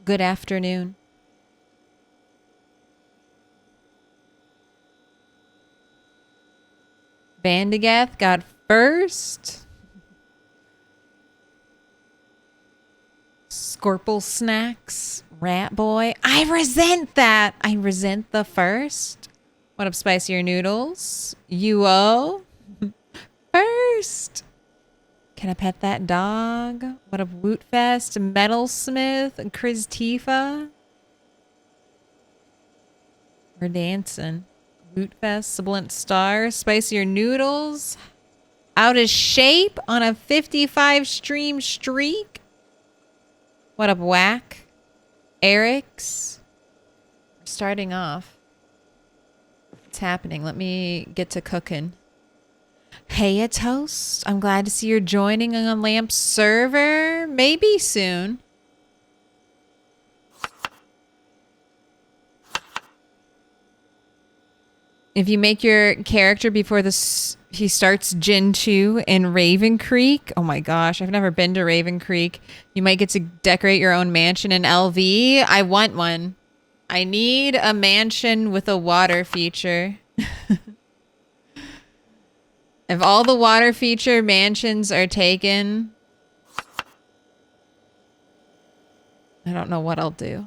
Good afternoon. Bandagath got first. Scorple Snacks, Rat Boy. I resent that. I resent the first. What up, Spicier Noodles? UO. First. Can I pet that dog? What up, Wootfest, Metalsmith, Chris Tifa? We're dancing. Wootfest, Sibilant Star, Spicier Noodles. Out of shape on a 55 stream streak. What up, Whack? Eric's. We're starting off. What's happening? Let me get to cooking. Hey, a toast. I'm glad to see you're joining on Lamp's server. Maybe soon. If you make your character before this, he starts Gen 2 in Raven Creek. Oh my gosh, I've never been to Raven Creek. You might get to decorate your own mansion in LV. I want one. I need a mansion with a water feature. If all the water feature mansions are taken, I don't know what I'll do.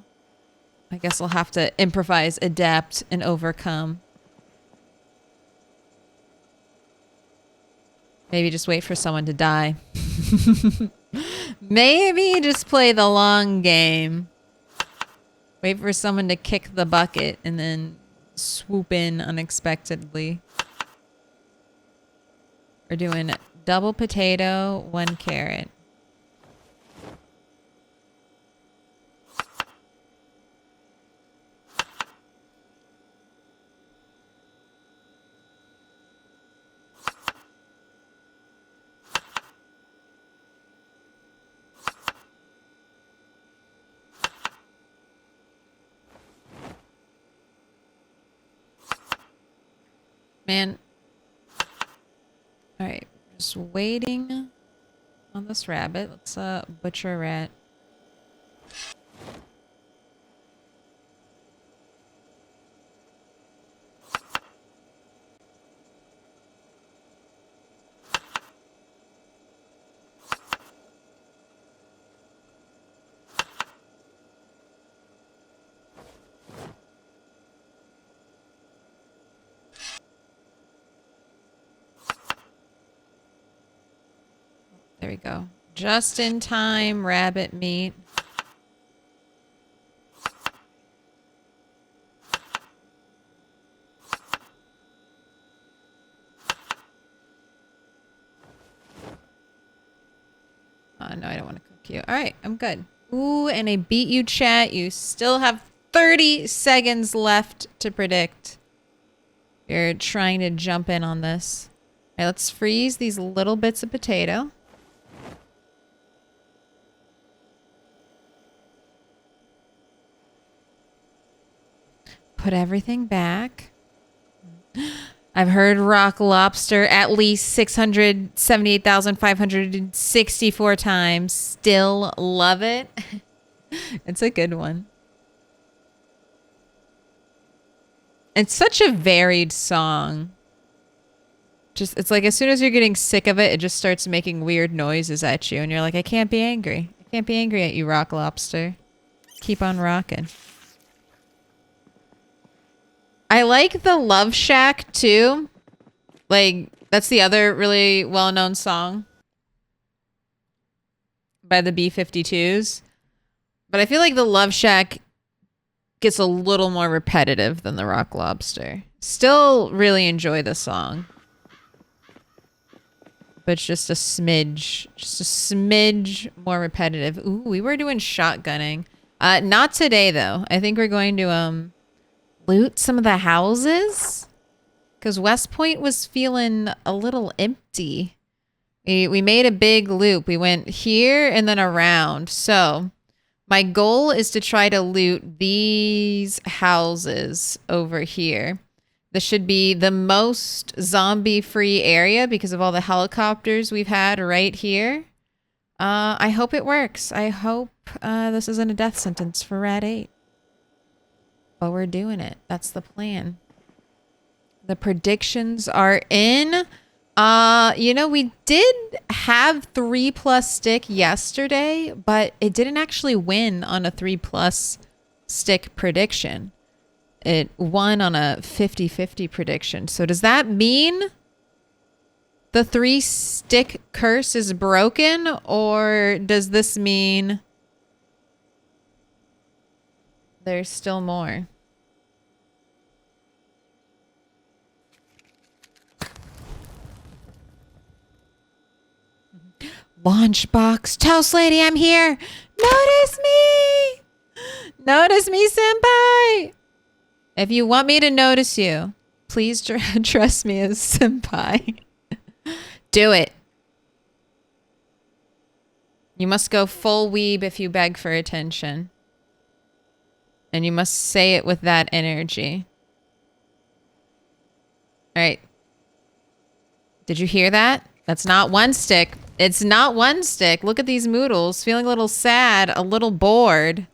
I guess I'll have to improvise, adapt, and overcome. Maybe just wait for someone to die. Maybe just play the long game. Wait for someone to kick the bucket and then swoop in unexpectedly. We're doing double potato, 1 carrot. Man. Alright, just waiting on this rabbit. Let's butcher a rat. There we go. Just in time, rabbit meat. No, I don't want to cook you. All right, I'm good. Ooh, and I beat you, chat. You still have 30 seconds left to predict. You're trying to jump in on this. All right, let's freeze these little bits of potato. Put everything back. I've heard rock lobster at least 678,564 times. Still love it. It's a good one. It's such a varied song. Just, it's like as soon as you're getting sick of it, it just starts making weird noises at you. And you're like, I can't be angry. I can't be angry at you, rock lobster. Keep on rocking. I like the Love Shack too. Like, that's the other really well-known song by the B-52s. But I feel like the Love Shack gets a little more repetitive than the Rock Lobster. Still really enjoy the song. But it's just a smidge more repetitive. Ooh, we were doing shotgunning. Not today though. I think we're going to loot some of the houses because West Point was feeling a little empty. We made a big loop. We went here and then around. So my goal is to try to loot these houses over here. This should be the most zombie-free area because of all the helicopters we've had right here. I hope it works. I hope this isn't a death sentence for Rad 8. But we're doing it. That's the plan. The predictions are in. You know, we did have 3+ stick yesterday, but it didn't actually win on a 3+ stick prediction. It won on a 50-50 prediction. So does that mean the 3-stick curse is broken, or does this mean there's still more? Launchbox. Toast lady, I'm here. Notice me. Notice me, senpai. If you want me to notice you, please trust me as senpai. Do it. You must go full weeb if you beg for attention. And you must say it with that energy. All right. Did you hear that? That's not 1 stick. It's not 1 stick. Look at these moodles. Feeling a little sad, a little bored.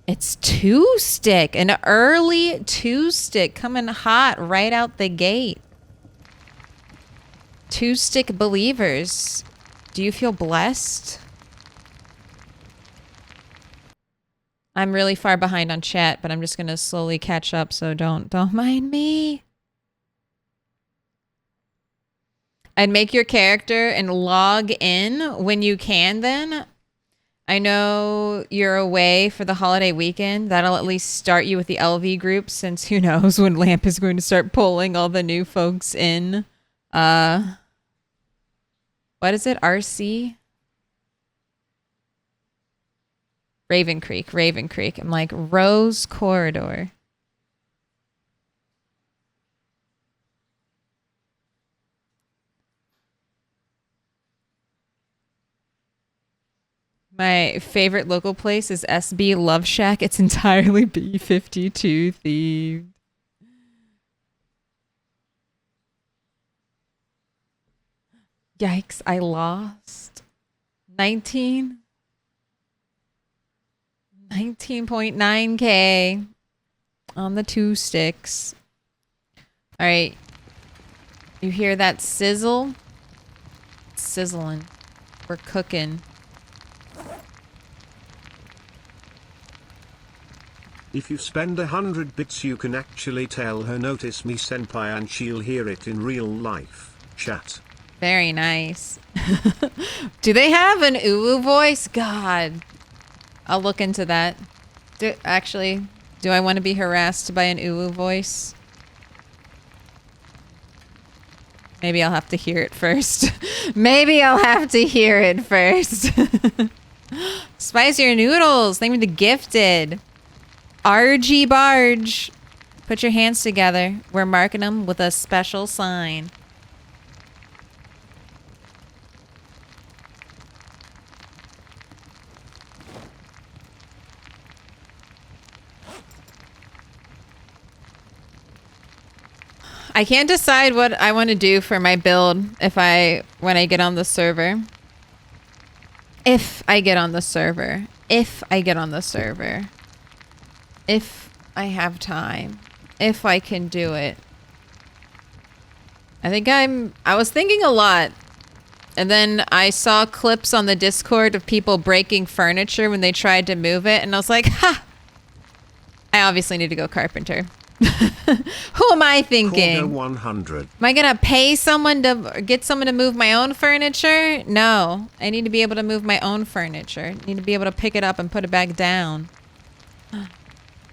It's 2 stick. An early 2 stick coming hot right out the gate. 2 stick believers. Do you feel blessed? I'm really far behind on chat, but I'm just going to slowly catch up, so don't mind me. I'd make your character and log in when you can then. I know you're away for the holiday weekend. That'll at least start you with the LV group, since who knows when Lamp is going to start pulling all the new folks in. What is it? RC? Raven Creek. I'm like, Rose Corridor. My favorite local place is SB Love Shack. It's entirely B-52 themed. Yikes, I lost. 19.9K on the 2 sticks. All right. You hear that sizzle? It's sizzling. We're cooking. If you spend 100 bits you can actually tell her notice me senpai and she'll hear it in real life. Chat. Very nice. Do they have an uwu voice? God. I'll look into that. Do I want to be harassed by an uwu voice? Maybe I'll have to hear it first. Maybe I'll have to hear it first. Spicier noodles. Thank you for the gifted. RG Barge. Put your hands together. We're marking them with a special sign. I can't decide what I want to do for my build when I get on the server. If I get on the server. If I have time. If I can do it. I was thinking a lot. And then I saw clips on the Discord of people breaking furniture when they tried to move it. And I was like, ha! I obviously need to go carpenter. Who am I thinking? 100. Am I gonna pay someone to get someone to move my own furniture? No. I need to be able to move my own furniture. I need to be able to pick it up and put it back down.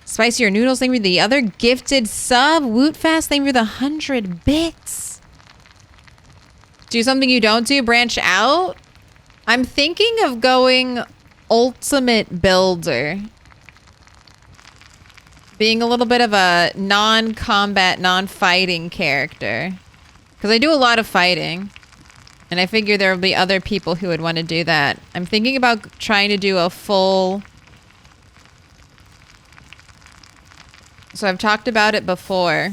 Spicier Noodles, thank you for the other gifted sub. Wootfast, thank you for the 100 bits. Do something you don't do, branch out? I'm thinking of going ultimate builder. Being a little bit of a non-combat, non-fighting character. Because I do a lot of fighting. And I figure there will be other people who would want to do that. I'm thinking about trying to do a full... So I've talked about it before.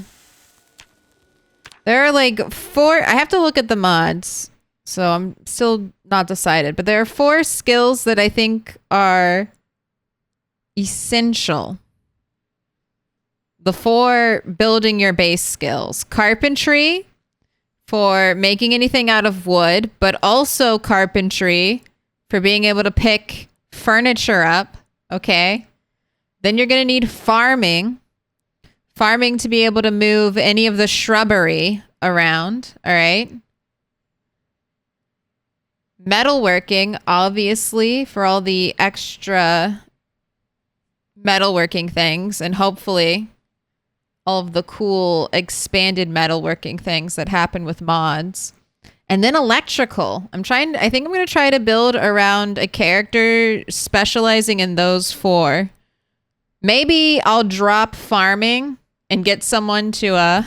There are like 4... I have to look at the mods. So I'm still not decided, but there are 4 skills that I think are essential. The 4 building your base skills. Carpentry for making anything out of wood, but also carpentry for being able to pick furniture up, okay? Then you're going to need farming. Farming to be able to move any of the shrubbery around, all right? Metalworking, obviously, for all the extra metalworking things, and hopefully all of the cool expanded metalworking things that happen with mods. And then electrical. I think I'm going to try to build around a character specializing in those 4. Maybe I'll drop farming and get someone to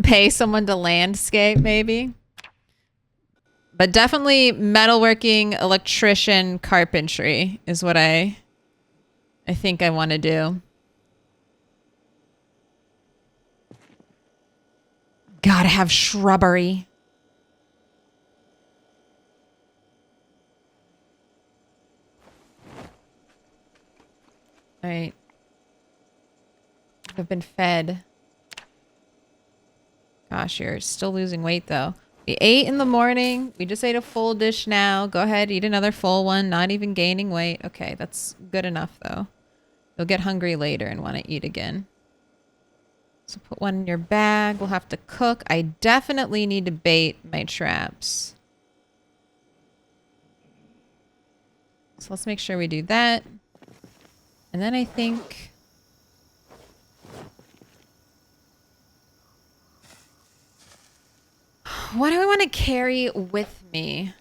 pay someone to landscape maybe. But definitely metalworking, electrician, carpentry is what I think I want to do. Gotta have shrubbery. All right. I've been fed. Gosh, you're still losing weight though. We ate in the morning. We just ate a full dish now. Go ahead, eat another full one. Not even gaining weight. Okay, that's good enough though. You'll get hungry later and want to eat again. So put one in your bag. We'll have to cook. I definitely need to bait my traps. So let's make sure we do that. And then I think... what do I want to carry with me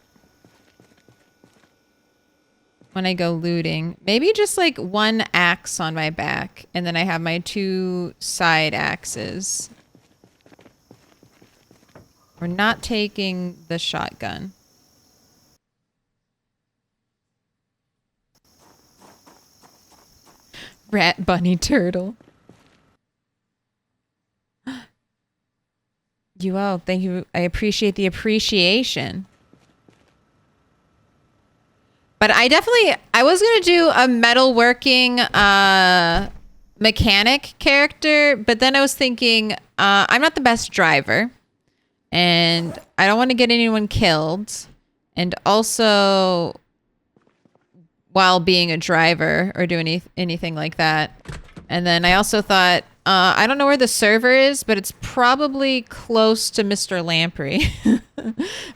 when I go looting? Maybe just like 1 axe on my back, and then I have my 2 side axes. We're not taking the shotgun. Rat, bunny, turtle. UL, thank you. I appreciate the appreciation. But I was going to do a metalworking mechanic character, but then I was thinking, I'm not the best driver, and I don't want to get anyone killed, and also while being a driver or doing anything like that. And then I also thought, I don't know where the server is, but it's probably close to Mr. Lamprey,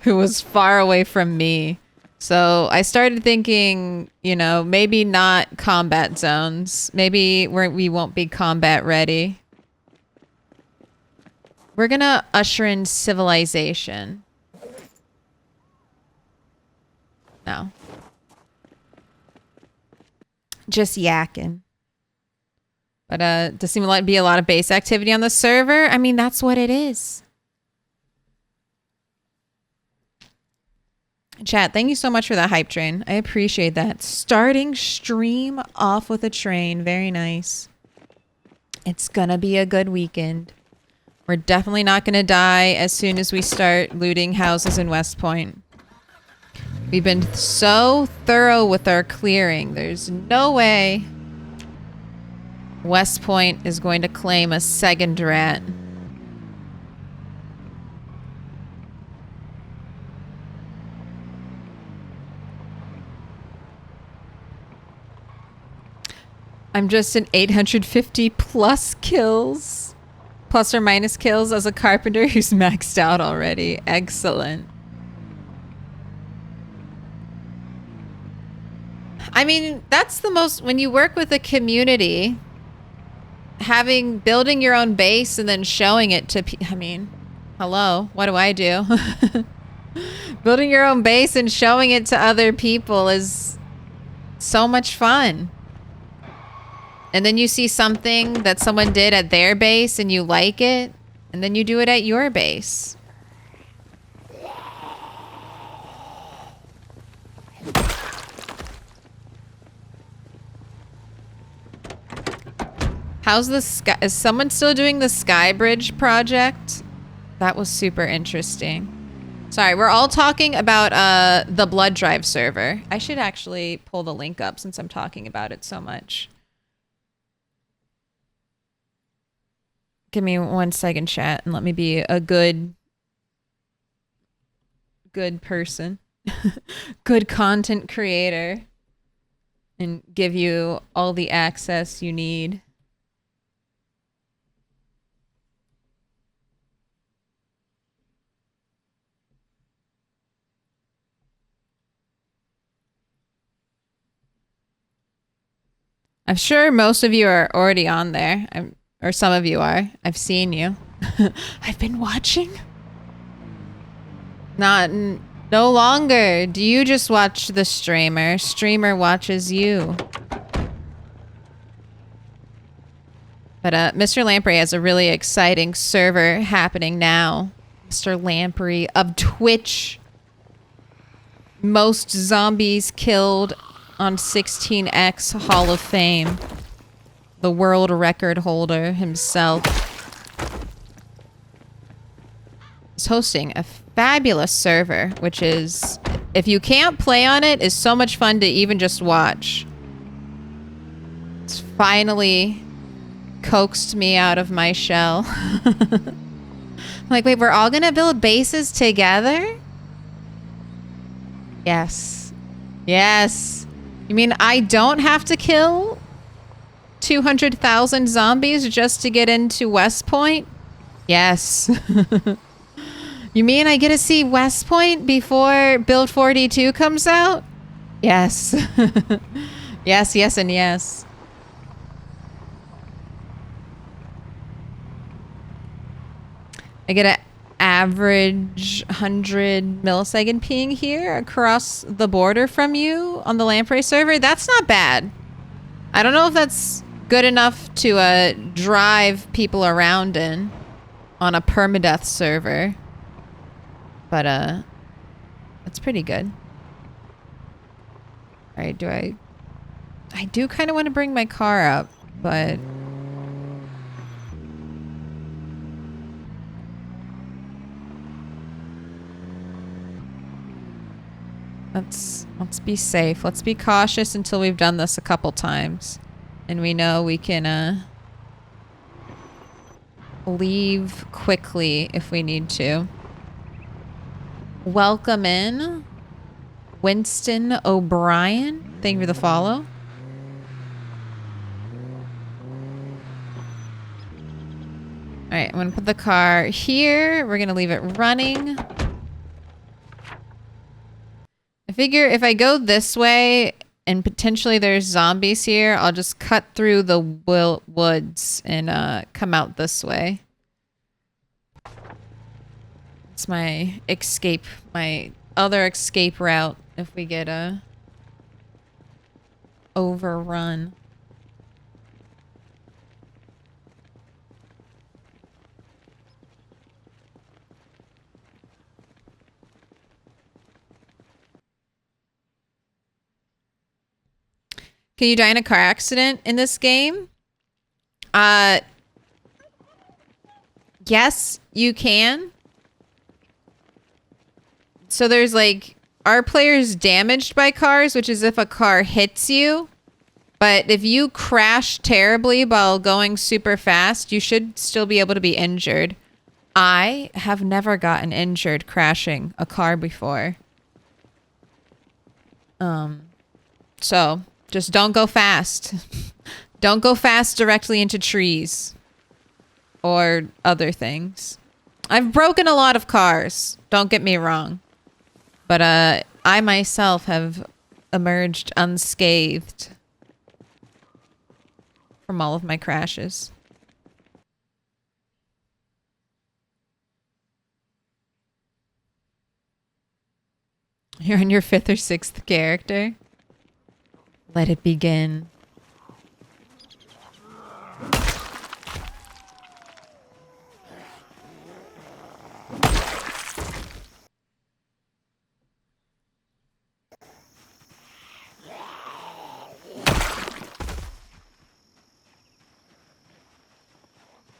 who was far away from me. So I started thinking, you know, maybe not combat zones. Maybe we won't be combat ready. We're going to usher in civilization. No. Just yakking. But does seem to be a lot of base activity on the server. I mean, that's what it is. Chat, thank you so much for that hype train. I appreciate that. Starting stream off with a train. Very nice. It's gonna be a good weekend. We're definitely not gonna die as soon as we start looting houses in West Point. We've been so thorough with our clearing. There's no way West Point is going to claim a second rat. I'm just an 850 plus kills. Plus or minus kills as a carpenter who's maxed out already. Excellent. I mean, that's the most, when you work with a community, building your own base and then showing it to I mean, hello, what do I do? Building your own base and showing it to other people is so much fun. And then you see something that someone did at their base and you like it, and then you do it at your base. How's the sky? Is someone still doing the Sky Bridge project? That was super interesting. Sorry, we're all talking about the blood drive server. I should actually pull the link up since I'm talking about it so much. Give me 1 second, chat, and let me be a good person. Good content creator. And give you all the access you need. I'm sure most of you are already on there. Or some of you are. I've seen you. I've been watching. No longer. Do you just watch the streamer? Streamer watches you. But Mr. Lamprey has a really exciting server happening now. Mr. Lamprey of Twitch. Most zombies killed on 16X Hall of Fame. The world record holder himself is hosting a fabulous server, which is, if you can't play on it, is so much fun to even just watch. It's finally coaxed me out of my shell. I'm like, wait, we're all gonna build bases together? Yes. Yes. You mean I don't have to kill 200,000 zombies just to get into West Point? Yes. You mean I get to see West Point before Build 42 comes out? Yes. Yes, yes, and yes. I get an average 100 millisecond ping here across the border from you on the Lamprey server. That's not bad. I don't know if that's good enough to drive people around in on a permadeath server. But that's pretty good. All right, I do kind of want to bring my car up, but let's be safe. Let's be cautious until we've done this a couple times. And we know we can leave quickly if we need to. Welcome in, Winston O'Brien. Thank you for the follow. All right, I'm gonna put the car here. We're gonna leave it running. I figure if I go this way and potentially there's zombies here, I'll just cut through the woods and come out this way. It's my escape, my other escape route if we get overrun. Can you die in a car accident in this game? Yes, you can. So there's like, are players damaged by cars, which is if a car hits you. But if you crash terribly while going super fast, you should still be able to be injured. I have never gotten injured crashing a car before. So just don't go fast. Don't go fast directly into trees or other things. I've broken a lot of cars, don't get me wrong. But I myself have emerged unscathed from all of my crashes. You're on your 5th or 6th character? Let it begin.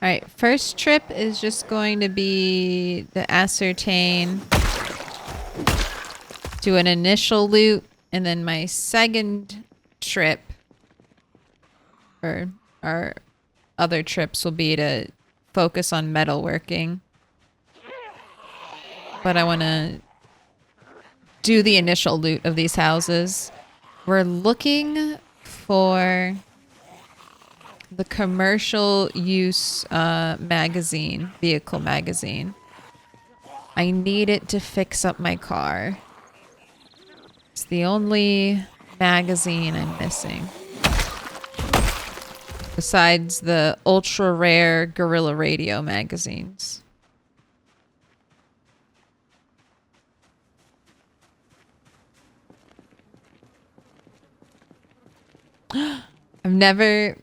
Alright, first trip is just going to be to ascertain do an initial loot, and then my second trip, or our other trips, will be to focus on metalworking. But I want to do the initial loot of these houses. We're looking for the commercial use magazine, vehicle magazine. I need it to fix up my car. It's the only magazine I'm missing. Besides the ultra rare Guerrilla Radio magazines. I've never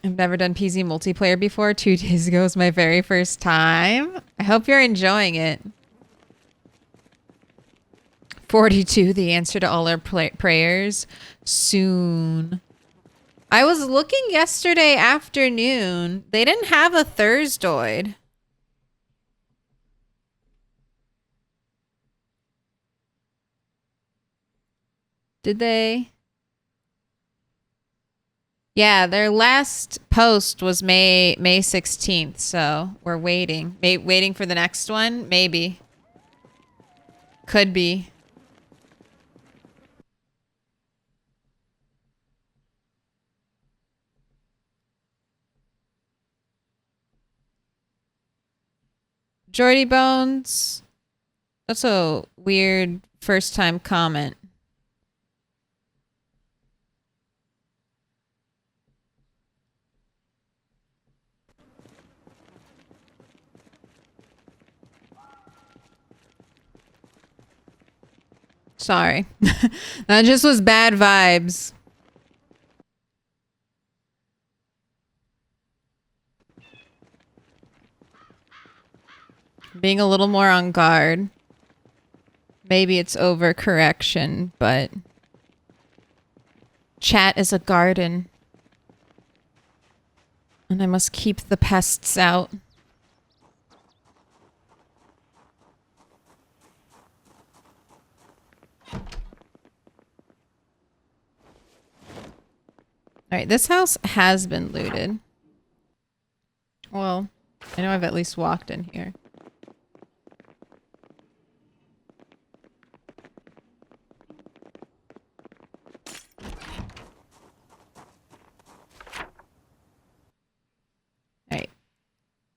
done PZ multiplayer before. 2 days ago was my very first time. I hope you're enjoying it. 42, the answer to all our prayers. Soon. I was looking yesterday afternoon. They didn't have a Thursdoid. Did they? Yeah, their last post was May 16th, so we're waiting. Waiting for the next one? Maybe. Could be. Jordy Bones. That's a weird first time comment. Sorry. That just was bad vibes. Being a little more on guard. Maybe it's overcorrection, but chat is a garden. And I must keep the pests out. Alright, this house has been looted. Well, I know I've at least walked in here. Alright.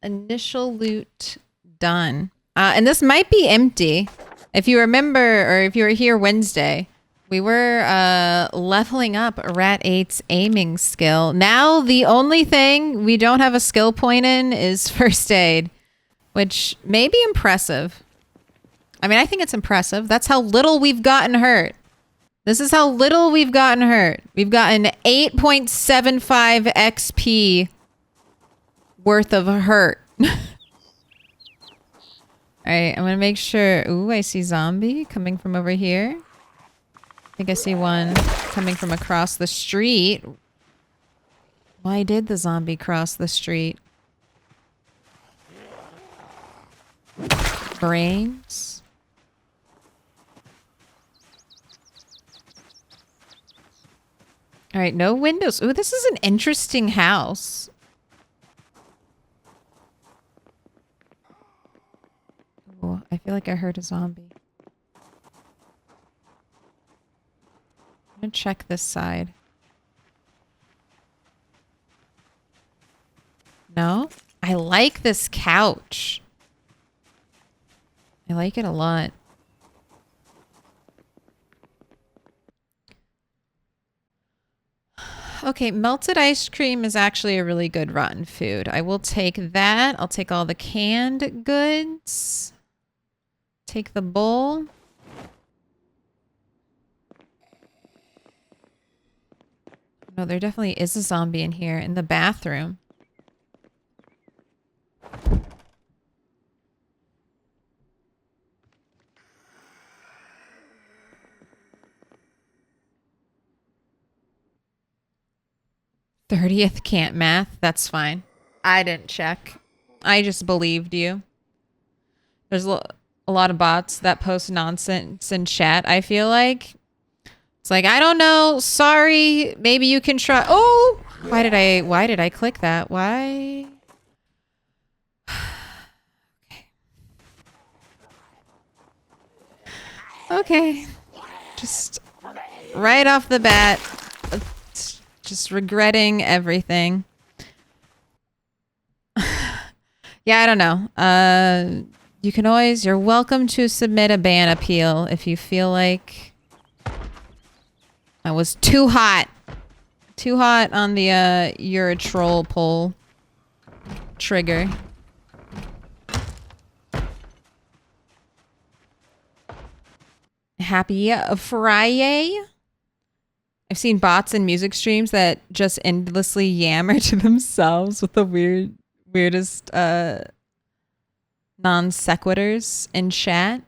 Initial loot done. And this might be empty. If you remember, or if you were here Wednesday, we were leveling up Rat 8's aiming skill. Now the only thing we don't have a skill point in is first aid, which may be impressive. I mean, I think it's impressive. That's how little we've gotten hurt. This is how little we've gotten hurt. We've gotten 8.75 XP worth of hurt. Alright, I'm gonna make sure. Ooh, I see zombie coming from over here. I think I see one coming from across the street. Why did the zombie cross the street? Brains. Alright, no windows. Ooh, this is an interesting house. Ooh, I feel like I heard a zombie. I'm gonna check this side. No? I like this couch. I like it a lot. Okay, melted ice cream is actually a really good rotten food. I will take that. I'll take all the canned goods. Take the bowl. No, there definitely is a zombie in here in the bathroom. "30th can't math." That's fine. I didn't check. I just believed you. There's a lot of bots that post nonsense in chat, I feel like. It's like, I don't know. Sorry. Maybe you can try. Oh, why did I click that? Why? Okay. Just right off the bat, just regretting everything. Yeah, I don't know. You're welcome to submit a ban appeal if you feel like I was too hot. Too hot on the you're a troll poll trigger. Happy Friday. I've seen bots in music streams that just endlessly yammer to themselves with the weirdest non sequiturs in chat.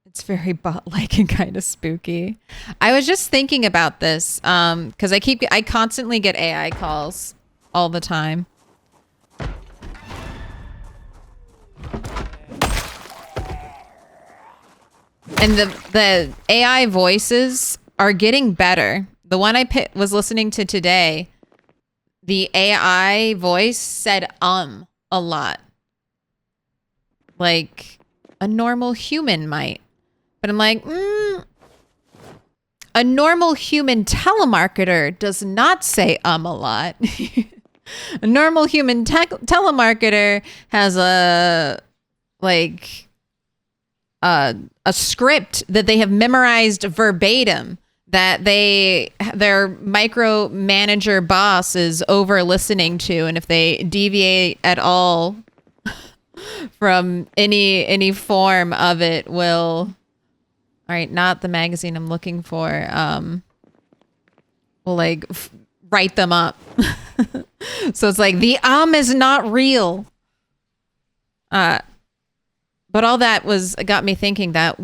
It's very bot-like and kind of spooky. I was just thinking about this because I constantly get AI calls all the time. And the AI voices are getting better. The one I was listening to today, the AI voice said a lot. Like a normal human might. But I'm like, a normal human telemarketer does not say a lot. A normal human telemarketer has a script that they have memorized verbatim that their micromanager boss is over listening to, and if they deviate at all from any form of it, will, all right, not the magazine I'm looking for, will like write them up. So it's like the is not real. But all that got me thinking that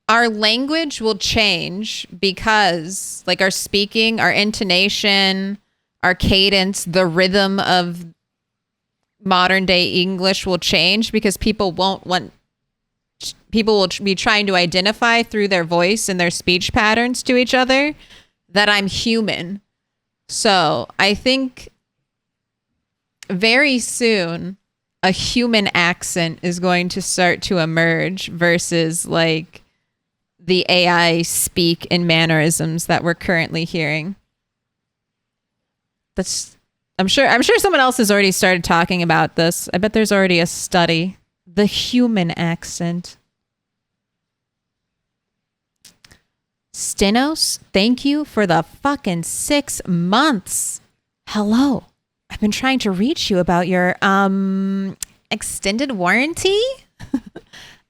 our language will change because like our speaking, our intonation, our cadence, the rhythm of modern day English will change because people will be trying to identify through their voice and their speech patterns to each other that I'm human. So I think very soon a human accent is going to start to emerge versus like the AI speak and mannerisms that we're currently hearing. I'm sure someone else has already started talking about this. I bet there's already a study. The human accent. Stenos, thank you for the fucking 6 months. Hello. I've been trying to reach you about your extended warranty.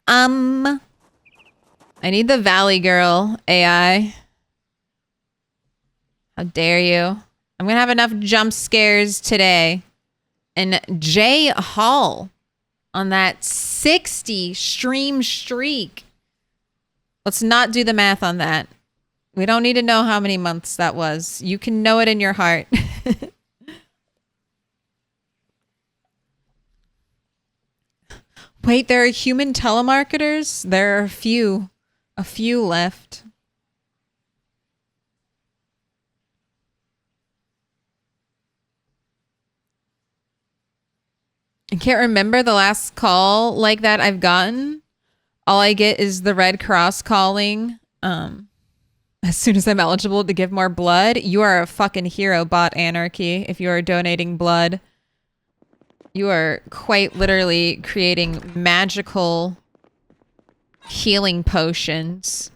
I need the Valley Girl AI. How dare you? I'm gonna have enough jump scares today. And Jay Hall on that 60 stream streak. Let's not do the math on that. We don't need to know how many months that was. You can know it in your heart. Wait, there are human telemarketers? There are a few left. I can't remember the last call like that I've gotten. All I get is the Red Cross calling. As soon as I'm eligible to give more blood, you are a fucking hero, Bot Anarchy. If you are donating blood, you are quite literally creating magical healing potions.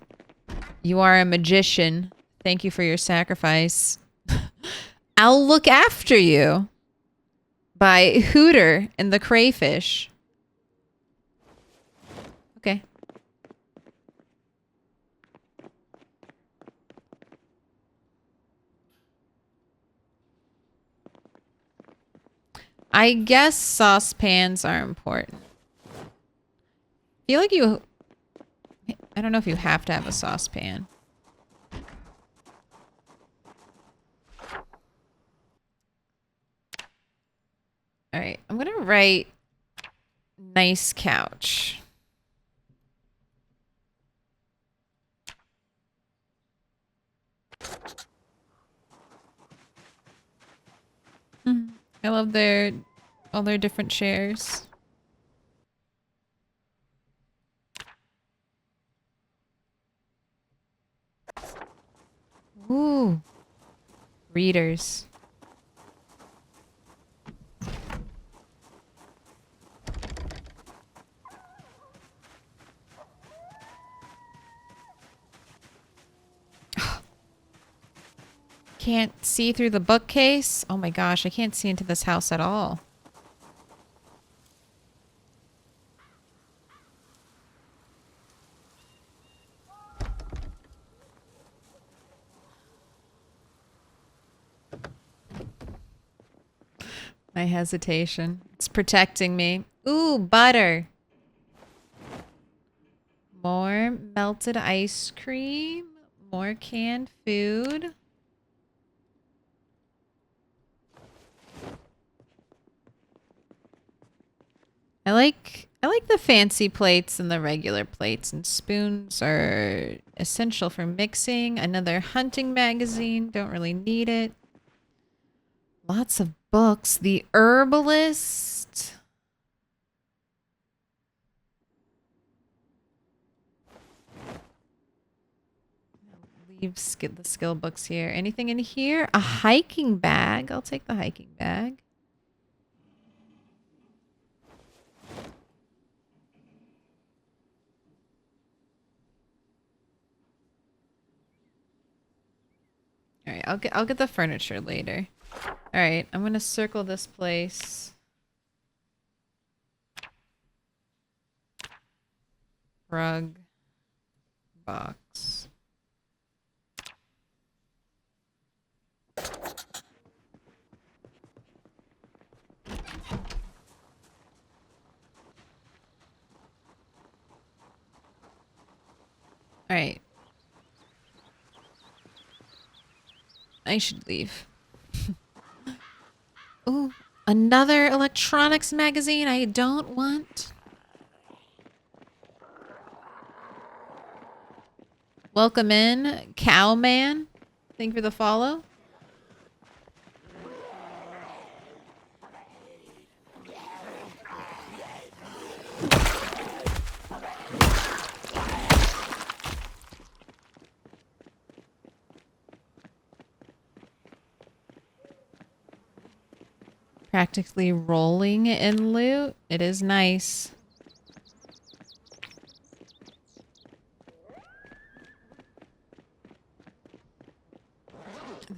You are a magician. Thank you for your sacrifice. I'll look after you. By Hooter and the Crayfish. Okay. I guess saucepans are important. I feel like I don't know if you have to have a saucepan. All right, I'm gonna write Nice couch. I love all their different chairs. Ooh. Readers. Can't see through the bookcase. Oh my gosh, I can't see into this house at all. My hesitation. It's protecting me. Ooh, butter. More melted ice cream. More canned food. I like the fancy plates and the regular plates, and spoons are essential for mixing. Another hunting magazine. Don't really need it. Lots of books. The Herbalist. Leave the skill books here. Anything in here? A hiking bag. I'll take the hiking bag. All right, I'll get the furniture later. All right, I'm gonna circle this place. Rug. Box. All right. I should leave. Ooh, another electronics magazine I don't want. Welcome in, Cowman. Thank you for the follow. Practically rolling in loot. It is nice.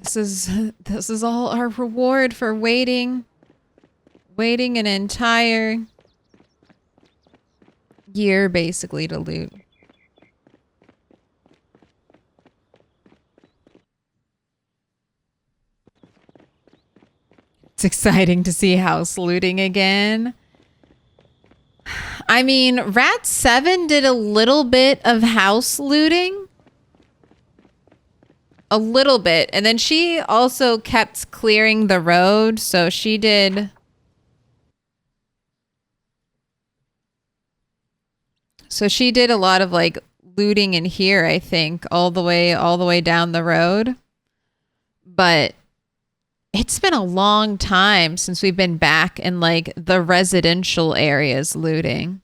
This is all our reward for waiting an entire year basically to loot. It's exciting to see house looting again. I mean, Rat 7 did a little bit of house looting. A little bit. And then she also kept clearing the road. So she did... So she did a lot of like looting in here, I think, all the way down the road. But it's been a long time since we've been back in like the residential areas looting.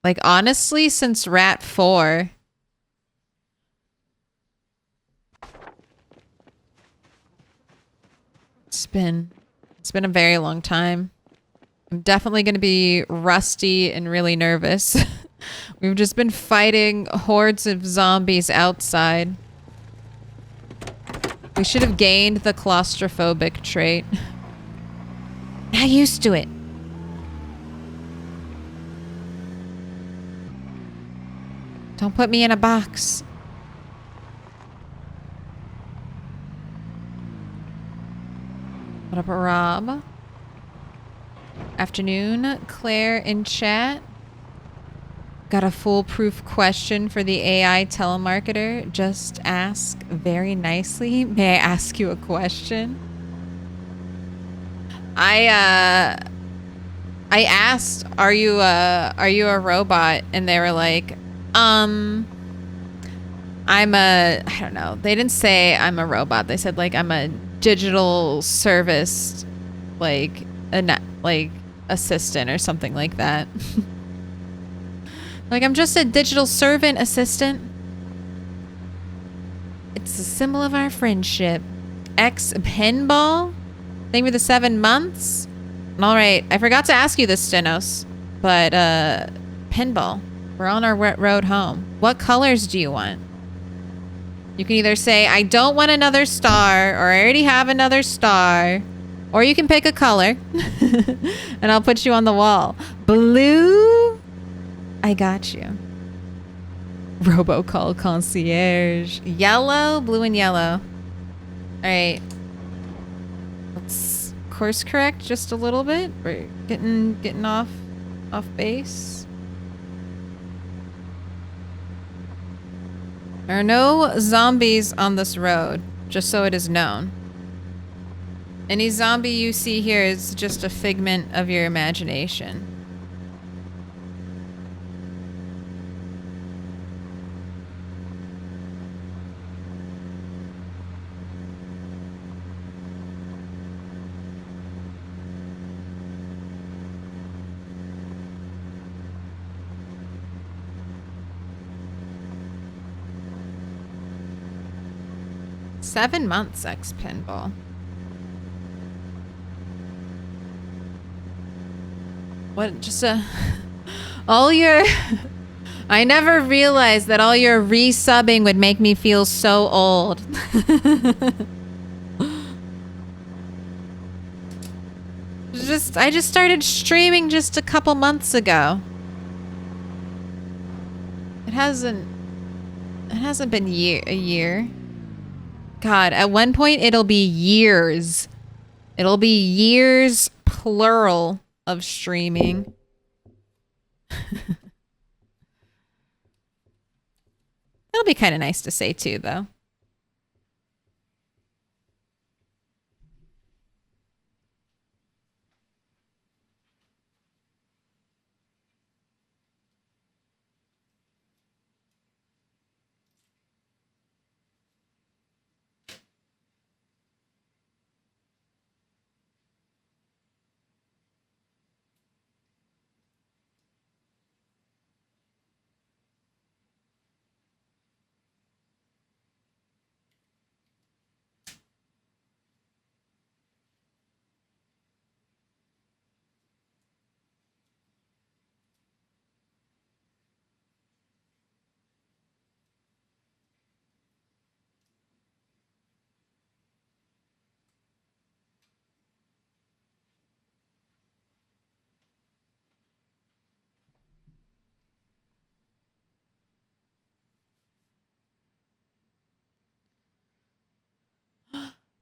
Like honestly, since Rat 4. It's been a very long time. I'm definitely going to be rusty and really nervous. We've just been fighting hordes of zombies outside. We should have gained the claustrophobic trait. Not used to it. Don't put me in a box. What up, Rob? Afternoon, Claire in chat. Got a foolproof question for the AI telemarketer. Just ask very nicely. May I ask you a question? I asked, are you a robot? And they were like, I'm a, I don't know. They didn't say I'm a robot. They said like I'm a digital service, like like assistant or something like that. Like I'm just a digital servant assistant. It's a symbol of our friendship. X pinball? Thank you for the 7 months. All right, I forgot to ask you this, Stenos, but pinball. We're on our road home. What colors do you want? You can either say, I don't want another star, or I already have another star, or you can pick a color, and I'll put you on the wall. Blue? I got you. Robocall concierge. Yellow? Blue and yellow. All right. Let's course correct just a little bit. We're getting off base. There are no zombies on this road, just so it is known. Any zombie you see here is just a figment of your imagination. Seven months, X pinball. What, just all your... I never realized that all your resubbing would make me feel so old. I just started streaming just a couple months ago. It hasn't been a year. God, at one point it'll be years. It'll be years, plural, of streaming. It'll be kind of nice to say too, though.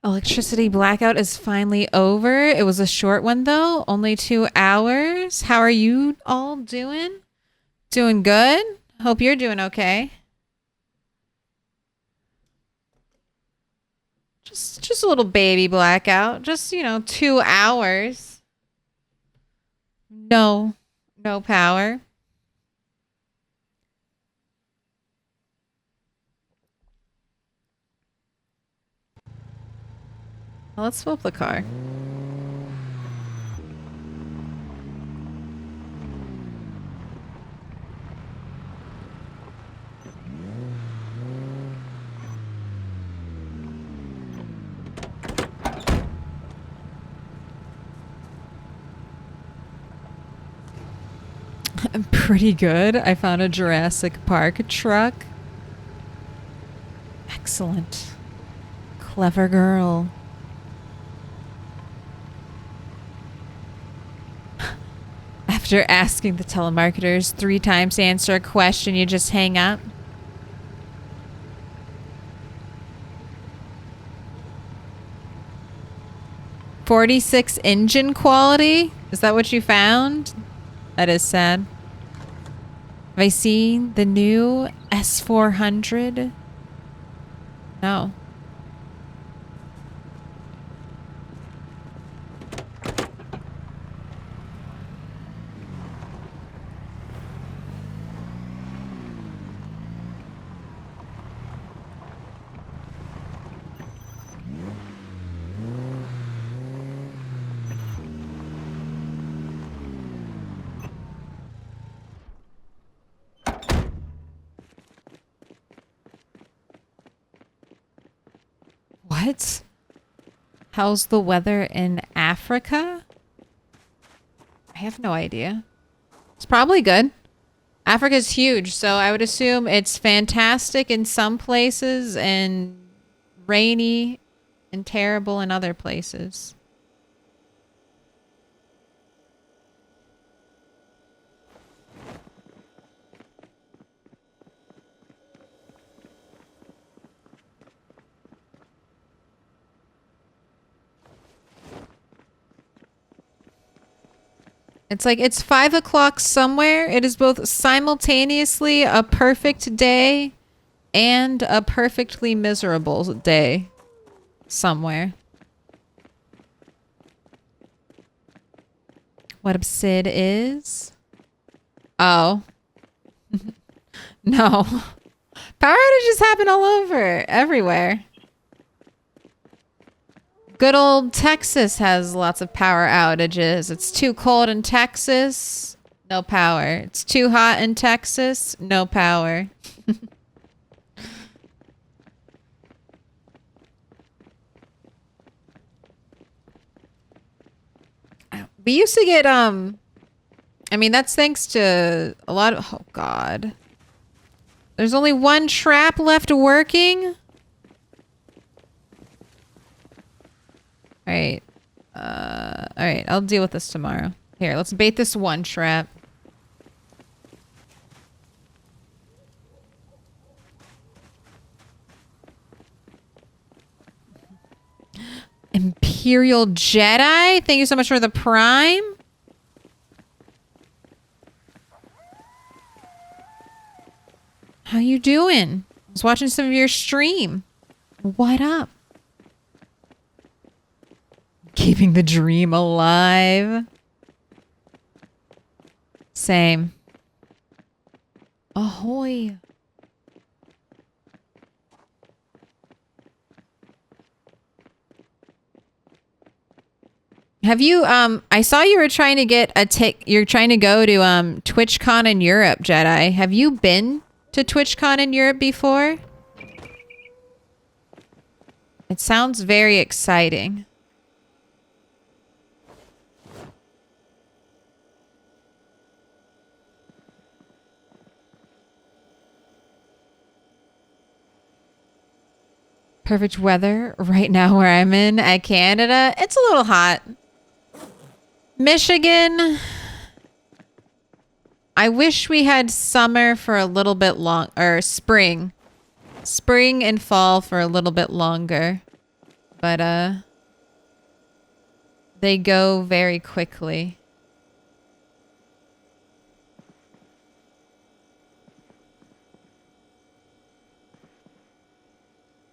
Electricity blackout is finally over. It was a short one, though. Only 2 hours. How are you all doing? Doing good? Hope you're doing okay. Just a little baby blackout. Just, 2 hours. No power. Well, let's flip the car. I'm pretty good. I found a Jurassic Park truck. Excellent. Clever girl. After asking the telemarketers 3 times to answer a question, you just hang up? .46 engine quality? Is that what you found? That is sad. Have I seen the new S400? No. What? How's the weather in Africa? I have no idea. It's probably good. Africa's huge, so I would assume it's fantastic in some places and rainy and terrible in other places. It's like it's 5 o'clock somewhere. It is both simultaneously a perfect day and a perfectly miserable day somewhere. What Sid is? Oh. No. Power outages happen all over, everywhere. Good old Texas has lots of power outages. It's too cold in Texas, no power. It's too hot in Texas, no power. We used to get, I mean, that's thanks to a lot of, oh God. There's only one trap left working? Alright. Alright, I'll deal with this tomorrow. Here, let's bait this one trap. Imperial Jedi? Thank you so much for the Prime. How you doing? I was watching some of your stream. What up? Keeping the dream alive. Same. Ahoy. Have you I saw you were trying to get you're trying to go to TwitchCon in Europe, Jedi. Have you been to TwitchCon in Europe before? It sounds very exciting. Perfect weather right now where I'm in at Canada. It's a little hot. Michigan. I wish we had summer for a little bit long, or spring. Spring and fall for a little bit longer. But, they go very quickly.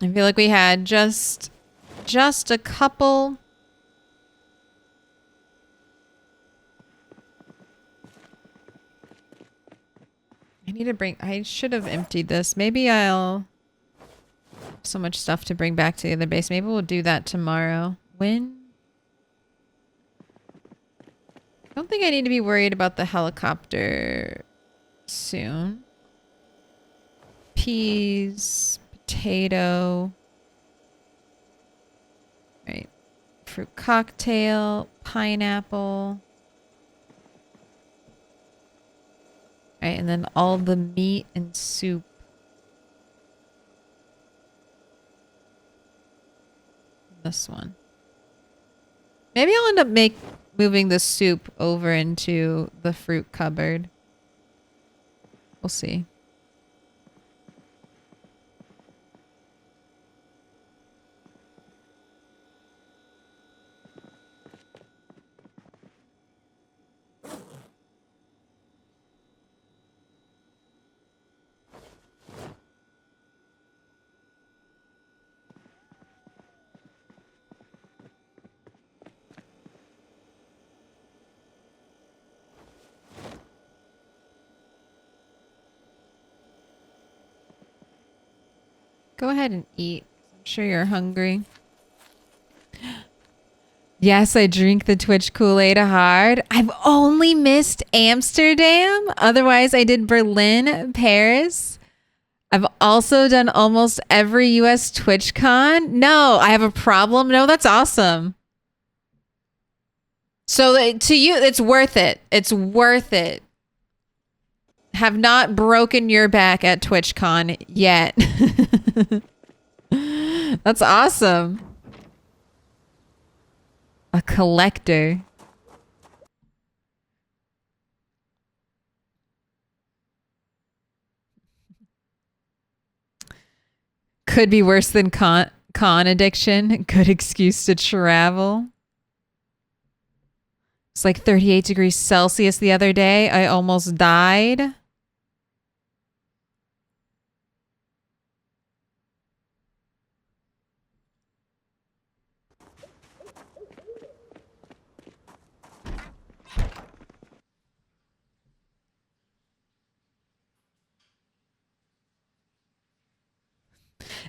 I feel like we had just a couple. I should have emptied this. Maybe I'll have so much stuff to bring back to the other base. Maybe we'll do that tomorrow. When? I don't think I need to be worried about the helicopter soon. Peas. Potato. Right. Fruit cocktail. Pineapple. Right, and then all the meat and soup. This one. Maybe I'll end up moving the soup over into the fruit cupboard. We'll see. Go ahead and eat. I'm sure you're hungry. Yes, I drink the Twitch Kool-Aid hard. I've only missed Amsterdam. Otherwise, I did Berlin, Paris, I've also done almost every US TwitchCon. No, I have a problem. No, that's awesome. So to you, it's worth it. It's worth it. Have not broken your back at TwitchCon yet. That's awesome. A collector. Could be worse than con addiction. Good excuse to travel. It's like 38 degrees Celsius the other day. I almost died.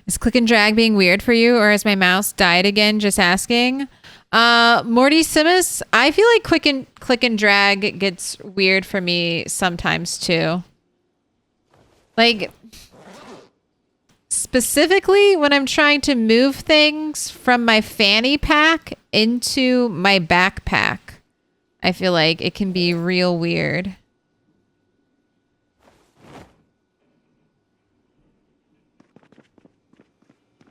Is click and drag being weird for you, or has my mouse died again? Just asking. Morty Simus, I feel like click and drag gets weird for me sometimes too. Like specifically when I'm trying to move things from my fanny pack into my backpack, I feel like it can be real weird.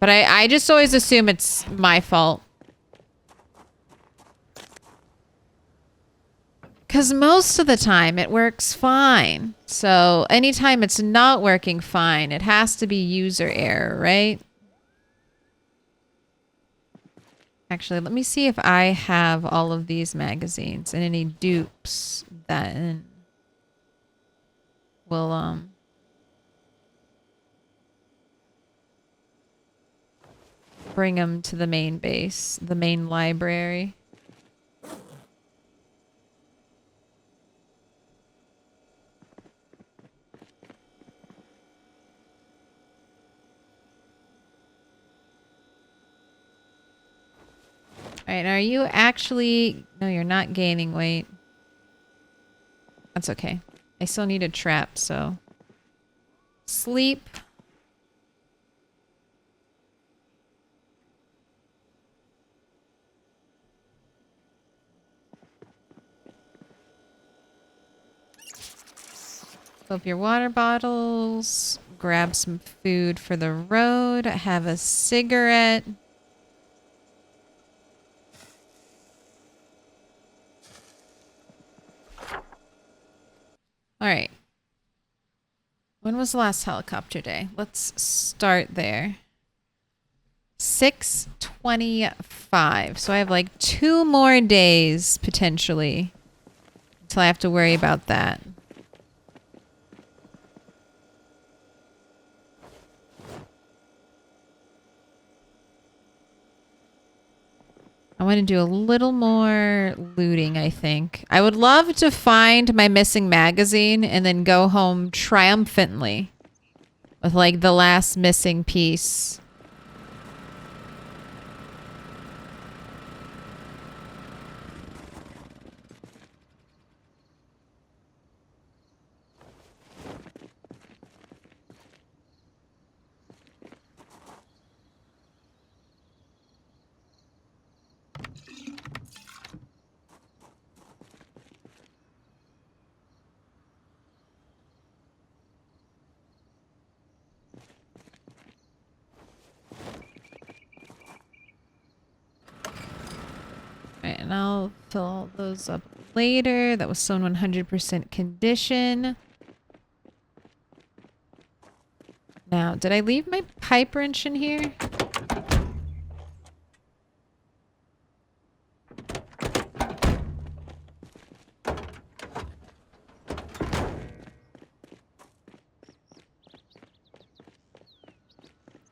But I just always assume it's my fault. Because most of the time it works fine. So anytime it's not working fine, it has to be user error, right? Actually, let me see if I have all of these magazines and any dupes that will bring them to the main base, the main library. All right, are you actually... No, you're not gaining weight. That's okay. I still need a trap, so... Sleep. Fill up your water bottles. Grab some food for the road. Have a cigarette. All right. When was the last helicopter day? Let's start there. 6:25. So I have like 2 more days potentially until I have to worry about that. I want to do a little more looting, I think. I would love to find my missing magazine and then go home triumphantly with like the last missing piece. Right, and I'll fill those up later. That was sewn 100% condition. Now, did I leave my pipe wrench in here?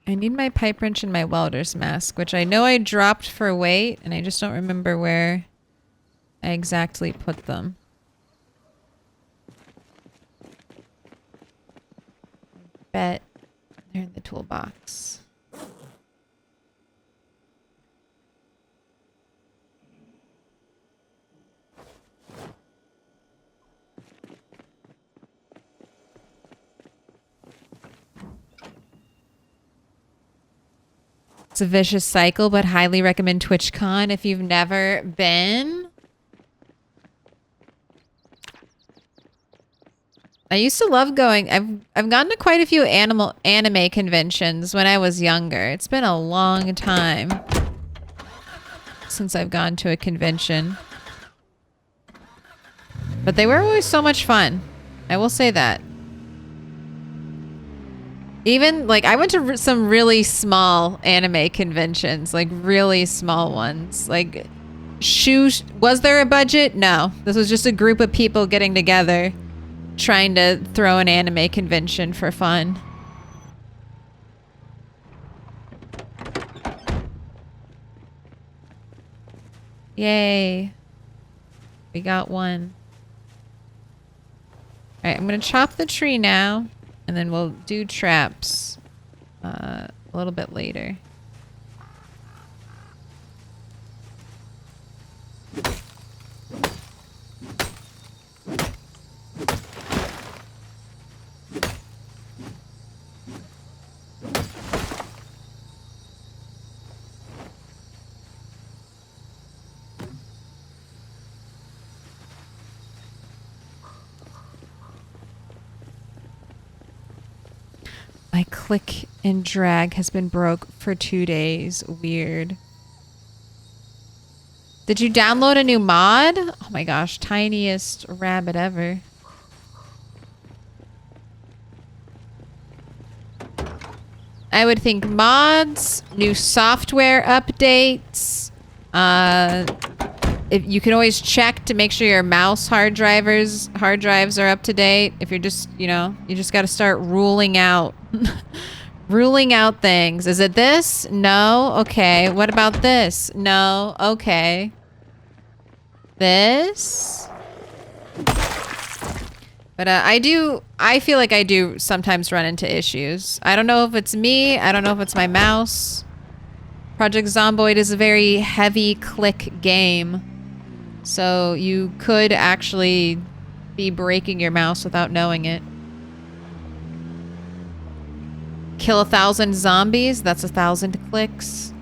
I need my pipe wrench and my welder's mask, which I know I dropped for weight, and I just don't remember where I exactly put them. I bet they're in the toolbox. It's a vicious cycle, but highly recommend TwitchCon if you've never been. I used to love going. I've gone to quite a few anime conventions when I was younger. It's been a long time since I've gone to a convention. But they were always so much fun. I will say that. Even, like, I went to some really small anime conventions, like, really small ones. Like, was there a budget? No. This was just a group of people getting together, trying to throw an anime convention for fun. Yay. We got one. Alright, I'm gonna chop the tree now. And then we'll do traps a little bit later. My click and drag has been broke for 2 days. Weird. Did you download a new mod? Oh my gosh, tiniest rabbit ever. I would think mods, new software updates. If you can always check to make sure your mouse hard drives are up to date. If you're just, you know, you just got to start ruling out ruling out things. Is it this? No. Okay. What about this? No. Okay. This? But I feel like I do sometimes run into issues. I don't know if it's me. I don't know if it's my mouse. Project Zomboid is a very heavy click game. So you could actually be breaking your mouse without knowing it. Kill 1,000 zombies, that's 1,000 clicks.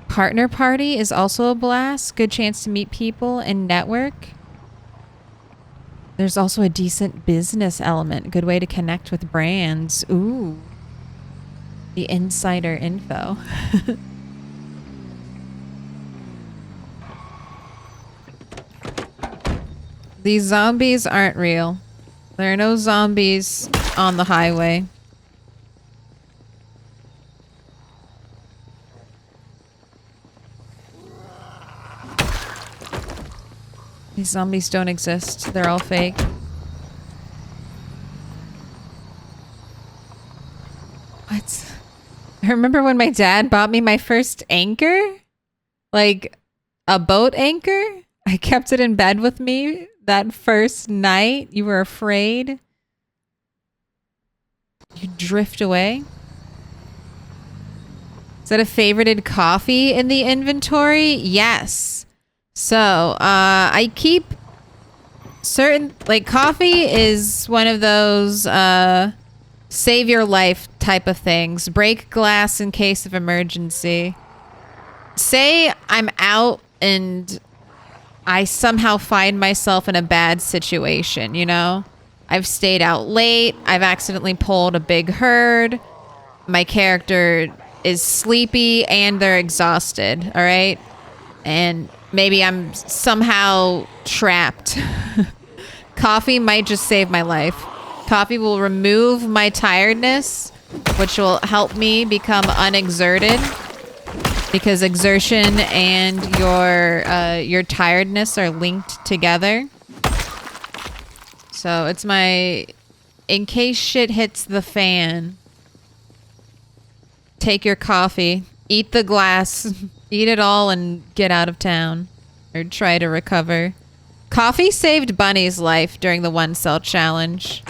Partner party is also a blast. Good chance to meet people and network. There's also a decent business element. Good way to connect with brands. Ooh. The insider info. These zombies aren't real. There are no zombies on the highway. These zombies don't exist. They're all fake. What? I remember when my dad bought me my first anchor? Like, a boat anchor? I kept it in bed with me that first night. You were afraid? You drift away? Is that a favorited coffee in the inventory? Yes. So, I keep certain, like, coffee is one of those, save your life type of things. Break glass in case of emergency. Say I'm out and I somehow find myself in a bad situation, you know? I've stayed out late. I've accidentally pulled a big herd. My character is sleepy and they're exhausted, all right? And maybe I'm somehow trapped. Coffee might just save my life. Coffee will remove my tiredness, which will help me become unexerted. Because exertion and your tiredness are linked together. So it's my, in case shit hits the fan, take your coffee, eat the glass, eat it all and get out of town. Or try to recover. Coffee saved Bunny's life during the 1 cell challenge.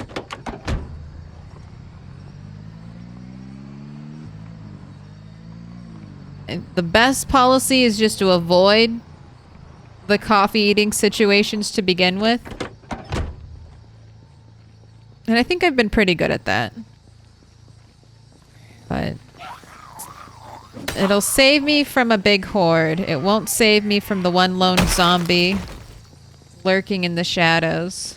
The best policy is just to avoid the coffee eating situations to begin with. And I think I've been pretty good at that. But it'll save me from a big horde. It won't save me from the one lone zombie lurking in the shadows.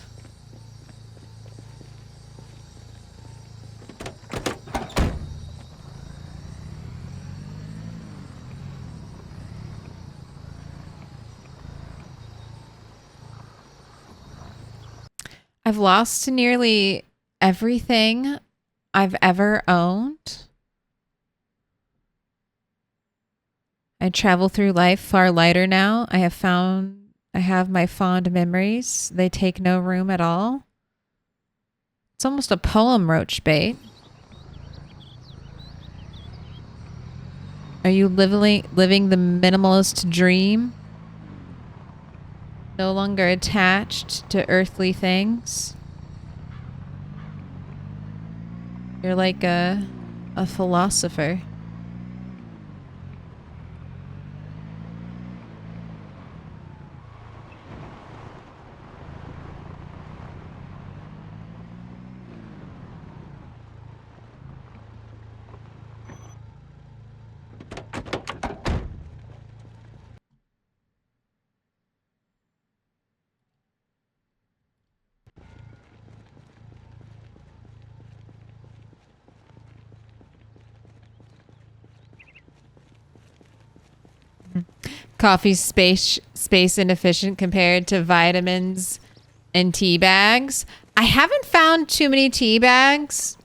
I've lost nearly everything I've ever owned. I travel through life far lighter now. I have my fond memories. They take no room at all. It's almost a poem, roach bait. Are you living the minimalist dream? No longer attached to earthly things? You're like a philosopher. Coffee's space inefficient compared to vitamins and tea bags. I haven't found too many tea bags,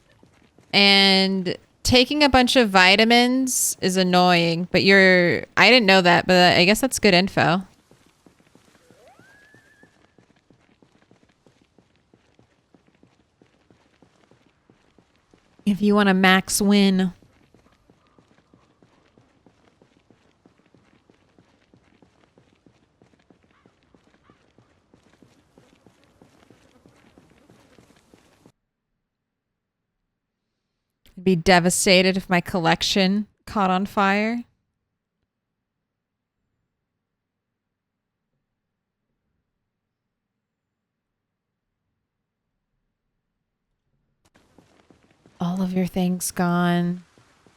and taking a bunch of vitamins is annoying, but I didn't know that, but I guess that's good info. If you want a max win. I'd be devastated if my collection caught on fire. All of your things gone.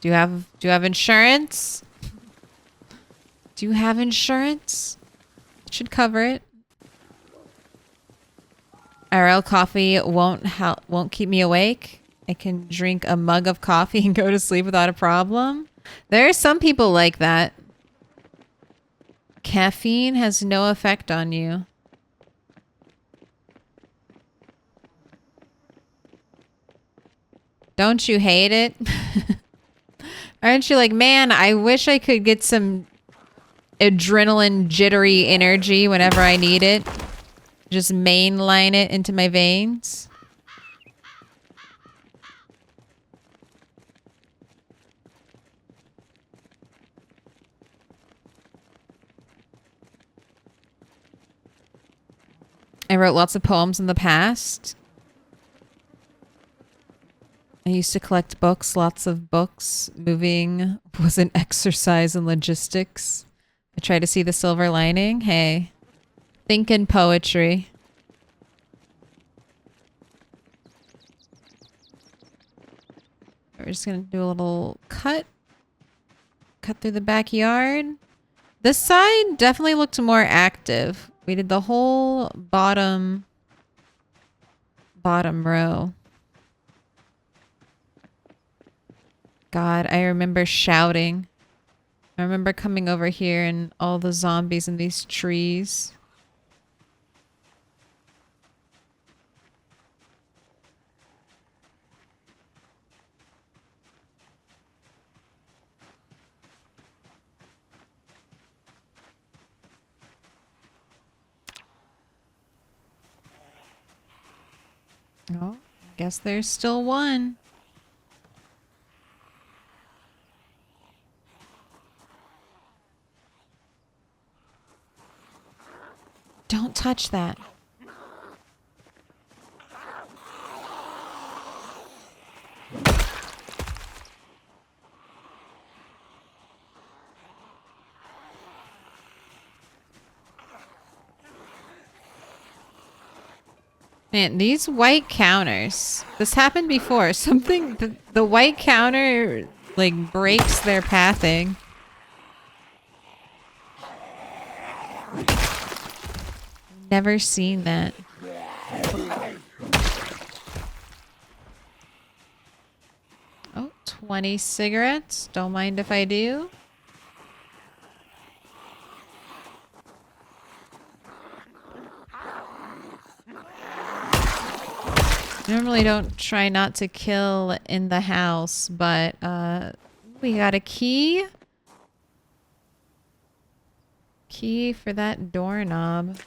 Do you have insurance? Do you have insurance? It should cover it. IRL coffee won't keep me awake. I can drink a mug of coffee and go to sleep without a problem. There are some people like that. Caffeine has no effect on you. Don't you hate it? Aren't you like, man, I wish I could get some adrenaline jittery energy whenever I need it. Just mainline it into my veins. I wrote lots of poems in the past. I used to collect books, lots of books. Moving was an exercise in logistics. I try to see the silver lining. Hey, think in poetry. We're just going to do a little cut. Cut through the backyard. This side definitely looked more active. We did the whole bottom row. God, I remember shouting. I remember coming over here and all the zombies in these trees. Oh, I guess there's still one. Don't touch that. Man, these white counters. This happened before. Something, the white counter, like, breaks their pathing. Never seen that. Oh, 20 cigarettes. Don't mind if I do. Normally don't try not to kill in the house, but we got a key. Key for that doorknob.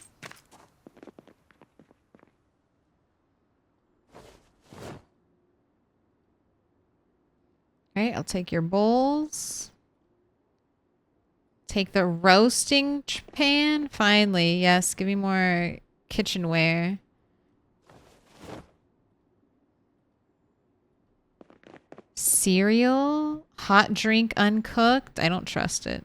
Alright, I'll take your bowls. Take the roasting pan. Finally, yes, give me more kitchenware. Cereal, hot drink uncooked. I don't trust it.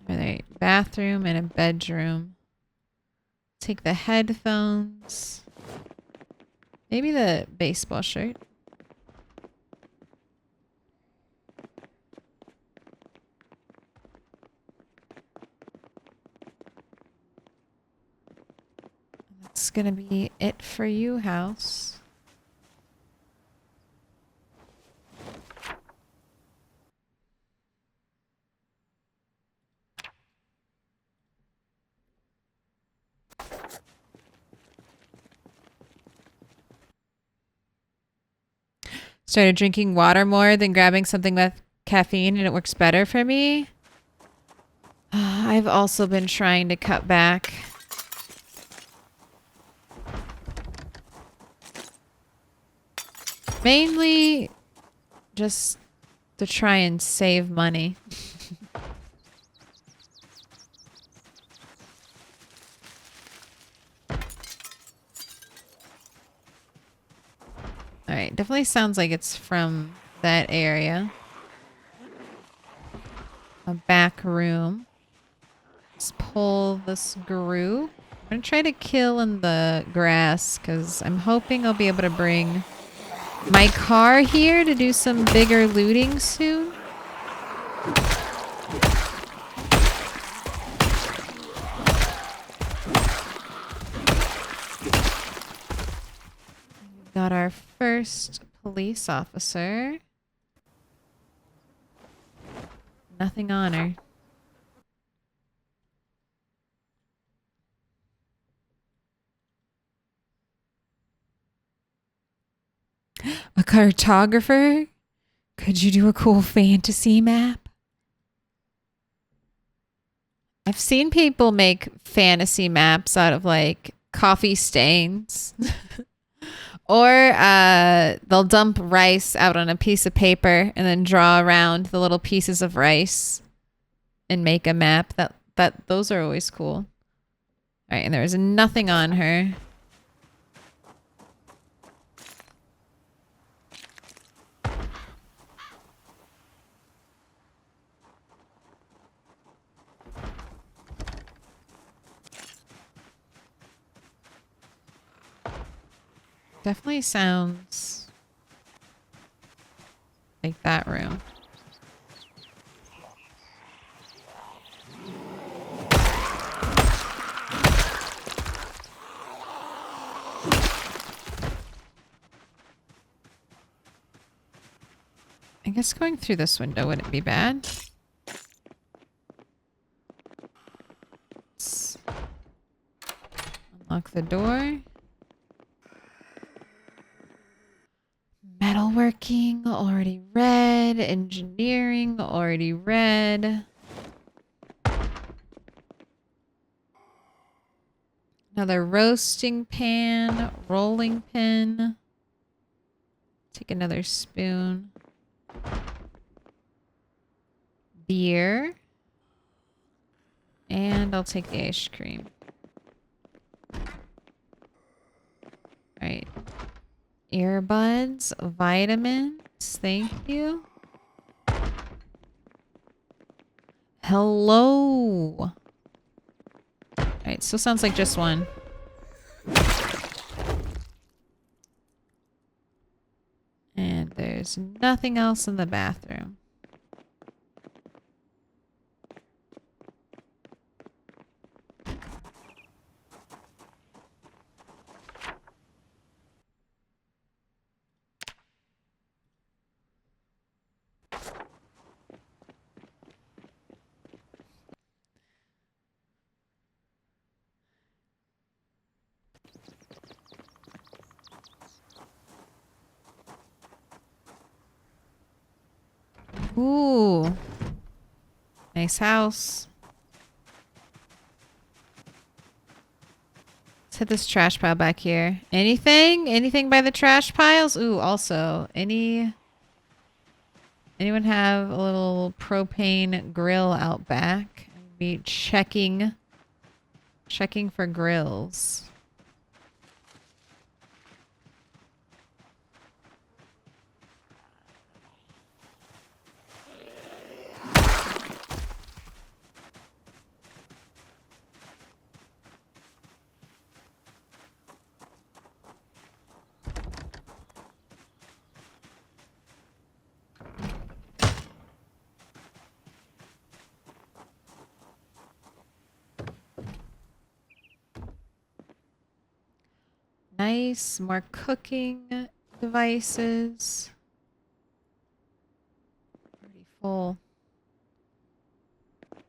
Alright, bathroom and a bedroom. Take the headphones. Maybe the baseball shirt. That's gonna be it for you, house. Started drinking water more than grabbing something with caffeine, and it works better for me. I've also been trying to cut back. Mainly just to try and save money. Alright, definitely sounds like it's from that area. A back room. Let's pull this group. I'm gonna try to kill in the grass because I'm hoping I'll be able to bring my car here to do some bigger looting soon. Got our first police officer. Nothing on her. A cartographer? Could you do a cool fantasy map? I've seen people make fantasy maps out of like coffee stains. Or they'll dump rice out on a piece of paper and then draw around the little pieces of rice and make a map. Those are always cool. All right, and there's nothing on her. Definitely sounds like that room. I guess going through this window wouldn't be bad. Let's unlock the door. Metalworking, already read. Engineering, already read. Another roasting pan, rolling pin. Take another spoon. Beer. And I'll take the ice cream. Alright. Earbuds, vitamins, thank you. Hello. Alright, still sounds like just one. And there's nothing else in the bathroom. Ooh. Nice house. Let's hit this trash pile back here. Anything? Anything by the trash piles? Ooh, also, anyone have a little propane grill out back? Be checking for grills. Nice. More cooking devices. Already full.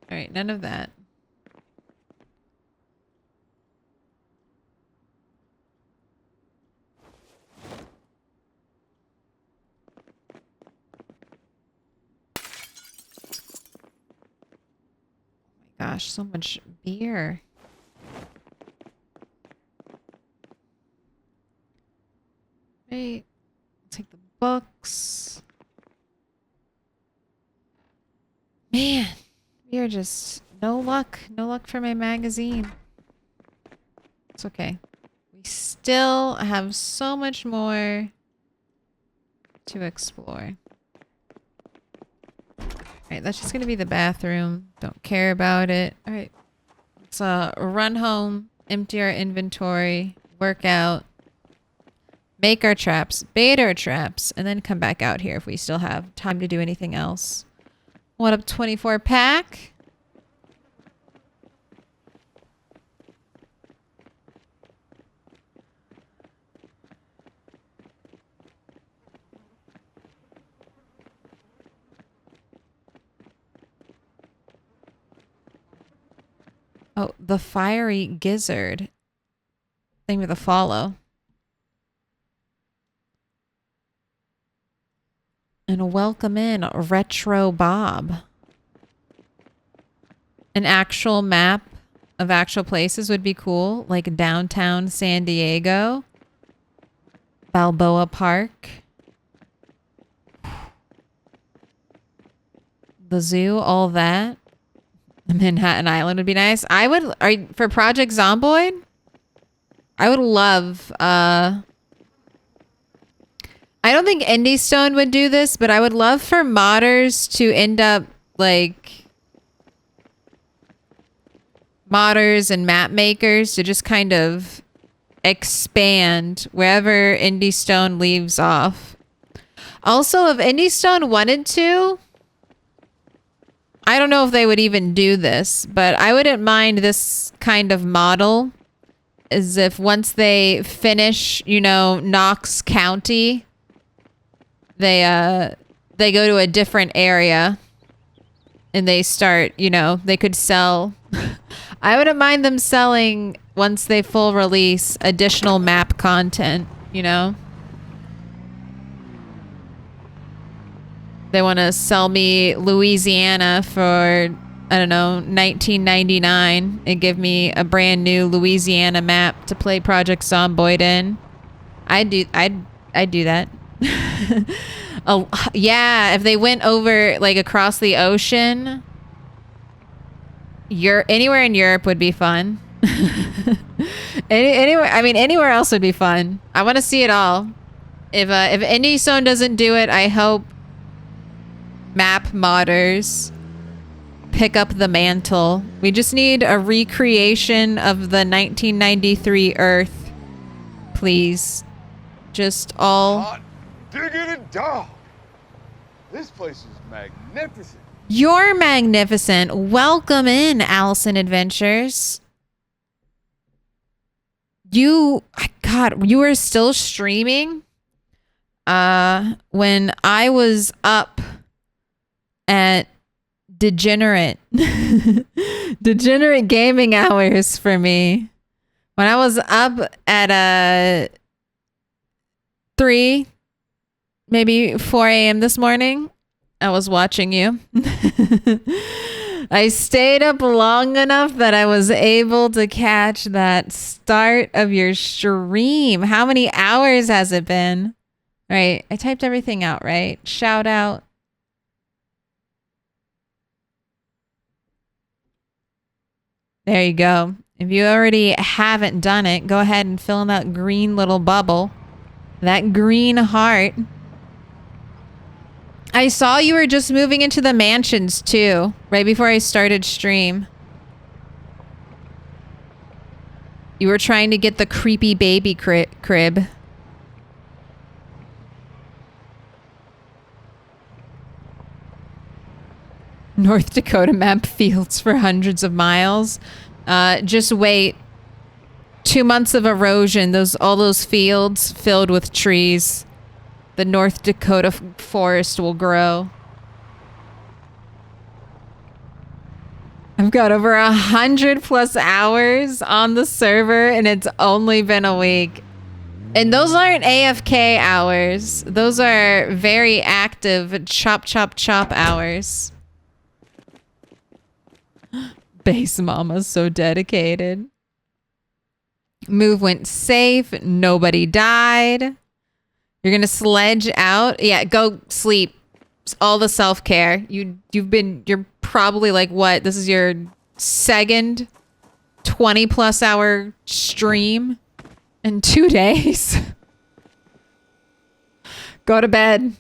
Alright, none of that. Oh my gosh, so much beer. Right. Take the books. Man, we are just no luck. No luck for my magazine. It's okay. We still have so much more to explore. Alright, that's just gonna be the bathroom. Don't care about it. Alright. Let's run home, empty our inventory, work out. Make our traps, bait our traps, and then come back out here if we still have time to do anything else. What up, 24 pack? Oh, the fiery gizzard. Thing with a follow. And welcome in Retro Bob. An actual map of actual places would be cool. Like downtown San Diego. Balboa Park. The zoo, all that. Manhattan Island would be nice. I would, for Project Zomboid, I would love, I don't think Indie Stone would do this, but I would love for modders to end up like modders and map makers to just kind of expand wherever Indie Stone leaves off. Also, if Indie Stone wanted to, I don't know if they would even do this, but I wouldn't mind this kind of model as if once they finish, you know, Knox County, they go to a different area and they start, you know, they could sell. I wouldn't mind them selling once they full release additional map content, you know? They want to sell me Louisiana for, I don't know, $19.99 and give me a brand new Louisiana map to play Project Zomboid in. I'd do that. Oh, yeah, if they went over, like, across the ocean, anywhere in Europe would be fun. Anywhere, I mean, anywhere else would be fun. I want to see it all. If Indie Stone doesn't do it, I hope map modders pick up the mantle. We just need a recreation of the 1993 Earth. Please. Just all... Hot diggity dog. This place is magnificent. You're magnificent. Welcome in, Allison Adventures. God, you were still streaming when I was up at degenerate gaming hours for me. When I was up at 3, maybe 4 a.m. this morning, I was watching you. I stayed up long enough that I was able to catch that start of your stream. How many hours has it been? All right, I typed everything out, right? Shout out. There you go. If you already haven't done it, go ahead and fill in that green little bubble. That green heart. I saw you were just moving into the mansions too, right before I started stream. You were trying to get the creepy baby crib. North Dakota map fields for hundreds of miles. Just wait. 2 months of erosion. All those fields filled with trees. The North Dakota forest will grow. I've got over 100+ hours on the server and it's only been a week. And those aren't AFK hours. Those are very active chop chop chop hours. Base mama's so dedicated. Move went safe. Nobody died. You're gonna sledge out? Yeah, go sleep. It's all the self-care. You're probably like, what? This is your second 20+ hour stream in 2 days. Go to bed.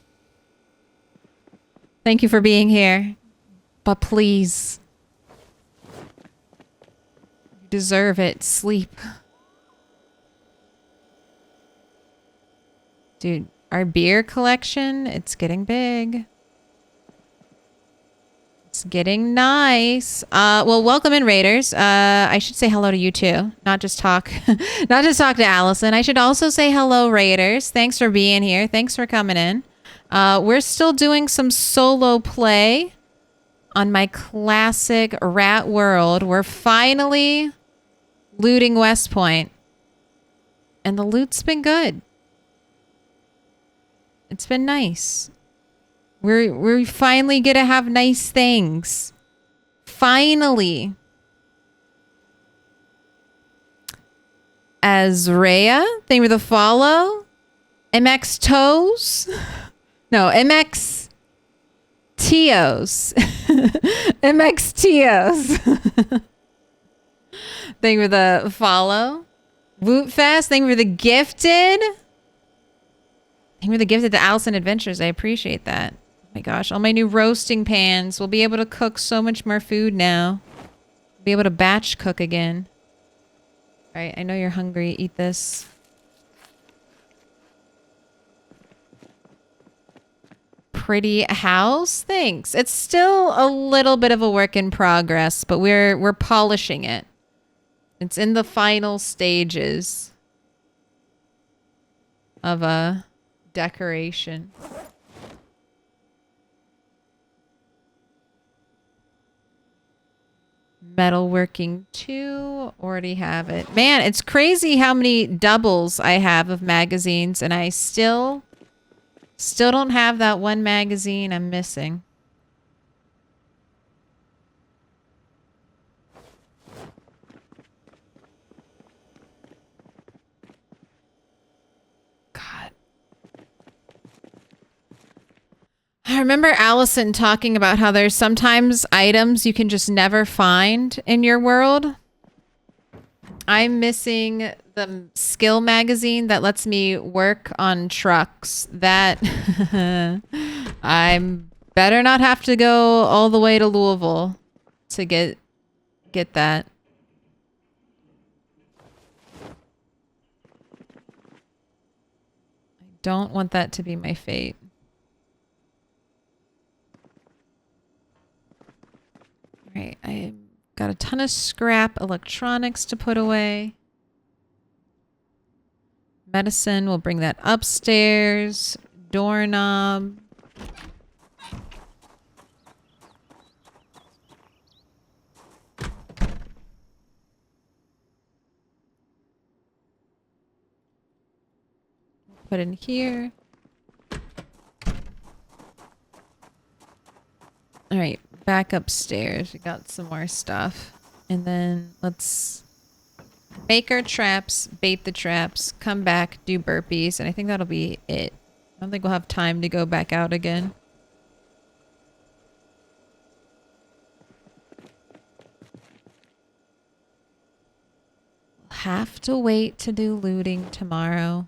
Thank you for being here. But please. You deserve it. Sleep. Dude, our beer collection, it's getting big. It's getting nice. Well, welcome in, Raiders. I should say hello to you too. Not just talk to Allison. I should also say hello, Raiders. Thanks for being here. Thanks for coming in. We're still doing some solo play on my classic Rat World. We're finally looting West Point. And the loot's been good. It's been nice. We're finally gonna have nice things. Finally. Azrea, thank you for the follow. MX Toes. No, MX Tios. MX Tios. Thank you for the follow. Wootfest, thank you for the gifted. Thank you for the gifted to Allison Adventures. I appreciate that. Oh my gosh, all my new roasting pans. We'll be able to cook so much more food now. We'll be able to batch cook again. All right, I know you're hungry. Eat this. Pretty house. Thanks. It's still a little bit of a work in progress, but we're polishing it. It's in the final stages of a decoration. Metalworking 2, already have it. Man, it's crazy how many doubles I have of magazines, and I still don't have that one magazine I'm missing. God. I remember Allison talking about how there's sometimes items you can just never find in your world. I'm missing the skill magazine that lets me work on trucks. That I'm better not have to go all the way to Louisville to get that. I don't want that to be my fate. Right, I got a ton of scrap electronics to put away. Medicine, we'll bring that upstairs. Doorknob. Put in here. All right, back upstairs. We got some more stuff. And then let's make our traps, bait the traps, come back, do burpees, and I think that'll be it. I don't think we'll have time to go back out again. We'll have to wait to do looting tomorrow.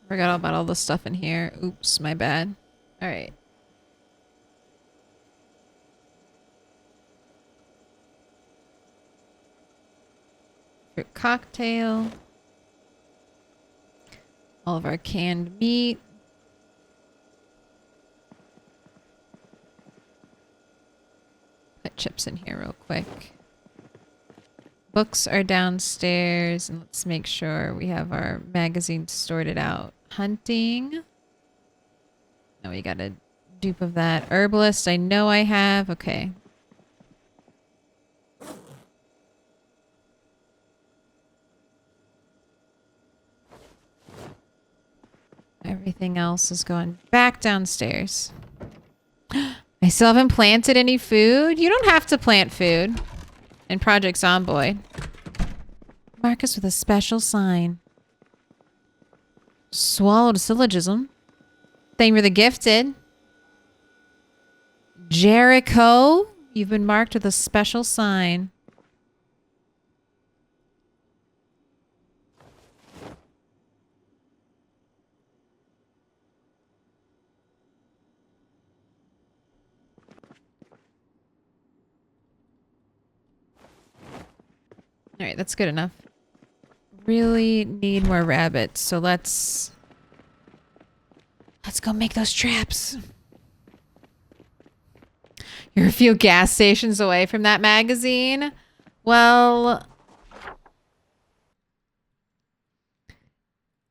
Forgot about all the stuff in here. Oops, my bad. All right. Fruit cocktail. All of our canned meat. Put chips in here real quick. Books are downstairs, and let's make sure we have our magazines sorted out. Hunting. No, we got a dupe of that. Herbalist, I know I have. Okay. Everything else is going back downstairs. I still haven't planted any food. You don't have to plant food in Project Zomboid. Mark us with a special sign. Swallowed a syllogism. Thank you for the gifted. Jericho, you've been marked with a special sign. All right, that's good enough. Really need more rabbits, so let's go make those traps. You're a few gas stations away from that magazine. Well,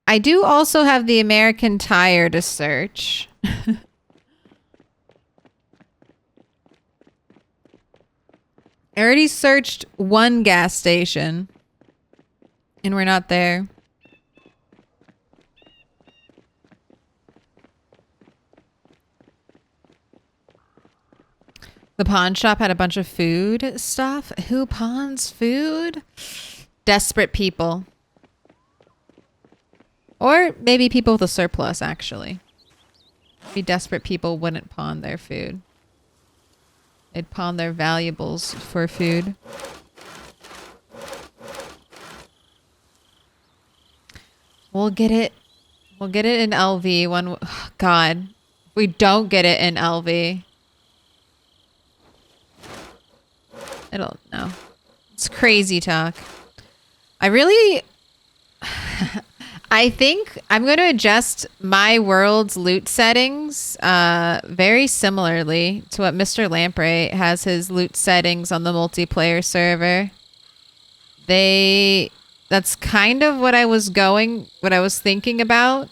I do also have the American Tire to search. I already searched one gas station, and we're not there. The pawn shop had a bunch of food stuff. Who pawns food? Desperate people. Or maybe people with a surplus, actually. Maybe desperate people wouldn't pawn their food. They'd pawn their valuables for food. We'll get it. We'll get it in LV. God. If we don't get it in LV. No. It's crazy talk. I think I'm going to adjust my world's loot settings very similarly to what Mr. Lamprey has his loot settings on the multiplayer server. That's kind of what I was thinking about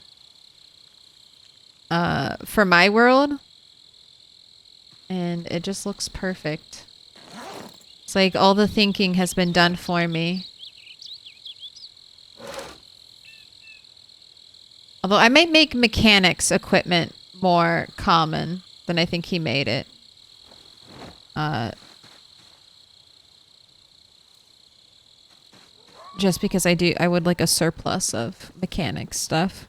for my world. And it just looks perfect. It's like all the thinking has been done for me. Although I might make mechanics equipment more common then I think he made it. Just because I would like a surplus of mechanic stuff.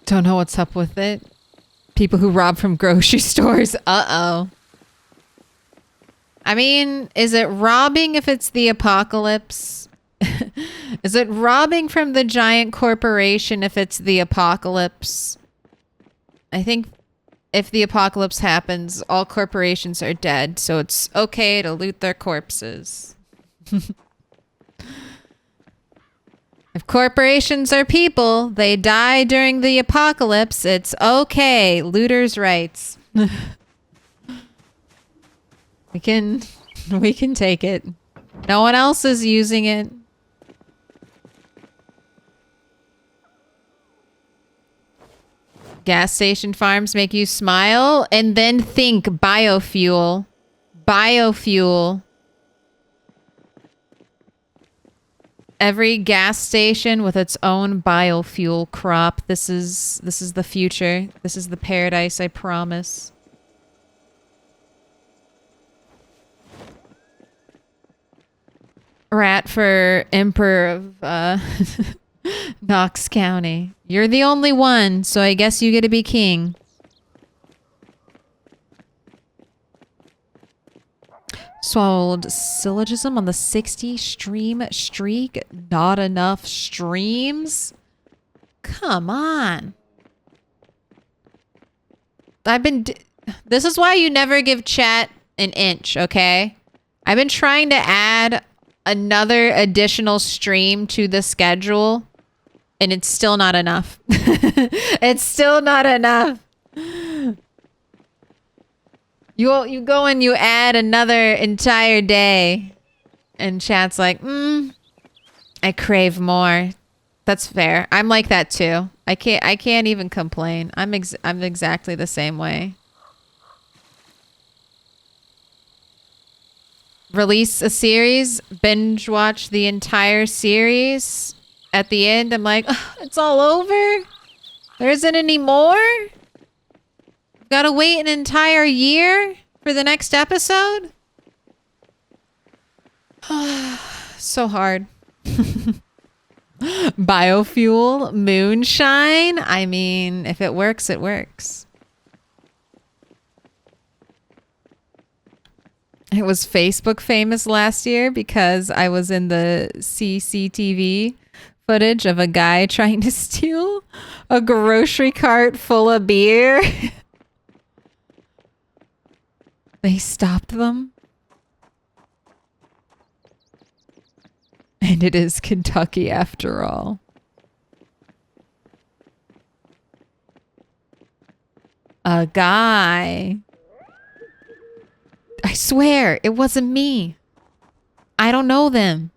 Don't know what's up with it. People who rob from grocery stores. Uh-oh. I mean, is it robbing if it's the apocalypse? Is it robbing from the giant corporation if it's the apocalypse? I think if the apocalypse happens, all corporations are dead, so it's okay to loot their corpses. If corporations are people, they die during the apocalypse, it's okay. Looters' rights. We can take it. No one else is using it. Gas station farms make you smile and then think biofuel. Biofuel. Every gas station with its own biofuel crop. This is the future. This is the paradise, I promise. Rat for Emperor of Knox County. You're the only one, so I guess you get to be king. Swallowed syllogism on the 60 stream streak. Not enough streams? Come on. This is why you never give chat an inch, okay? I've been trying to add another additional stream to the schedule, and it's still not enough. It's still not enough. You go and you add another entire day, and chat's like, I crave more. That's fair. I'm like that too. I can't even complain. I'm exactly the same way. Release a series, binge watch the entire series. At the end, I'm like, it's all over? There isn't any more? Gotta wait an entire year for the next episode? So hard. Biofuel, moonshine. I mean, if it works, it works. It was Facebook famous last year because I was in the CCTV footage of a guy trying to steal a grocery cart full of beer. They stopped them. And it is Kentucky after all. A guy. I swear, it wasn't me. I don't know them.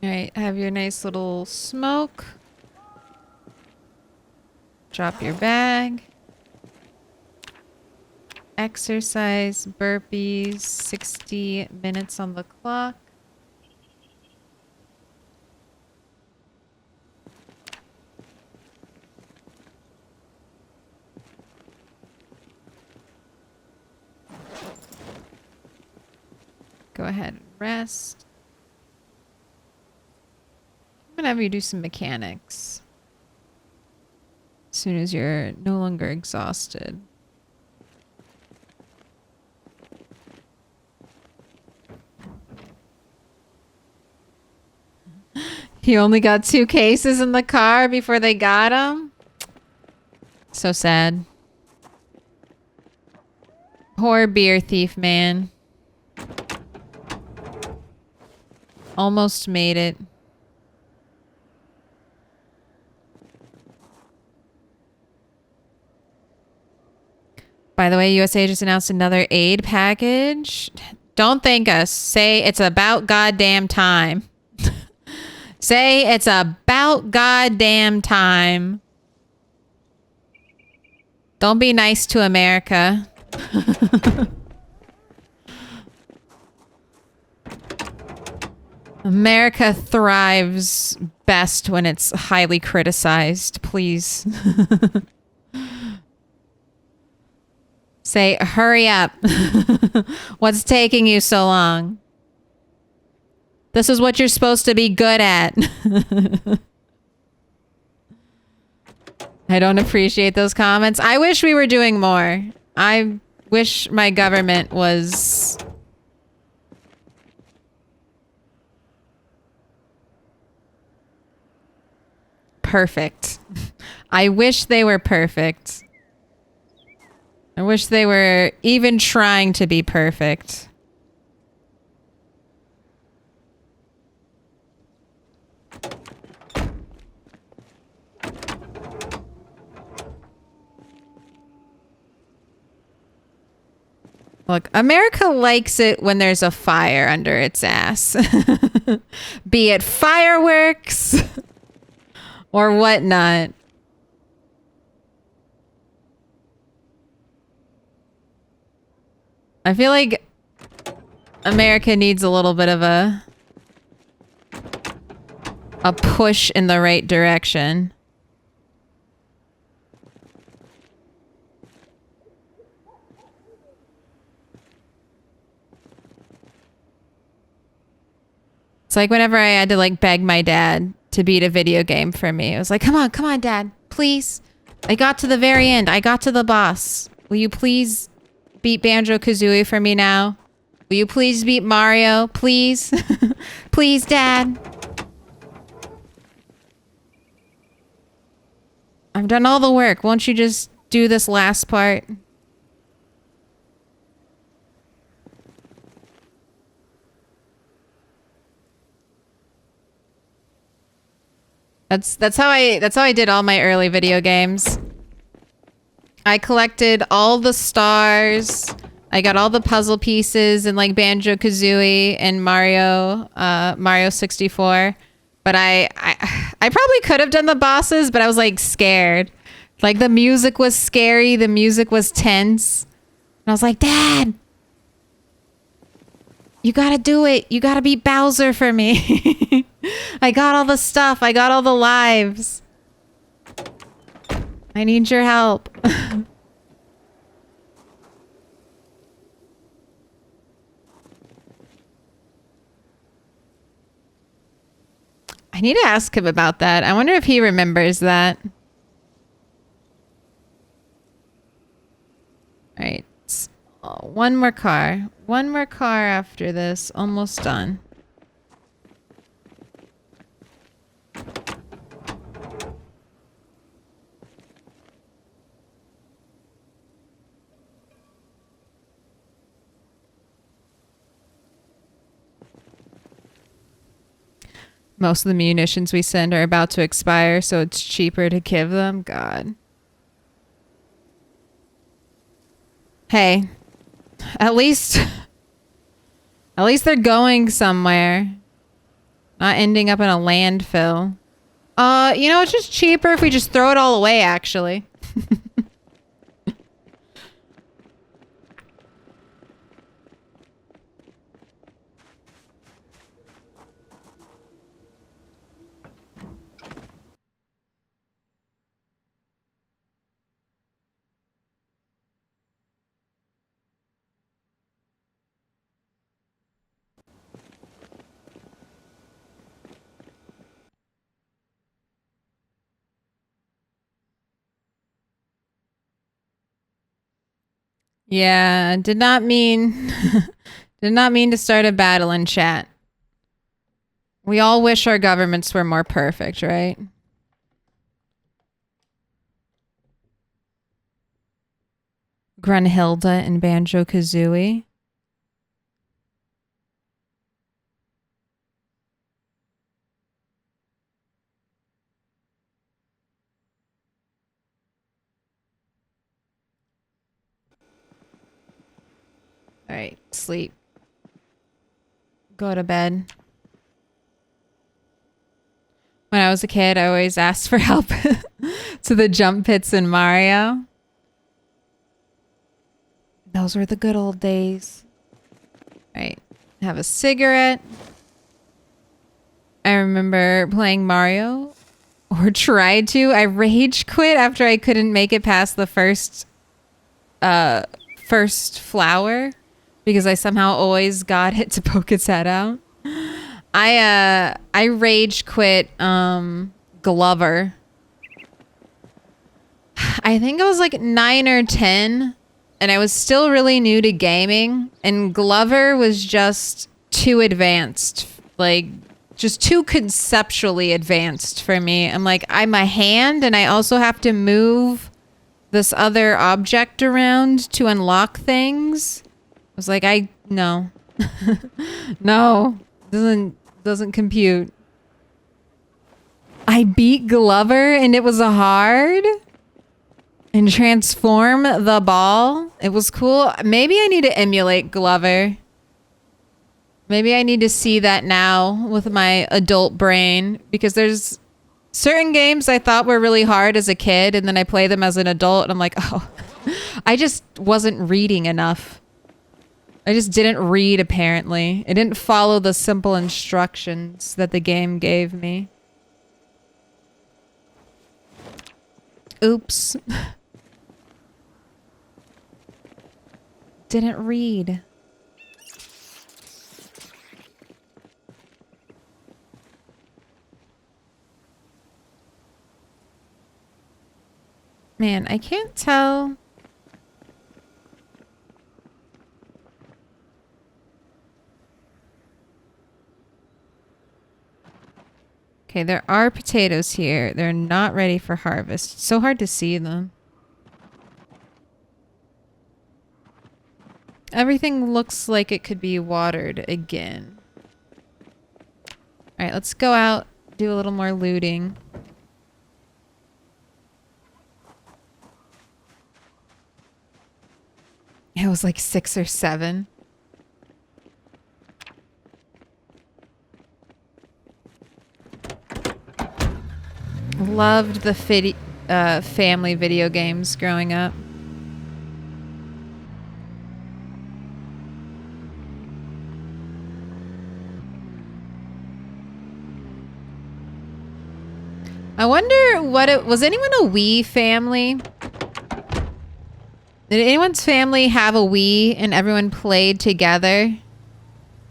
All right, have your nice little smoke. Drop your bag. Exercise, burpees, 60 minutes on the clock. Go ahead and rest. I'm gonna have you do some mechanics as soon as you're no longer exhausted. He only got 2 cases in the car before they got him. So sad. Poor beer thief, man. Almost made it. By the way, USA just announced another aid package. Don't thank us. Say it's about goddamn time. Say it's about goddamn time. Don't be nice to America. America thrives best when it's highly criticized, please. Say, hurry up. What's taking you so long? This is what you're supposed to be good at. I don't appreciate those comments. I wish we were doing more. I wish my government was... perfect. I wish they were perfect. I wish they were even trying to be perfect. Look, America likes it when there's a fire under its ass. Be it fireworks or whatnot. I feel like America needs a little bit of a push in the right direction. It's like whenever I had to like beg my dad to beat a video game for me. I was like, come on, dad, please. I got to the very end. I got to the boss. Will you please beat Banjo-Kazooie for me now? Will you please beat Mario? Please? Please, dad. I've done all the work. Won't you just do this last part? That's how I did all my early video games. I collected all the stars. I got all the puzzle pieces in like Banjo-Kazooie and Mario 64. But I probably could have done the bosses, but I was like scared. Like the music was scary, the music was tense. And I was like, Dad, you gotta do it. You gotta beat Bowser for me. I got all the stuff. I got all the lives. I need your help. I need to ask him about that. I wonder if he remembers that. All right. One more car. One more car after this. Almost done. Most of the munitions we send are about to expire, so it's cheaper to give them. God. Hey, at least they're going somewhere. Not ending up in a landfill. You know, it's just cheaper if we just throw it all away, actually. Yeah, did not mean did not mean to start a battle in chat. We all wish our governments were more perfect, right? Grunhilde and Banjo-Kazooie. All right, sleep. Go to bed. When I was a kid, I always asked for help to the jump pits in Mario. Those were the good old days. All right, have a cigarette. I remember playing Mario, or tried to. I rage quit after I couldn't make it past the first flower because I somehow always got it to poke its head out. I rage quit Glover. I think I was like 9 or 10 and I was still really new to gaming, and Glover was just too advanced. Like, just too conceptually advanced for me. I'm like, I'm a hand and I also have to move this other object around to unlock things. I was like, no. No. Doesn't compute. I beat Glover and it was a hard. And transform the ball. It was cool. Maybe I need to emulate Glover. Maybe I need to see that now with my adult brain, because there's certain games I thought were really hard as a kid, and then I play them as an adult and I'm like, oh, I just wasn't reading enough. I just didn't read, apparently. I didn't follow the simple instructions that the game gave me. Oops. Didn't read. Man, I can't tell. Okay, there are potatoes here. They're not ready for harvest. It's so hard to see them. Everything looks like it could be watered again. All right, let's go out, do a little more looting. It was like 6 or 7. Loved the family video games growing up. I wonder what it was. Anyone a Wii family? Did anyone's family have a Wii and everyone played together?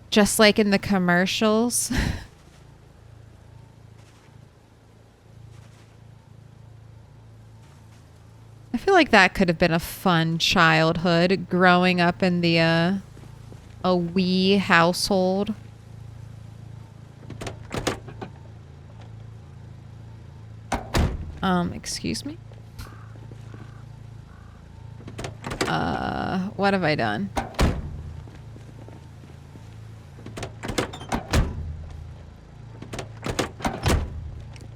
Just like in the commercials? I feel like that could have been a fun childhood, growing up in the a Wii household. Excuse me? What have I done?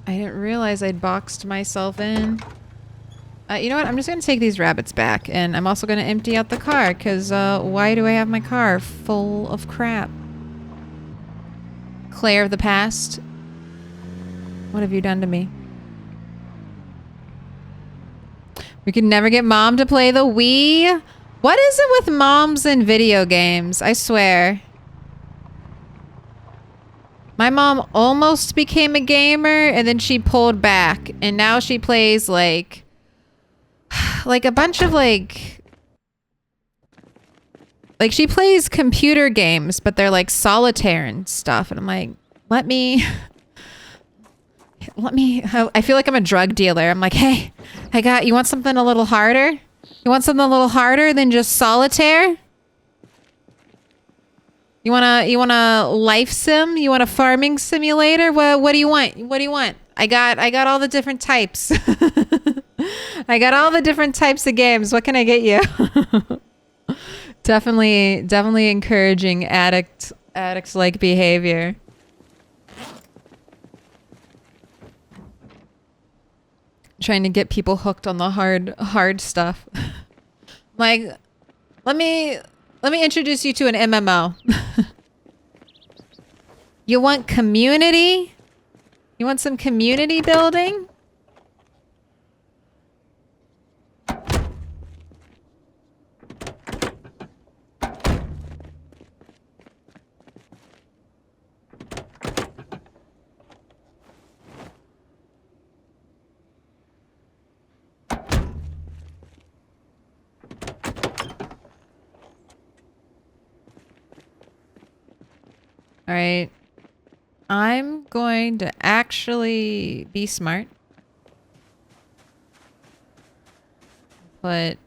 I didn't realize I'd boxed myself in. You know what? I'm just going to take these rabbits back, and I'm also going to empty out the car, because why do I have my car full of crap? Claire of the past, what have you done to me? We could never get mom to play the Wii. What is it with moms and video games? I swear. My mom almost became a gamer and then she pulled back. And now she plays like a bunch of like she plays computer games, but they're like solitaire and stuff. And I'm like, let me, I feel like I'm a drug dealer. I'm like, hey, you want something a little harder? You want something a little harder than just solitaire? You want a life sim? You want a farming simulator? What do you want? What do you want? I got all the different types. I I got all the different types of games. What can I get you? Definitely encouraging addict-like behavior. Trying to get people hooked on the hard stuff. Like, let me introduce you to an MMO. You want community? You want some community building? All right. I'm going to actually be smart. Put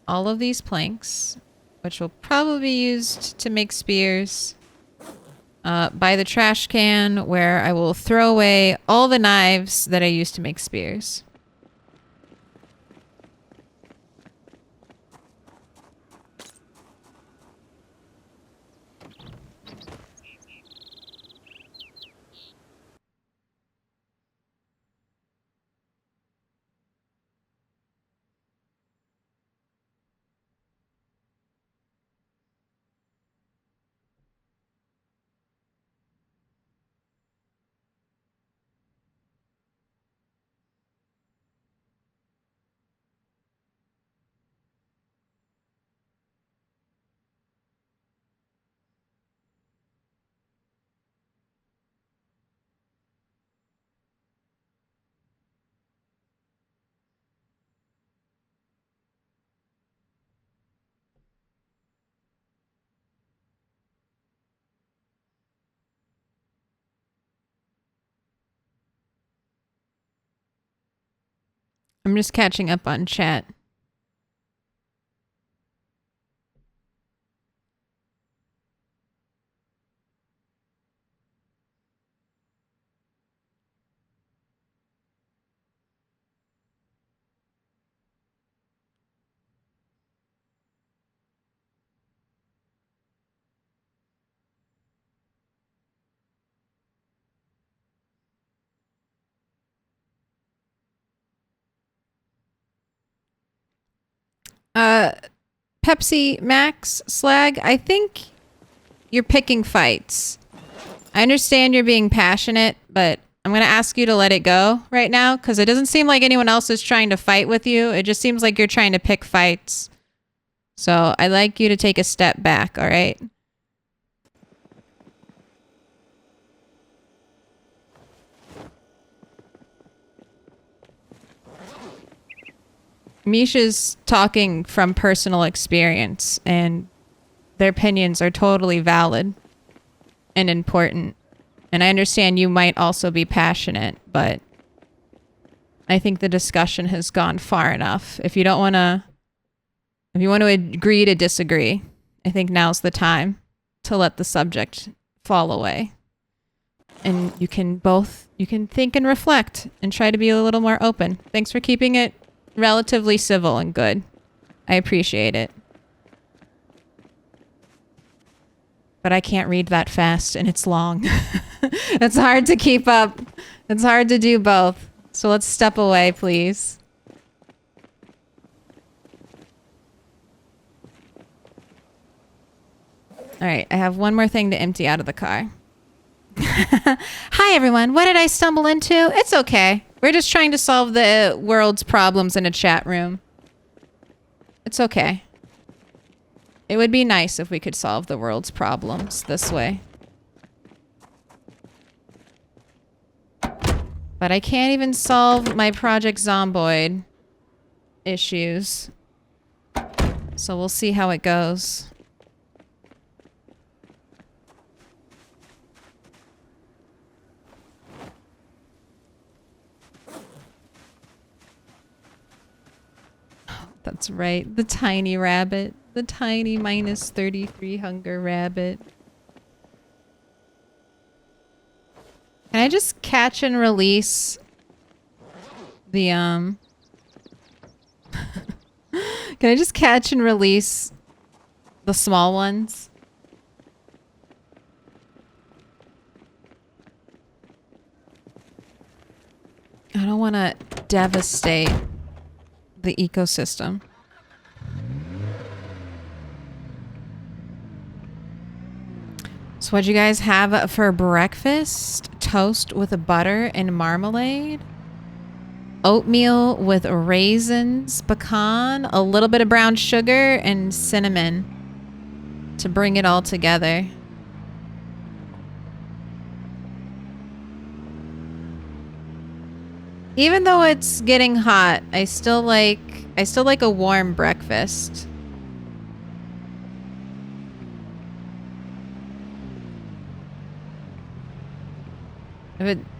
all of these planks, which will probably be used to make spears, by the trash can where I will throw away all the knives that I used to make spears. I'm just catching up on chat. Pepsi Max Slag, I think you're picking fights. I understand you're being passionate, but I'm going to ask you to let it go right now because it doesn't seem like anyone else is trying to fight with you. It just seems like you're trying to pick fights. So I'd like you to take a step back, all right? Misha's talking from personal experience, and their opinions are totally valid and important. And I understand you might also be passionate, but I think the discussion has gone far enough. If you want to agree to disagree, I think now's the time to let the subject fall away. And you can think and reflect and try to be a little more open. Thanks for keeping it relatively civil and good. I appreciate it. But I can't read that fast and it's long. It's hard to keep up. It's hard to do both. So let's step away, please. All right, I have one more thing to empty out of the car. Hi, everyone. What did I stumble into? It's okay. We're just trying to solve the world's problems in a chat room. It's okay. It would be nice if we could solve the world's problems this way. But I can't even solve my Project Zomboid issues. So we'll see how it goes. That's right. The tiny rabbit. The tiny minus 33 hunger rabbit. Can I just catch and release the Can I just catch and release the small ones? I don't want to devastate the ecosystem. So what'd you guys have for breakfast? Toast with butter and marmalade. Oatmeal with raisins, pecan, a little bit of brown sugar, and cinnamon to bring it all together. Even though it's getting hot, I still like a warm breakfast.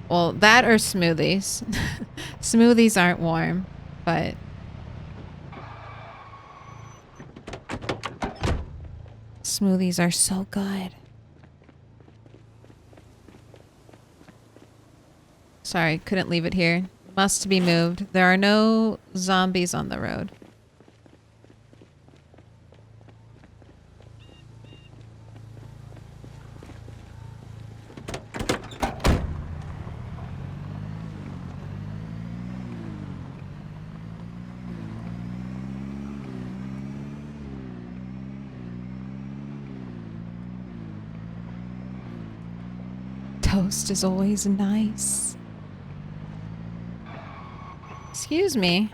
Well, that or smoothies. Smoothies aren't warm, but smoothies are so good. Sorry, couldn't leave it here. Must be moved. There are no zombies on the road. Toast is always nice. Excuse me.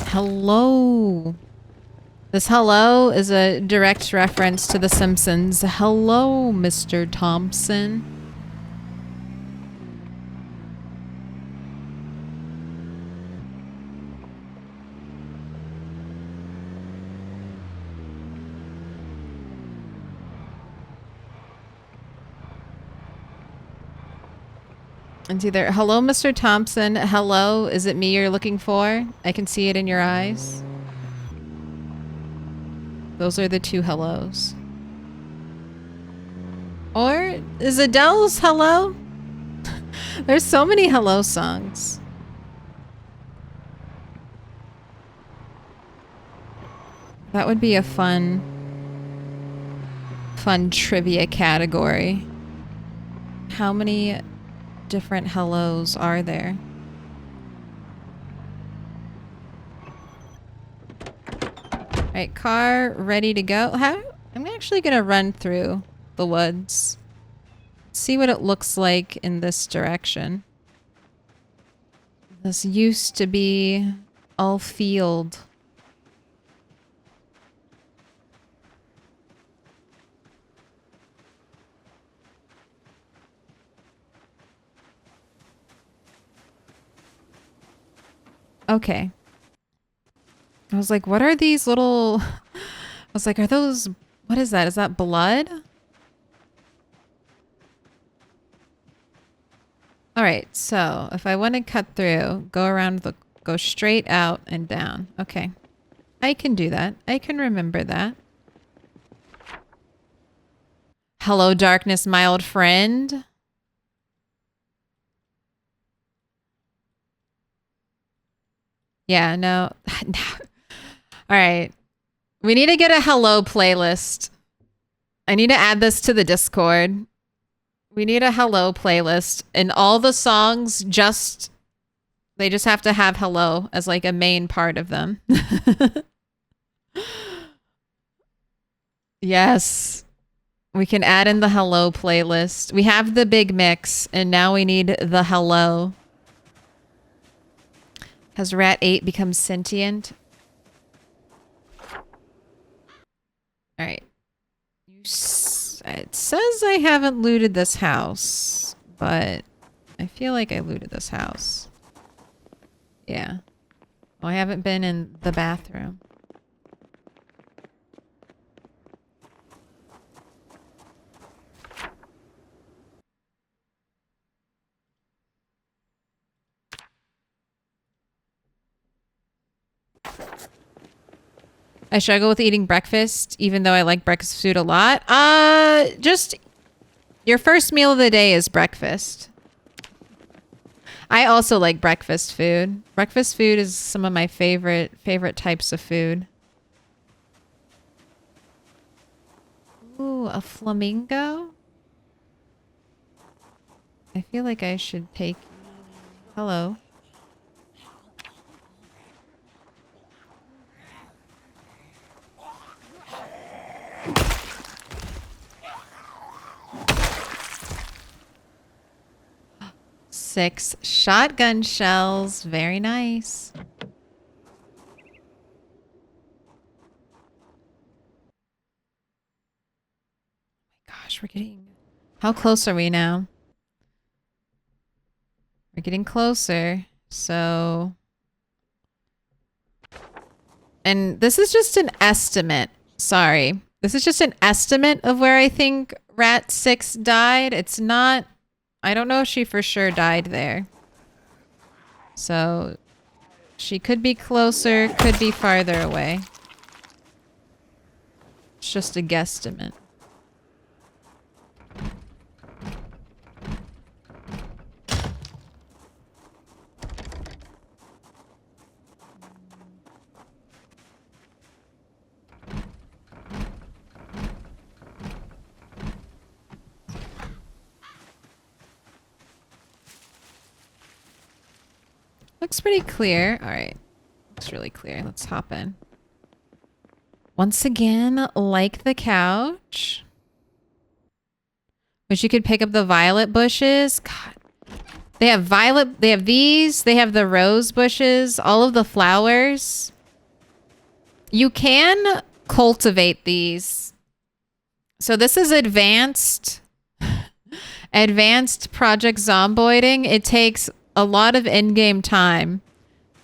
Hello. This hello is a direct reference to The Simpsons. Hello, Mr. Thompson. It's either, hello, Mr. Thompson. Hello, is it me you're looking for? I can see it in your eyes. Those are the two hellos. Or is Adele's hello? There's so many hello songs. That would be a fun trivia category. How many different hellos are there? Alright, car ready to go. I'm actually gonna run through the woods. See what it looks like in this direction. This used to be all field. Okay. I was like, what are these little... I was like, are those... What is that? Is that blood? Alright, so if I want to cut through, go around the... Go straight out and down. Okay. I can do that. I can remember that. Hello, darkness, my old friend. Yeah, no. All right. We need to get a hello playlist. I need to add this to the Discord. We need a hello playlist. And all the songs they just have to have hello as like a main part of them. Yes. We can add in the hello playlist. We have the big mix and now we need the hello. Has Rat 8 become sentient? Alright. It says I haven't looted this house, but I feel like I looted this house. Yeah. Well, I haven't been in the bathroom. I struggle with eating breakfast, even though I like breakfast food a lot. Just Your first meal of the day is breakfast. I also like breakfast food. Breakfast food is some of my favorite types of food. Ooh, a flamingo? I feel like I should take... Hello. Six shotgun shells. Very nice. Gosh, we're getting... How close are we now? We're getting closer. So... And this is just an estimate. Sorry. This is just an estimate of where I think Rat 6 died. It's not... I don't know if she for sure died there. So... She could be closer, could be farther away. It's just a guesstimate. Looks pretty clear. All right. Looks really clear. Let's hop in. Once again, like the couch. Wish you could pick up the violet bushes. God. They have violet, they have these, they have the rose bushes, all of the flowers. You can cultivate these. So this is advanced project zomboiding. It takes a lot of in-game time.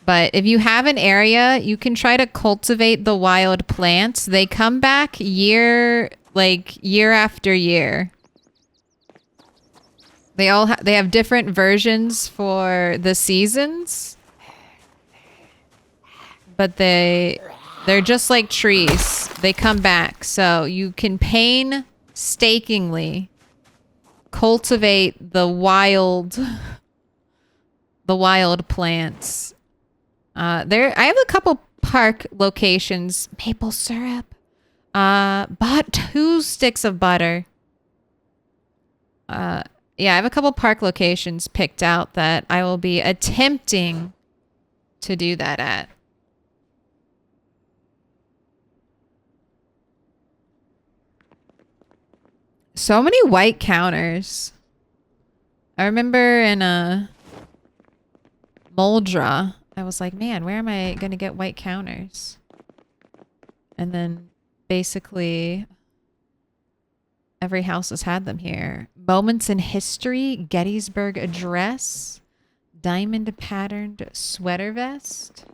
But if you have an area, you can try to cultivate the wild plants. They come back year after year. They have different versions for the seasons. But they're just like trees. They come back. So you can painstakingly cultivate the wild plants. I have a couple park locations. Maple syrup. Bought 2 sticks of butter. Yeah, I have a couple park locations picked out that I will be attempting to do that at. So many white counters. I remember in Moldra, I was like, man, where am I going to get white counters? And then basically every house has had them here. Moments in history, Gettysburg Address, diamond patterned sweater vest.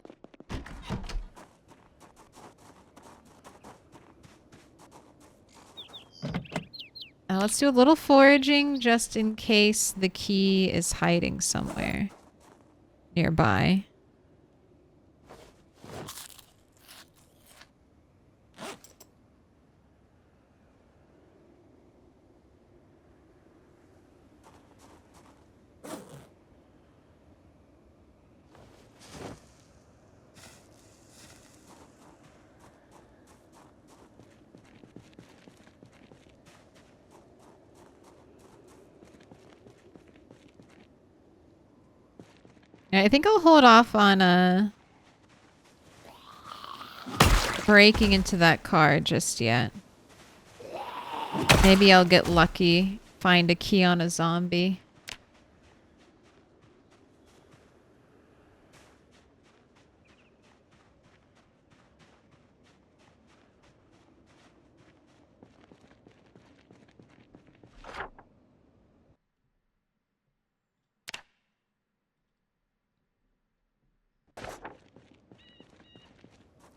Let's do a little foraging just in case the key is hiding somewhere nearby. I think I'll hold off on breaking into that car just yet. Maybe I'll get lucky, find a key on a zombie.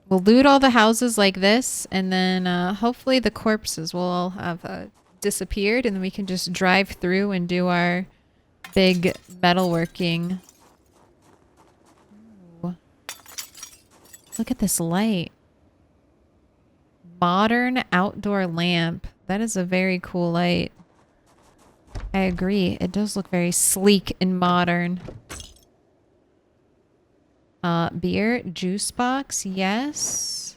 We'll loot all the houses like this, and then hopefully the corpses will all have disappeared, and then we can just drive through and do our big metalworking. Ooh. Look at this light. Modern outdoor lamp. That is a very cool light. I agree. It does look very sleek and modern. Beer, juice box, yes.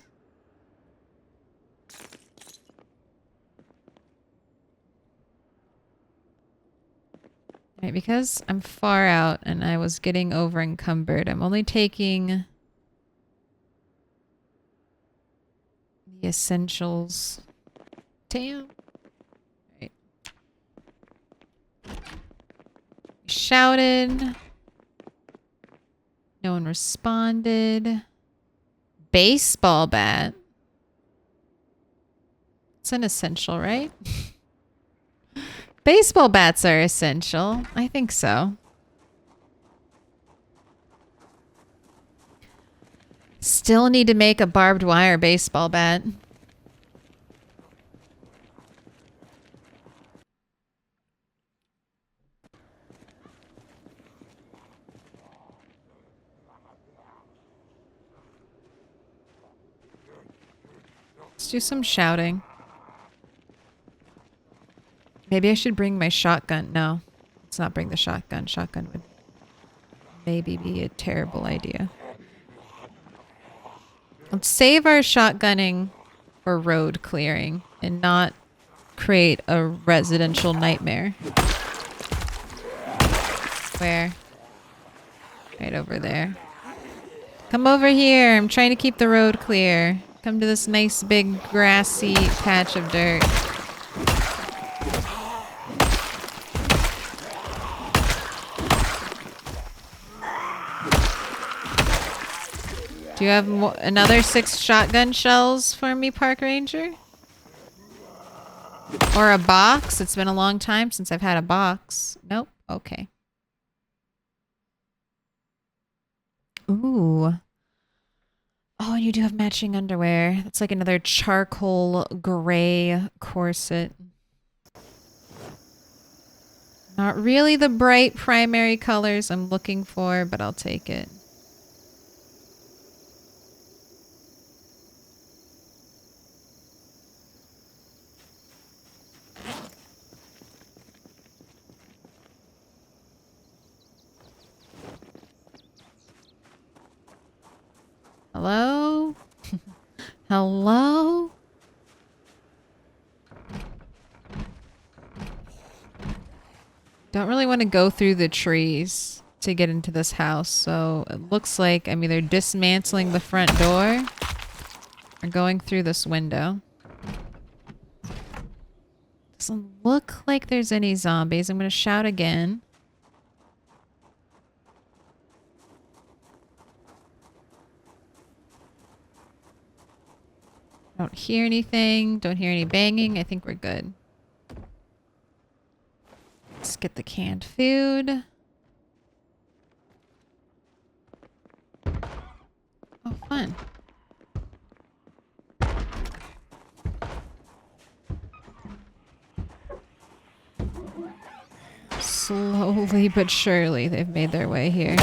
Right, because I'm far out and I was getting over encumbered, I'm only taking the essentials. Damn. Right. Shouted. No one responded. Baseball bat. It's an essential, right? Baseball bats are essential. I think so. Still need to make a barbed wire baseball bat. Let's do some shouting. Maybe I should bring my shotgun. No, let's not bring the shotgun. Shotgun would maybe be a terrible idea. Let's save our shotgunning for road clearing and not create a residential nightmare. Where? Right over there. Come over here. I'm trying to keep the road clear. Come to this nice big grassy patch of dirt. Do you have another 6 shotgun shells for me, Park Ranger? Or a box? It's been a long time since I've had a box. Nope. Okay. Ooh. Oh, and you do have matching underwear. That's like another charcoal gray corset. Not really the bright primary colors I'm looking for, but I'll take it. Hello? Hello? Don't really want to go through the trees to get into this house, so it looks like I'm either dismantling the front door or going through this window. Doesn't look like there's any zombies. I'm going to shout again. Don't hear anything. Don't hear any banging. I think we're good. Let's get the canned food. Oh, fun. Slowly but surely, they've made their way here.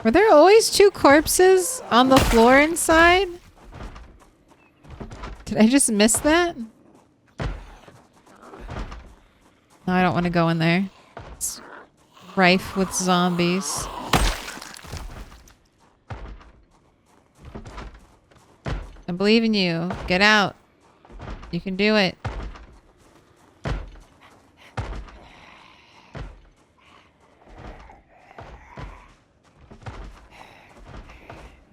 Were there always 2 corpses on the floor inside? Did I just miss that? No, I don't want to go in there. It's rife with zombies. I believe in you. Get out. You can do it.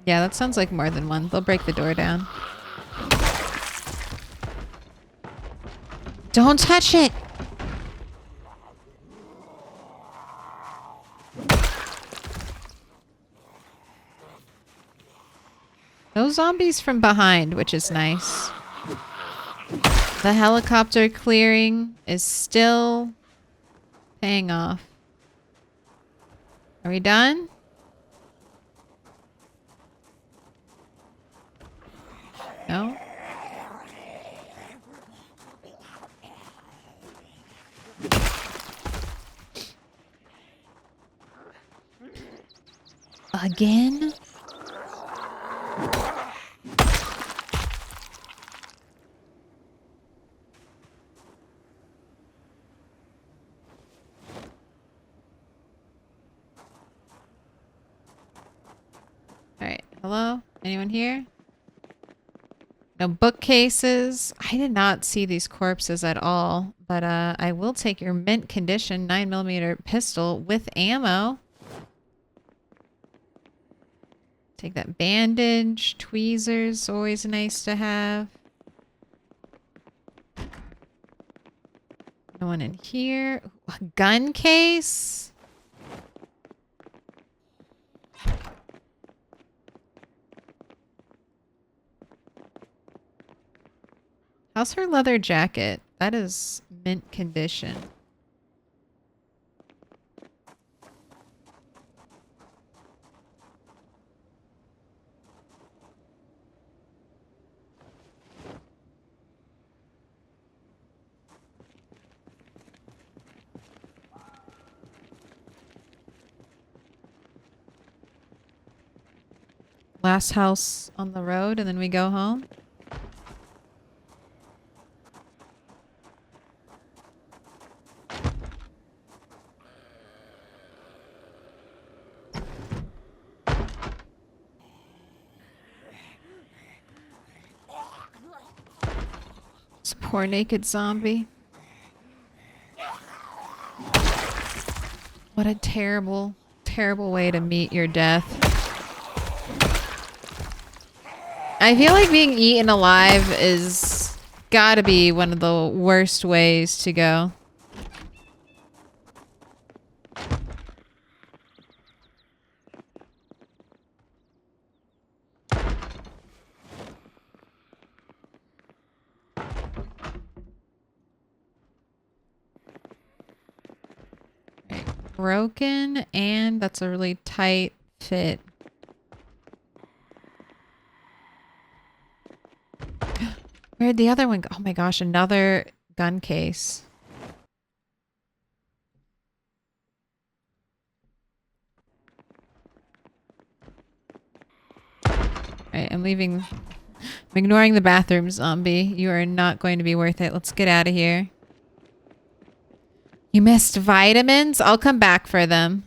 Yeah, that sounds like more than one. They'll break the door down. Don't touch it! No zombies from behind, which is nice. The helicopter clearing is still paying off. Are we done? No? Again? Hello? Anyone here? No bookcases. I did not see these corpses at all, but I will take your mint condition 9mm pistol with ammo. Take that bandage, tweezers, always nice to have. No one in here. Ooh, a gun case. How's her leather jacket? That is mint condition. Last house on the road and then we go home. This poor naked zombie. What a terrible, terrible way to meet your death. I feel like being eaten alive is gotta be one of the worst ways to go. Broken, and that's a really tight fit. Where'd the other one go? Oh my gosh, another gun case. Alright, I'm leaving. I'm ignoring the bathroom, zombie. You are not going to be worth it. Let's get out of here. You missed vitamins? I'll come back for them.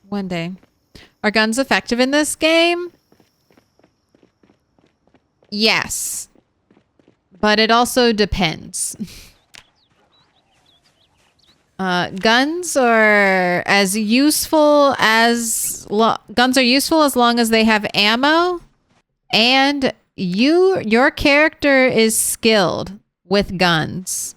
One day. Are guns effective in this game? Yes. But it also depends. Guns are as useful as... guns are useful as long as they have ammo. And your character is skilled with guns.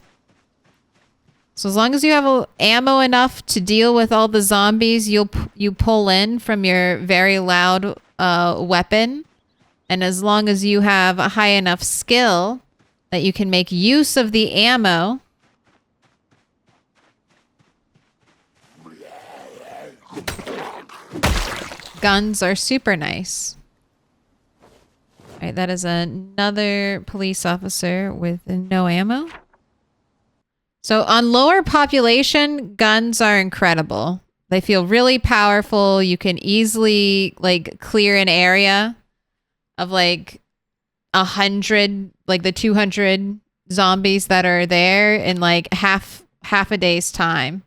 So as long as you have ammo enough to deal with all the zombies you pull in from your very loud weapon, and as long as you have a high enough skill that you can make use of the ammo, guns are super nice. All right, that is another police officer with no ammo. So on lower population, guns are incredible. They feel really powerful. You can easily like clear an area of like 100, like the 200 zombies that are there in like half a day's time.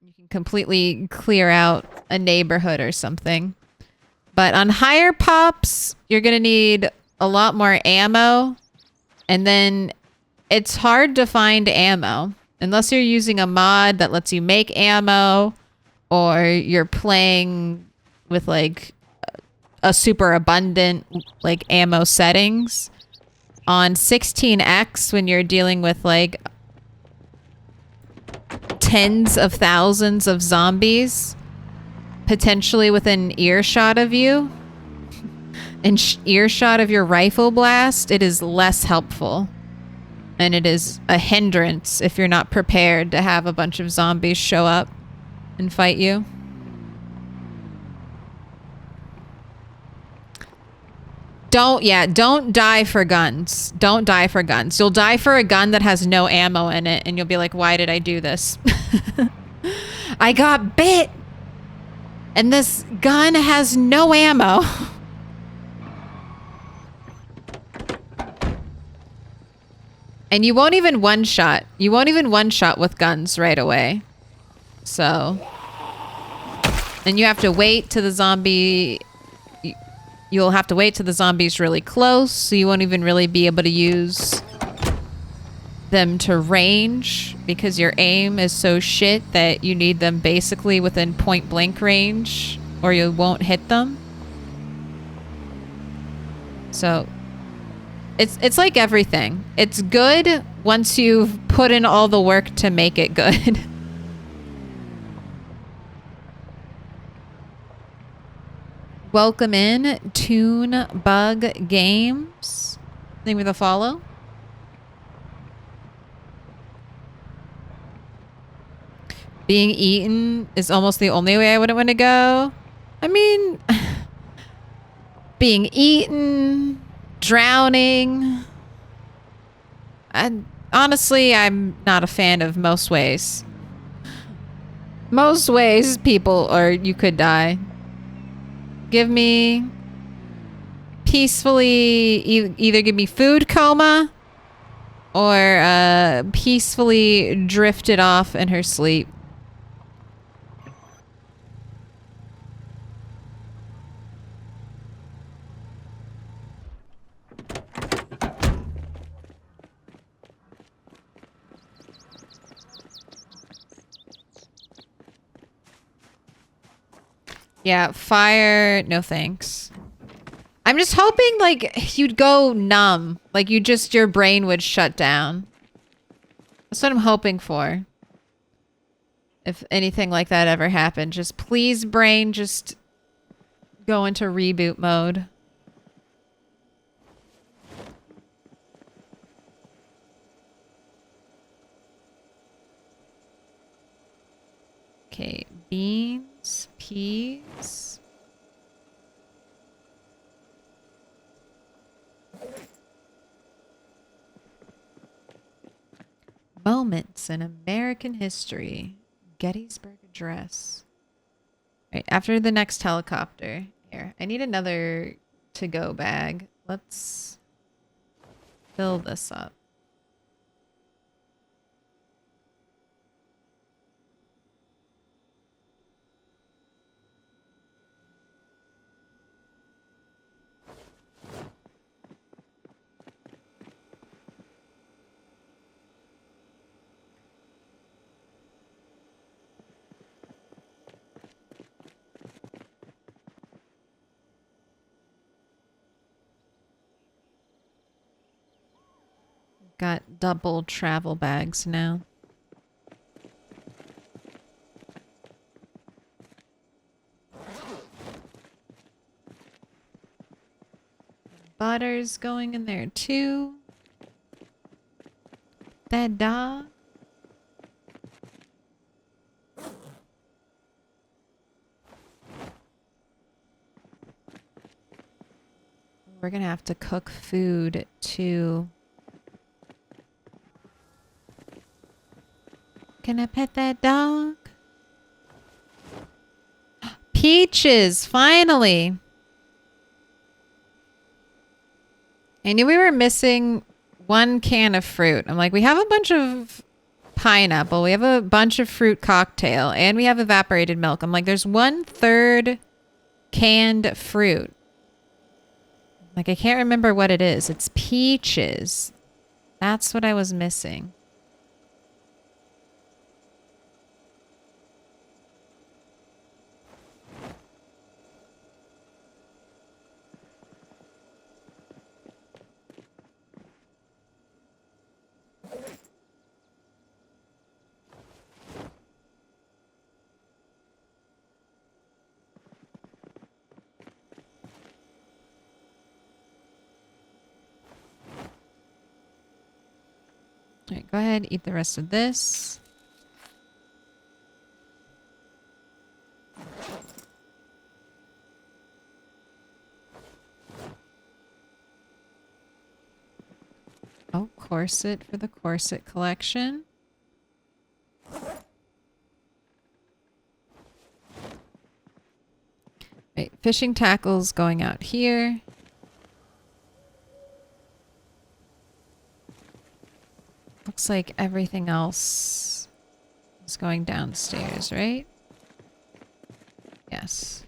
You can completely clear out a neighborhood or something. But on higher pops, you're going to need a lot more ammo. And then it's hard to find ammo unless you're using a mod that lets you make ammo, or you're playing with like a super abundant like ammo settings. On 16x, when you're dealing with like tens of thousands of zombies potentially within earshot of you and earshot of your rifle blast, it is less helpful. And it is a hindrance if you're not prepared to have a bunch of zombies show up and fight you. Don't die for guns. Don't die for guns. You'll die for a gun that has no ammo in it, and you'll be like, why did I do this? I got bit! And this gun has no ammo. And you won't even one-shot. You won't even one-shot with guns right away. So... And you have to wait till the zombie... You'll have to wait till the zombie's really close, so you won't even really be able to use them to range, because your aim is so shit that you need them basically within point-blank range, or you won't hit them. So, it's like everything. It's good once you've put in all the work to make it good. Welcome in, Toon Bug Games. Name of the follow. Being eaten is almost the only way I wouldn't want to go. I mean, being eaten, drowning. And honestly, I'm not a fan of most ways. Most ways, people, or you could die. Give me peacefully, either give me food coma or peacefully drifted off in her sleep. Yeah, fire, no thanks. I'm just hoping, like, you'd go numb. Like, your brain would shut down. That's what I'm hoping for. If anything like that ever happened. Just please, brain, just go into reboot mode. Okay, beans, peas. Moments in American history. Gettysburg Address. All right, after the next helicopter. Here, I need another to-go bag. Let's fill this up. Got double travel bags now. Butter's going in there too. That dog. We're gonna have to cook food too. Can I pet that dog? Peaches, finally. I knew we were missing one can of fruit. I'm like, we have a bunch of pineapple, we have a bunch of fruit cocktail, and we have evaporated milk. I'm like, there's 1/3 canned fruit. Like, I can't remember what it is. It's peaches. That's what I was missing. All right, go ahead, eat the rest of this. corset for the corset collection. Right, fishing tackles going out here. Looks like everything else is going downstairs, right? Yes.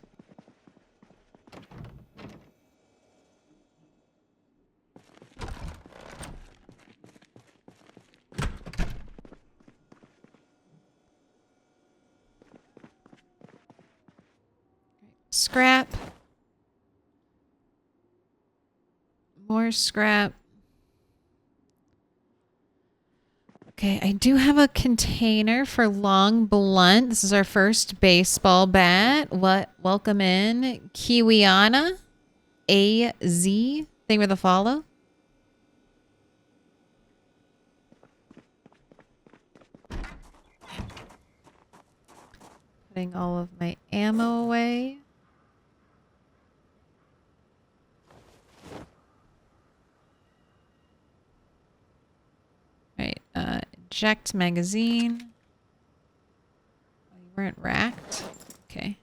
Scrap. More scrap. Okay, I do have a container for long blunt. This is our first baseball bat. Welcome in. Kiwiana. AZ. Thing with a follow. Putting all of my ammo away. Right, eject magazine. Oh, you weren't racked? Okay.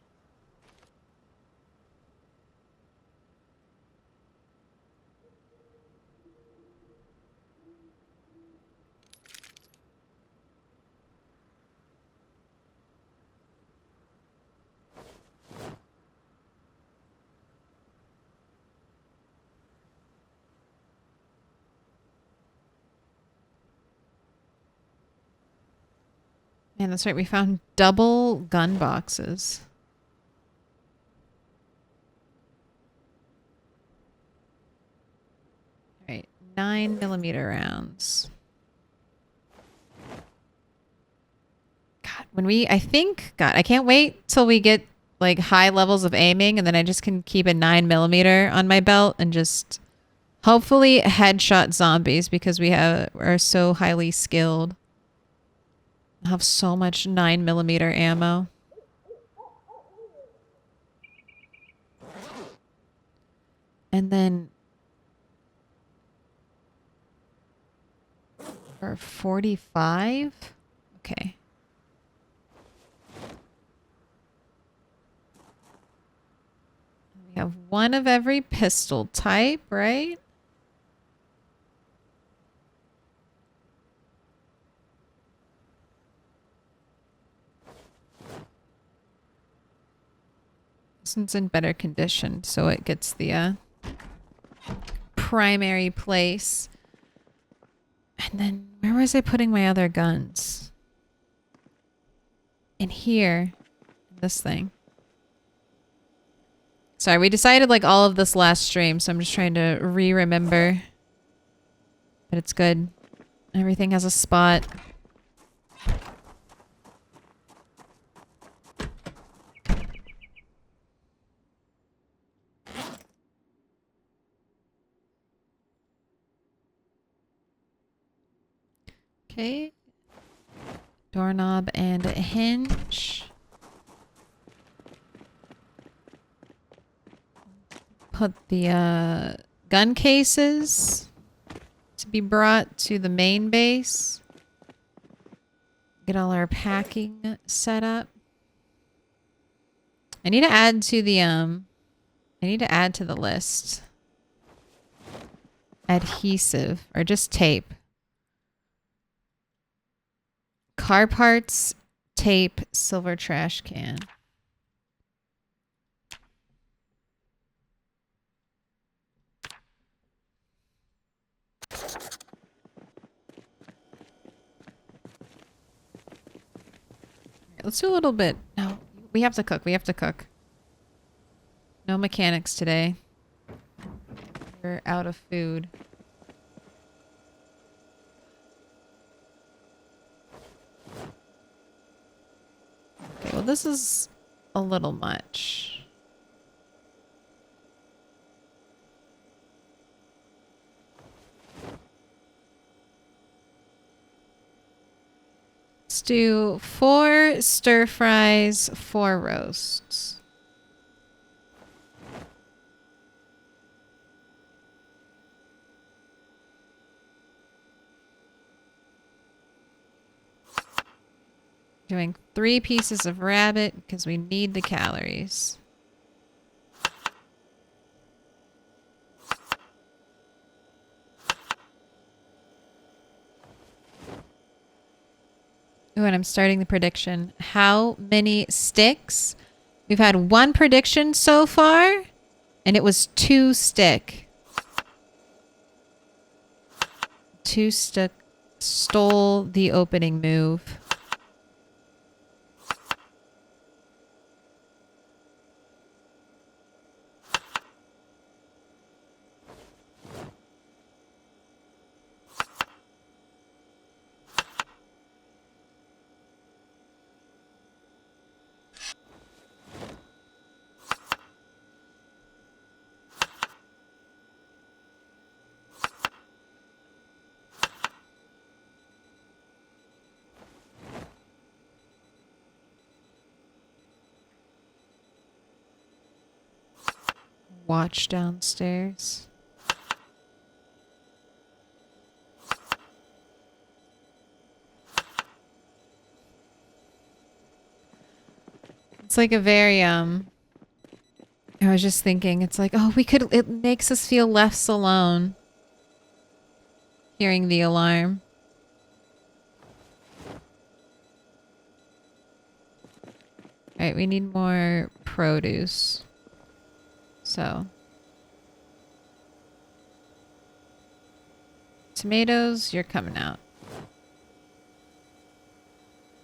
Man, that's right. We found double gun boxes. All right, 9mm rounds. God, God, I can't wait till we get like high levels of aiming, and then I just can keep a 9mm on my belt and just hopefully headshot zombies because are so highly skilled. I have so much 9mm ammo. And then for 45? Okay. We have one of every pistol type, right? This one's in better condition, so it gets the primary place. And then where was I putting my other guns? In here. This thing. Sorry, we decided like all of this last stream, so I'm just trying to remember. But it's good. Everything has a spot. Okay. Doorknob and a hinge. Put the gun cases to be brought to the main base. Get all our packing set up. I need to add to the list. Adhesive or just tape. Car parts, tape, silver trash can. Let's do a little bit. No, we have to cook. We have to cook. No mechanics today. We're out of food. Okay, well, this is a little much. Let's do 4 stir fries, 4 roasts. Doing 3 pieces of rabbit because we need the calories. Ooh, and I'm starting the prediction. How many sticks? We've had 1 prediction so far, and it was 2 stick. 2 stick stole the opening move. Watch downstairs. It's like a very, I was just thinking, it's like, oh, it makes us feel less alone. Hearing the alarm. Alright, we need more produce. So. Tomatoes, you're coming out.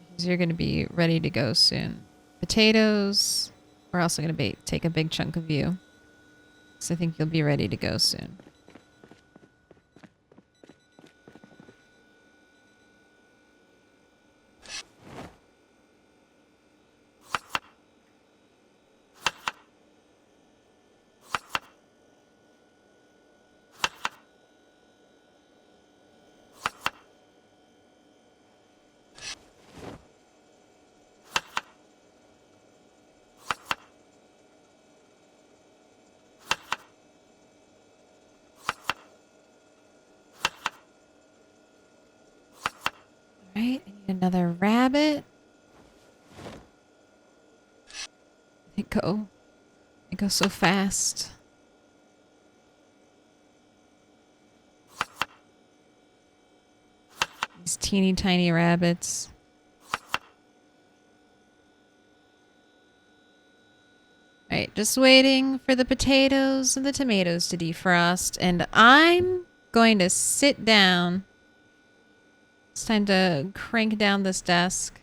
Because you're going to be ready to go soon. Potatoes, we're also going to take a big chunk of you. So I think you'll be ready to go soon. Right, I need another rabbit. They go so fast. These teeny tiny rabbits. Alright, just waiting for the potatoes and the tomatoes to defrost, and I'm going to sit down. It's time to crank down this desk.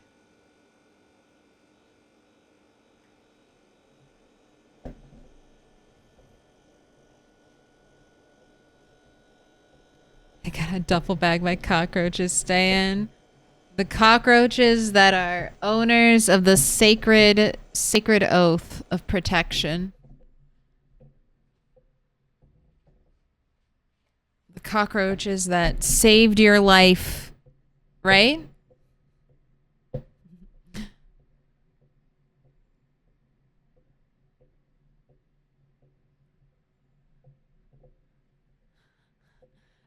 I gotta duffel bag my cockroaches stay in. The cockroaches that are owners of the sacred oath of protection. The cockroaches that saved your life. Right?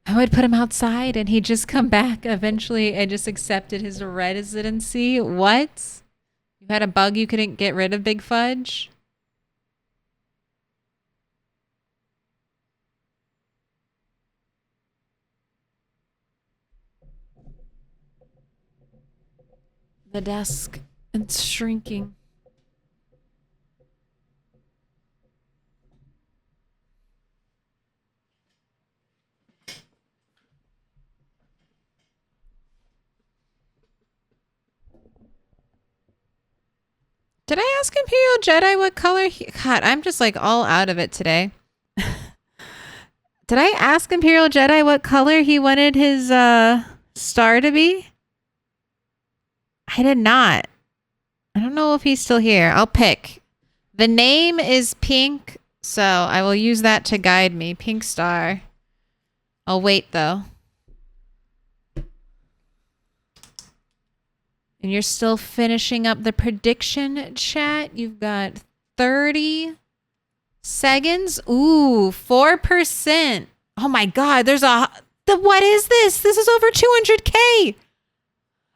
I would put him outside and he'd just come back. Eventually, I just accepted his residency. What? You had a bug you couldn't get rid of, Big Fudge? The desk. It's shrinking. Did I ask Imperial Jedi what color he... God, I'm just like all out of it today. Did I ask Imperial Jedi what color he wanted his star to be? I did not. I don't know if he's still here. I'll pick. The name is pink, so I will use that to guide me. Pink star. I'll wait, though. And you're still finishing up the prediction chat. You've got 30 seconds. Ooh, 4%. Oh my God, there's what is this? This is over 200K.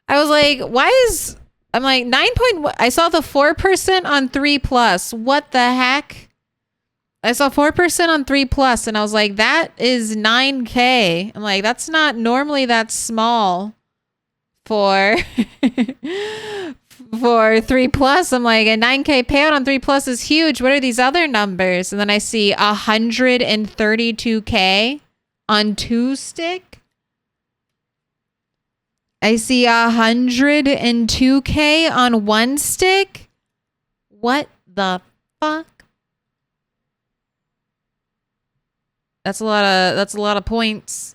I was like, why is I'm like 9 point. I saw the 4% on 3 plus. What the heck? I saw 4% on 3 plus, and I was like, that is 9K. I'm like, that's not normally that small for for 3 plus. I'm like, a 9K payout on 3 plus is huge. What are these other numbers? And then I see 132K on 2 stick. I see 102K on 1 stick. What the fuck? That's a lot of points.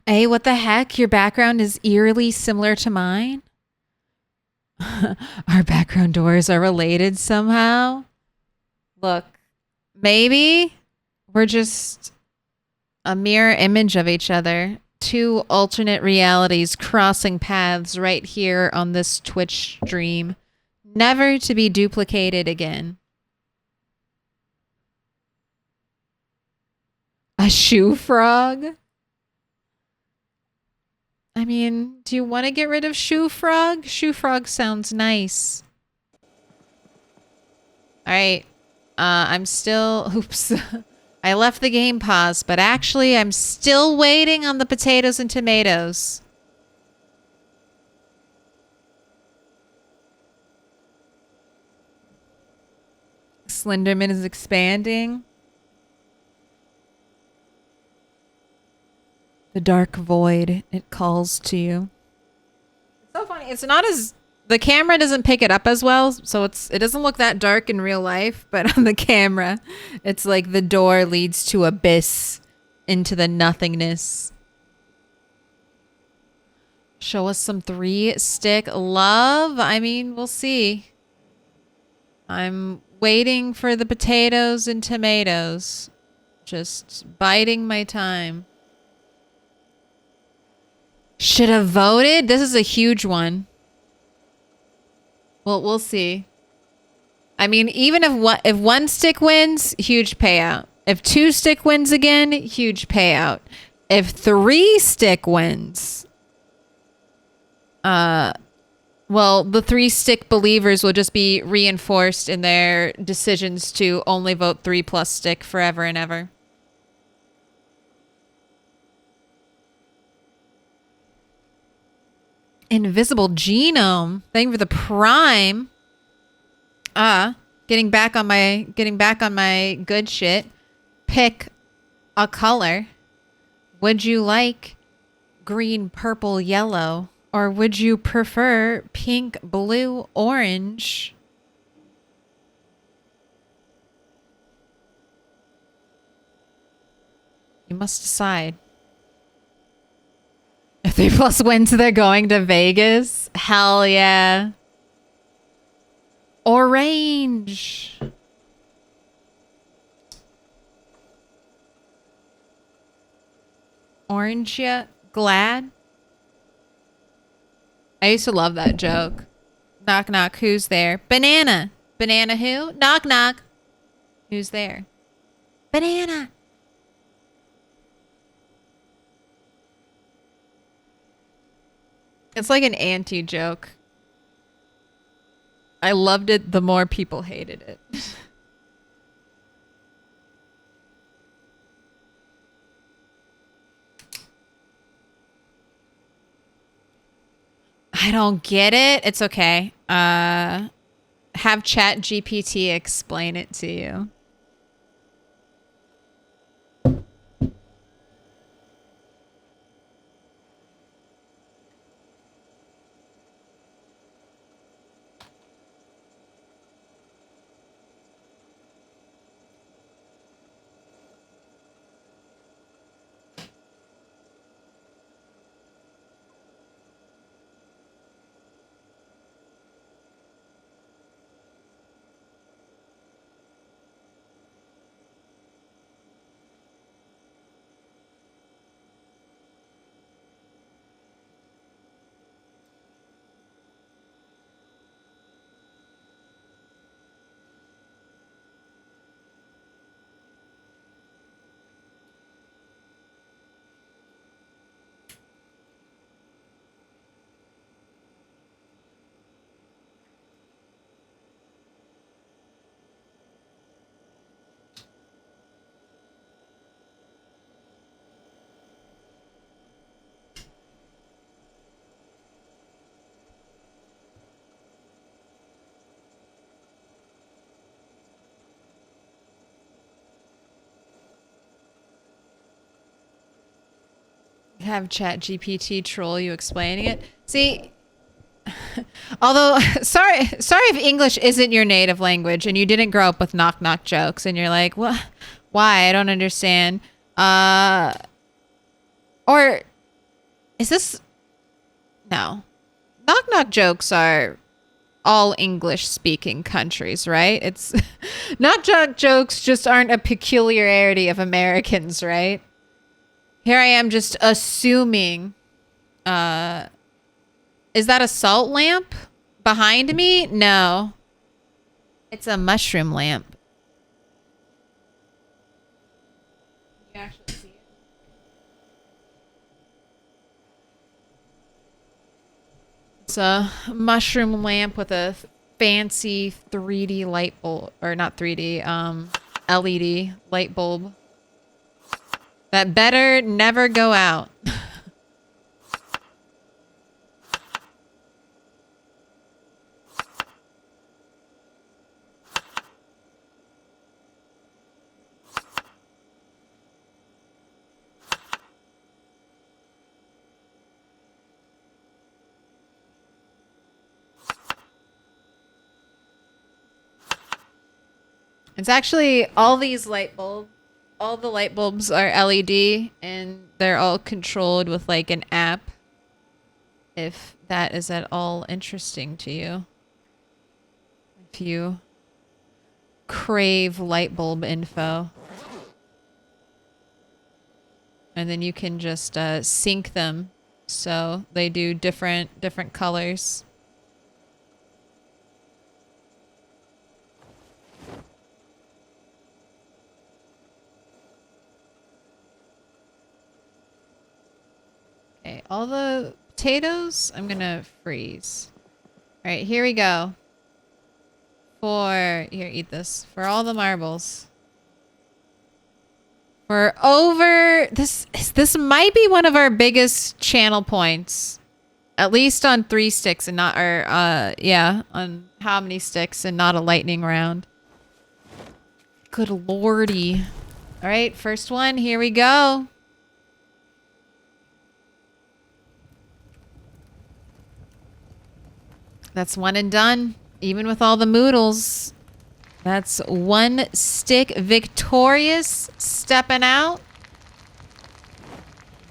Hey, what the heck? Your background is eerily similar to mine? Our background doors are related somehow? Look, maybe we're just a mirror image of each other. Two alternate realities crossing paths right here on this Twitch stream. Never to be duplicated again. A shoe frog? I mean, do you want to get rid of Shoe Frog? Shoe Frog sounds nice. Alright. I'm still... Oops. I left the game paused, but actually I'm still waiting on the potatoes and tomatoes. Slenderman is expanding. The dark void, it calls to you. It's so funny. It's not as... The camera doesn't pick it up as well, so it doesn't look that dark in real life, but on the camera, it's like the door leads to abyss, into the nothingness. Show us some 3-stick love. I mean, we'll see. I'm waiting for the potatoes and tomatoes. Just biding my time. Should have voted? This is a huge one. Well, we'll see. I mean, even if 1 stick wins, huge payout. If 2 stick wins again, huge payout. If 3 stick wins, well, the 3 stick believers will just be reinforced in their decisions to only vote 3 plus stick forever and ever. Invisible genome. Thank you for the prime. Getting back on my good shit. Pick a color. Would you like green, purple, yellow? Or would you prefer pink, blue, orange? You must decide. If 3 plus wins, they're going to Vegas? Hell yeah. Orange. Orange yet? Glad? I used to love that joke. Knock knock, who's there? Banana. Banana who? Knock knock. Who's there? Banana. It's like an anti-joke. I loved it the more people hated it. I don't get it. It's okay. Have Chat GPT explain it to you. Have Chat GPT troll you explaining it. See, although sorry if English isn't your native language and you didn't grow up with knock knock jokes and you're like, what? Why? I don't understand. Or is this? No, knock knock jokes are all English speaking countries, right? It's knock knock jokes just aren't a peculiarity of Americans, right? Here I am just assuming, is that a salt lamp behind me? No. It's a mushroom lamp. Can you actually see it? It's a mushroom lamp with a fancy 3D light bulb, or not 3D, LED light bulb. That better never go out. It's actually all these light bulbs. All the light bulbs are LED and they're all controlled with like an app. If that is at all interesting to you. If you crave light bulb info. And then you can just sync them so they do different colors. Okay, all the potatoes, I'm gonna freeze. All right, here we go. Here, eat this. For all the marbles. We're over, this might be one of our biggest channel points. At least on 3 sticks and not, or, yeah, on how many sticks and not a lightning round. Good lordy. All right, first one, here we go. That's one and done. Even with all the moodles. That's 1 stick victorious. Stepping out.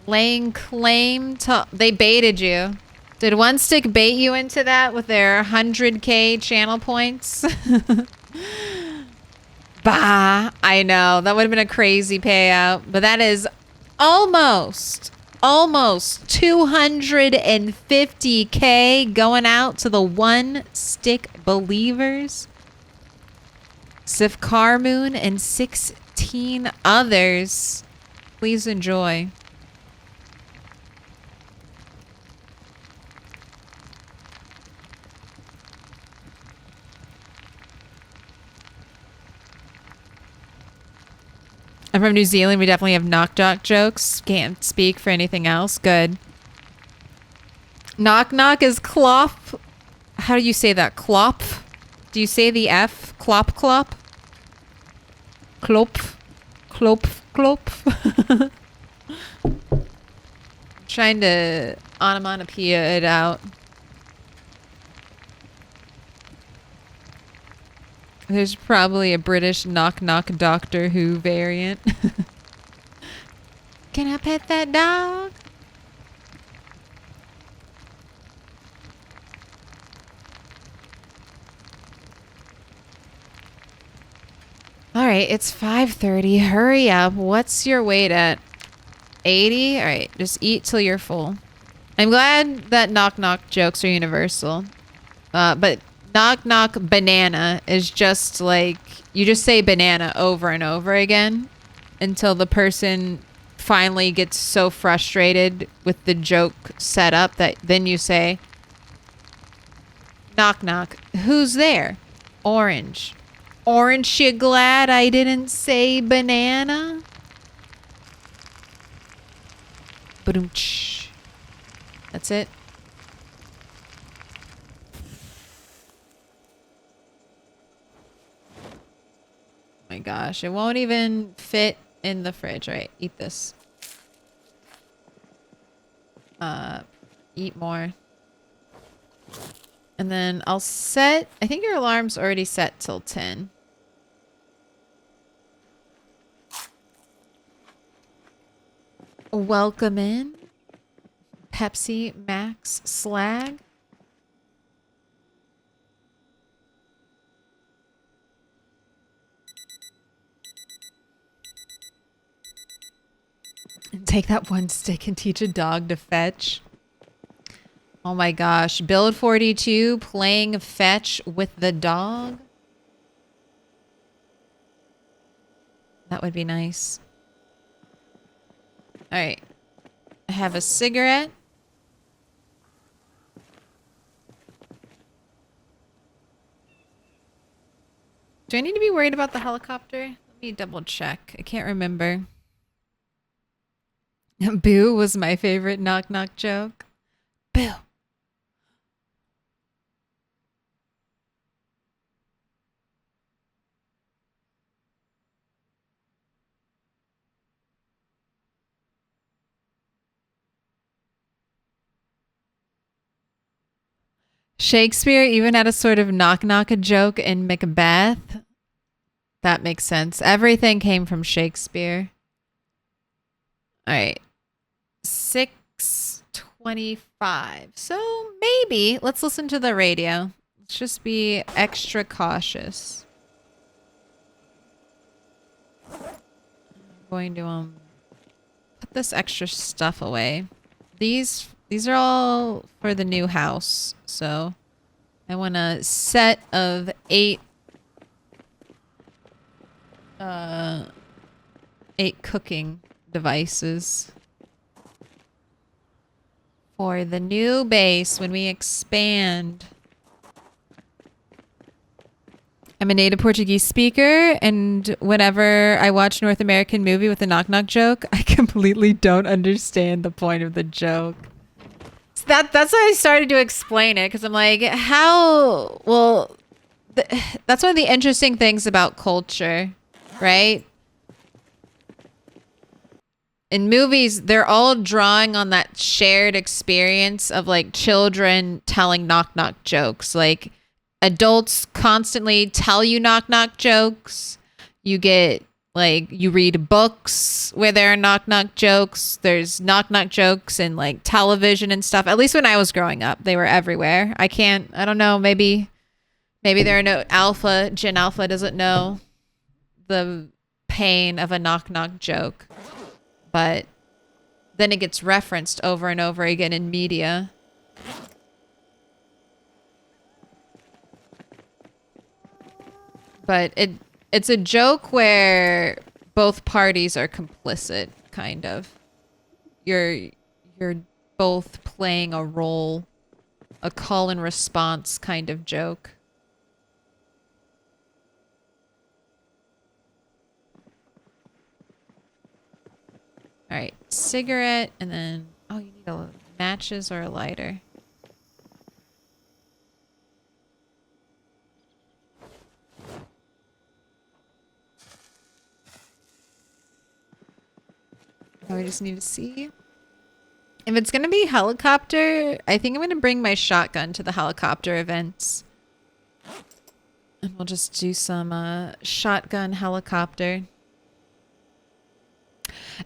Laying claim to... They baited you. Did 1 stick bait you into that with their 100k channel points? Bah. I know. That would have been a crazy payout. But that is almost 250k going out to the 1 stick believers. Sif Carmoon and 16 others. Please enjoy. I'm from New Zealand. We definitely have knock knock jokes. Can't speak for anything else. Good. Knock knock is clop. How do you say that? Clop? Do you say the F? Clop clop? Clop. Clop clop. Trying to onomatopoeia it out. There's probably a British knock knock Doctor Who variant. Can I pet that dog? All right, it's 5:30. Hurry up. What's your weight at? 80? All right, just eat till you're full. I'm glad that knock knock jokes are universal. But knock knock banana is just like, you just say banana over and over again until the person finally gets so frustrated with the joke setup that then you say, knock knock, who's there? Orange. Orange, you glad I didn't say banana? Ba-dum-tsh. That's it. My gosh, it won't even fit in the fridge. All right, eat this. eat more. And then I'll set, I think your alarm's already set till 10. Welcome in. Pepsi Max Slag. And take that one stick and teach a dog to fetch. Oh my gosh. Build 42 playing fetch with the dog. That would be nice. Alright. I have a cigarette. Do I need to be worried about the helicopter? Let me double check. I can't remember. Boo was my favorite knock knock joke. Boo. Shakespeare even had a sort of knock-knock a joke in Macbeth. That makes sense. Everything came from Shakespeare. All right. 6:25. So maybe let's listen to the radio. Let's just be extra cautious. I'm going to put this extra stuff away. These are all for the new house. So I want a set of 8 cooking devices for the new base when we expand. I'm a native Portuguese speaker, and whenever I watch North American movie with a knock knock joke, I completely don't understand the point of the joke. So that's why I started to explain it, because I'm like, how? Well, that's one of the interesting things about culture, right? In movies, they're all drawing on that shared experience of like children telling knock knock jokes. Like adults constantly tell you knock knock jokes. You get like, you read books where there are knock knock jokes. There's knock knock jokes in like television and stuff. At least when I was growing up, they were everywhere. I don't know, maybe there are no Gen Alpha doesn't know the pain of a knock knock joke. But then it gets referenced over and over again in media. But it's a joke where both parties are complicit, kind of. You're both playing a role, a call and response kind of joke. All right, cigarette, and then, oh, you need matches or a lighter. Oh, we just need to see. If it's going to be helicopter, I think I'm going to bring my shotgun to the helicopter events. And we'll just do some shotgun helicopter.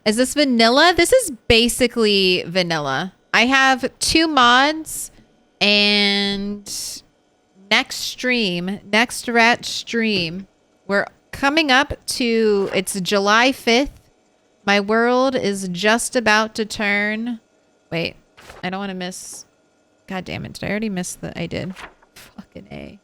Is this vanilla? This is basically vanilla. I have 2 mods, and next rat stream, we're coming up to, it's July 5th. My world is just about to turn. Wait, I don't want to miss. God damn it. Did I already miss I did. Fucking A.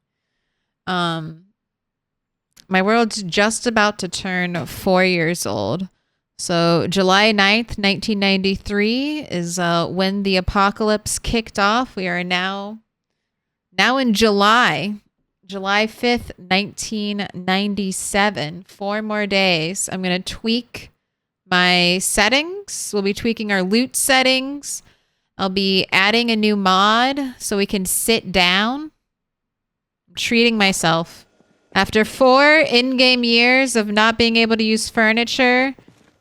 My world's just about to turn 4 years old. So July 9th, 1993 is when the apocalypse kicked off. We are now in July 5th, 1997. 4 more days. I'm going to tweak my settings. We'll be tweaking our loot settings. I'll be adding a new mod so we can sit down. I'm treating myself. After 4 in-game years of not being able to use furniture,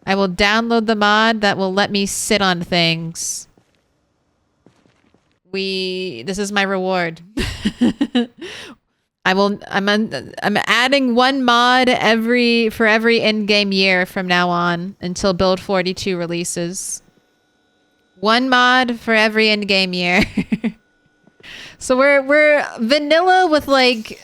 I will download the mod that will let me sit on things. This is my reward. I'm adding one mod for every in-game year from now on until Build 42 releases. One mod for every in-game year. So we're vanilla with like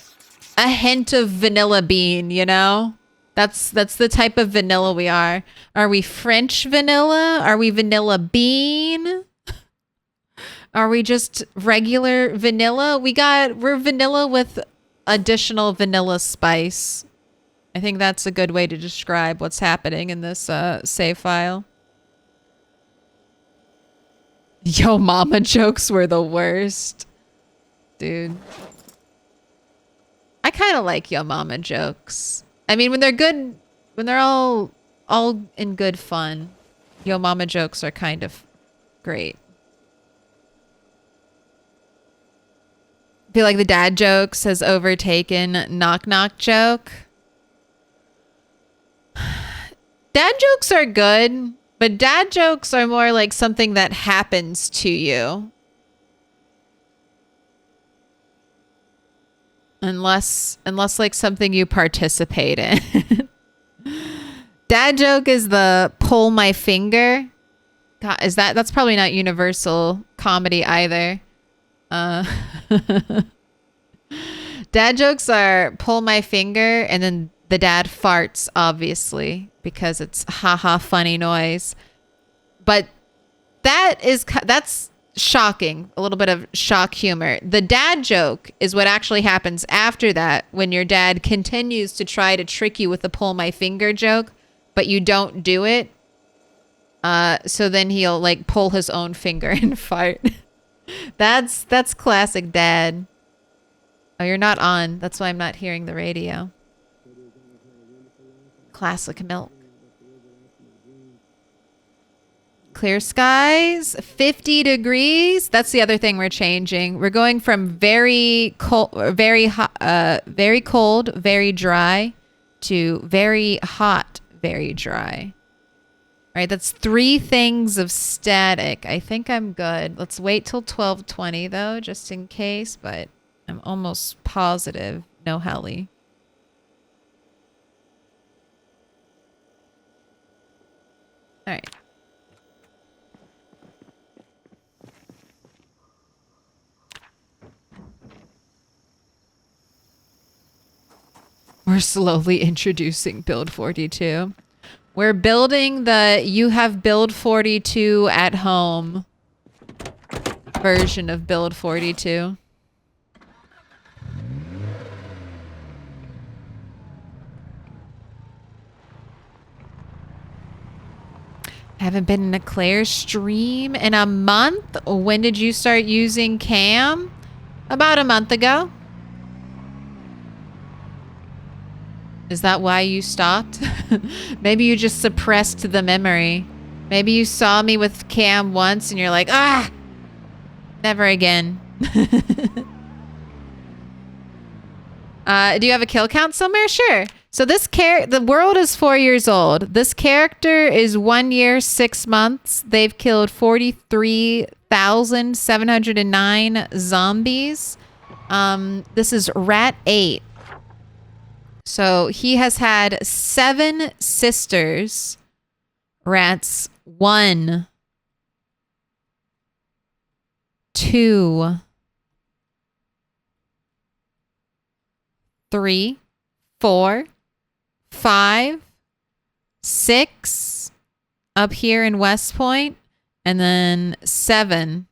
a hint of vanilla bean, you know? That's the type of vanilla we are. Are we French vanilla? Are we vanilla bean? Are we just regular vanilla? We're vanilla with additional vanilla spice. I think that's a good way to describe what's happening in this save file. Yo mama jokes were the worst. Dude. I kind of like yo mama jokes. I mean, when they're good, when they're all in good fun, yo mama jokes are kind of great. I feel like the dad jokes has overtaken knock knock joke. Dad jokes are good, but dad jokes are more like something that happens to you. Unless like something you participate in. Dad joke is the pull my finger. God, that's probably not universal comedy either. Dad jokes are pull my finger and then the dad farts, obviously, because it's haha funny noise. But that's shocking. A little bit of shock humor. The dad joke is what actually happens after that, when your dad continues to try to trick you with the pull my finger joke, but you don't do it. So then he'll like pull his own finger and fart. That's classic dad. Oh, you're not on. That's why I'm not hearing the radio. Classic milk. Clear skies, 50 degrees. That's the other thing we're changing. We're going from very cold, very hot, very cold, very dry to very hot, very dry. All right, that's 3 things of static. I think I'm good. Let's wait till 12:20 though, just in case, but I'm almost positive no heli. All right. We're slowly introducing Build 42. We're building the you have Build 42 at home version of Build 42. Haven't been in a Claire stream in a month. When did you start using cam? About a month ago. Is that why you stopped? Maybe you just suppressed the memory. Maybe you saw me with cam once and you're like, ah, never again. Do you have a kill count somewhere? Sure. So the world is 4 years old. This character is 1 year, 6 months. They've killed 43,709 zombies. This is Rat 8. So he has had 7 sisters. Rats 1, 2, 3, 4, 5, 6 up here in West Point, and then 7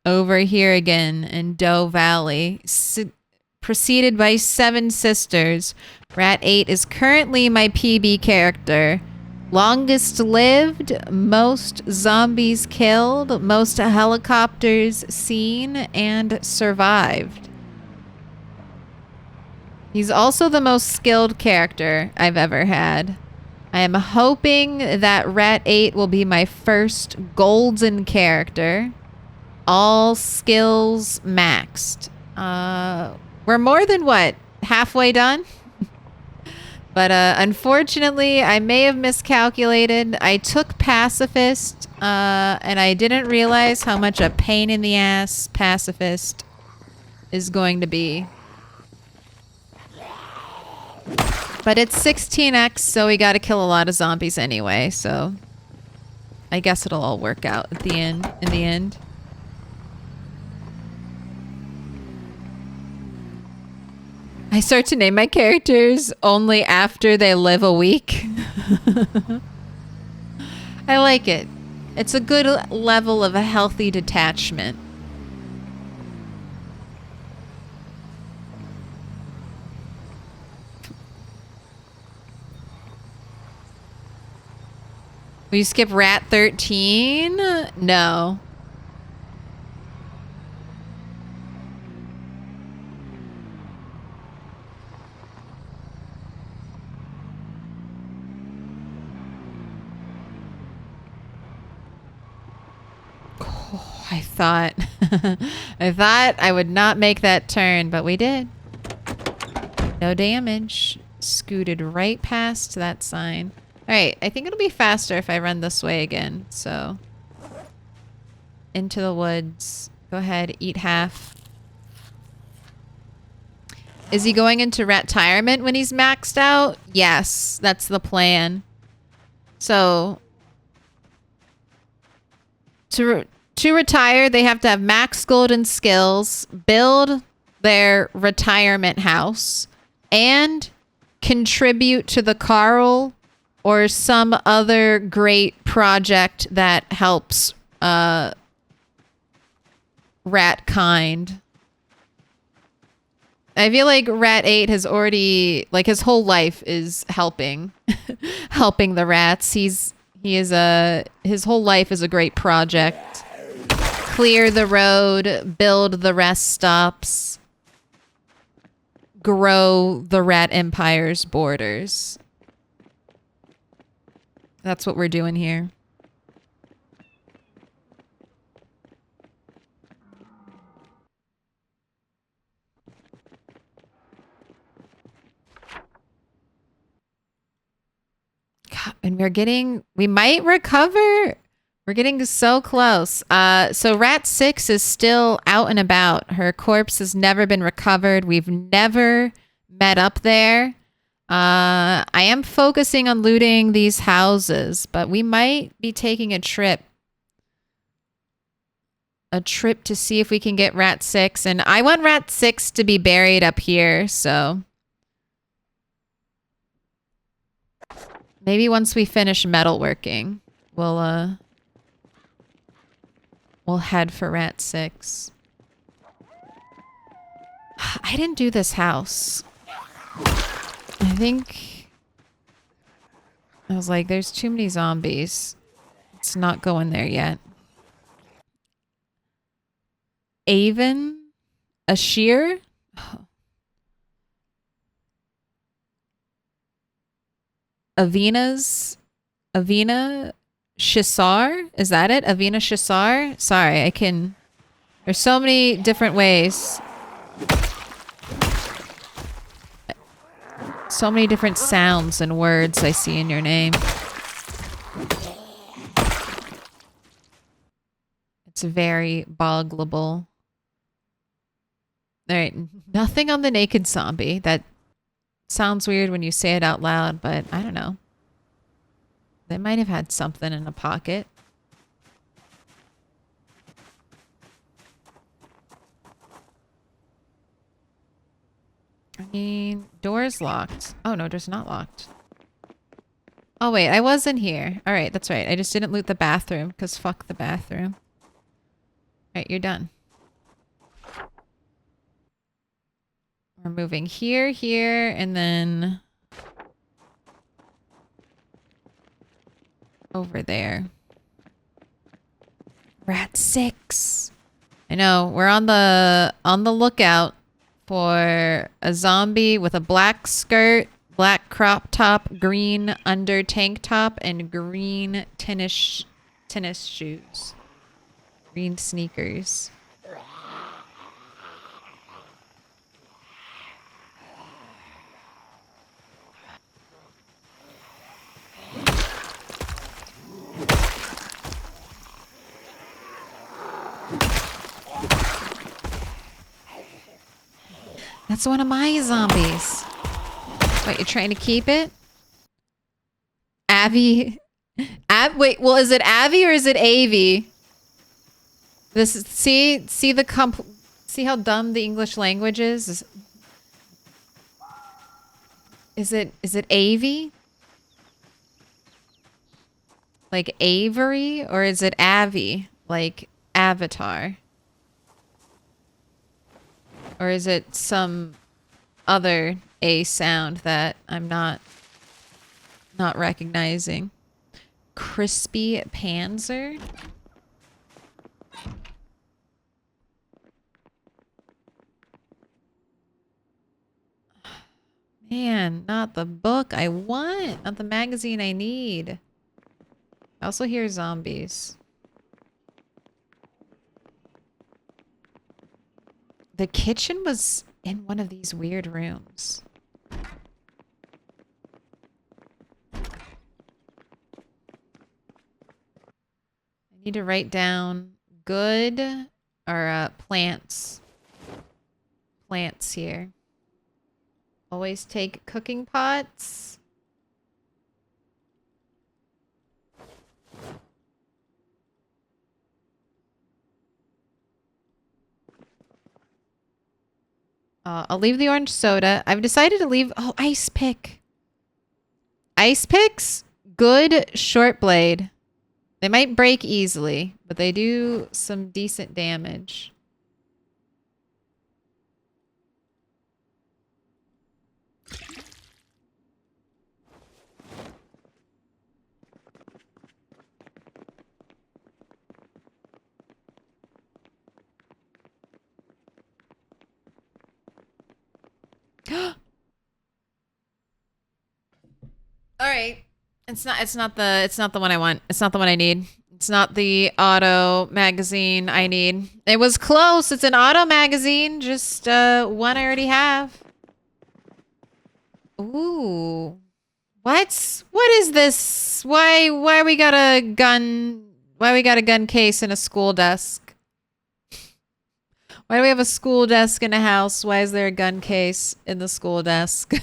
over here again in Doe Valley. Preceded by 7 sisters. Rat 8 is currently my PB character. Longest lived, most zombies killed, most helicopters seen and survived. He's also the most skilled character I've ever had. I am hoping that Rat 8 will be my first golden character. All skills maxed. We're more than what? Halfway done? But unfortunately, I may have miscalculated. I took pacifist, and I didn't realize how much a pain in the ass pacifist is going to be. But it's 16x, so we gotta kill a lot of zombies anyway, so I guess it'll all work out at the end, in the end. I start to name my characters only after they live a week. I like it. It's a good level of a healthy detachment. Will you skip Rat 13? No. Oh, I thought I thought I would not make that turn, but we did. No damage. Scooted right past that sign. Alright, I think it'll be faster if I run this way again, so. Into the woods. Go ahead, eat half. Is he going into retirement when he's maxed out? Yes, that's the plan. So, to retire, they have to have max golden skills, build their retirement house, and contribute to the Carl or some other great project that helps rat kind. I feel like Rat 8 has already, like, his whole life is helping helping the rats. His whole life is a great project. Clear the road, build the rest stops, grow the rat empire's borders. That's what we're doing here. God, and we might recover. We're getting so close. So Rat 6 is still out and about. Her corpse has never been recovered. We've never met up there. I am focusing on looting these houses, but we might be taking a trip. A trip to see if we can get Rat 6. And I want Rat 6 to be buried up here, so. Maybe once we finish metalworking, we'll head for Rat 6. I didn't do this house. I think I was like, there's too many zombies. It's not going there yet. Avon? Ashir? Oh. Avina Shisar? Is that it? Avina Shisar? Sorry, there's so many different ways. So many different sounds and words I see in your name. It's very boggleable. Alright, nothing on the naked zombie. That sounds weird when you say it out loud, but I don't know. They might have had something in a pocket. I mean, door's locked. Oh, no, door's not locked. Oh, wait, I was in here. All right, that's right. I just didn't loot the bathroom, because fuck the bathroom. All right, you're done. We're moving here, here, and then over there. Rat 6. I know, we're on the lookout for a zombie with a black skirt, black crop top, green under tank top, and green tennis shoes. Green sneakers. That's one of my zombies. What, you're trying to keep it? Avi. Wait, well, is it Avi or is it Avi? This is, see how dumb the English language is? Is it Avi? Like Avery? Or is it Avi? Like Avatar? Or is it some other A sound that I'm not recognizing? Crispy Panzer? Man, not the book I want. Not the magazine I need. I also hear zombies. The kitchen was in one of these weird rooms. I need to write down good or plants. Plants here. Always take cooking pots. I'll leave the orange soda. I've decided to leave... Oh, ice pick. Ice picks, good short blade. They might break easily, but they do some decent damage. All right. It's not the one I want. It's not the one I need. It's not the auto magazine I need. It was close. It's an auto magazine. Just one I already have. Ooh. What is this? Why we got a gun? Why we got a gun case in a school desk? Why do we have a school desk in a house? Why is there a gun case in the school desk?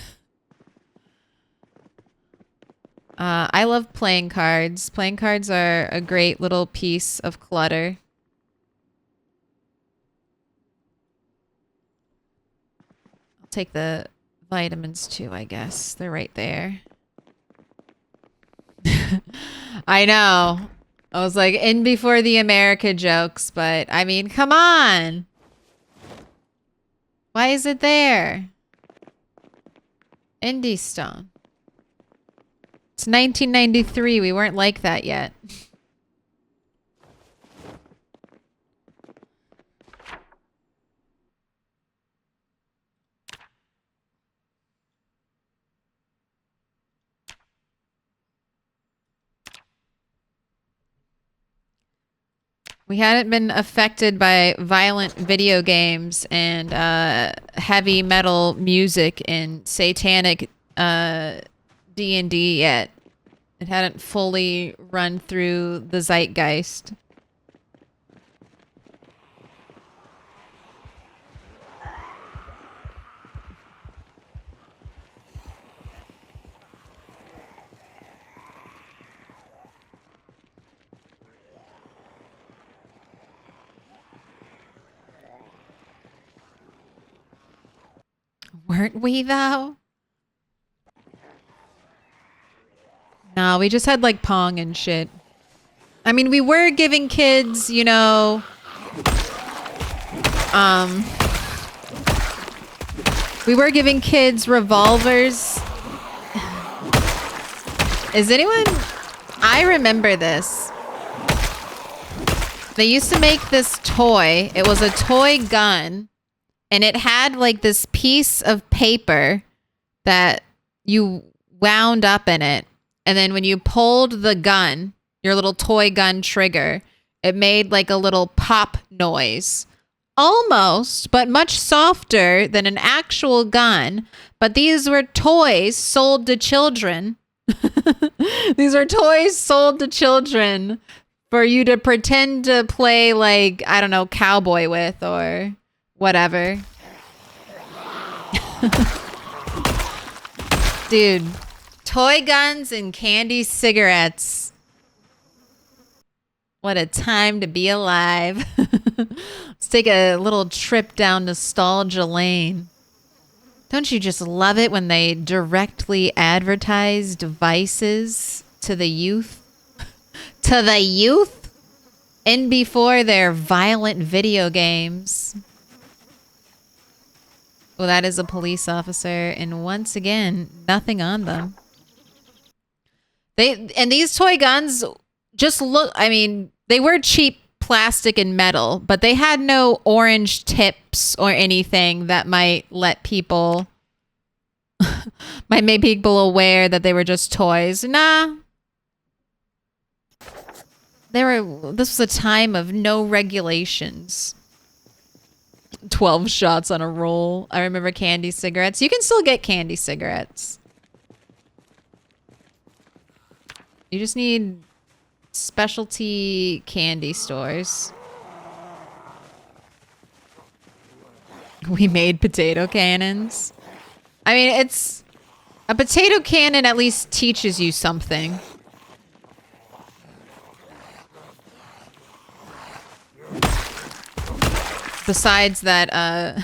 I love playing cards. Playing cards are a great little piece of clutter. I'll take the vitamins too, I guess. They're right there. I know. I was like in before the America jokes, but I mean, come on. Why is it there? Indie Stone. It's 1993. We weren't like that yet. We hadn't been affected by violent video games and heavy metal music and satanic D&D yet. It hadn't fully run through the zeitgeist. Weren't we, though? No, we just had, like, Pong and shit. I mean, we were giving kids, you know... We were giving kids revolvers. Is anyone... I remember this. They used to make this toy. It was a toy gun. And it had like this piece of paper that you wound up in it. And then when you pulled the gun, your little toy gun trigger, it made like a little pop noise. Almost, but much softer than an actual gun. But these were toys sold to children. These are toys sold to children for you to pretend to play like, I don't know, cowboy with or... whatever. Dude, toy guns and candy cigarettes. What a time to be alive. Let's take a little trip down nostalgia lane. Don't you just love it when they directly advertise devices to the youth? To the youth? And before their violent video games. Well, that is a police officer, and once again, nothing on them. And these toy guns just look, I mean, they were cheap plastic and metal, but they had no orange tips or anything that might let people might make people aware that they were just toys. Nah. This was a time of no regulations. 12 shots on a roll. I remember candy cigarettes. You can still get candy cigarettes. You just need specialty candy stores. We made potato cannons. I mean, it's... A potato cannon at least teaches you something. Besides that,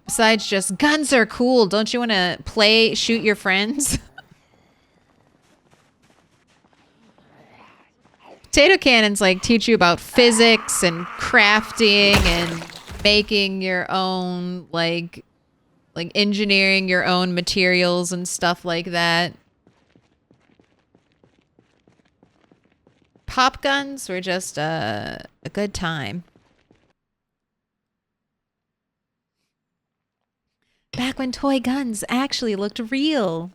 besides just guns are cool. Don't you want to shoot your friends? Potato cannons like teach you about physics and crafting and making your own like engineering your own materials and stuff like that. Pop guns were just a good time. Back when toy guns actually looked real.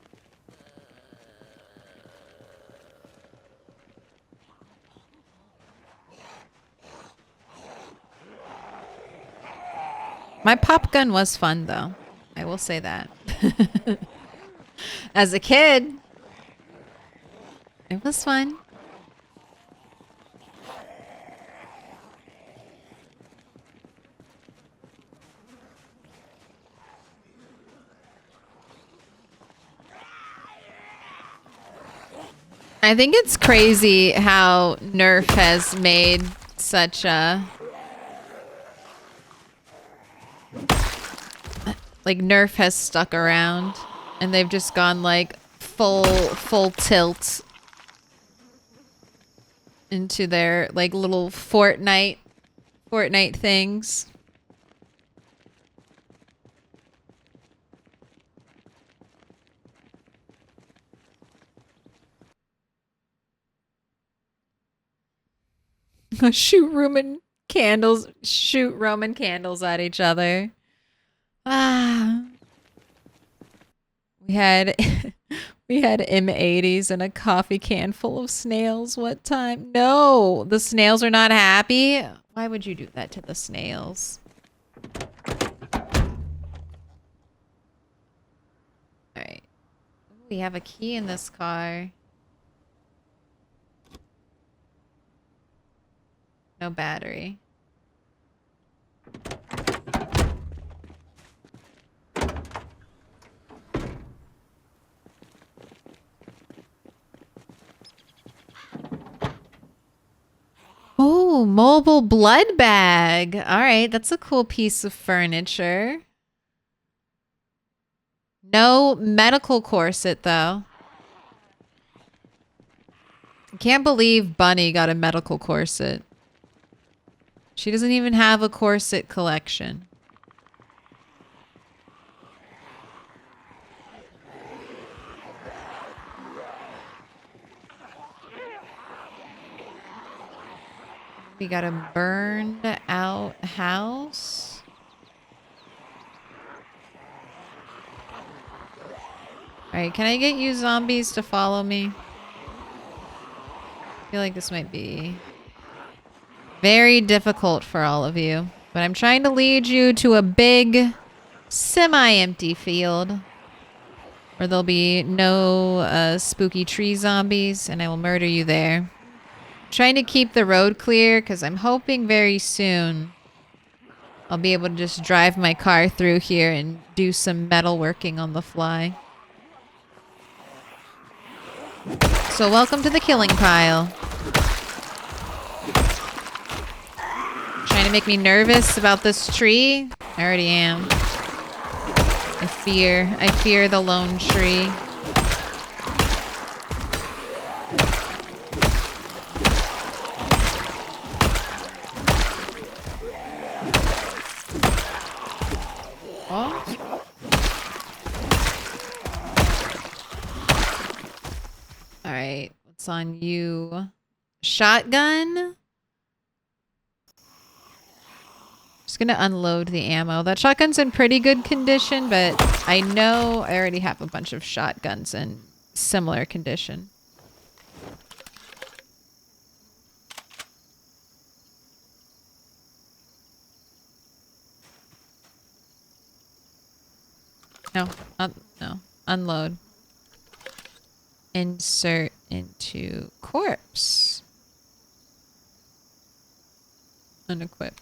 My pop gun was fun, though. I will say that. As a kid, it was fun. I think it's crazy how Nerf has made such a... Like, Nerf has stuck around, and they've just gone, like, full tilt into their, like, little Fortnite things. Shoot Roman candles at each other. Ah. We had M80s and a coffee can full of snails. What time? No, the snails are not happy. Why would you do that to the snails? All right. We have a key in this car. No battery. Oh, mobile blood bag. All right, that's a cool piece of furniture. No medical corset, though. I can't believe Bunny got a medical corset. She doesn't even have a corset collection. We got a burned out house. Alright, can I get you zombies to follow me? I feel like this might be very difficult for all of you. But I'm trying to lead you to a big, semi-empty field where there'll be no spooky tree zombies, and I will murder you there. Trying to keep the road clear because I'm hoping very soon I'll be able to just drive my car through here and do some metalworking on the fly. So welcome to the killing pile. Trying to make me nervous about this tree? I already am. I fear the lone tree. Oh. All right, what's on you? Shotgun? Just gonna unload the ammo. That shotgun's in pretty good condition, but I know I already have a bunch of shotguns in similar condition. No, no. Unload. Insert into corpse. Unequip.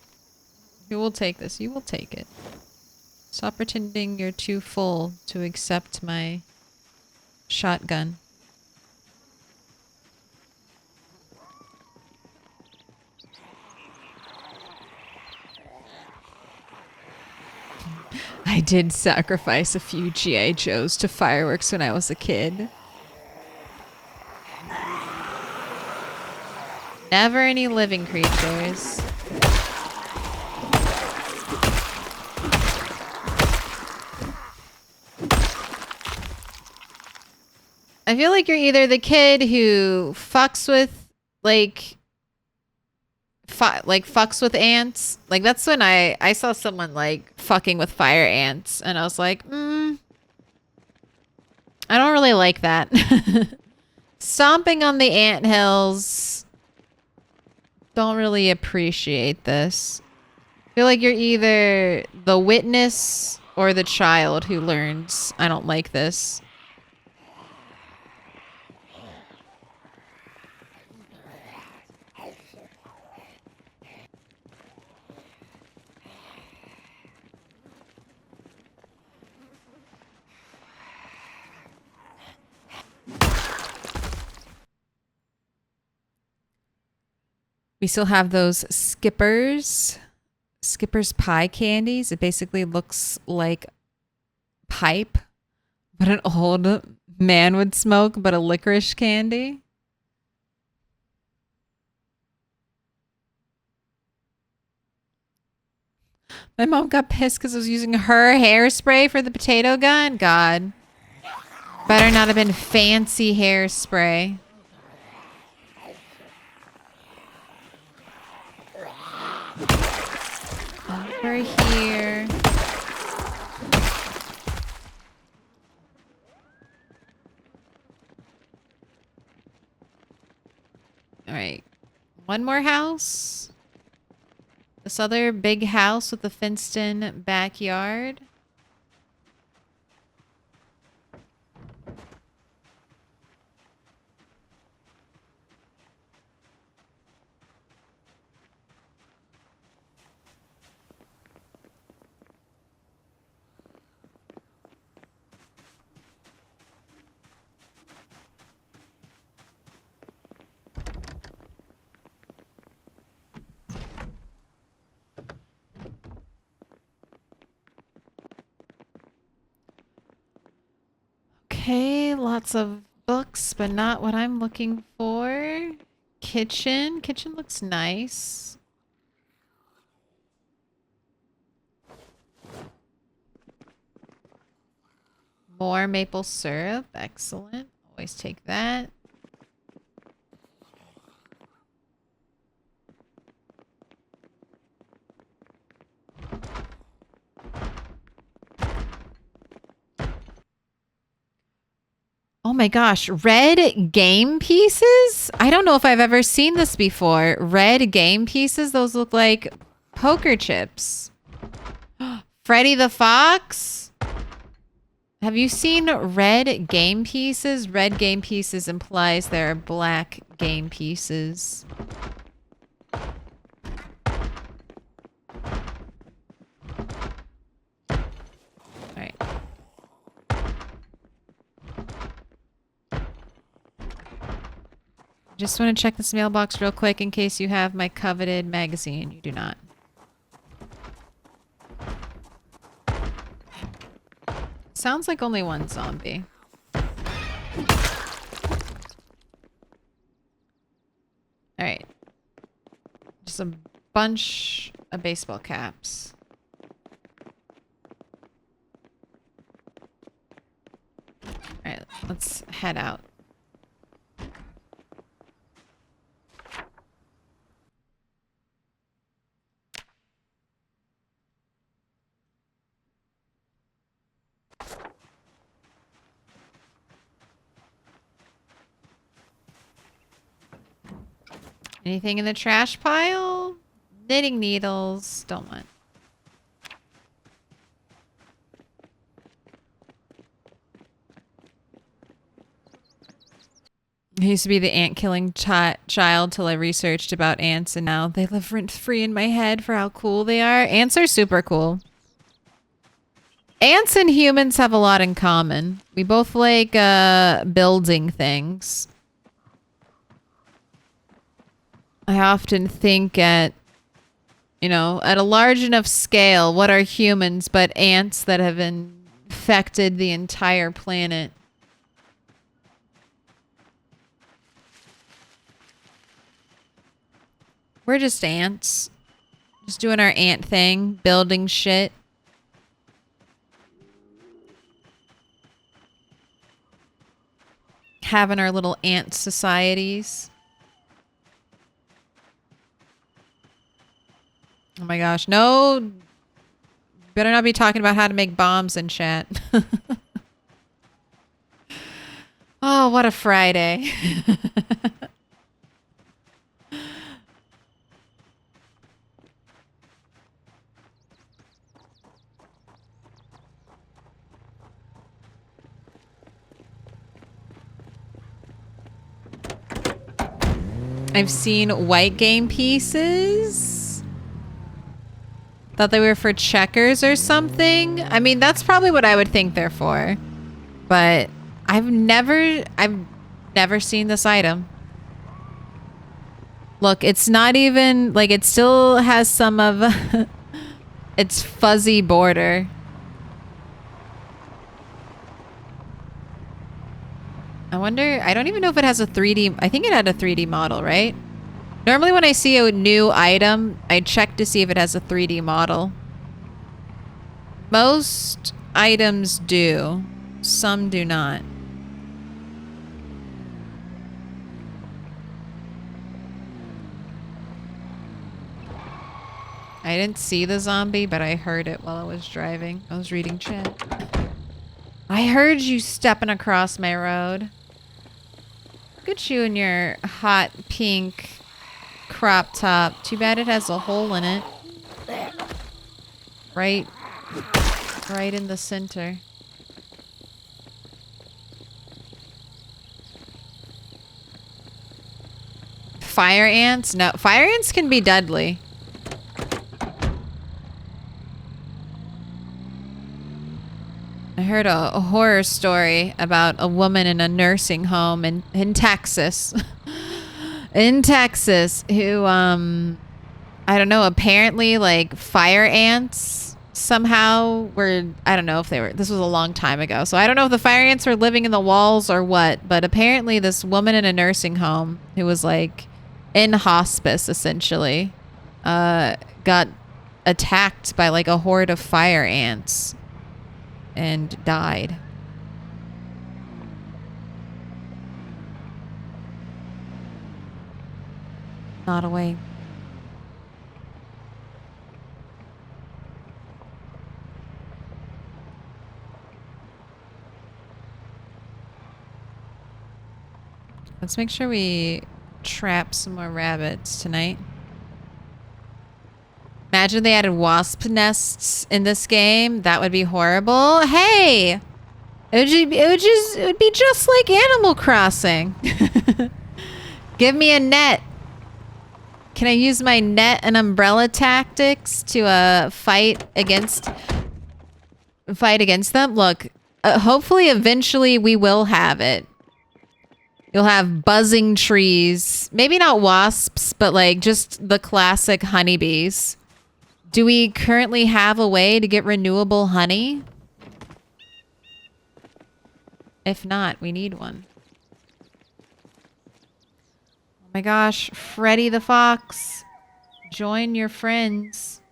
You will take this. You will take it. Stop pretending you're too full to accept my shotgun. I did sacrifice a few GI Joes to fireworks when I was a kid. Never any living creatures. I feel like you're either the kid who fucks with, like fucks with ants. Like, that's when I saw someone, like, fucking with fire ants. And I was like, I don't really like that. Stomping on the anthills. Don't really appreciate this. I feel like you're either the witness or the child who learns, I don't like this. We still have those Skippers pie candies. It basically looks like pipe, but an old man would smoke, but a licorice candy. My mom got pissed because I was using her hairspray for the potato gun. God. Better not have been fancy hairspray. Over here. All right. One more house. This other big house with a fenced-in backyard. Okay, lots of books, but not what I'm looking for. Kitchen. Kitchen looks nice. More maple syrup. Excellent. Always take that. Oh my gosh, red game pieces? I don't know if I've ever seen this before. Red game pieces? Those look like poker chips. Freddy the Fox? Have you seen red game pieces? Red game pieces implies there are black game pieces. Just want to check this mailbox real quick in case you have my coveted magazine. You do not. Sounds like only one zombie. Alright. Just a bunch of baseball caps. Alright, let's head out. Anything in the trash pile? Knitting needles. Don't want. I used to be the ant-killing child till I researched about ants, and now they live rent-free in my head for how cool they are. Ants are super cool. Ants and humans have a lot in common. We both like building things. I often think at, you know, at a large enough scale, what are humans but ants that have infected the entire planet? We're just ants. Just doing our ant thing, building shit. Having our little ant societies. Oh my gosh, no. Better not be talking about how to make bombs in chat. Oh, what a Friday. I've seen white game pieces. Thought they were for checkers or something. I mean, that's probably what I would think they're for. But I've never seen this item. Look, it's not even like it still has some of its fuzzy border. I wonder, I don't even know if it has a 3D, I think it had a 3D model, right? Normally when I see a new item, I check to see if it has a 3D model. Most items do. Some do not. I didn't see the zombie, but I heard it while I was driving. I was reading chat. I heard you stepping across my road. Look at you in your hot pink crop top. Too bad it has a hole in it. Right in the center. Fire ants? No, fire ants can be deadly. I heard a horror story about a woman in a nursing home in Texas. In Texas, who, I don't know, apparently, like, fire ants somehow were, I don't know if they were, this was a long time ago, so I don't know if the fire ants were living in the walls or what, but apparently this woman in a nursing home who was, like, in hospice, essentially, got attacked by, like, a horde of fire ants. And died. Not away. Let's make sure we trap some more rabbits tonight. Imagine they added wasp nests in this game. That would be horrible. Hey! It would be just like Animal Crossing. Give me a net. Can I use my net and umbrella tactics to fight against them? Look, hopefully eventually we will have it. You'll have buzzing trees. Maybe not wasps, but like just the classic honeybees. Do we currently have a way to get renewable honey? If not, we need one. Oh my gosh, Freddy the Fox. Join your friends.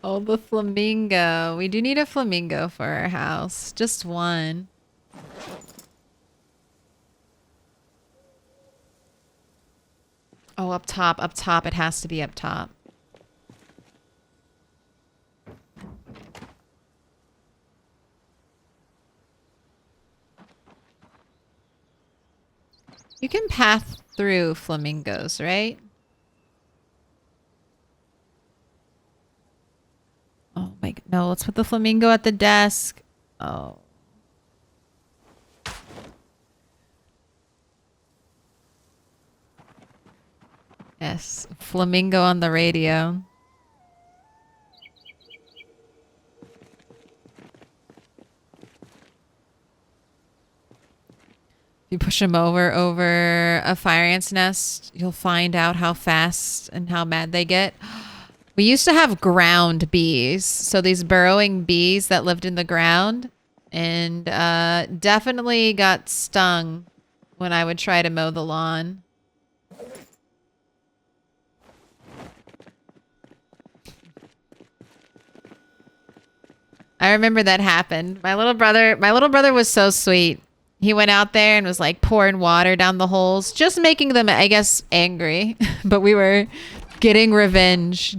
Oh, the flamingo. We do need a flamingo for our house. Just one. Oh, up top, up top. It has to be up top. You can path through flamingos, right? Oh my, no, let's put the flamingo at the desk. Oh. Yes, flamingo on the radio. If you push him over a fire ant's nest, you'll find out how fast and how mad they get. We used to have ground bees. So these burrowing bees that lived in the ground and definitely got stung when I would try to mow the lawn. I remember that happened. My little brother was so sweet. He went out there and was like pouring water down the holes, just making them, I guess, angry. But we were getting revenge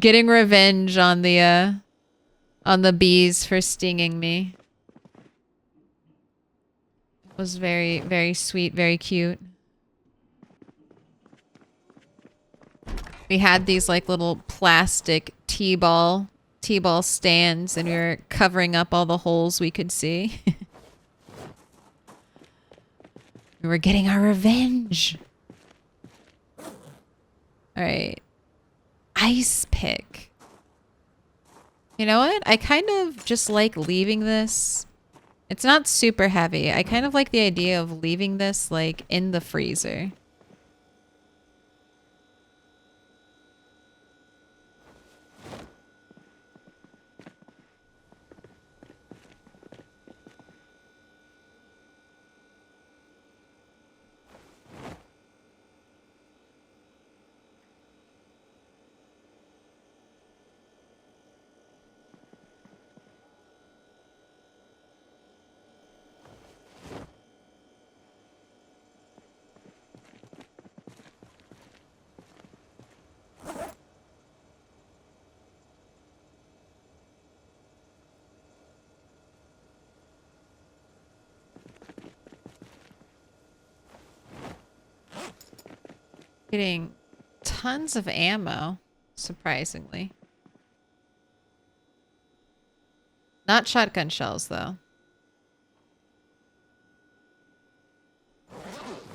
on the bees for stinging me. It was very, very sweet, very cute. We had these like little plastic T-ball stands, and we were covering up all the holes we could see. We were getting our revenge. All right. Ice pick. You know what? I kind of just like leaving this. It's not super heavy. I kind of like the idea of leaving this like in the freezer. Getting tons of ammo, surprisingly. Not shotgun shells, though.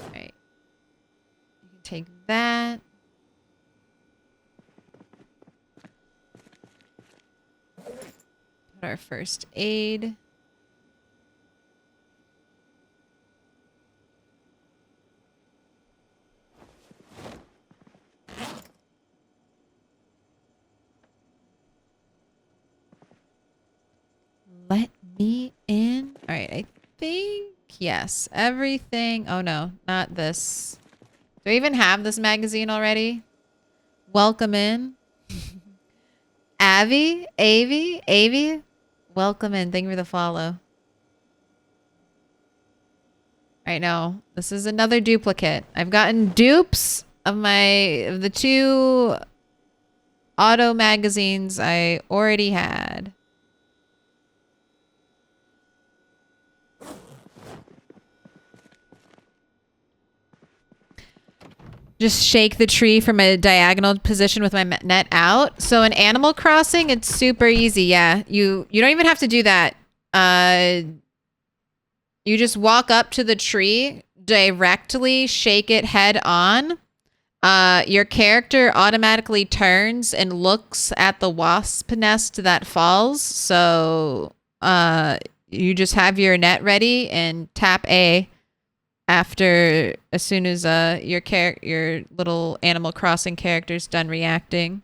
Alright. You can take that. Put our first aid. Let me in. All right, I think, yes, everything. Oh no, not this. Do I even have this magazine already? Welcome in. Avi, welcome in. Thank you for the follow. All right, no, this is another duplicate. I've gotten dupes of the two auto magazines I already had. just shake the tree from a diagonal position with my net out. So in Animal Crossing, it's super easy. Yeah, you don't even have to do that. You just walk up to the tree, directly shake it head on. Your character automatically turns and looks at the wasp nest that falls. So you just have your net ready and tap A after, as soon as your little Animal Crossing character's done reacting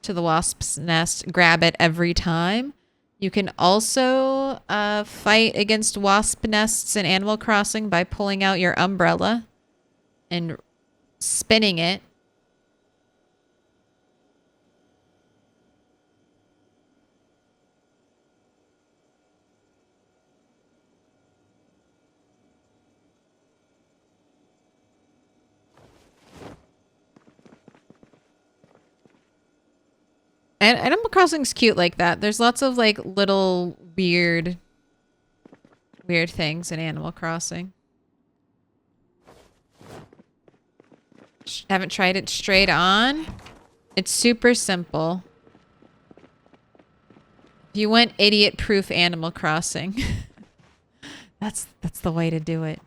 to the wasp's nest. Grab it every time. You can also fight against wasp nests in Animal Crossing by pulling out your umbrella and spinning it. And Animal Crossing's cute like that. There's lots of like little weird things in Animal Crossing. Haven't tried it straight on. It's super simple. If you want idiot-proof Animal Crossing, that's the way to do it.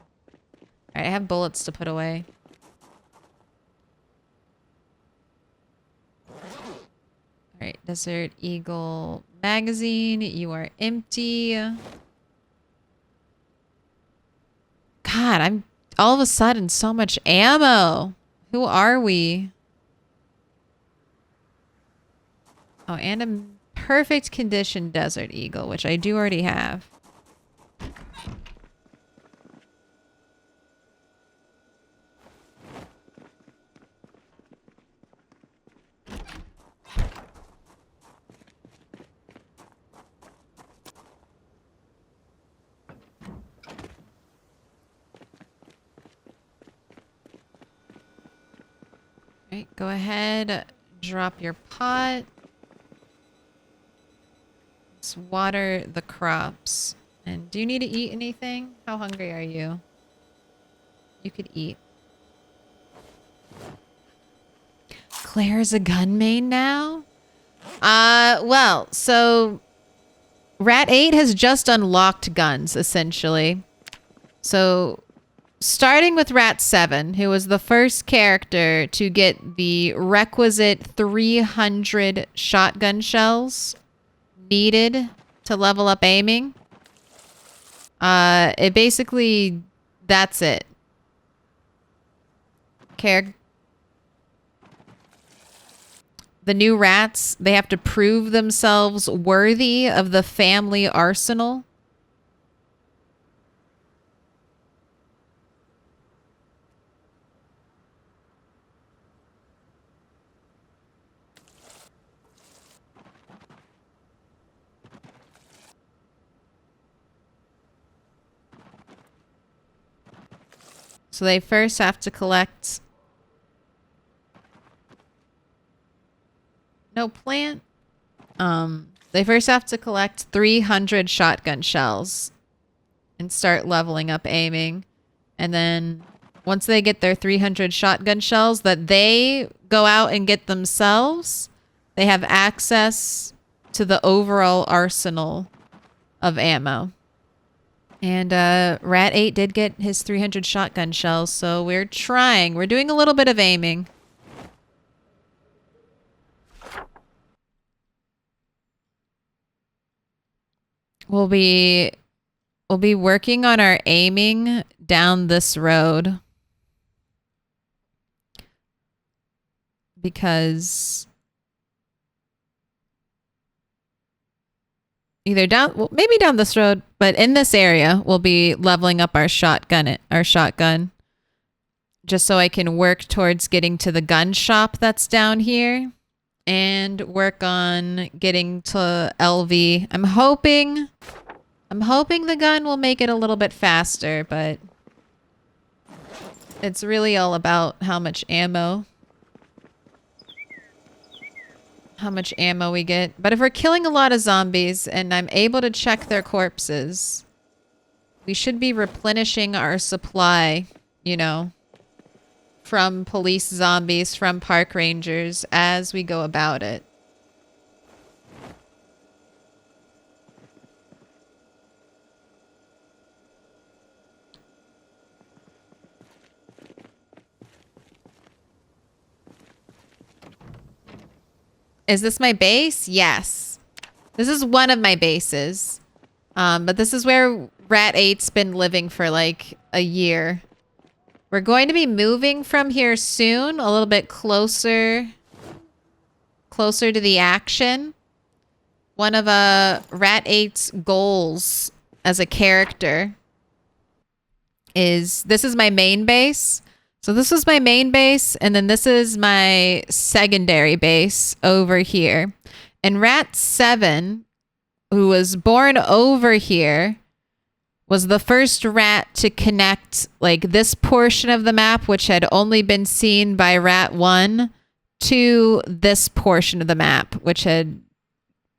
All right, I have bullets to put away. All right, Desert Eagle magazine. You are empty. God, I'm all of a sudden so much ammo. Who are we? Oh, and a perfect condition Desert Eagle, which I do already have. Right, go ahead, drop your pot. Let's water the crops. And do you need to eat anything? How hungry are you? You could eat. Claire's a gun main now? Well, so Rat 8 has just unlocked guns, essentially. So starting with Rat 7, who was the first character to get the requisite 300 shotgun shells needed to level up aiming. It basically, that's it. The new rats, they have to prove themselves worthy of the family arsenal. So they first have to collect... No plant. They first have to collect 300 shotgun shells and start leveling up aiming. And then once they get their 300 shotgun shells that they go out and get themselves, they have access to the overall arsenal of ammo. And Rat 8 did get his 300 shotgun shells, so we're trying. We're doing a little bit of aiming. We'll be working on our aiming down this road. Because either down, well, maybe down this road, but in this area, we'll be leveling up our shotgun, just so I can work towards getting to the gun shop that's down here and work on getting to LV. I'm hoping the gun will make it a little bit faster, but it's really all about how much ammo we get. But if we're killing a lot of zombies and I'm able to check their corpses, we should be replenishing our supply, you know, from police zombies, from park rangers as we go about it. Is this my base? Yes. This is one of my bases. But this is where Rat 8's been living for like a year. We're going to be moving from here soon, a little bit closer to the action. One of Rat 8's goals as a character is, this is my main base. So this is my main base, and then this is my secondary base over here. And Rat 7, who was born over here, was the first rat to connect like this portion of the map, which had only been seen by Rat 1, to this portion of the map, which had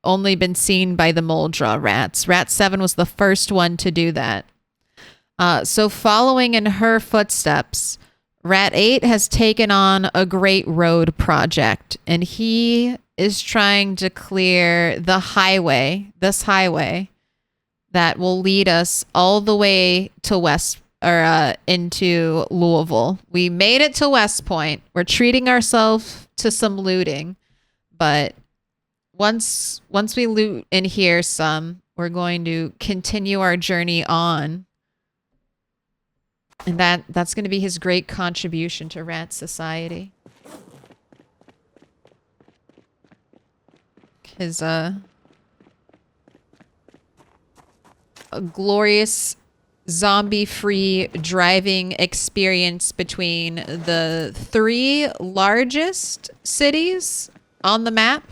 only been seen by the Moldra rats. Rat 7 was the first one to do that. So following in her footsteps, Rat 8 has taken on a great road project, and he is trying to clear the highway, this highway, that will lead us all the way to into Louisville. We made it to West Point. We're treating ourselves to some looting, but once we loot in here some, we're going to continue our journey on. And that's going to be his great contribution to Rat Society. His a glorious zombie-free driving experience between the 3 largest cities on the map.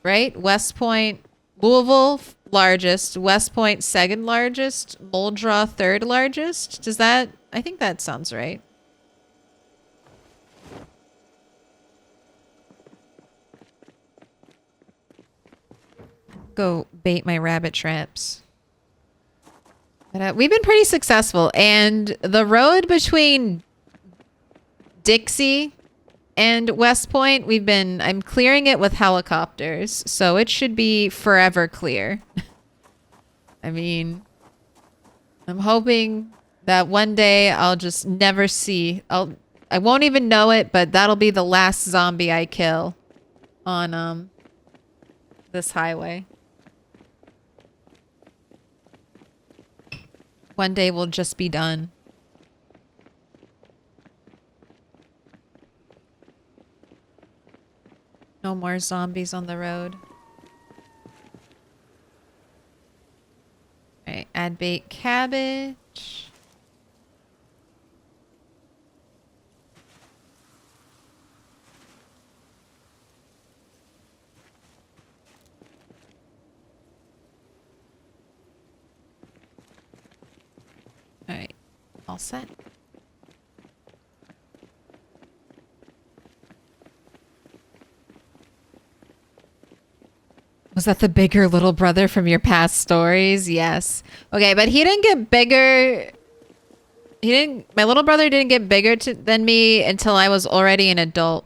Right? West Point, Louisville, largest. West Point, second largest. Moldra, third largest. Does that... I think that sounds right. Go bait my rabbit traps. But, we've been pretty successful. And the road between Dixie and West Point, I'm clearing it with helicopters, so it should be forever clear. I mean, I'm hoping that one day I'll just never see, I won't even know it, but that'll be the last zombie I kill on, this highway. One day we'll just be done. No more zombies on the road. Alright, add bait cabbage. Alright, all set. Was that the bigger little brother from your past stories? Yes. Okay, but he didn't get bigger. My little brother didn't get bigger than me until I was already an adult.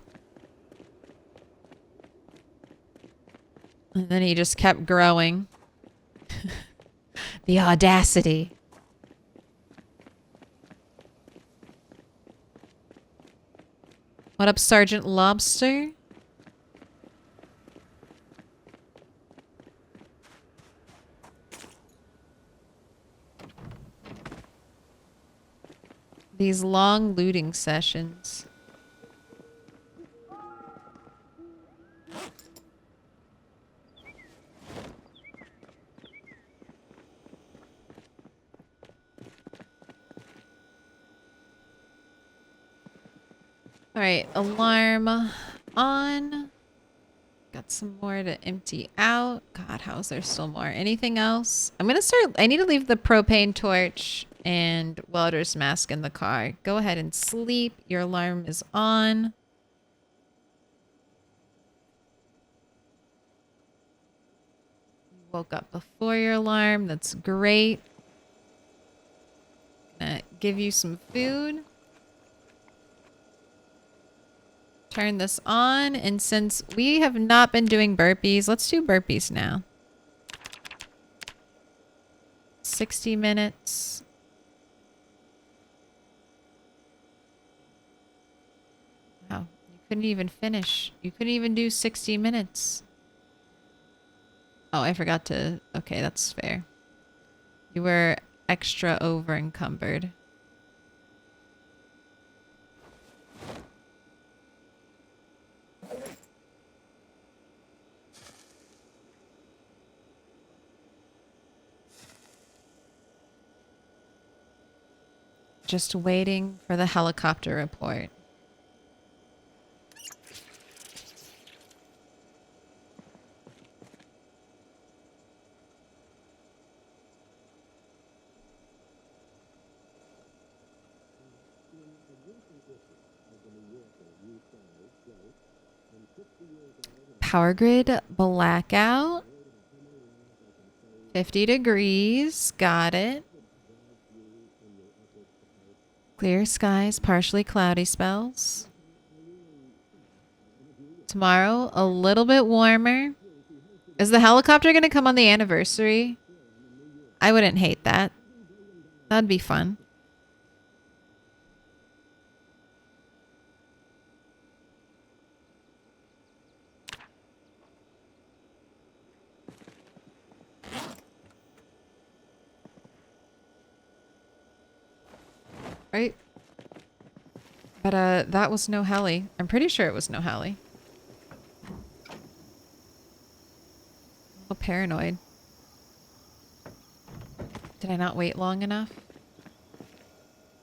And then he just kept growing. The audacity. What up, Sergeant Lobster? These long looting sessions. All right, alarm on. Got some more to empty out. God, how is there still more? Anything else? I need to leave the propane torch and welder's mask in the car. Go ahead and sleep. Your alarm is on. Woke up before your alarm. That's great. Gonna give you some food. Turn this on, and since we have not been doing burpees, let's do burpees now. 60 minutes. Wow, you couldn't even finish. You couldn't even do 60 minutes. Oh, I forgot to... Okay, that's fair. You were extra over encumbered. Just waiting for the helicopter report. Power grid blackout. 50 degrees. Got it. Clear skies, partially cloudy spells. Tomorrow, a little bit warmer. Is the helicopter going to come on the anniversary? I wouldn't hate that. That'd be fun. Right? But that was no heli. I'm pretty sure it was no heli. A little paranoid. Did I not wait long enough?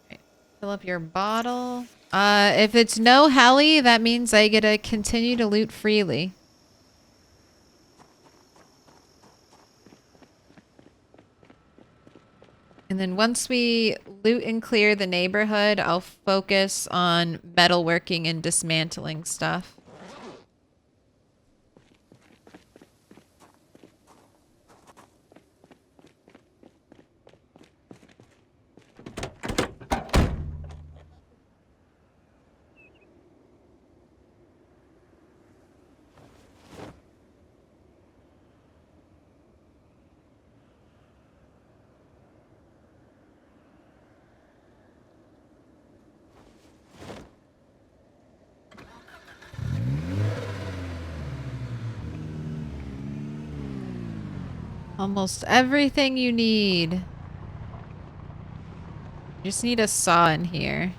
Right. Fill up your bottle. If it's no heli, that means I get to continue to loot freely. And then once we loot and clear the neighborhood, I'll focus on metalworking and dismantling stuff. Almost everything you need. You just need a saw in here.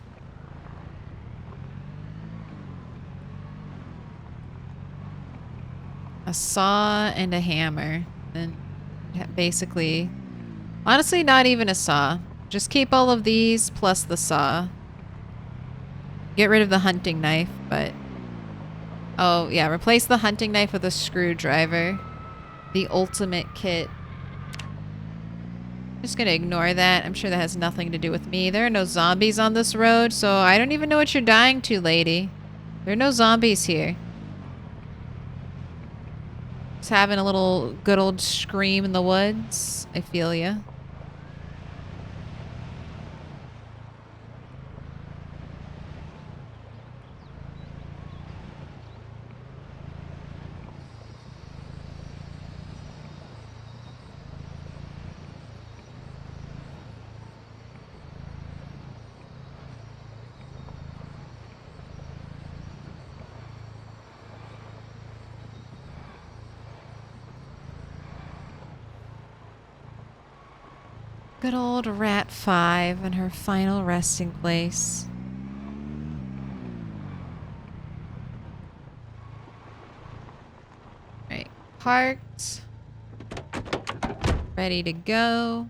A saw and a hammer. And basically, honestly, not even a saw. Just keep all of these plus the saw. Get rid of the hunting knife, but... Oh, yeah, replace the hunting knife with a screwdriver. The ultimate kit. Just gonna ignore that. I'm sure that has nothing to do with me. There are no zombies on this road, so I don't even know what you're dying to, lady. There are no zombies here. Just having a little good old scream in the woods. I feel ya. Good old Rat 5 and her final resting place. Right, parked. Ready to go.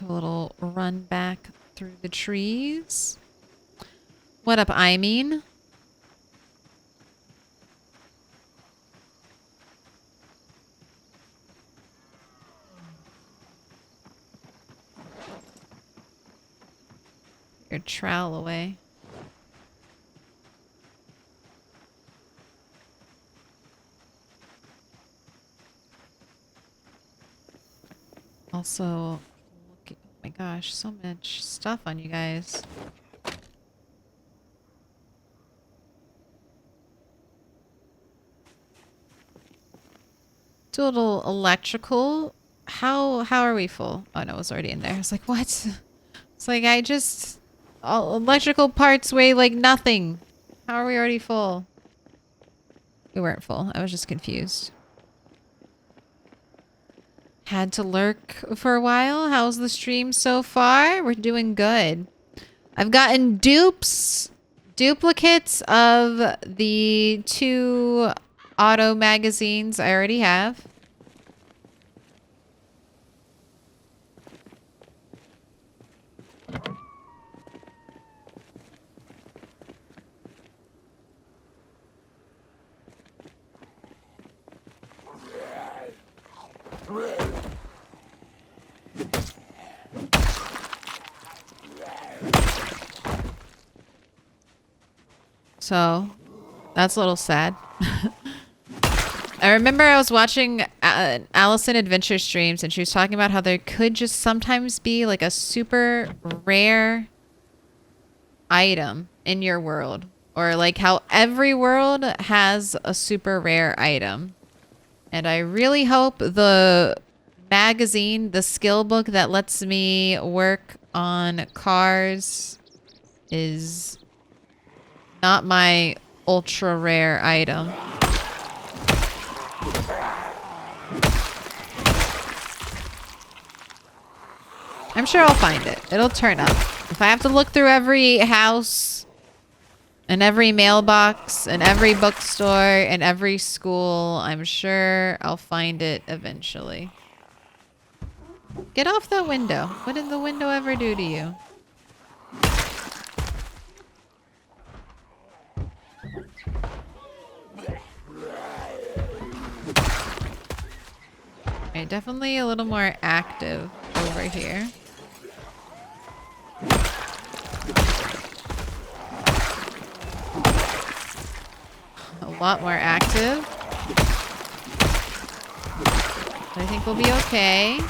A little run back through the trees. What up, I mean? your trowel away. Also, look, oh my gosh, so much stuff on you guys. Do a little electrical. How are we full? Oh no, it was already in there. I was like, what? It's like I just all electrical parts weigh like nothing. How are we already full? We weren't full. I was just confused. Had to lurk for a while. How's the stream so far? We're doing good. I've gotten duplicates of the 2 auto magazines I already have. So, that's a little sad. I remember I was watching Allison Adventure streams and she was talking about how there could just sometimes be like a super rare item in your world. Or like how every world has a super rare item. And I really hope the magazine, the skill book that lets me work on cars is not my ultra rare item. I'm sure I'll find it. It'll turn up. If I have to look through every house and every mailbox and every bookstore and every school, I'm sure I'll find it eventually. Get off that window. What did the window ever do to you? Okay, definitely a little more active over here. A lot more active. I think we'll be okay.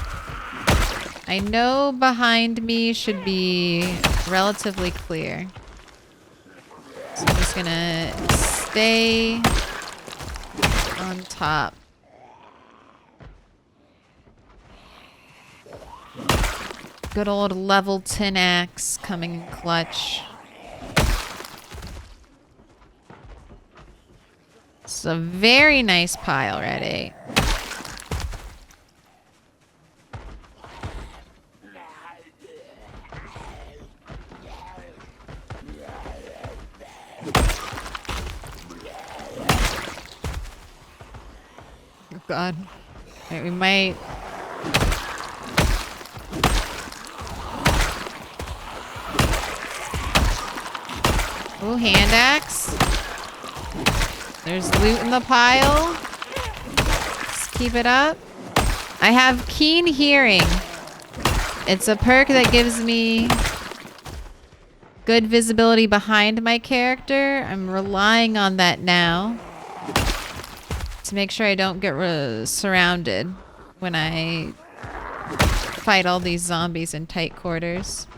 I know behind me should be relatively clear. So I'm just gonna stay on top. Good old level 10 axe coming in clutch. It's a very nice pile, Red 8. Oh God. Alright, we might... Oh, hand axe. There's loot in the pile. Let's keep it up. I have keen hearing. It's a perk that gives me good visibility behind my character. I'm relying on that now to make sure I don't get surrounded when I fight all these zombies in tight quarters.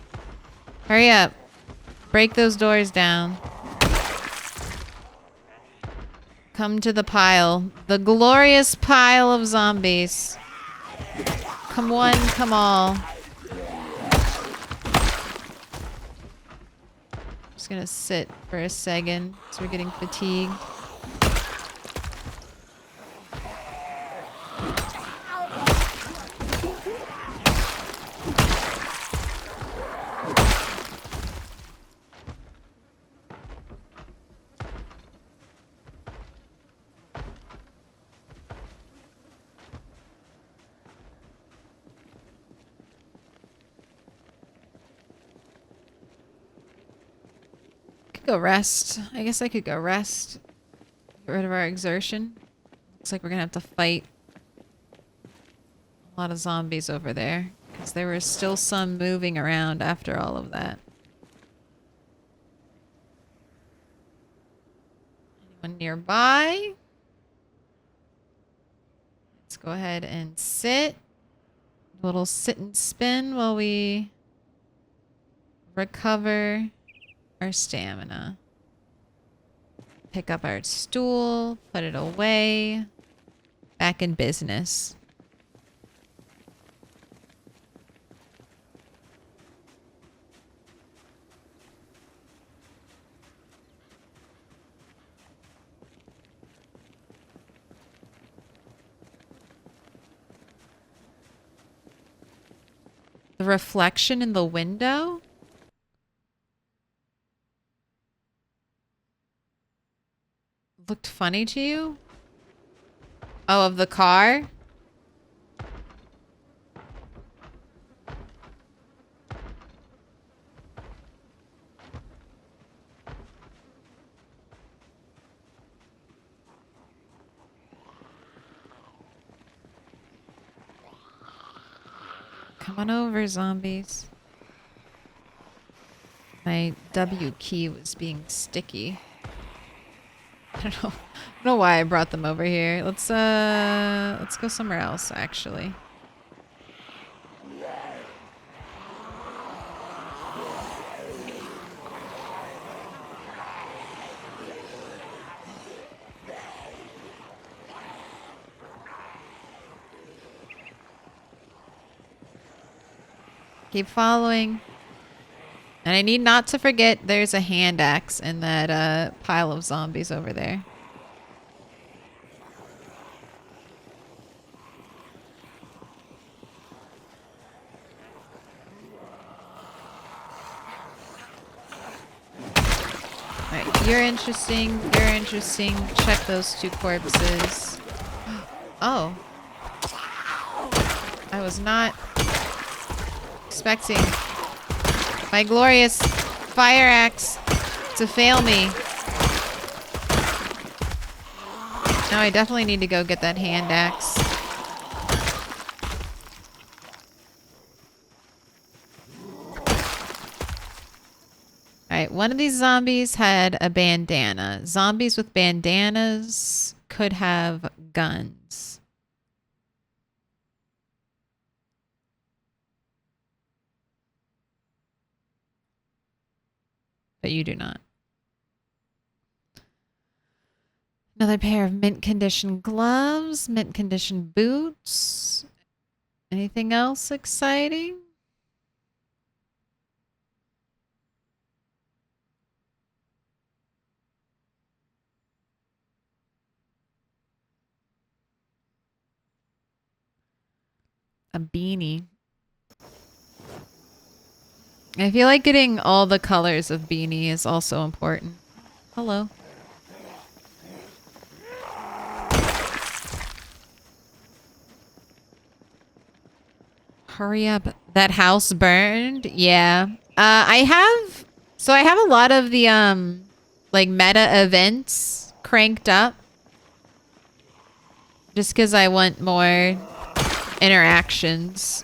Hurry up. Break those doors down. Come to the pile. The glorious pile of zombies. Come one, come all. Just gonna sit for a second because we're getting fatigued. Go rest. I guess I could go rest. Get rid of our exertion. Looks like we're gonna have to fight a lot of zombies over there. Because there were still some moving around after all of that. one nearby. Let's go ahead and sit. A little sit and spin while we recover our stamina. Pick up our stool, put it away. Back in business. The reflection in the window? Looked funny to you? Oh, of the car? Come on over, zombies. My W key was being sticky. I don't know why I brought them over here. Let's go somewhere else, actually. Keep following. And I need not to forget there's a hand axe in that pile of zombies over there. Alright, you're interesting. You're interesting. Check those two corpses. Oh. I was not expecting my glorious fire axe to fail me. Now I definitely need to go get that hand axe. Alright, one of these zombies had a bandana. Zombies with bandanas could have guns. But you do not. Another pair of mint condition gloves, mint condition boots. Anything else exciting? A beanie. I feel like getting all the colors of beanie is also important. Hello. Hurry up. That house burned? Yeah. I have a lot of the like meta events cranked up. Just because I want more interactions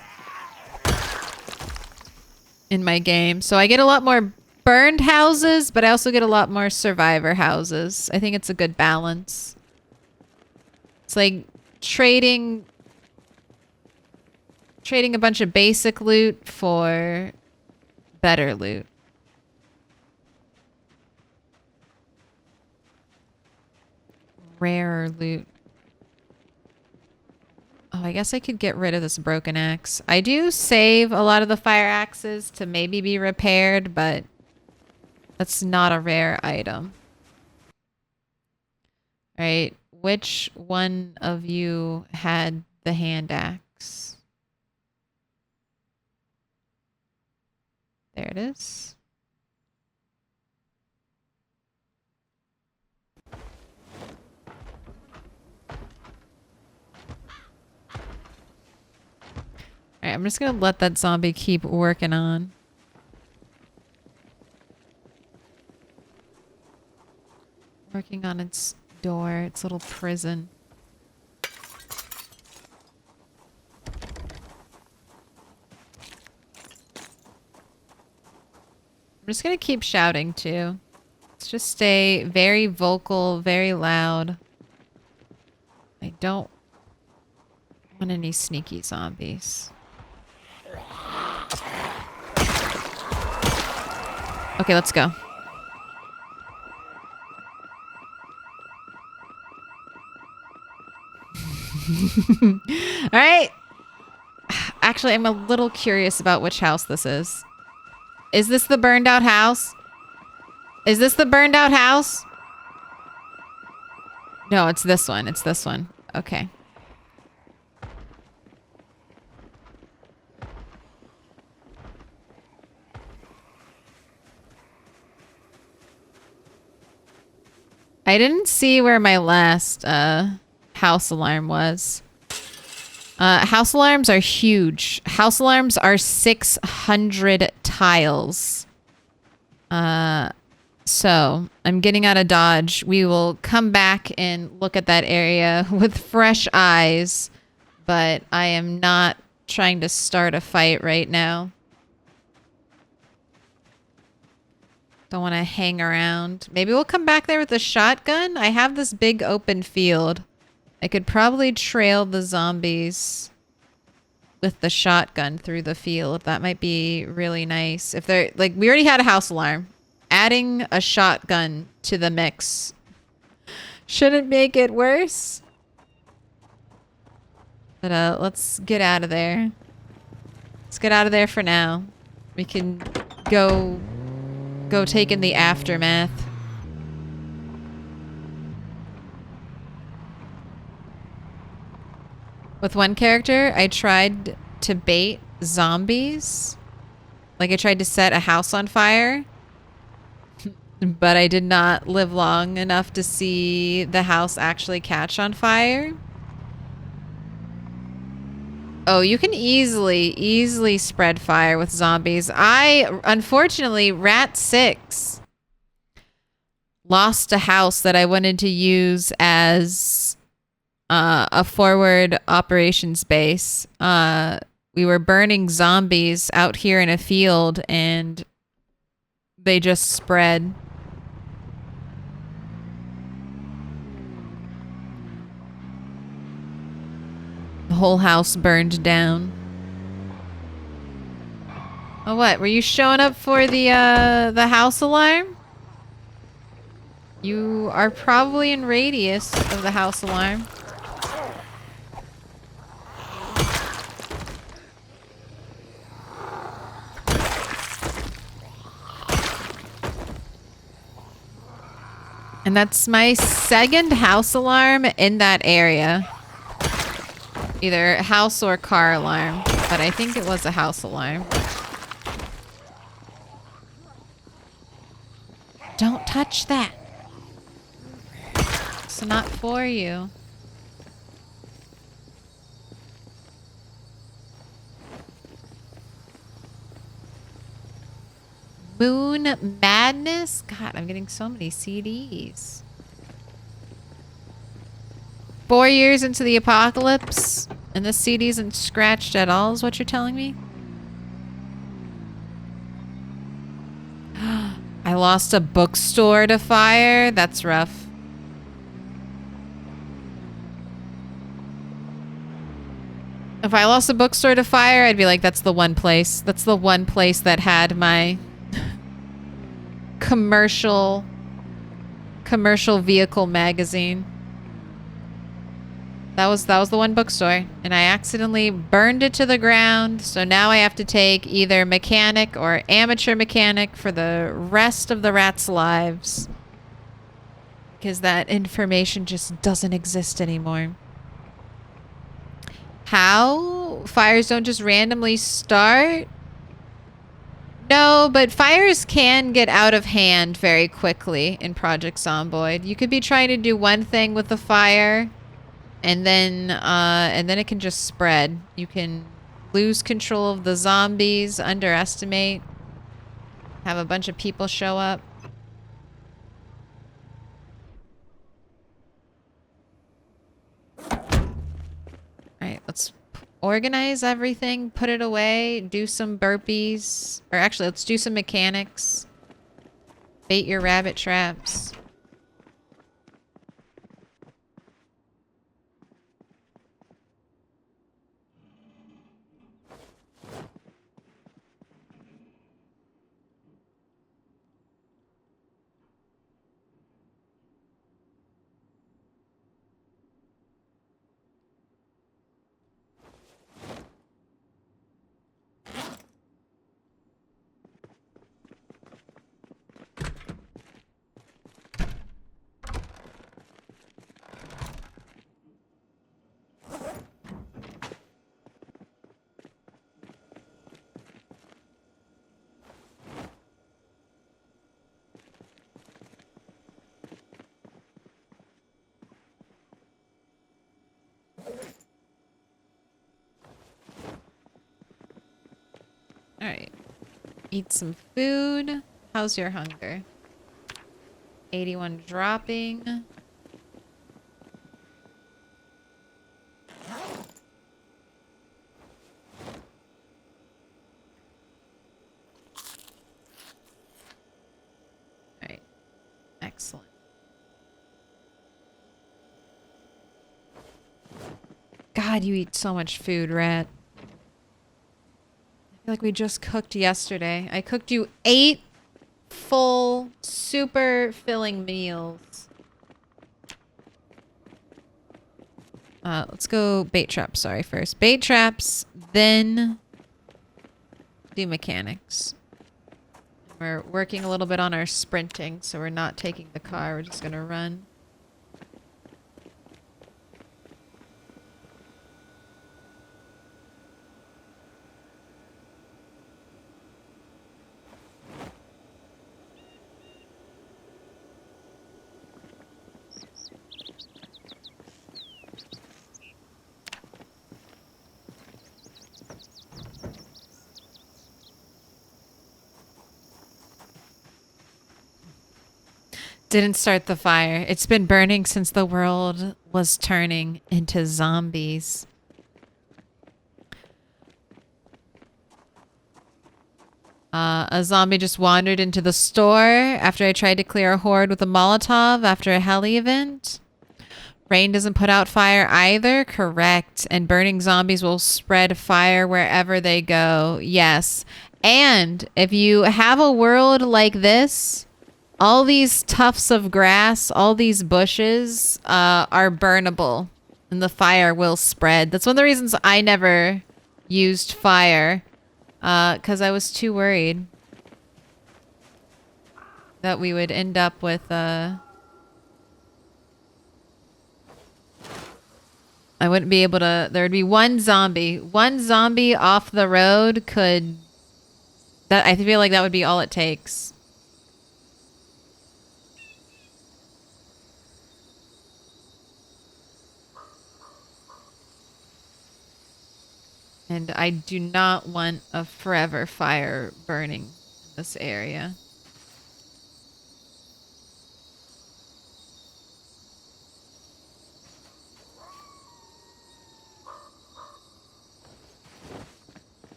in my game. So I get a lot more burned houses, but I also get a lot more survivor houses. I think it's a good balance. It's like trading a bunch of basic loot for better loot. Rarer loot. Oh, I guess I could get rid of this broken axe. I do save a lot of the fire axes to maybe be repaired, but that's not a rare item. All right, which one of you had the hand axe? There it is. Alright, I'm just gonna let that zombie keep working on. Working on its door, its little prison. I'm just gonna keep shouting too. It's Let's just stay very vocal, very loud. I don't want any sneaky zombies. Okay, let's go. All right. Actually, I'm a little curious about which house this is. Is this the burned out house? Is this the burned out house? No, it's this one. It's this one. Okay. I didn't see where my last house alarm was. House alarms are huge. House alarms are 600 tiles. So I'm getting out of Dodge. We will come back and look at that area with fresh eyes, but I am not trying to start a fight right now. Don't want to hang around. Maybe we'll come back there with a shotgun. I have this big open field. I could probably trail the zombies with the shotgun through the field. That might be really nice. If they're like, we already had a house alarm. Adding a shotgun to the mix shouldn't make it worse. But let's get out of there. Let's get out of there for now. We can go take in the aftermath. With one character, I tried to bait zombies. Like I tried to set a house on fire. But I did not live long enough to see the house actually catch on fire. Oh, you can easily spread fire with zombies. Unfortunately, Rat 6 lost a house that I wanted to use as a forward operations base. We were burning zombies out here in a field and they just spread. The whole house burned down. Oh, what? Were you showing up for the house alarm? You are probably in radius of the house alarm. And that's my second house alarm in that area. Either house or car alarm, but I think it was a house alarm. Don't touch that. It's not for you. Moon Madness? God, I'm getting so many CDs. 4 years into the apocalypse, and this CD isn't scratched at all, is what you're telling me? I lost a bookstore to fire? That's rough. If I lost a bookstore to fire, I'd be like, that's the one place. That's the one place that had my commercial vehicle magazine. That was the one bookstore, and I accidentally burned it to the ground, so now I have to take either mechanic or amateur mechanic for the rest of the rats' lives. Because that information just doesn't exist anymore. How? Fires don't just randomly start? No, but fires can get out of hand very quickly in Project Zomboid. You could be trying to do one thing with the fire, and then it can just spread. You can lose control of the zombies, underestimate, have a bunch of people show up. Alright, let's organize everything, put it away, do some burpees. Or actually, let's do some mechanics. Bait your rabbit traps. Alright. Eat some food. How's your hunger? 81 dropping. Alright. Excellent. God, you eat so much food, Rat. I feel like we just cooked yesterday. I cooked you 8 full, super filling meals. Let's go bait traps, sorry, first. Bait traps, then do mechanics. We're working a little bit on our sprinting, so we're not taking the car, we're just gonna run. Didn't start the fire. It's been burning since the world was turning into zombies. A zombie just wandered into the store after I tried to clear a horde with a Molotov after a heli event. Rain doesn't put out fire either. Correct. And burning zombies will spread fire wherever they go. Yes. And if you have a world like this, all these tufts of grass, all these bushes are burnable, and the fire will spread. That's one of the reasons I never used fire, because I was too worried that we would end up with I wouldn't be able to. There would be one zombie. One zombie off the road could. That I feel like that would be all it takes. And I do not want a forever fire burning in this area.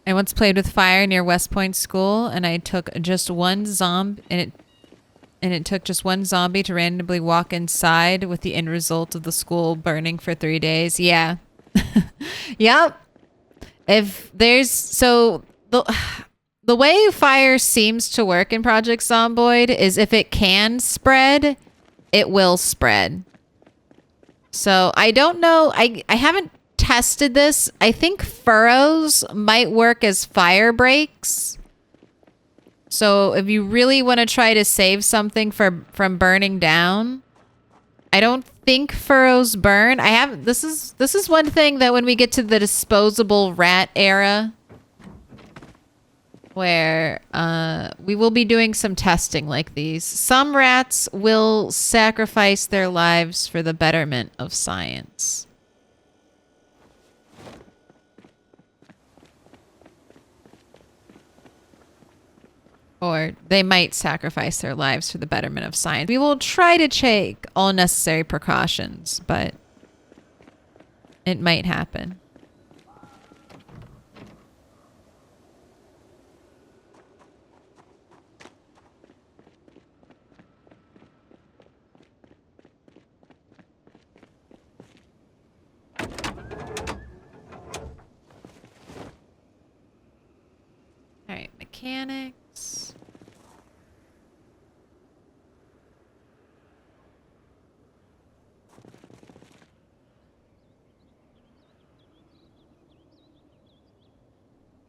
I once played with fire near West Point School, and I took just one zombie, and it took just one zombie to randomly walk inside, with the end result of the school burning for 3 days. Yeah. Yep. If there's the way fire seems to work in Project Zomboid is if it can spread, it will spread. So I don't know. I haven't tested this. I think furrows might work as fire breaks. So if you really want to try to save something from burning down, I don't think furrows burn. This is one thing that when we get to the disposable rat era, where we will be doing some testing like these. Some rats will sacrifice their lives for the betterment of science. Or they might sacrifice their lives for the betterment of science. We will try to take all necessary precautions, but it might happen. mechanics.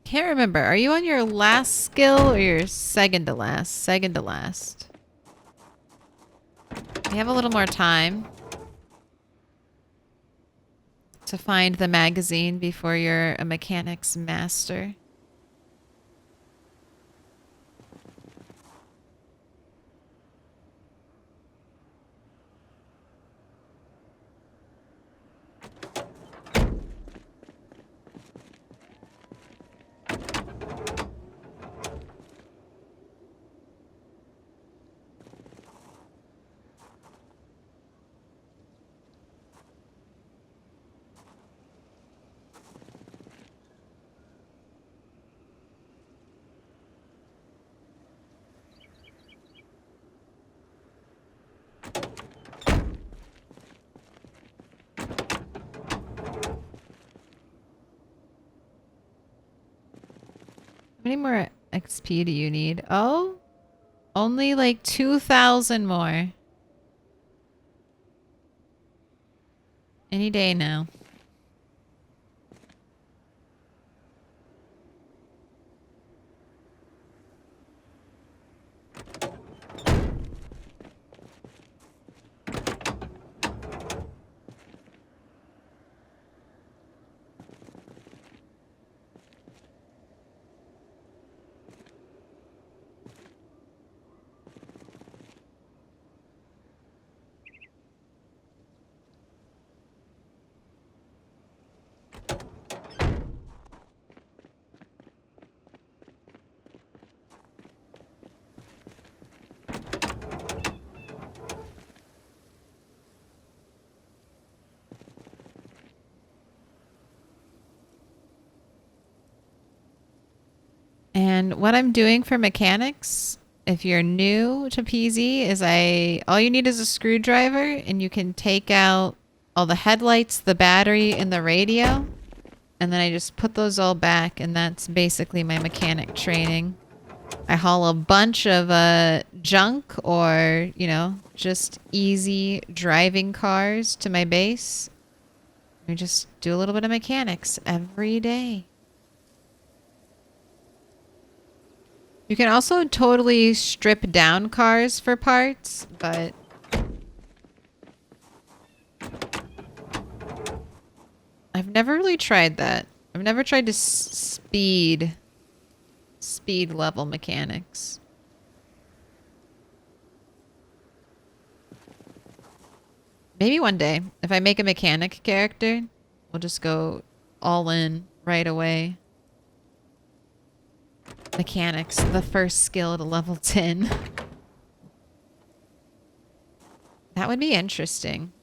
Can't remember. Are you on your last skill or your second to last? Second to last. You have a little more time to find the magazine before you're a mechanics master. How many more XP do you need? Oh, only like 2,000 more. Any day now. And what I'm doing for mechanics, if you're new to PZ, is all you need is a screwdriver and you can take out all the headlights, the battery, and the radio. And then I just put those all back, and that's basically my mechanic training. I haul a bunch of junk or, you know, just easy driving cars to my base. We just do a little bit of mechanics every day. You can also totally strip down cars for parts, but I've never really tried that. I've never tried to speed level mechanics. Maybe one day, if I make a mechanic character, we'll just go all in right away. Mechanics, the first skill to level 10. That would be interesting.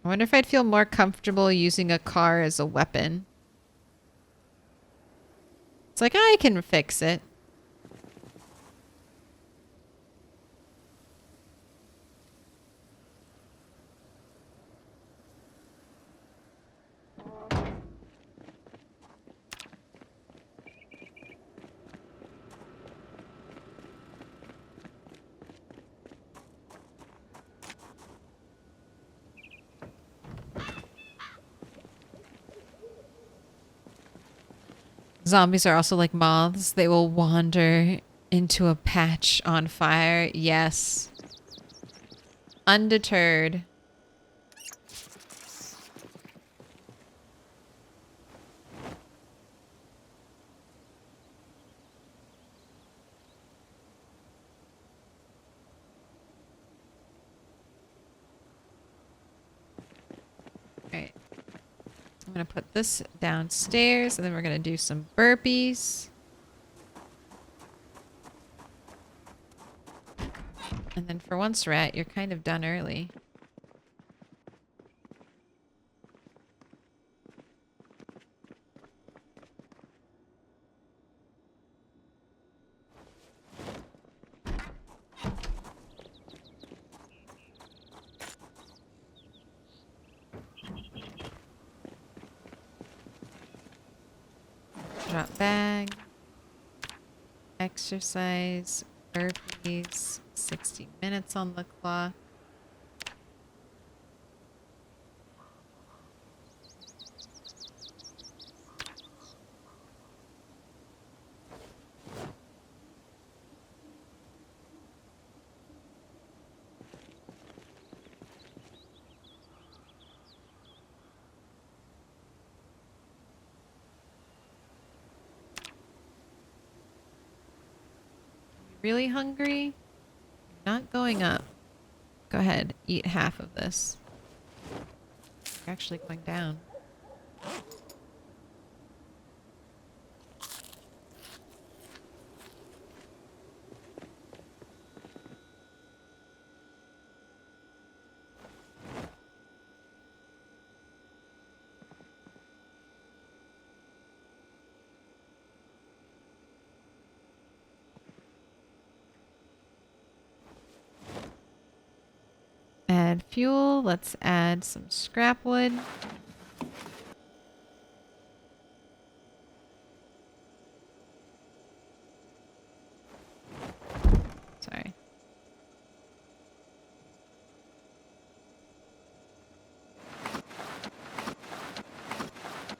I wonder if I'd feel more comfortable using a car as a weapon. It's like, I can fix it. Zombies are also like moths. They will wander into a patch on fire. Yes. Undeterred. Alright. I'm going to put this downstairs, and then we're going to do some burpees. And then for once, Rat, you're kind of done early. Drop bag. Exercise, burpees, 60 minutes on the clock. Really hungry? Not going up. Go ahead, eat half of this. You're actually going down. Add fuel. Let's add some scrap wood. Sorry.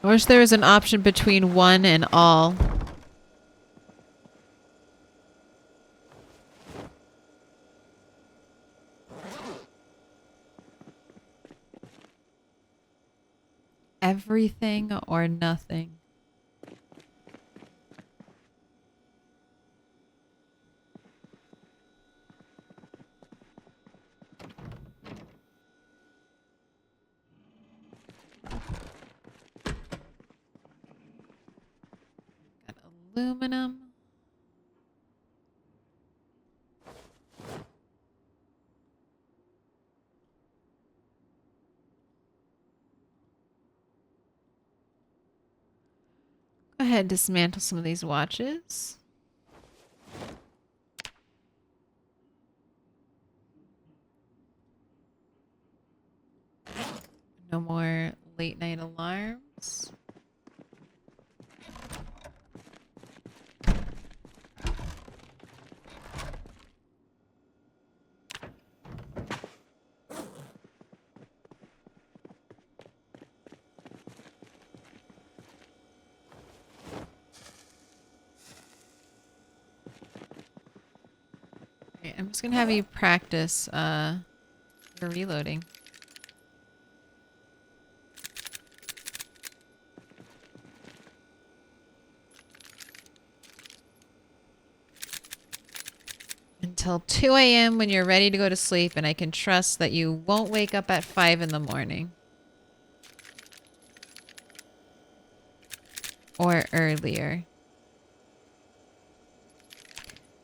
I wish there was an option between one and all. Everything or nothing. Got aluminum. Go ahead, dismantle some of these watches. No more late night alarms. Okay, I'm just gonna have you practice your reloading. Until 2 a.m. when you're ready to go to sleep, and I can trust that you won't wake up at 5 in the morning. Or earlier.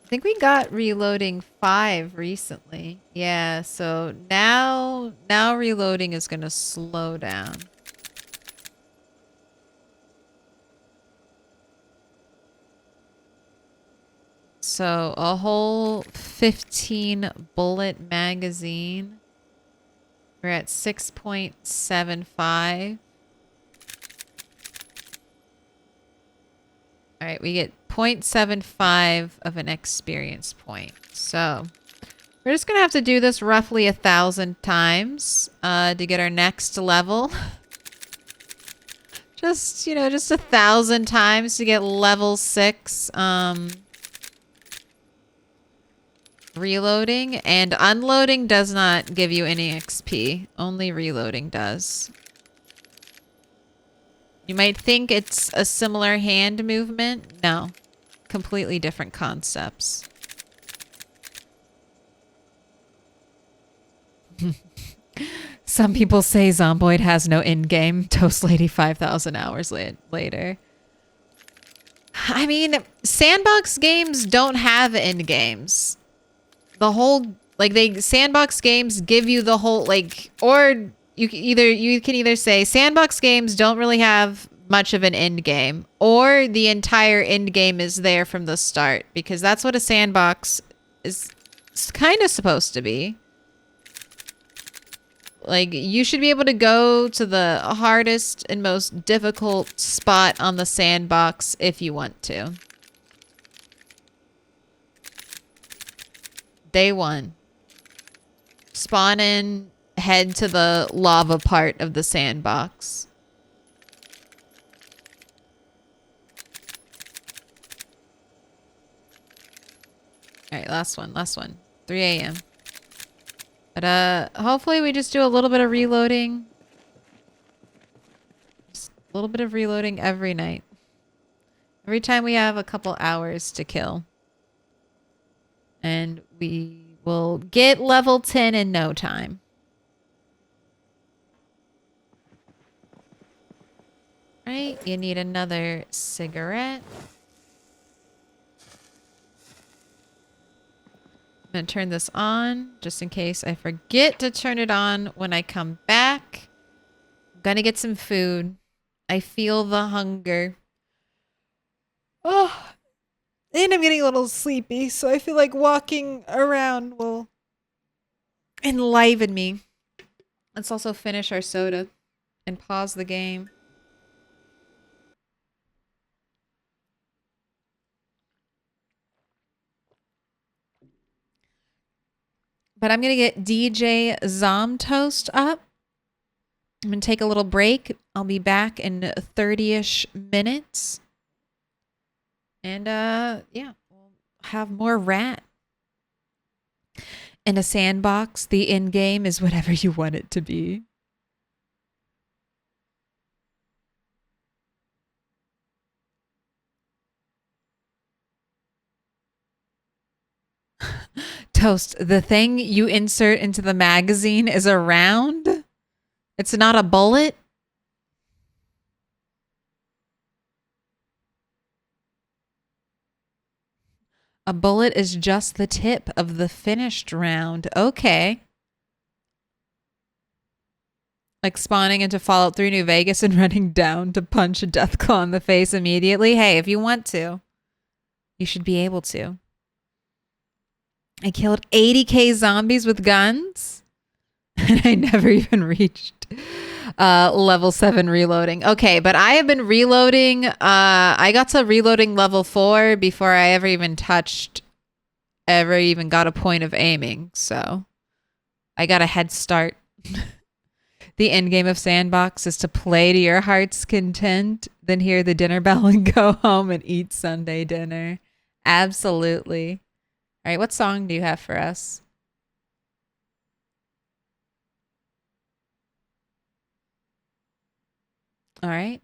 I think we got reloading 5 recently. Yeah, so now reloading is gonna slow down. So a whole 15 bullet magazine. We're at 6.75. All right, we get 0.75 of an experience point. So we're just going to have to do this roughly 1,000 times to get our next level. Just, you know, just 1,000 times to get level 6. Reloading and unloading does not give you any XP. Only reloading does. You might think it's a similar hand movement. No. Completely different concepts. Some people say Zomboid has no in-game. Toast Lady 5,000 hours later. I mean, sandbox games don't have end games. The whole, like, sandbox games give you the whole, like, or you can either say sandbox games don't really have much of an end game, or the entire end game is there from the start, because that's what a sandbox is kind of supposed to be. Like, you should be able to go to the hardest and most difficult spot on the sandbox if you want to. Day 1. Spawn in, head to the lava part of the sandbox. Alright, last one, last one. 3 a.m. But hopefully we just do a little bit of reloading. Just a little bit of reloading every night. Every time we have a couple hours to kill. And we will get level 10 in no time. Right, you need another cigarette. I'm gonna turn this on just in case I forget to turn it on when I come back. I'm gonna get some food. I feel the hunger. Oh, and I'm getting a little sleepy, so I feel like walking around will enliven me. Let's also finish our soda and pause the game. But I'm going to get DJ Zomtoast up. I'm going to take a little break. I'll be back in 30-ish minutes. And, yeah, we'll have more rat. In a sandbox, the in-game is whatever you want it to be. Toast, the thing you insert into the magazine is a round? It's not a bullet? A bullet is just the tip of the finished round. Okay. Like spawning into Fallout 3 New Vegas and running down to punch a Deathclaw in the face immediately. Hey, if you want to, you should be able to. I killed 80k zombies with guns. And I never even reached level 7 reloading. Okay, but I have been reloading. I got to reloading level 4 before I ever even got a point of aiming. So I got a head start. The end game of Sandbox is to play to your heart's content, then hear the dinner bell and go home and eat Sunday dinner. Absolutely. All right, what song do you have for us? All right.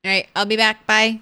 All right, I'll be back. Bye.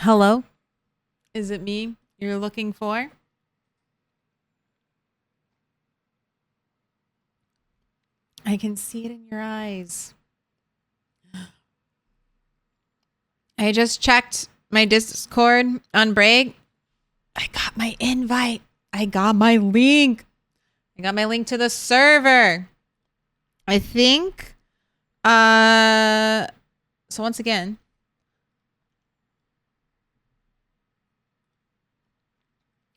Hello? Is it me you're looking for? I can see it in your eyes. I just checked my Discord on break. I got my invite. I got my link. I got my link to the server. I think so once again,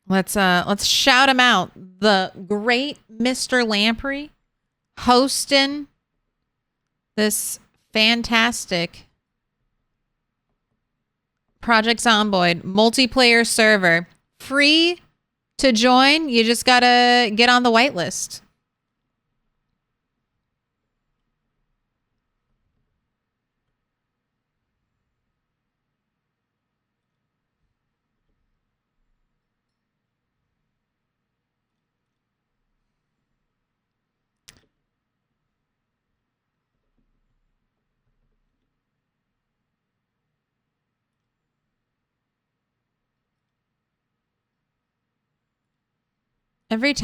let's shout him out. The great Mr. Lamprey hosting this fantastic Project Zomboid multiplayer server. Free to join. You just gotta get on the whitelist. Every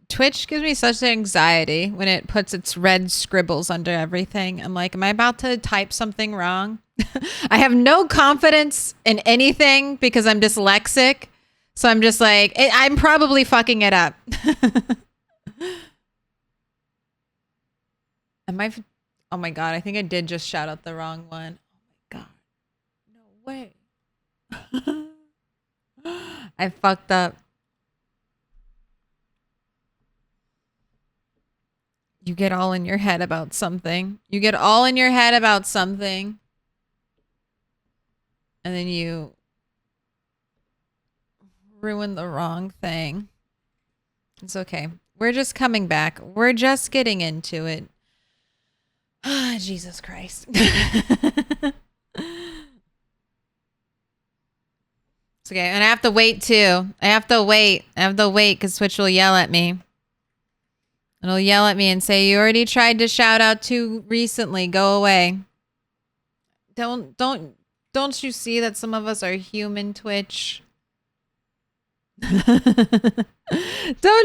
Twitch gives me such anxiety when it puts its red scribbles under everything. I'm like, am I about to type something wrong? I have no confidence in anything because I'm dyslexic. So I'm just like, I'm probably fucking it up. Oh my God, I think I did just shout out the wrong one. Oh my God. No way. I fucked up. You get all in your head about something. You get all in your head about something. And then you ruin the wrong thing. It's okay. We're just coming back. We're just getting into it. Ah, Jesus Christ. It's okay. And I have to wait too. I have to wait because Twitch will yell at me. It'll yell at me and say, you already tried to shout out too recently. Go away. Don't you see that some of us are human, Twitch? Don't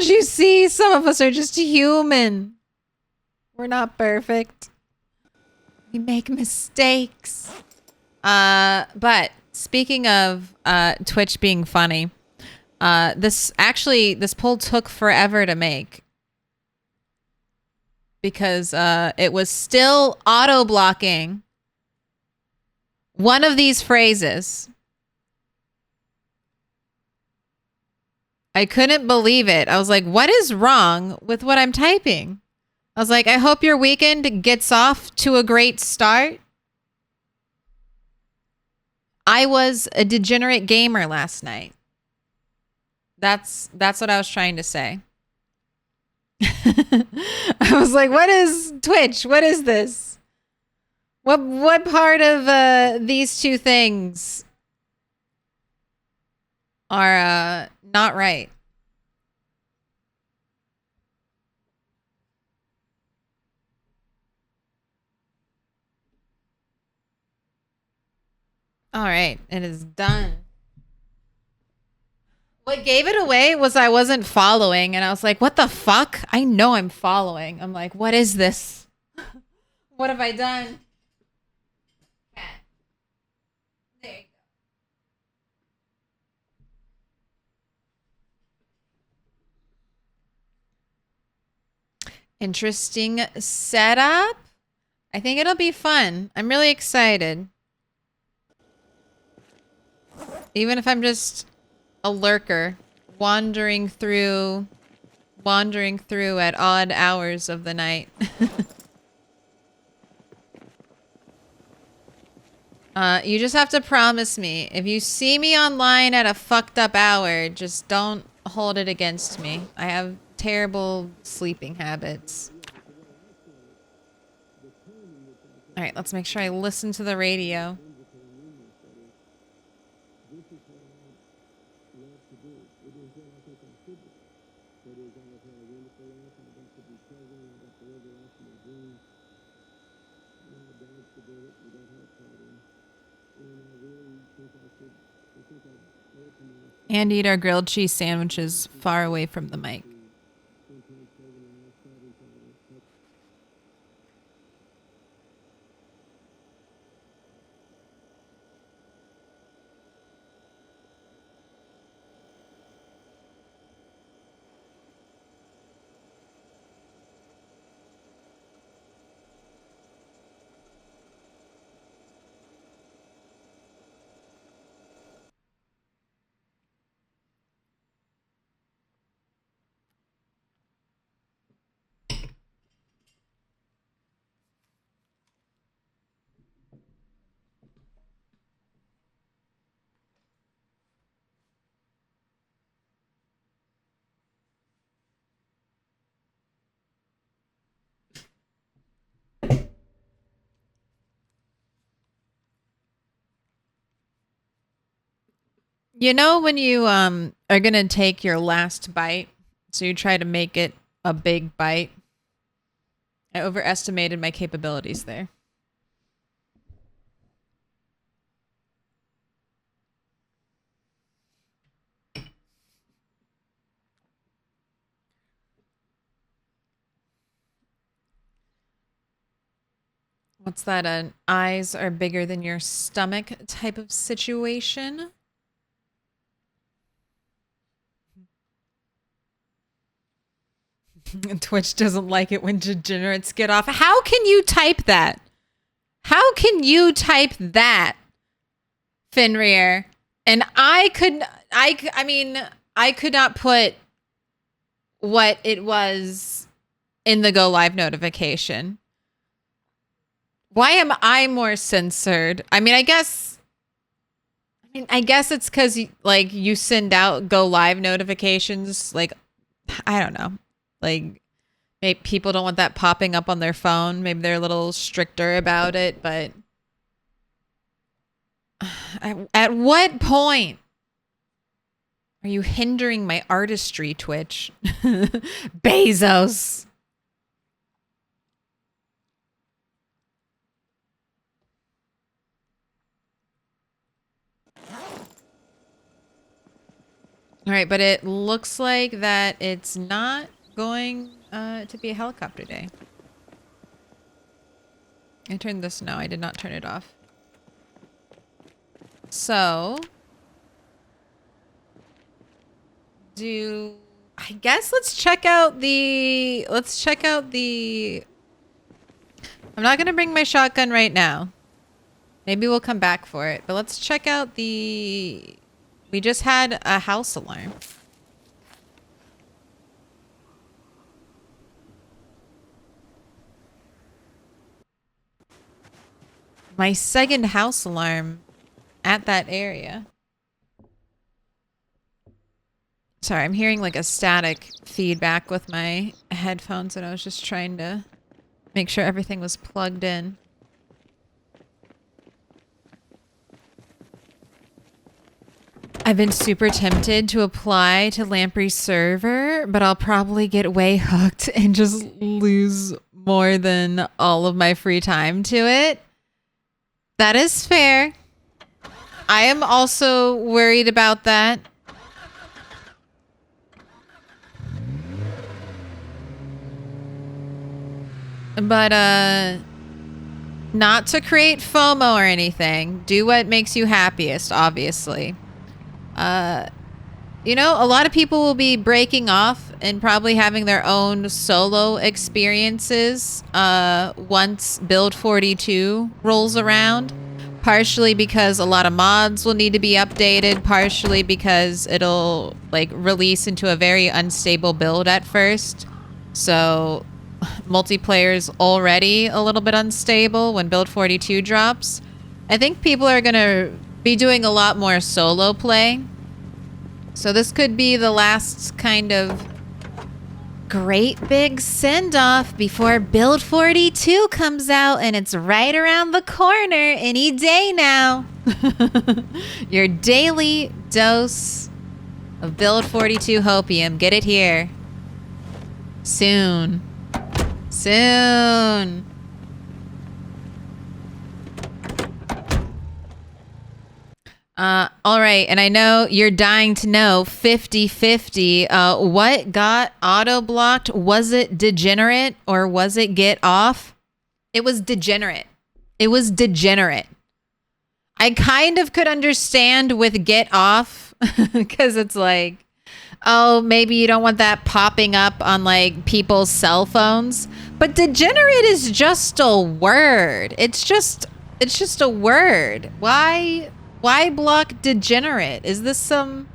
you see some of us are just human? We're not perfect. We make mistakes. But speaking of Twitch being funny, this poll took forever to make. Because it was still auto-blocking one of these phrases. I couldn't believe it. I was like, what is wrong with what I'm typing? I was like, I hope your weekend gets off to a great start. I was a degenerate gamer last night. That's what I was trying to say. I was like, what is Twitch? What is this? What part of these two things are not right? All right, it is done. What gave it away was I wasn't following, and I was like, what the fuck? I know I'm following. I'm like, what is this? What have I done? There you go. Interesting setup. I think it'll be fun. I'm really excited. Even if I'm just a lurker wandering through at odd hours of the night. You just have to promise me, if you see me online at a fucked up hour, just don't hold it against me. I have terrible sleeping habits. All right, let's make sure I listen to the radio. And eat our grilled cheese sandwiches far away from the mic. You know when you are going to take your last bite, so you try to make it a big bite? I overestimated my capabilities there. What's that? An eyes are bigger than your stomach type of situation? Twitch doesn't like it when degenerates get off. How can you type that? How can you type that, Fenrir? And I could not put what it was in the go live notification. Why am I more censored? I guess it's because you send out go live notifications. Like, I don't know. Like, maybe people don't want that popping up on their phone. Maybe they're a little stricter about it. But at what point are you hindering my artistry, Twitch? Bezos. All right, but it looks like that it's not going to be a helicopter day. I turned this. No, I did not turn it off. So, I guess let's check out the, I'm not going to bring my shotgun right now. Maybe we'll come back for it, but let's check out we just had a house alarm. My second house alarm at that area. Sorry, I'm hearing like a static feedback with my headphones, and I was just trying to make sure everything was plugged in. I've been super tempted to apply to Lamprey's server, but I'll probably get way hooked and just lose more than all of my free time to it. That is fair. I am also worried about that. But, not to create FOMO or anything. Do what makes you happiest, obviously. You know, a lot of people will be breaking off and probably having their own solo experiences once Build 42 rolls around. Partially because a lot of mods will need to be updated, partially because it'll like release into a very unstable build at first. So multiplayer's already a little bit unstable when Build 42 drops. I think people are going to be doing a lot more solo play. So this could be the last kind of great big send-off before Build 42 comes out, and it's right around the corner any day now. Your daily dose of Build 42 hopium. Get it here. Soon. Soon. All right, and I know you're dying to know 50-50. What got auto blocked? Was it degenerate or was it get off? It was degenerate. It was degenerate. I kind of could understand with get off because it's like, oh, maybe you don't want that popping up on like people's cell phones. But degenerate is just a word. It's just a word. Why block degenerate? Is this some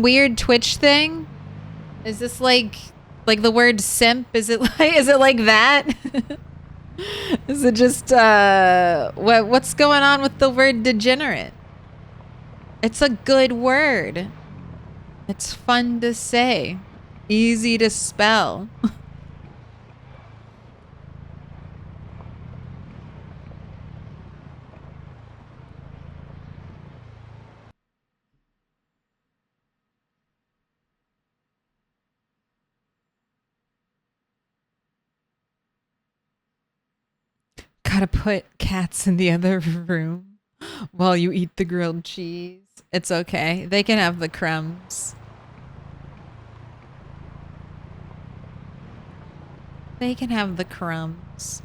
weird Twitch thing? Is this like the word simp? Is it like that? Is it just what's going on with the word degenerate? It's a good word. It's fun to say. Easy to spell. Gotta put cats in the other room while you eat the grilled cheese. It's okay. They can have the crumbs. They can have the crumbs.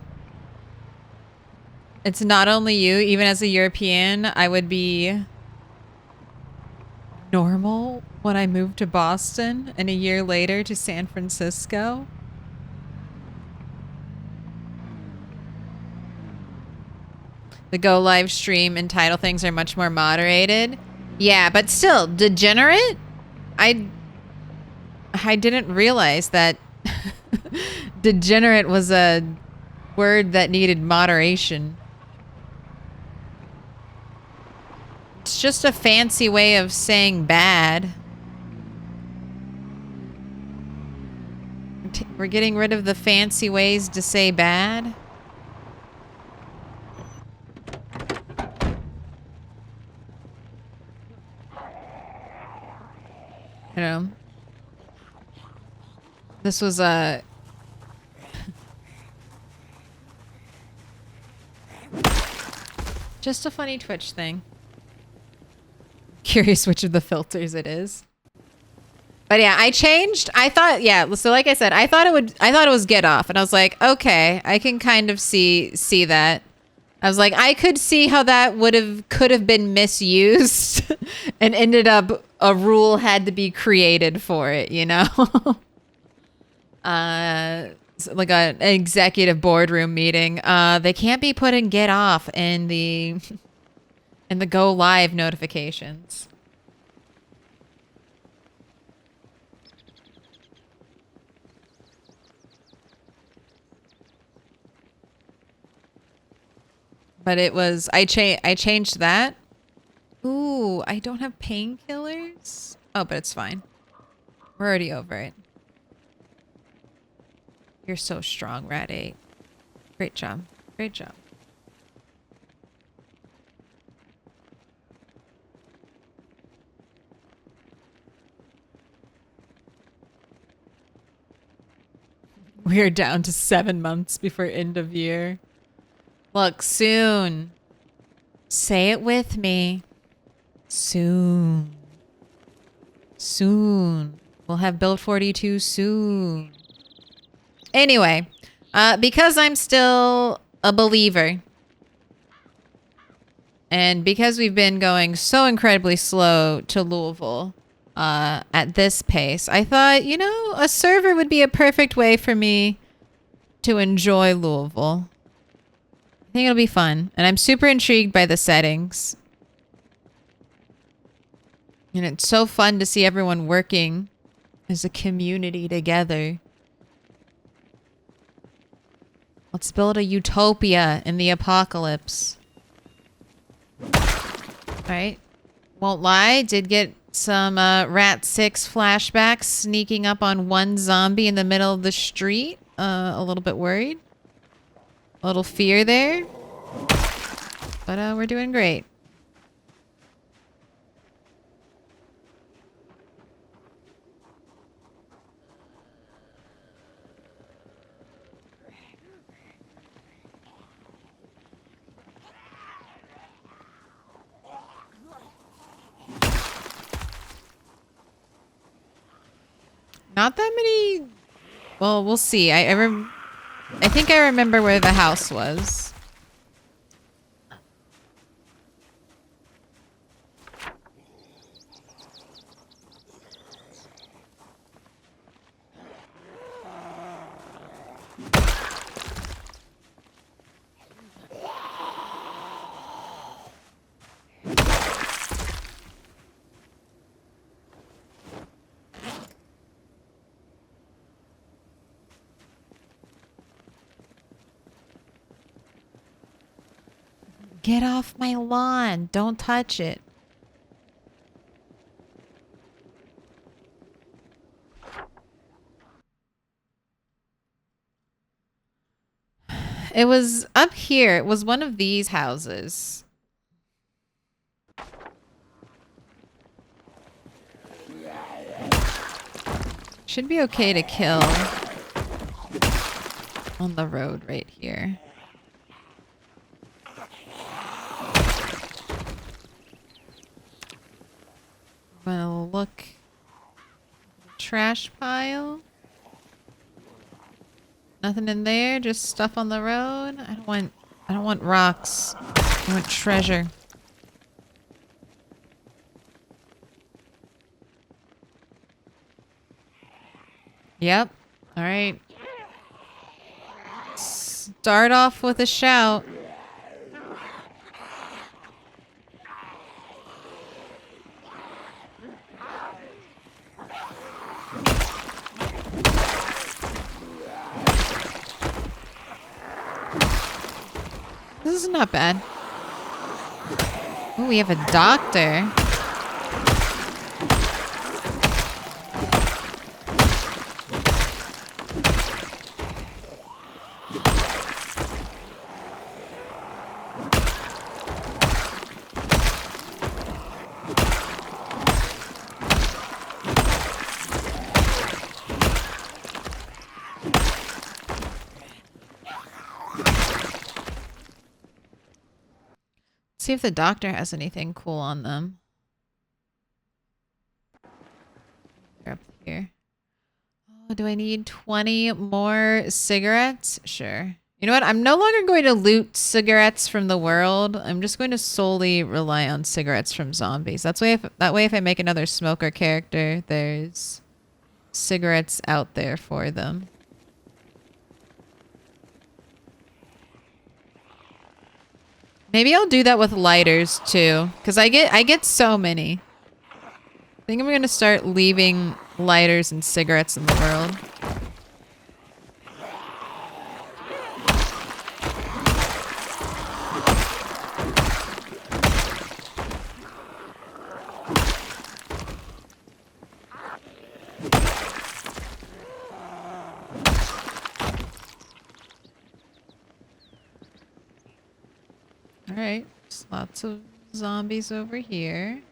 It's not only you. Even as a European, I would be normal when I moved to Boston and a year later to San Francisco. The Go live stream and title things are much more moderated. Yeah, but still, degenerate? I didn't realize that degenerate was a word that needed moderation. It's just a fancy way of saying bad. We're getting rid of the fancy ways to say bad. You know, this was a just a funny Twitch thing. Curious which of the filters it is. But yeah, I changed. I thought, yeah, so like I said, I thought it was get off, and I was like, okay, I can kind of see that. I was like, I could see how that could have been misused and ended up a rule had to be created for it, you know? Like an executive boardroom meeting. They can't be putting get off in the go live notifications. But it was, I changed that. Ooh, I don't have painkillers. Oh, but it's fine. We're already over it. You're so strong, Rat 8. Great job. Great job. We are down to 7 months before end of year. Look, soon. Say it with me. Soon. Soon. We'll have Build 42 soon. Anyway, because I'm still a believer, and because we've been going so incredibly slow to Louisville at this pace, I thought, you know, a server would be a perfect way for me to enjoy Louisville. I think it'll be fun. And I'm super intrigued by the settings. And it's so fun to see everyone working as a community together. Let's build a utopia in the apocalypse. Alright. Won't lie, did get some Rat 6 flashbacks sneaking up on one zombie in the middle of the street. A little bit worried. A little fear there. But we're doing great. Not that many. Well, we'll see. I think I remember where the house was. Get off my lawn. Don't touch it. It was up here. It was one of these houses. Should be okay to kill on the road right here. Well, look. Trash pile. Nothing in there, just stuff on the road. I don't want rocks. I want treasure. Yep. All right. Start off with a shout. This is not bad. Oh, we have a doctor. See if the doctor has anything cool on them. They're up here. Oh, do I need 20 more cigarettes? Sure. You know what? I'm no longer going to loot cigarettes from the world. I'm just going to solely rely on cigarettes from zombies. That way if I make another smoker character, there's cigarettes out there for them. Maybe I'll do that with lighters too, because I get so many. I think I'm gonna start leaving lighters and cigarettes in the world. Alright, there's lots of zombies over here.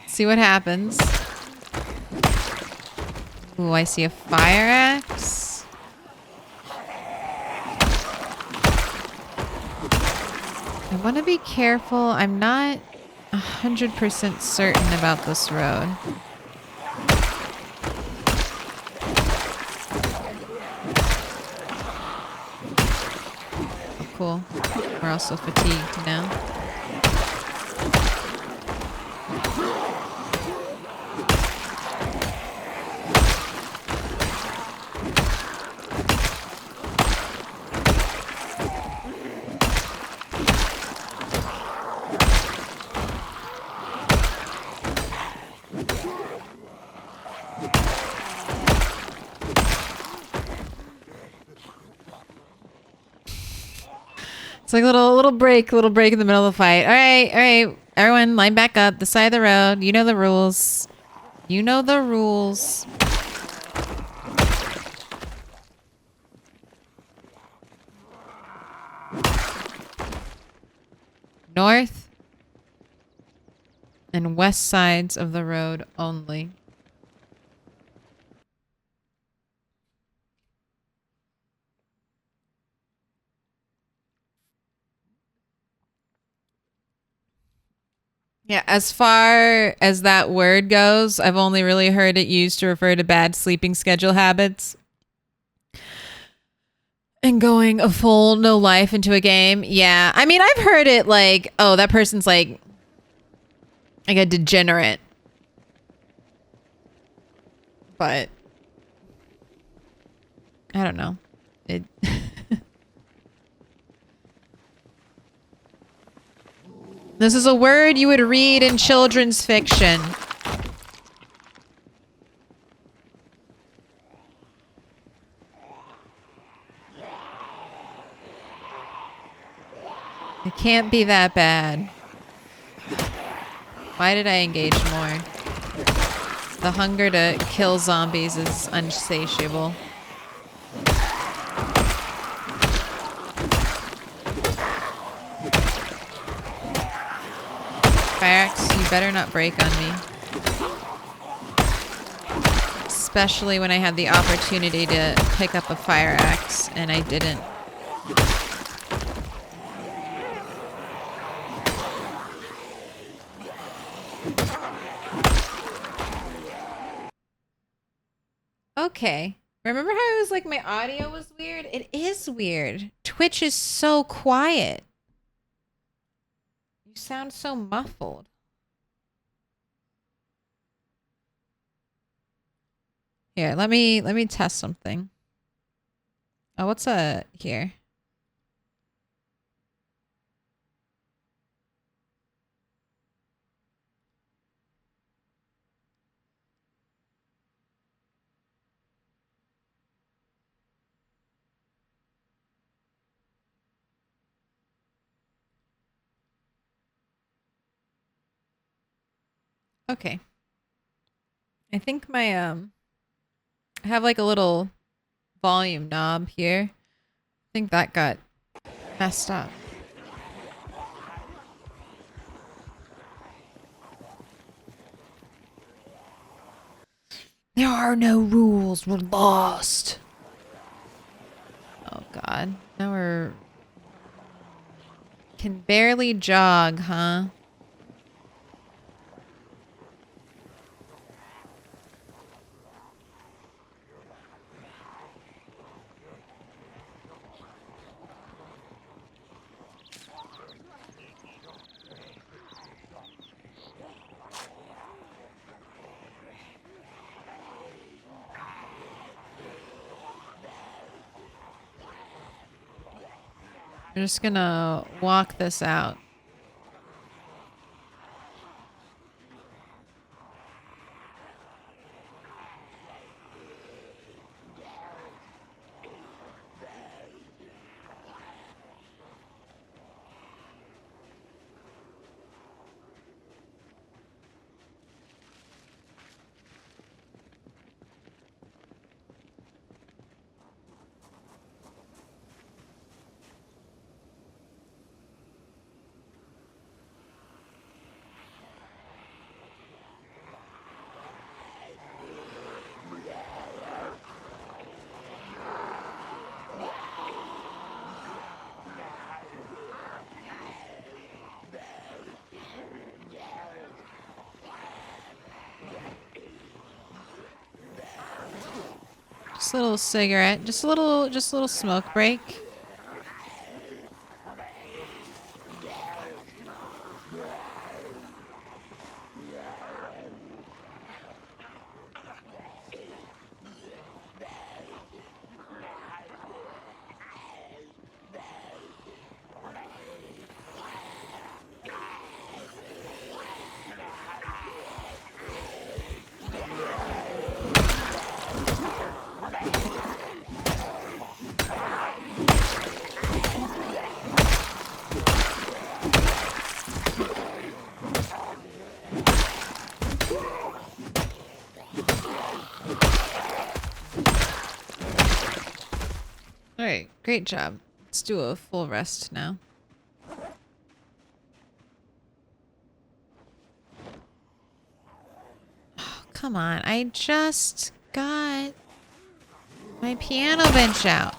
See what happens. Ooh, I see a fire axe. I want to be careful. I'm not 100% certain about this road. Oh, cool. We're also fatigued now. It's like a little break in the middle of the fight. All right. Everyone, line back up. The side of the road. You know the rules. You know the rules. North and west sides of the road only. Yeah, as far as that word goes, I've only really heard it used to refer to bad sleeping schedule habits. And going a full no life into a game. Yeah. I mean, I've heard it like, oh, that person's like a degenerate. But I don't know. It This is a word you would read in children's fiction. It can't be that bad. Why did I engage more? The hunger to kill zombies is unsatiable. Fire axe, you better not break on me. Especially when I had the opportunity to pick up a fire axe and I didn't. Okay. Remember how it was like my audio was weird? It is weird. Twitch is so quiet. You sound so muffled. Here, let me test something. Oh, what's here? Okay. I think my I have like a little volume knob here. I think that got messed up. There are no rules. We're lost. Oh god. Now we're can barely jog, huh? I'm just gonna walk this out. Just a little cigarette. Just a little smoke break. Alright, great job. Let's do a full rest now. Oh, come on, I just got my piano bench out.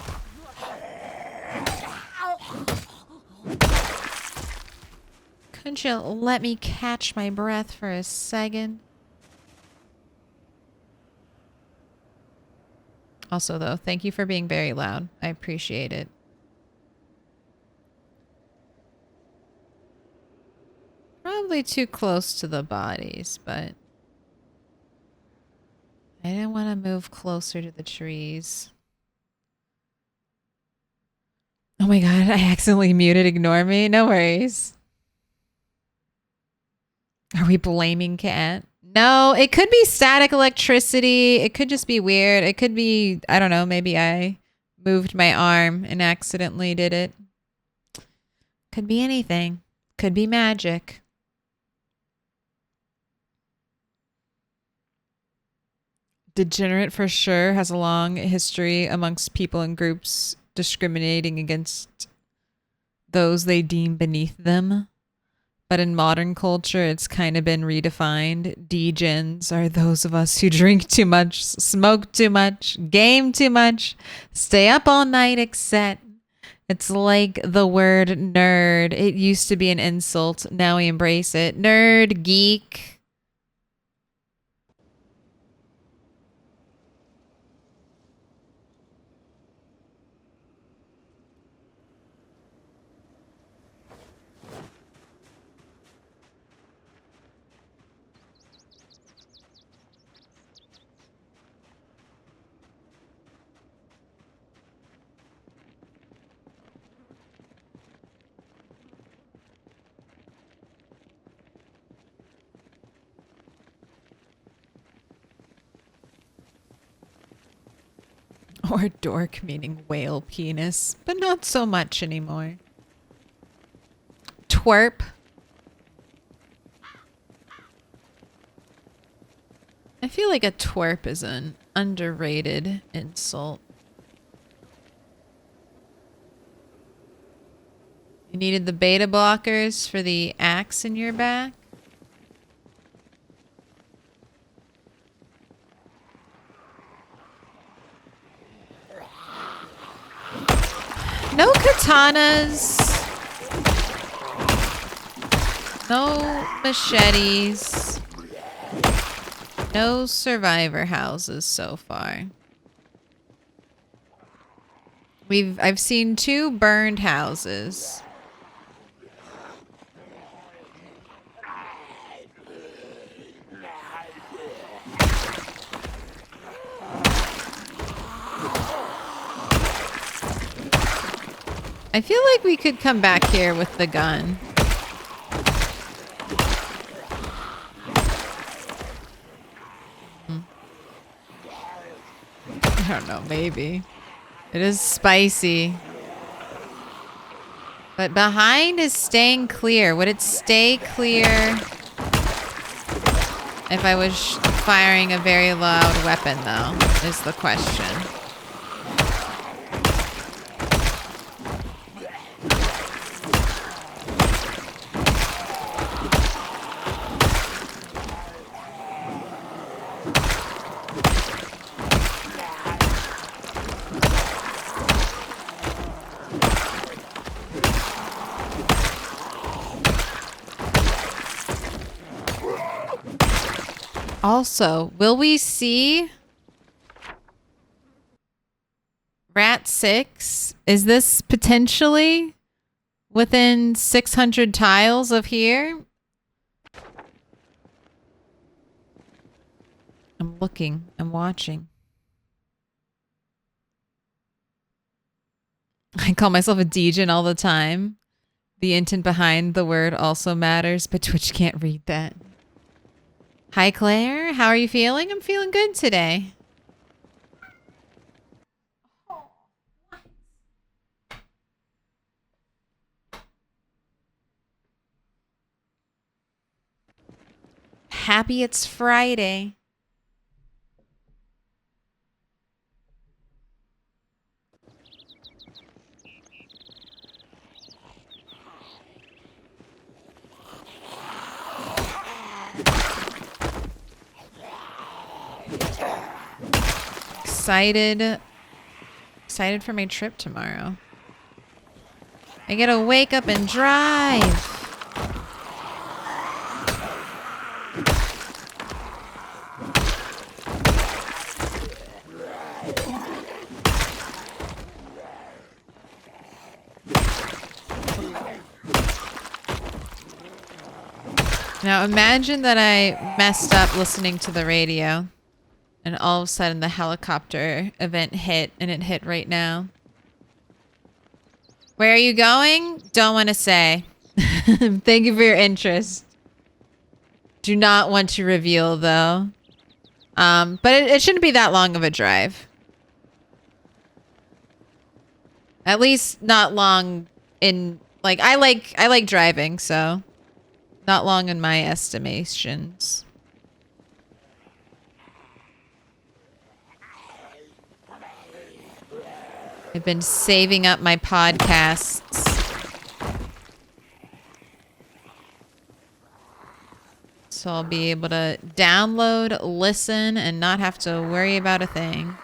Couldn't you let me catch my breath for a second? Also, though, thank you for being very loud. I appreciate it. Probably too close to the bodies, but I didn't want to move closer to the trees. Oh my god, I accidentally muted. Ignore me. No worries. Are we blaming Cat? No, it could be static electricity. It could just be weird. It could be, I don't know, maybe I moved my arm and accidentally did it. Could be anything. Could be magic. Degenerate for sure has a long history amongst people and groups discriminating against those they deem beneath them. But in modern culture, it's kind of been redefined. Degens are those of us who drink too much, smoke too much, game too much, stay up all night, etc. It's like the word nerd. It used to be an insult. Now we embrace it. Nerd, geek. Or dork, meaning whale penis, but not so much anymore. Twerp. I feel like a twerp is an underrated insult. You needed the beta blockers for the axe in your back? No katanas. No machetes. No survivor houses so far. I've seen 2 burned houses. I feel like we could come back here with the gun. I don't know, maybe. It is spicy. But behind is staying clear. Would it stay clear if I was firing a very loud weapon, though, is the question. Also, will we see Rat 6? Is this potentially within 600 tiles of here? I'm looking. I'm watching. I call myself a degen all the time. The intent behind the word also matters, but Twitch can't read that. Hi, Claire. How are you feeling? I'm feeling good today. Happy it's Friday. Excited for my trip tomorrow. I gotta wake up and drive. Now imagine that I messed up listening to the radio and all of a sudden the helicopter event hit and it hit right now. Where are you going? Don't want to say. Thank you for your interest. Do not want to reveal though. But it shouldn't be that long of a drive. At least not long in like I like driving, so not long in my estimations. I've been saving up my podcasts. So I'll be able to download, listen, and not have to worry about a thing.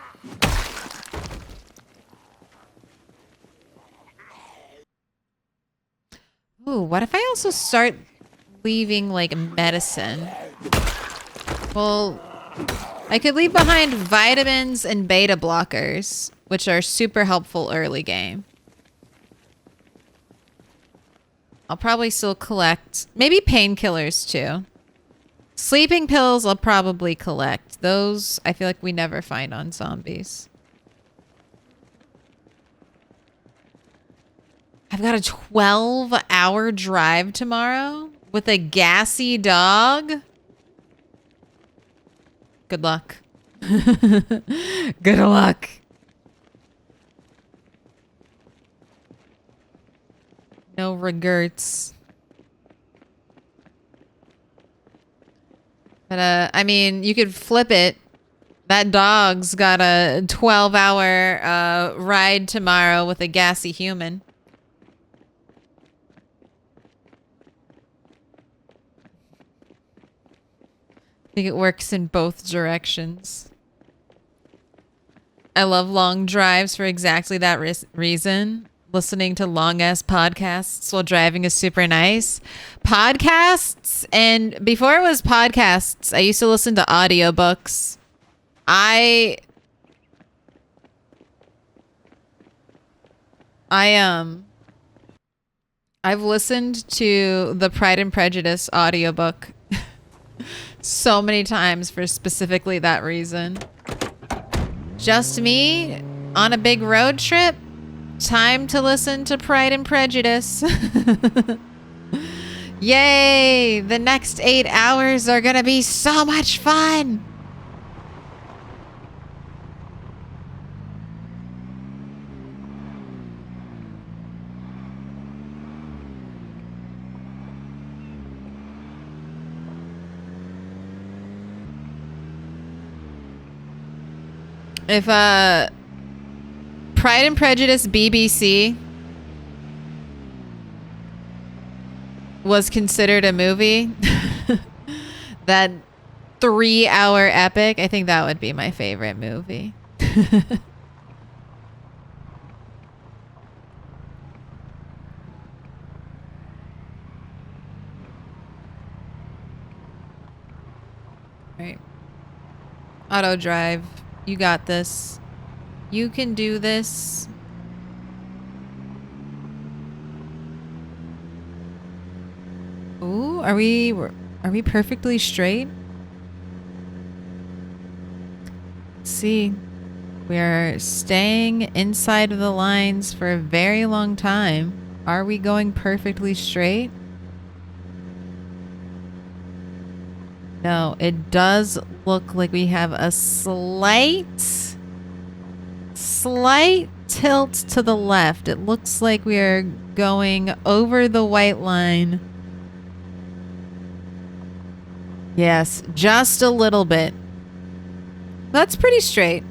Ooh, what if I also start leaving, like, medicine? Well, I could leave behind vitamins and beta blockers, which are super helpful early game. I'll probably still collect, maybe painkillers too. Sleeping pills I'll probably collect. Those I feel like we never find on zombies. I've got a 12-hour drive tomorrow with a gassy dog. Good luck. Good luck. No regrets. But, I mean, you could flip it. That dog's got a 12-hour ride tomorrow with a gassy human. I think it works in both directions. I love long drives for exactly that reason. Listening to long-ass podcasts while driving is super nice. Podcasts, and before it was podcasts, I used to listen to audiobooks. I've listened to the Pride and Prejudice audiobook so many times for specifically that reason. Just me on a big road trip. Time to listen to Pride and Prejudice. Yay! The next 8 hours are gonna be so much fun! If, Pride and Prejudice BBC was considered a movie, that 3-hour epic, I think that would be my favorite movie. Right. Auto drive. You got this. You can do this. Ooh, are we perfectly straight? Let's see. We're staying inside of the lines for a very long time. Are we going perfectly straight? No, it does look like we have a slight tilt to the left. It looks like we are going over the white line. Yes, just a little bit. That's pretty straight.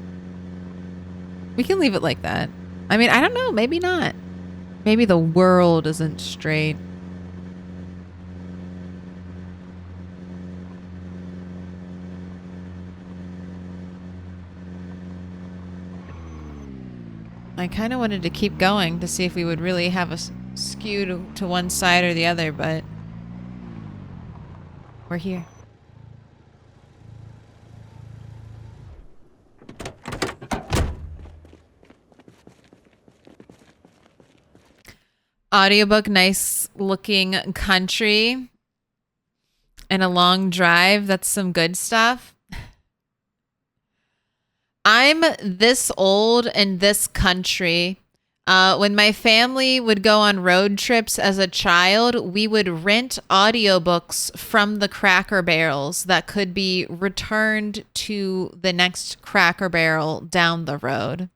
We can leave it like that. I mean, I don't know. Maybe not. Maybe the world isn't straight. I kind of wanted to keep going to see if we would really have a skew to one side or the other, but we're here. Audiobook, nice looking country. And a long drive. That's some good stuff. I'm this old in this country. When my family would go on road trips as a child, we would rent audiobooks from the Cracker Barrels that could be returned to the next Cracker Barrel down the road.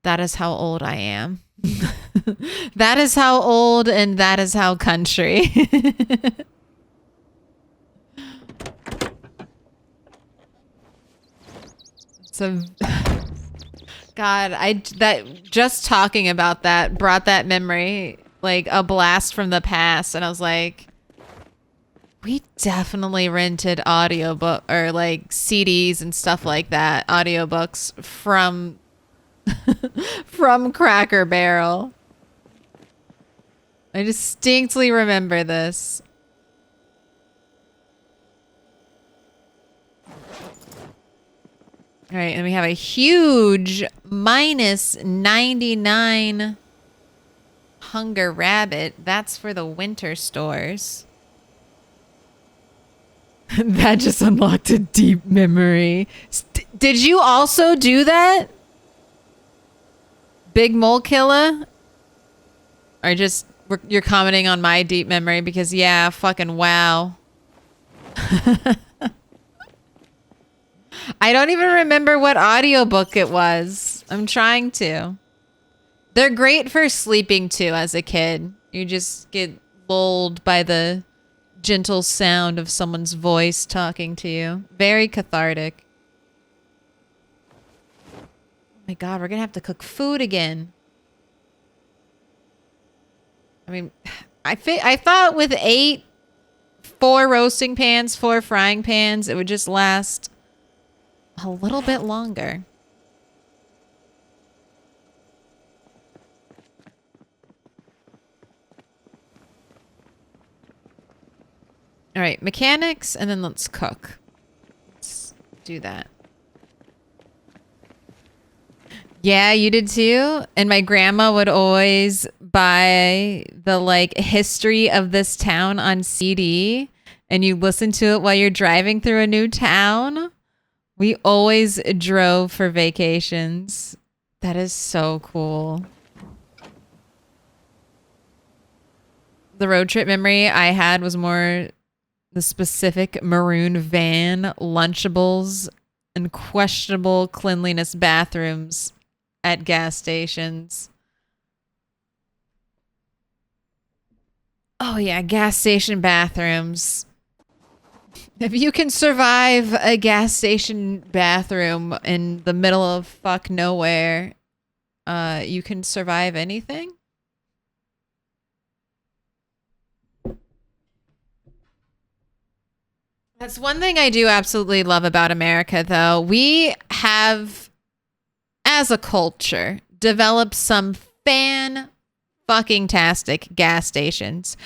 That is how old I am. That is how old, and that is how country. So, God, that just talking about that brought that memory, like a blast from the past, and I was like, we definitely rented audiobook or like CDs and stuff like that, audiobooks from from Cracker Barrel. I distinctly remember this. All right, and we have a huge -99 hunger rabbit. That's for the winter stores. That just unlocked a deep memory. Did you also do that? Big Mole Killer? Or just you're commenting on my deep memory because yeah, fucking wow. I don't even remember what audiobook it was. I'm trying to. They're great for sleeping too as a kid. You just get lulled by the gentle sound of someone's voice talking to you. Very cathartic. Oh my God, we're gonna have to cook food again. I mean, I thought with 4 roasting pans, 4 frying pans, it would just last a little bit longer. All right, mechanics, and then let's cook. Let's do that. Yeah, you did too. And my grandma would always buy the like history of this town on CD, and you listen to it while you're driving through a new town. We always drove for vacations. That is so cool. The road trip memory I had was more the specific maroon van, Lunchables, and questionable cleanliness bathrooms at gas stations. Oh yeah, gas station bathrooms. If you can survive a gas station bathroom in the middle of fuck nowhere, you can survive anything. That's one thing I do absolutely love about America, though. We have, as a culture, developed some fan-fucking-tastic gas stations.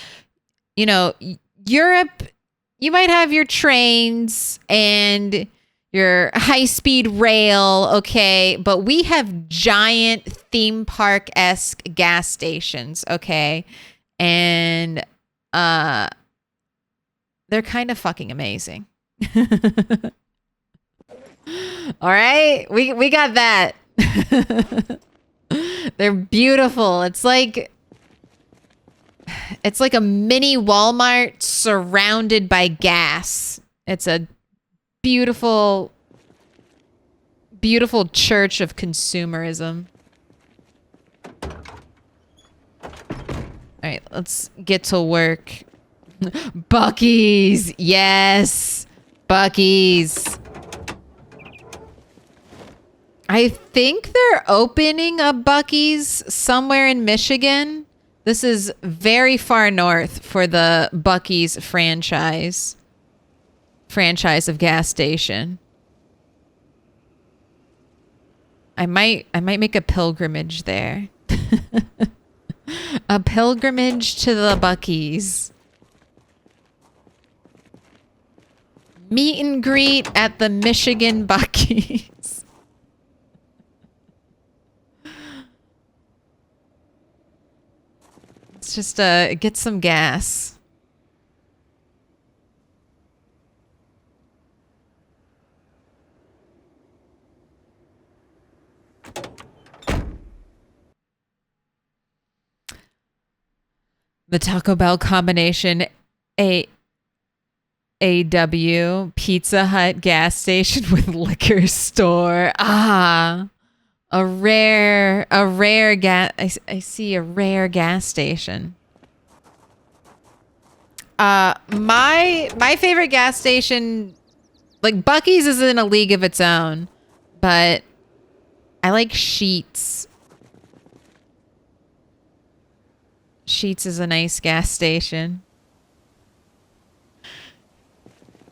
You know, Europe, you might have your trains and your high-speed rail, okay, but we have giant theme park-esque gas stations, okay? And, they're kind of fucking amazing. All right, we got that. They're beautiful. It's like a mini Walmart surrounded by gas. It's a beautiful, beautiful church of consumerism. All right, let's get to work. Buc-ee's. Yes. Buc-ee's. I think they're opening a Buc-ee's somewhere in Michigan. This is very far north for the Buc-ee's franchise of gas station. I might make a pilgrimage there. A pilgrimage to the Buc-ee's. Meet and greet at the Michigan Buc-ee's. Let's just get some gas. The Taco Bell combination, AW Pizza Hut gas station with liquor store. Ah, a rare gas. I see a rare gas station. My favorite gas station, like Buc-ee's, is in a league of its own, but I like Sheetz. Sheetz is a nice gas station.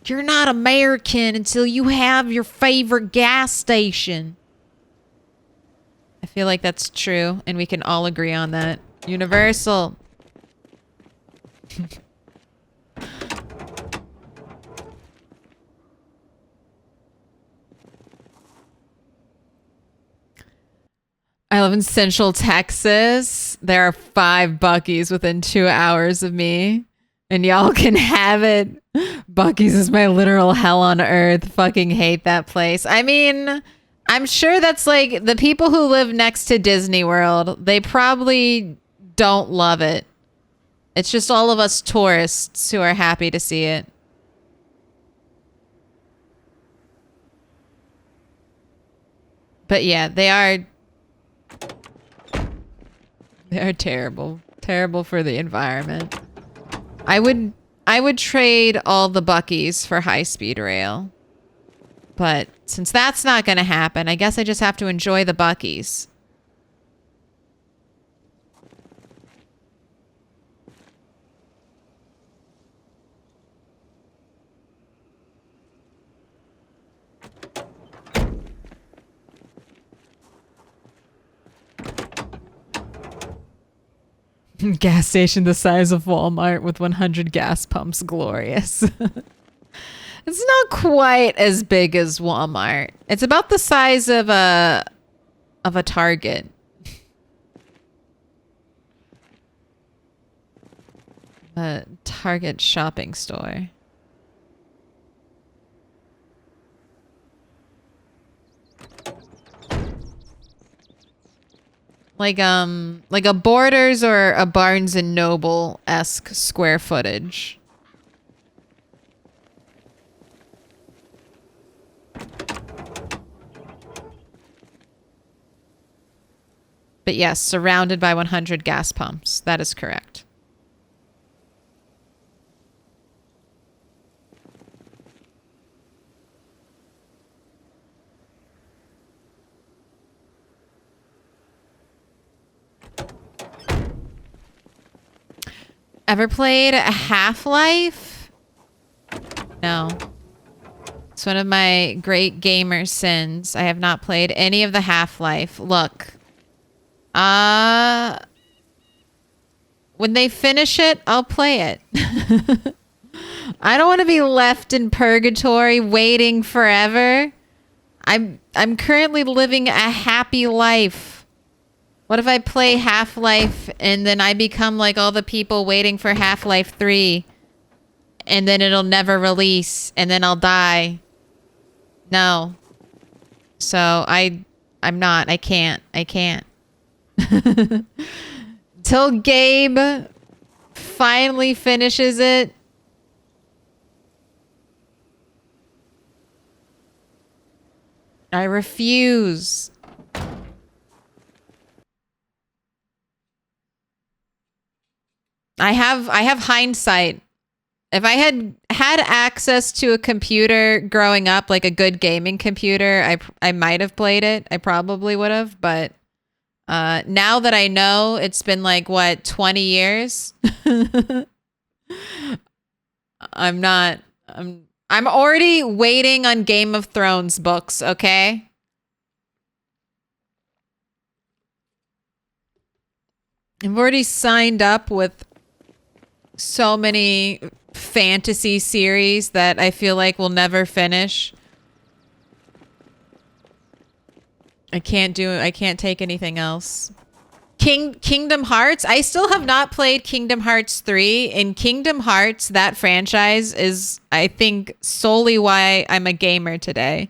You're not American until you have your favorite gas station. I feel like that's true, and we can all agree on that. Universal. I live in Central Texas. There are 5 Buc-ee's within 2 hours of me. And y'all can have it. Buc-ee's is my literal hell on earth. Fucking hate that place. I mean, I'm sure that's like the people who live next to Disney World. They probably don't love it. It's just all of us tourists who are happy to see it. But yeah, they are terrible. Terrible for the environment. I would trade all the Buc-ee's for high-speed rail. But since that's not going to happen, I guess I just have to enjoy the Buc-ee's. Gas station the size of Walmart with 100 gas pumps. Glorious. It's not quite as big as Walmart. It's about the size of a Target. A Target shopping store. Like a Borders or a Barnes and Noble-esque square footage. But yes, surrounded by 100 gas pumps. That is correct. Ever played a Half-Life? No. It's one of my great gamer sins. I have not played any of the Half-Life. Look. When they finish it, I'll play it. I don't want to be left in purgatory waiting forever. I'm currently living a happy life. What if I play Half-Life and then I become like all the people waiting for Half-Life 3 and then it'll never release and then I'll die? No. So I can't. Till Gabe finally finishes it. I refuse. I have hindsight. If I had access to a computer growing up, like a good gaming computer, I might have played it. I probably would have, but now that I know it's been like what, 20 years? I'm already waiting on Game of Thrones books, okay? I've already signed up with so many fantasy series that I feel like will never finish. I can't take anything else. Kingdom Hearts. I still have not played Kingdom Hearts 3. In Kingdom Hearts, that franchise is, I think, solely why I'm a gamer today.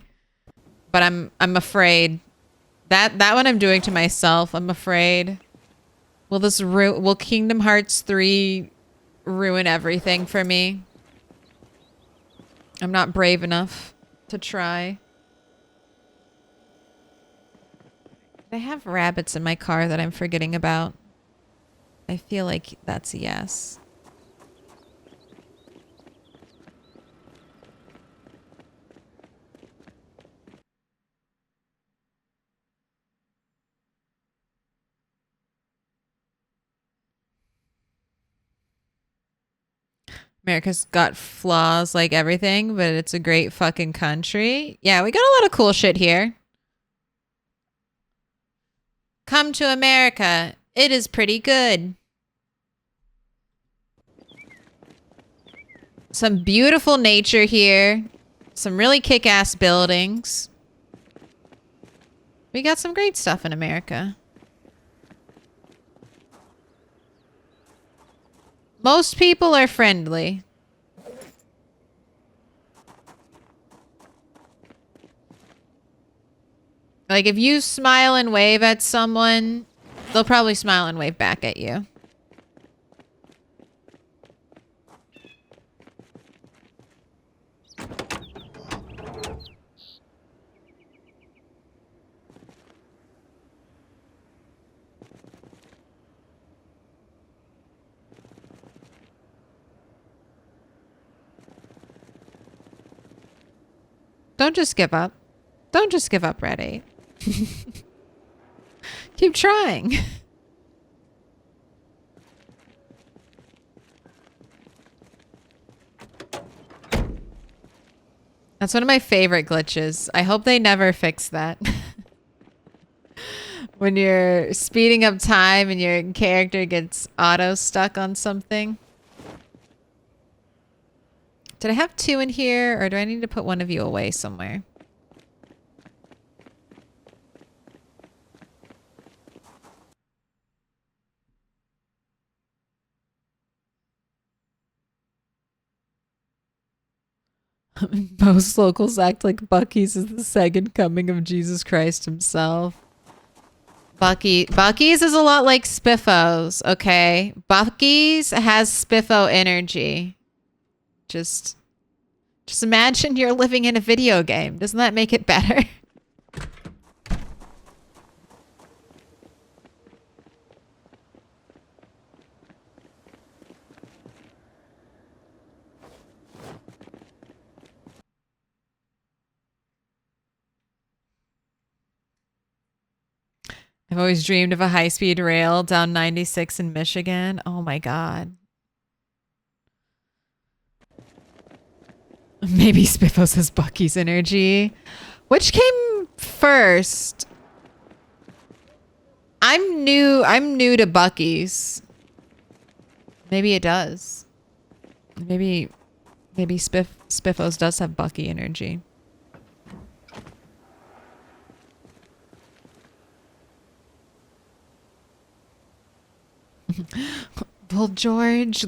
But I'm afraid that one I'm doing to myself. I'm afraid Will Kingdom Hearts 3 ruin everything for me? I'm not brave enough to try. I have rabbits in my car that I'm forgetting about. I feel like that's a yes. America's got flaws like everything, but it's a great fucking country. Yeah, we got a lot of cool shit here. Come to America. It is pretty good. Some beautiful nature here. Some really kick-ass buildings. We got some great stuff in America. Most people are friendly. Like, if you smile and wave at someone, they'll probably smile and wave back at you. Don't just give up. Don't just give up, Red 8. Keep trying. That's one of my favorite glitches. I hope they never fix that. When you're speeding up time and your character gets auto stuck on something. Did I have 2 in here, or do I need to put one of you away somewhere? Most locals act like Buc-ee's is the second coming of Jesus Christ himself. Buc-ee's is a lot like Spiffos, okay? Buc-ee's has Spiffo energy. Just imagine you're living in a video game. Doesn't that make it better? I've always dreamed of a high-speed rail down 96 in Michigan. Oh my god. Maybe Spiffos has Buc-ee's energy. Which came first? I'm new to Buc-ee's. Maybe it does. Maybe Spiffos does have Buc-ee energy. Will George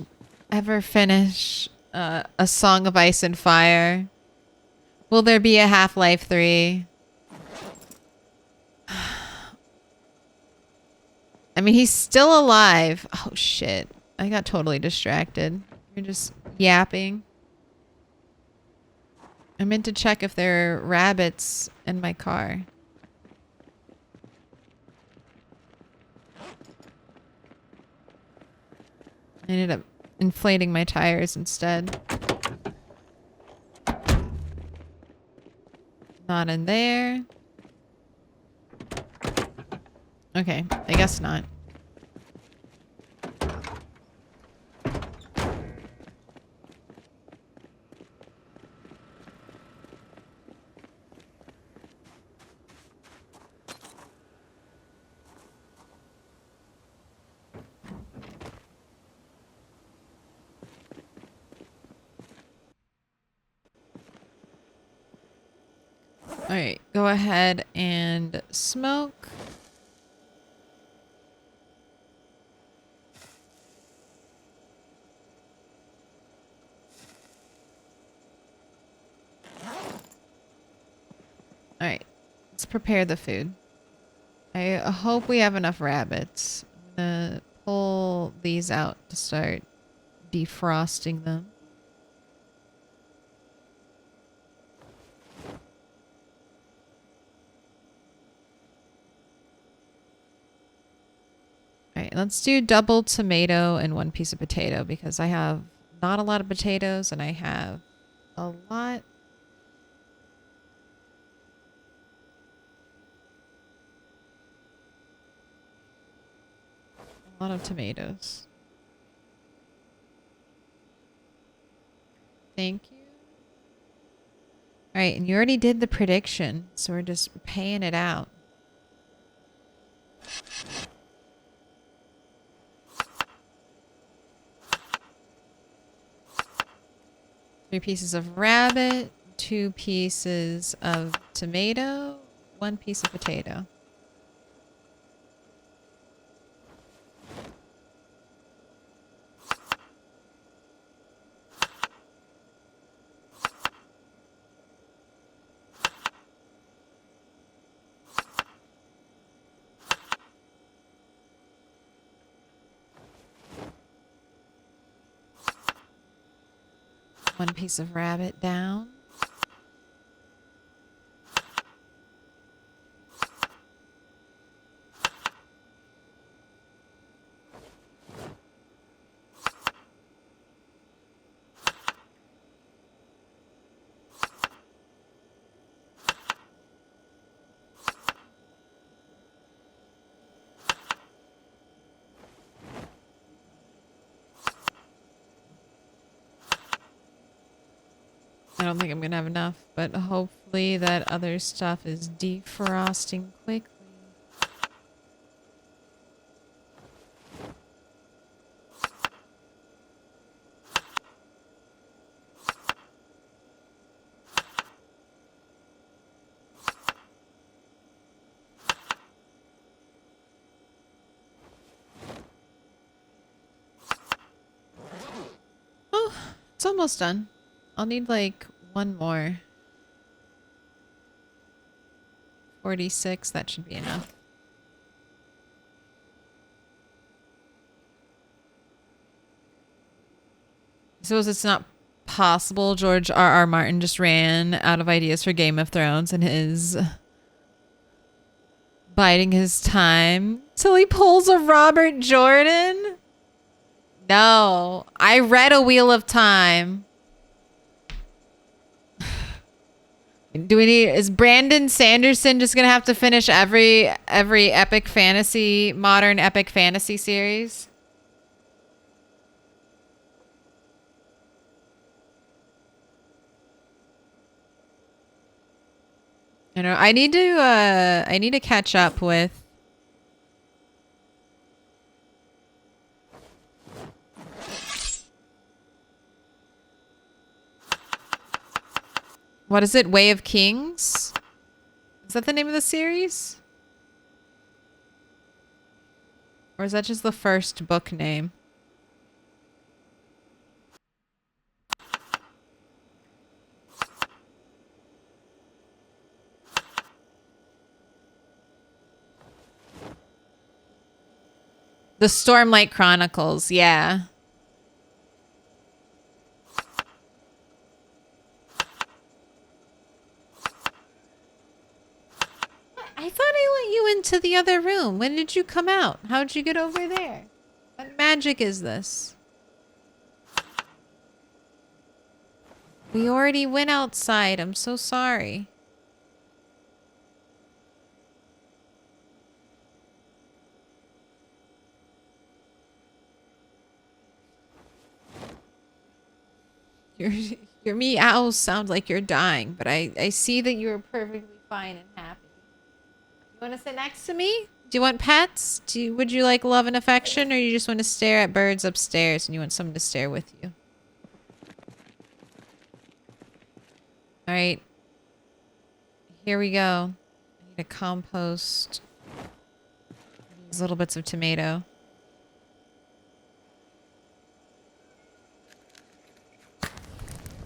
ever finish A Song of Ice and Fire? Will there be a Half-Life 3? I mean, he's still alive. Oh, shit. I got totally distracted. You're just yapping. I meant to check if there are rabbits in my car. I ended up inflating my tires instead. Not in there. Okay, I guess not. All right, go ahead and smoke. All right, let's prepare the food. I hope we have enough rabbits. I'm gonna pull these out to start defrosting them. All right, let's do double tomato and 1 piece of potato because I have not a lot of potatoes and I have a lot. A lot of tomatoes. Thank you. All right, and you already did the prediction, so we're just paying it out. Three pieces of rabbit, 2 pieces of tomato, 1 piece of potato. One piece of rabbit down. I don't think I'm gonna have enough, but hopefully that other stuff is defrosting quickly. Oh, it's almost done. I'll need like 1 more. 46, that should be enough. I suppose it's not possible George R.R. Martin just ran out of ideas for Game of Thrones and is biding his time till he pulls a Robert Jordan? No, I read A Wheel of Time. Do we need, is Brandon Sanderson just gonna have to finish every epic fantasy, modern epic fantasy series? I know I need to catch up with what is it? Way of Kings? Is that the name of the series? Or is that just the first book name? The Stormlight Chronicles, yeah. I thought I let you into the other room. When did you come out? How'd you get over there? What magic is this? We already went outside. I'm so sorry. Your meows sound like you're dying, but I see that you're perfectly fine and happy. You want to sit next to me? Do you want pets? Would you like love and affection, or you just want to stare at birds upstairs and you want someone to stare with you? All right. Here we go. I need to compost these little bits of tomato.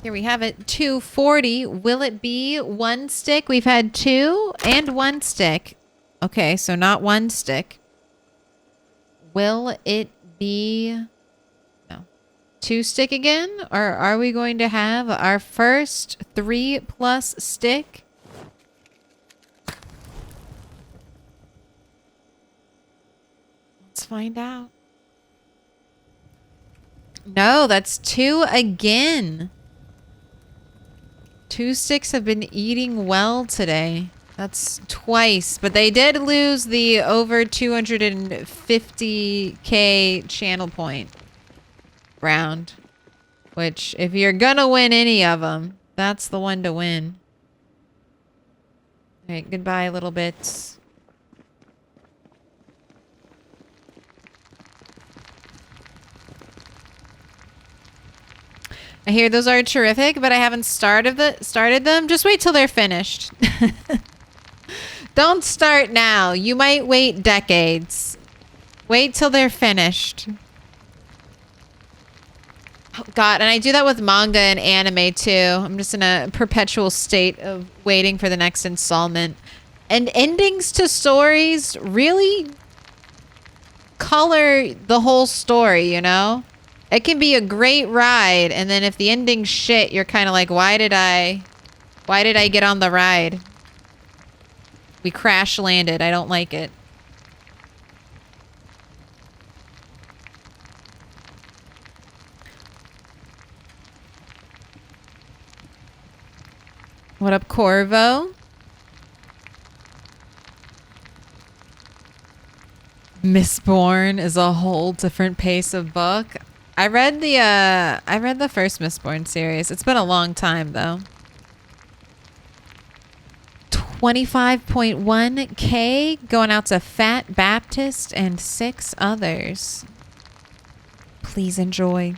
Here we have it. 240. Will it be 1 stick? We've had 2 and 1 stick. Okay, so not 1 stick. Will it be... No. 2-stick again? Or are we going to have our first 3+ stick? Let's find out. No, that's 2 again. 2 sticks have been eating well today. That's twice, but they did lose the over 250k channel point round, which if you're gonna win any of them, that's the one to win. All right, goodbye, little bits. I hear those are terrific, but I haven't started them. Just wait till they're finished. Don't start now. You might wait decades. Wait till they're finished. Oh, God, and I do that with manga and anime too. I'm just in a perpetual state of waiting for the next installment. And endings to stories really color the whole story, you know? It can be a great ride, and then if the ending's shit, you're kind of like, why did I get on the ride? We crash landed. I don't like it. What up, Corvo? Mistborn is a whole different pace of book. I read the first Mistborn series. It's been a long time though. 25.1k going out to Fat Baptist and 6 others. Please enjoy.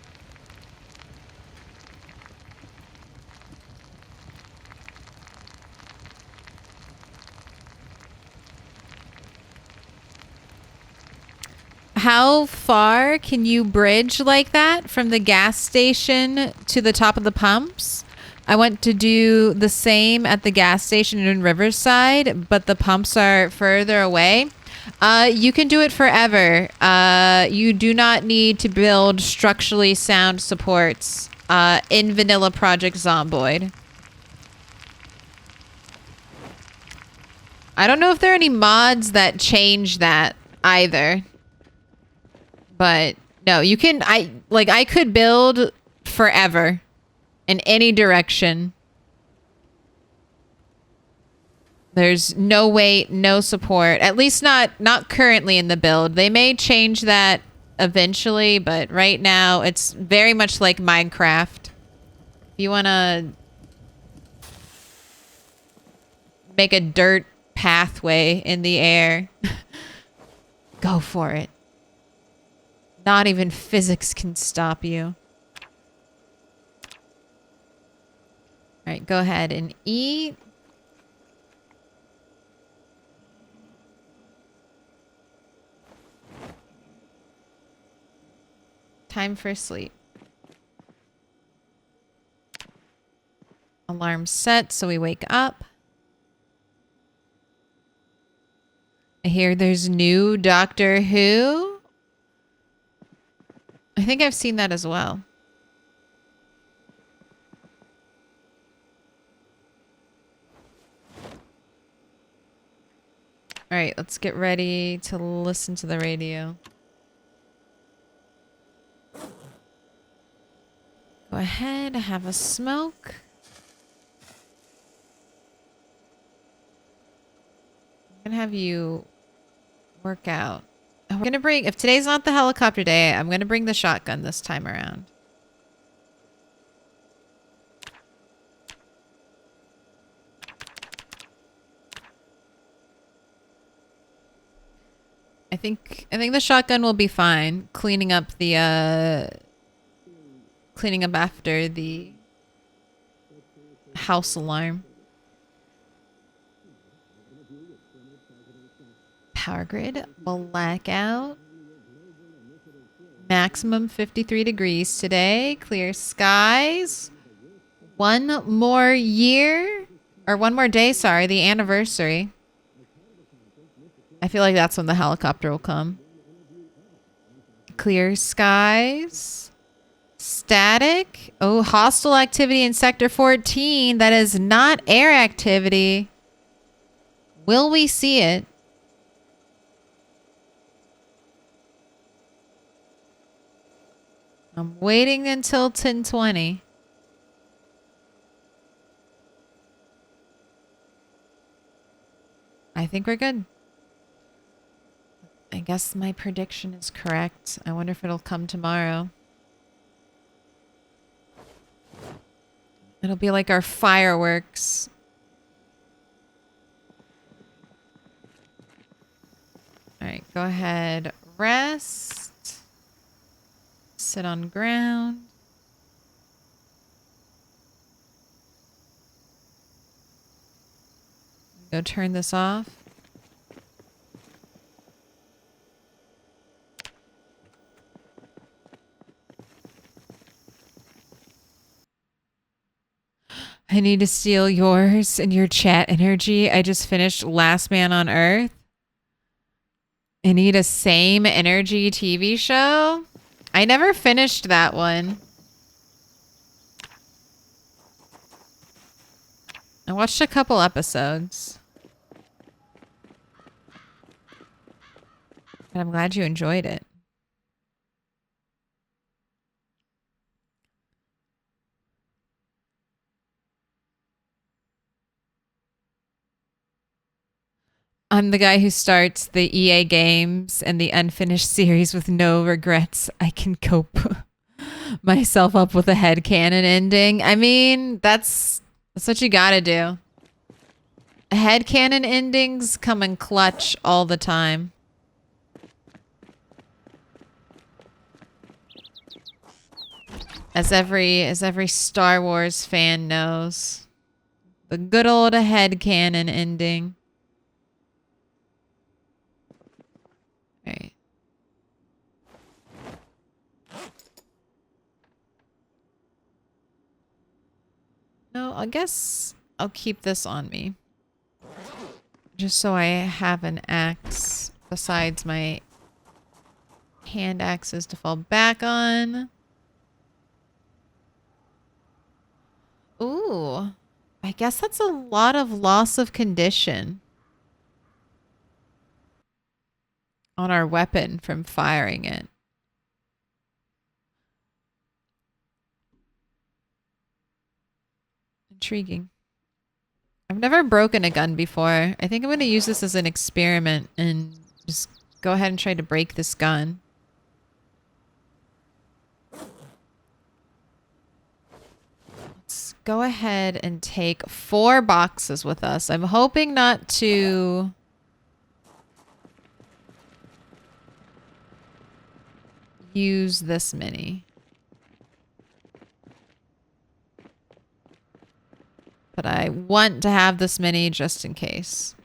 How far can you bridge like that from the gas station to the top of the pumps? I went to do the same at the gas station in Riverside, but the pumps are further away. You can do it forever. You do not need to build structurally sound supports in Vanilla Project Zomboid. I don't know if there are any mods that change that either. But no, you can, I could build forever in any direction. There's no weight, no support, at least not currently in the build. They may change that eventually, but right now it's very much like Minecraft. If you want to make a dirt pathway in the air, go for it. Not even physics can stop you. All right, go ahead and eat. Time for sleep. Alarm set so we wake up. I hear there's new Doctor Who. I think I've seen that as well. All right, let's get ready to listen to the radio. Go ahead, have a smoke. I'm gonna have you work out. I'm gonna bring, if today's not the helicopter day, I'm gonna bring the shotgun this time around. I think the shotgun will be fine cleaning up after the house alarm. Power grid, blackout. Maximum 53 degrees today. Clear skies. One more year, or one more day, sorry, the anniversary. I feel like that's when the helicopter will come. clear skies. Static. Oh, hostile activity in Sector 14. That is not air activity. Will we see it? I'm waiting until 10:20. I think we're good. I guess my prediction is correct. I wonder if it'll come tomorrow. It'll be like our fireworks. All right, go ahead. Rest. Sit on ground. Go turn this off. I need to steal yours and your chat energy. I just finished Last Man on Earth. I need a same energy TV show. I never finished that one. I watched a couple episodes. But I'm glad you enjoyed it. I'm the guy who starts the EA games and the unfinished series with no regrets. I can cope myself up with a headcanon ending. I mean, that's what you gotta do. Headcanon endings come in clutch all the time. As every Star Wars fan knows. The good old headcanon ending. Right. No, I guess I'll keep this on me. Just so I have an axe besides my hand axes to fall back on. Ooh. I guess that's a lot of loss of condition on our weapon from firing it. Intriguing. I've never broken a gun before. I think I'm going to use this as an experiment and just go ahead and try to break this gun. Let's go ahead and take 4 boxes with us. I'm hoping not to use this many. But I want to have this many just in case.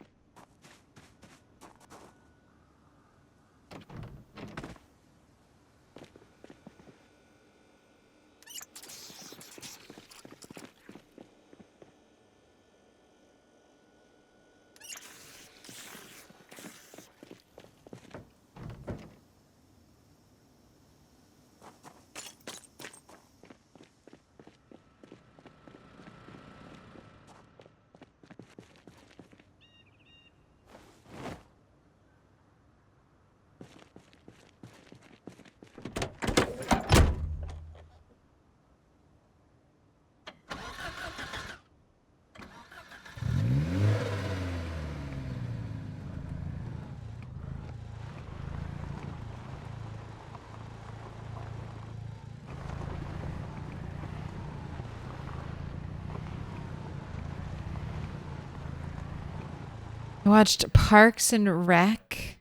I watched Parks and Rec,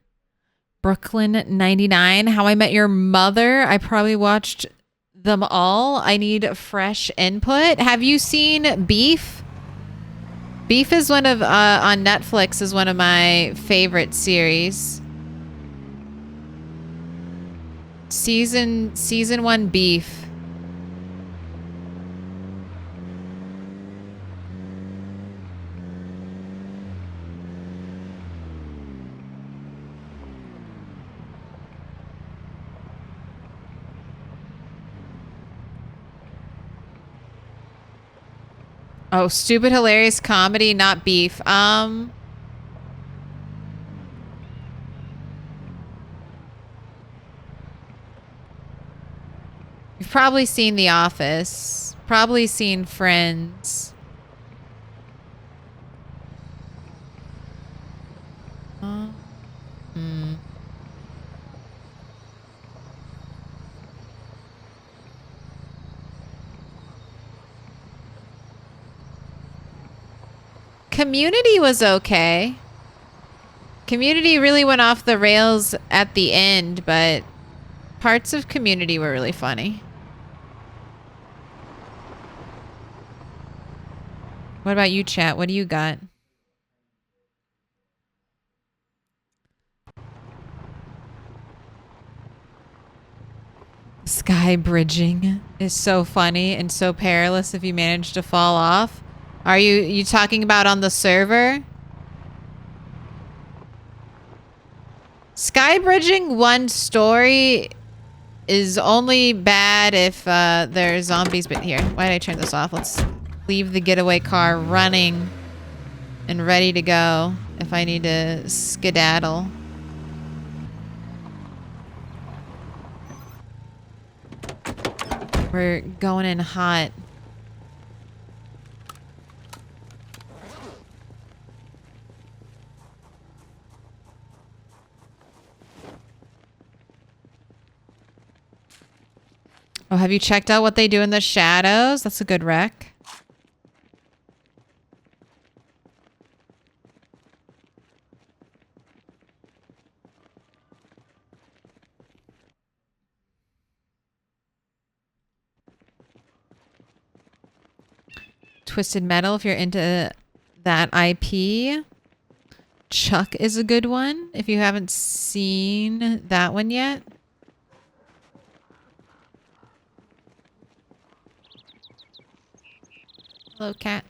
Brooklyn 99, How I Met Your Mother. I probably watched them all. I need fresh input. Have you seen Beef? Beef is one of on Netflix is one of my favorite series. Season 1 Beef. Oh, stupid, hilarious comedy, not beef. You've probably seen The Office. Probably seen Friends. Hmm. Community was okay. Community really went off the rails at the end, but parts of Community were really funny. What about you, chat? What do you got? Sky bridging is so funny and so perilous if you manage to fall off. Are you talking about on the server? Sky bridging one story is only bad if there's zombies. But here, why did I turn this off? Let's leave the getaway car running and ready to go if I need to skedaddle. We're going in hot. Oh, have you checked out what they do in the shadows? That's a good rec. Twisted Metal, if you're into that IP. Chuck is a good one, if you haven't seen that one yet. Hello, cat.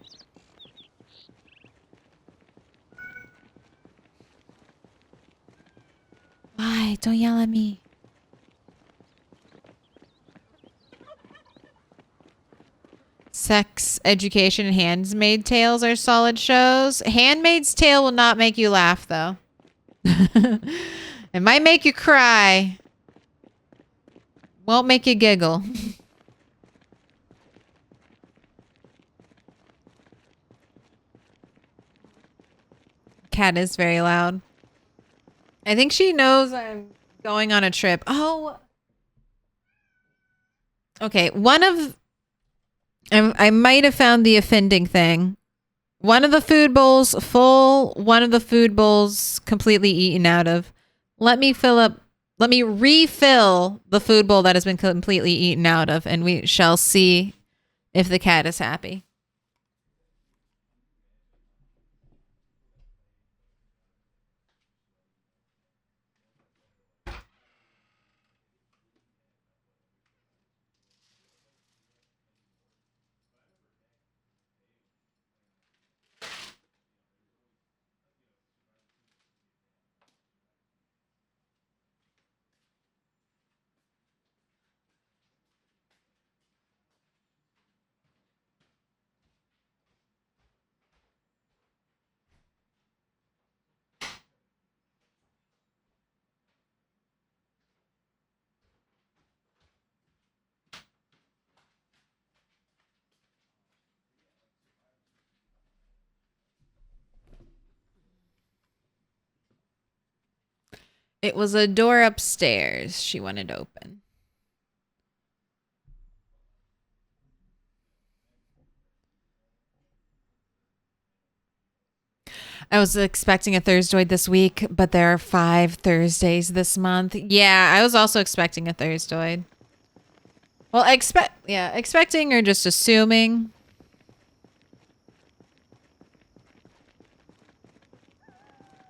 Why? Don't yell at me. Sex Education and Handmaid's Tales are solid shows. Handmaid's Tale will not make you laugh, though. It might make you cry. Won't make you giggle. Cat is very loud. I think she knows I'm going on a trip. Oh. Okay, I might have found the offending thing. One of the food bowls full, one of the food bowls completely eaten out of. Let me refill the food bowl that has been completely eaten out of, and we shall see if the cat is happy. It was a door upstairs she wanted to open. I was expecting a Thursdoid this week, but there are 5 Thursdays this month. Yeah, I was also expecting a Thursdoid. Well, expecting or just assuming.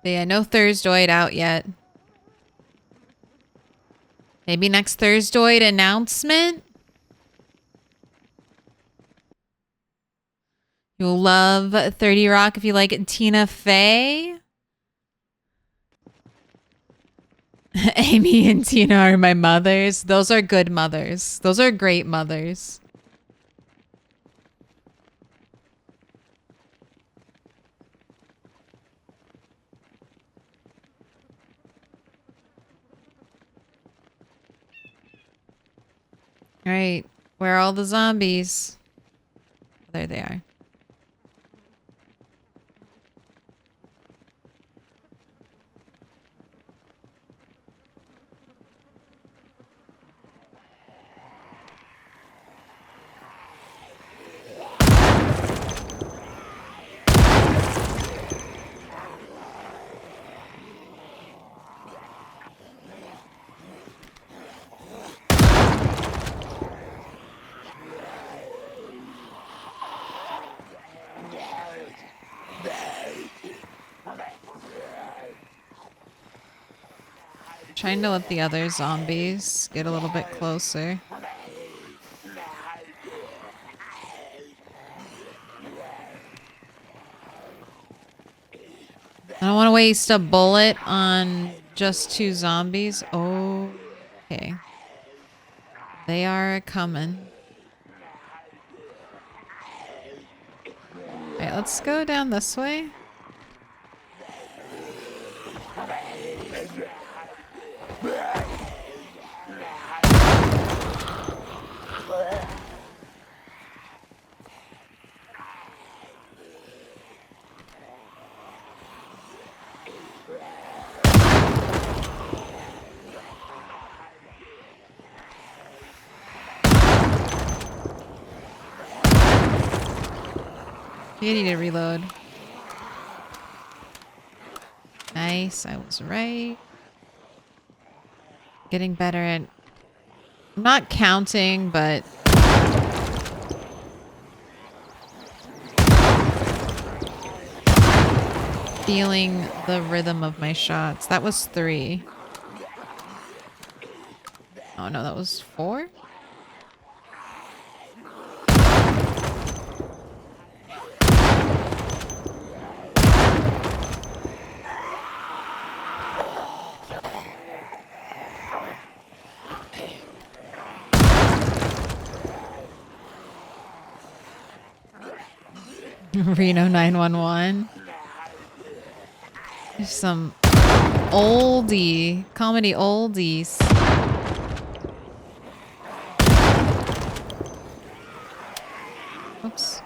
But yeah, no Thursdoid out yet. Maybe next Thursdoid announcement? You'll love 30 Rock if you like Tina Fey. Amy and Tina are my mothers. Those are good mothers. Those are great mothers. Alright, where are all the zombies? There they are. Trying to let the other zombies get a little bit closer. I don't want to waste a bullet on just 2 zombies. Oh, okay. They are coming. Alright, let's go down this way. You need to reload. Nice, I was right. Getting better at... I'm not counting, but... feeling the rhythm of my shots. That was 3. Oh no, that was 4? Reno 911. There's some comedy oldies. Oops.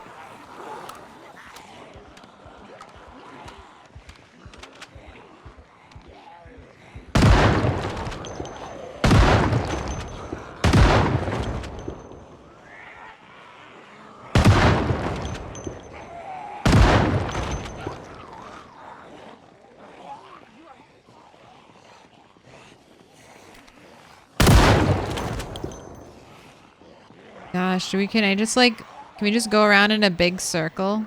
Gosh, can we just go around in a big circle?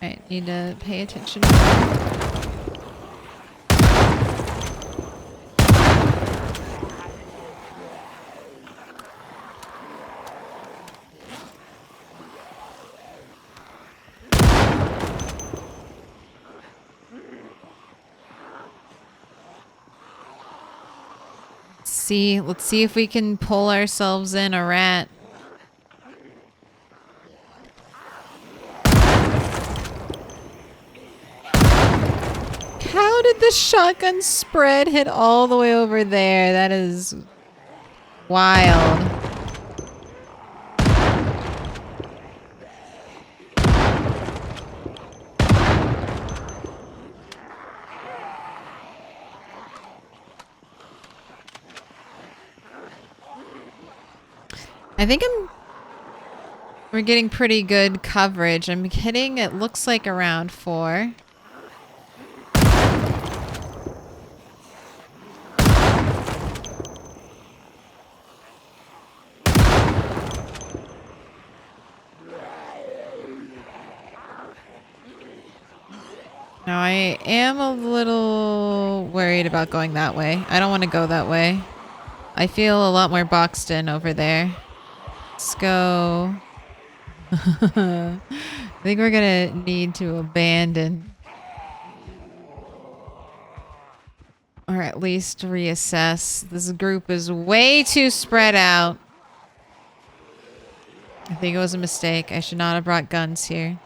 Alright, need to pay attention. Let's see if we can pull ourselves in a rat. How did the shotgun spread hit all the way over there? That is wild. I think we're getting pretty good coverage. I'm hitting, it looks like around 4. Now I am a little worried about going that way. I don't want to go that way. I feel a lot more boxed in over there. Let's go. I think we're gonna need to abandon. Or at least reassess. This group is way too spread out. I think it was a mistake. I should not have brought guns here.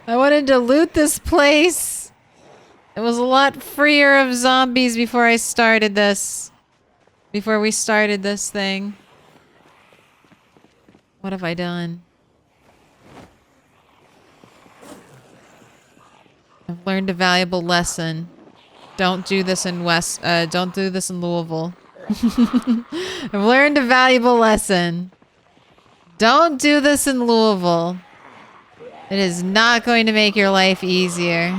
I wanted to loot this place. It was a lot freer of zombies before I started this. Before we started this thing. What have I done? I've learned a valuable lesson. Don't do this in don't do this in Louisville. I've learned a valuable lesson. Don't do this in Louisville. It is not going to make your life easier.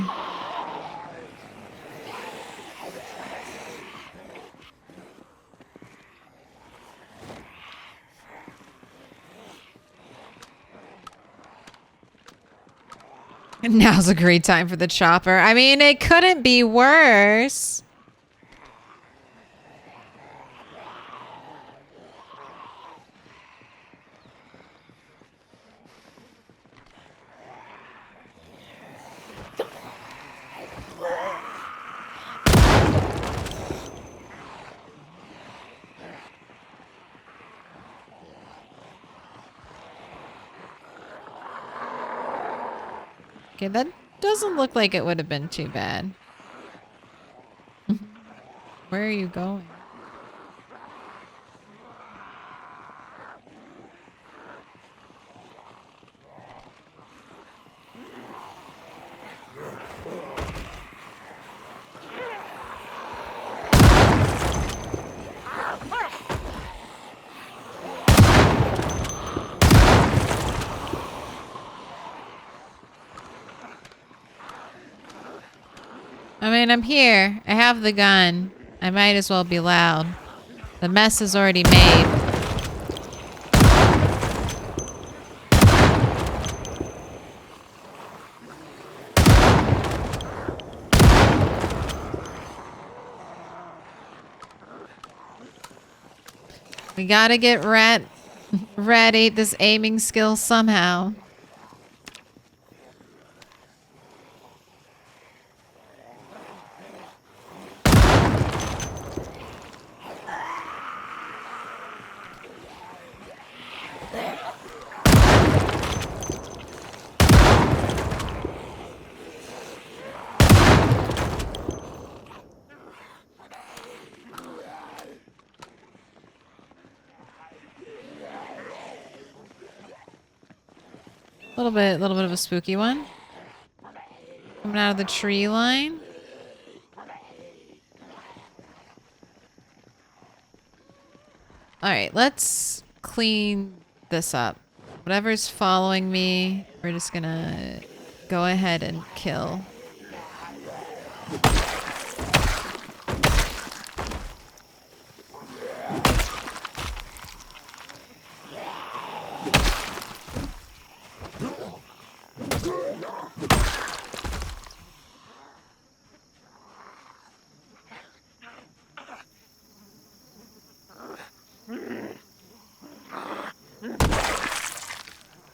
Now's a great time for the chopper. I mean, it couldn't be worse. Okay, that doesn't look like it would have been too bad. Where are you going? I mean, I'm here. I have the gun. I might as well be loud. The mess is already made. We gotta get ready this aiming skill somehow. Little bit of a spooky one. Coming out of the tree line. Alright, let's clean this up. Whatever's following me, we're just gonna go ahead and kill.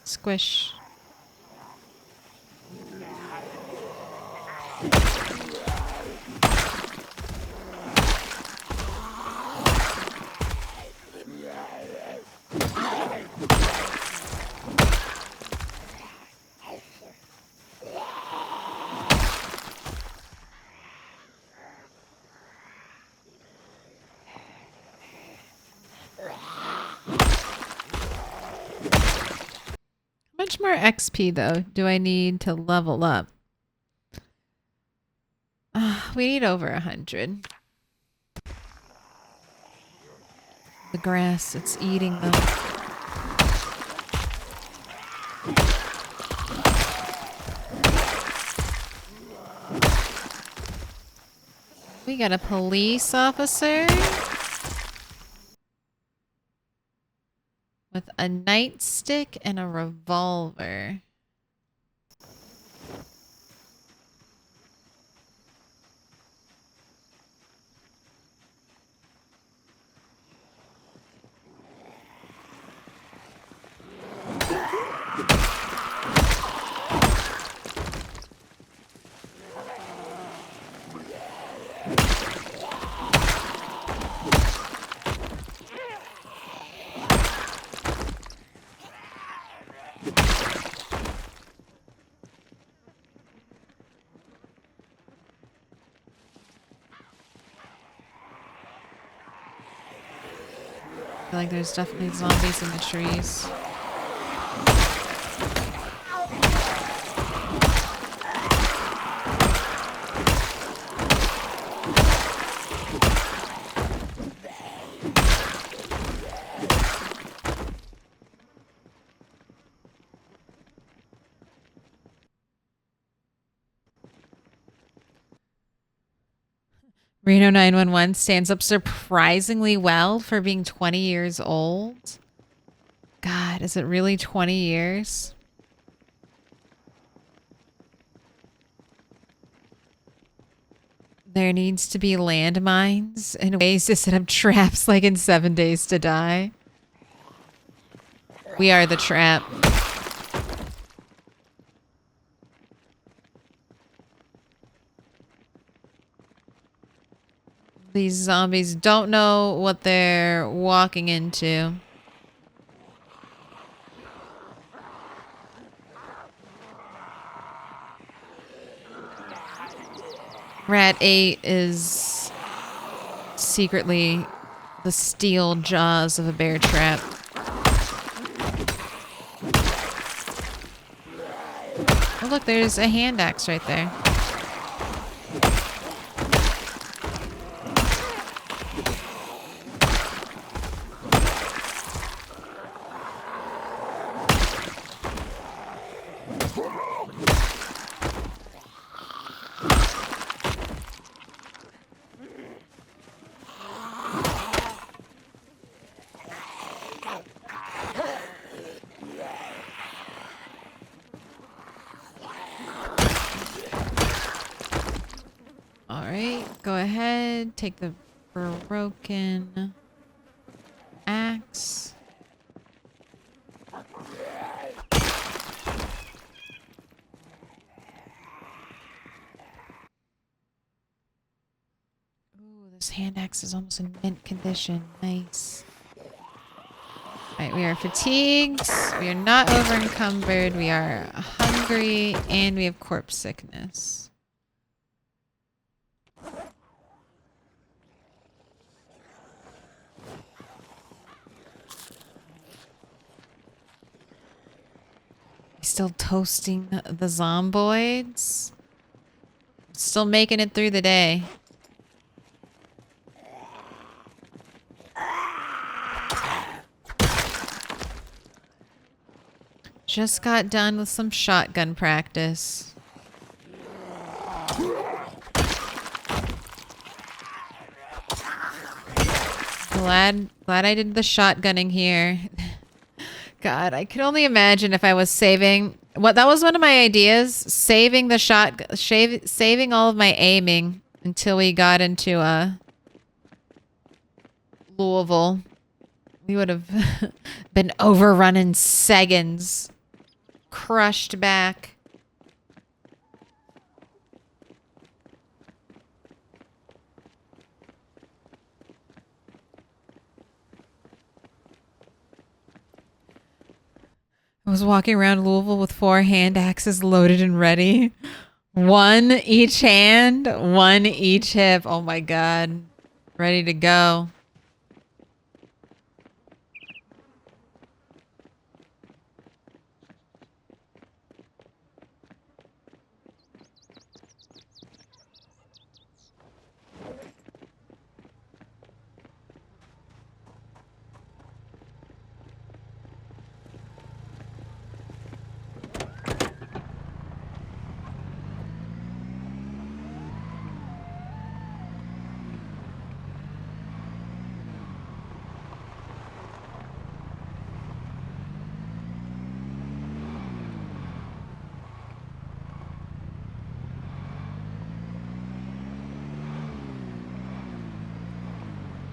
Squish. How much more XP, though, do I need to level up? We need over 100. The grass, it's eating them. We got a police officer with a nightstick and a revolver. feel like there's definitely zombies in the trees. Reno 911 stands up surprisingly well for being 20 years old. God, is it really 20 years? There needs to be landmines and ways to set up traps like in 7 Days to Die. We are the trap. These zombies don't know what they're walking into. Rat 8 is secretly the steel jaws of a bear trap. Oh look, there's a hand axe right there. Go ahead, take the broken axe. Ooh, this hand axe is almost in mint condition. Nice. Alright, we are fatigued, we are not over encumbered, we are hungry, and we have corpse sickness. Still toasting the zomboids. Still making it through the day. Just got done with some shotgun practice. Glad I did the shotgunning here. God, I could only imagine if I was saving. That was one of my ideas. Saving the saving all of my aiming until we got into Louisville. We would have been overrun in seconds, crushed back. I was walking around Louisville with 4 hand axes loaded and ready. 1 each hand, 1 each hip. Oh my God. Ready to go.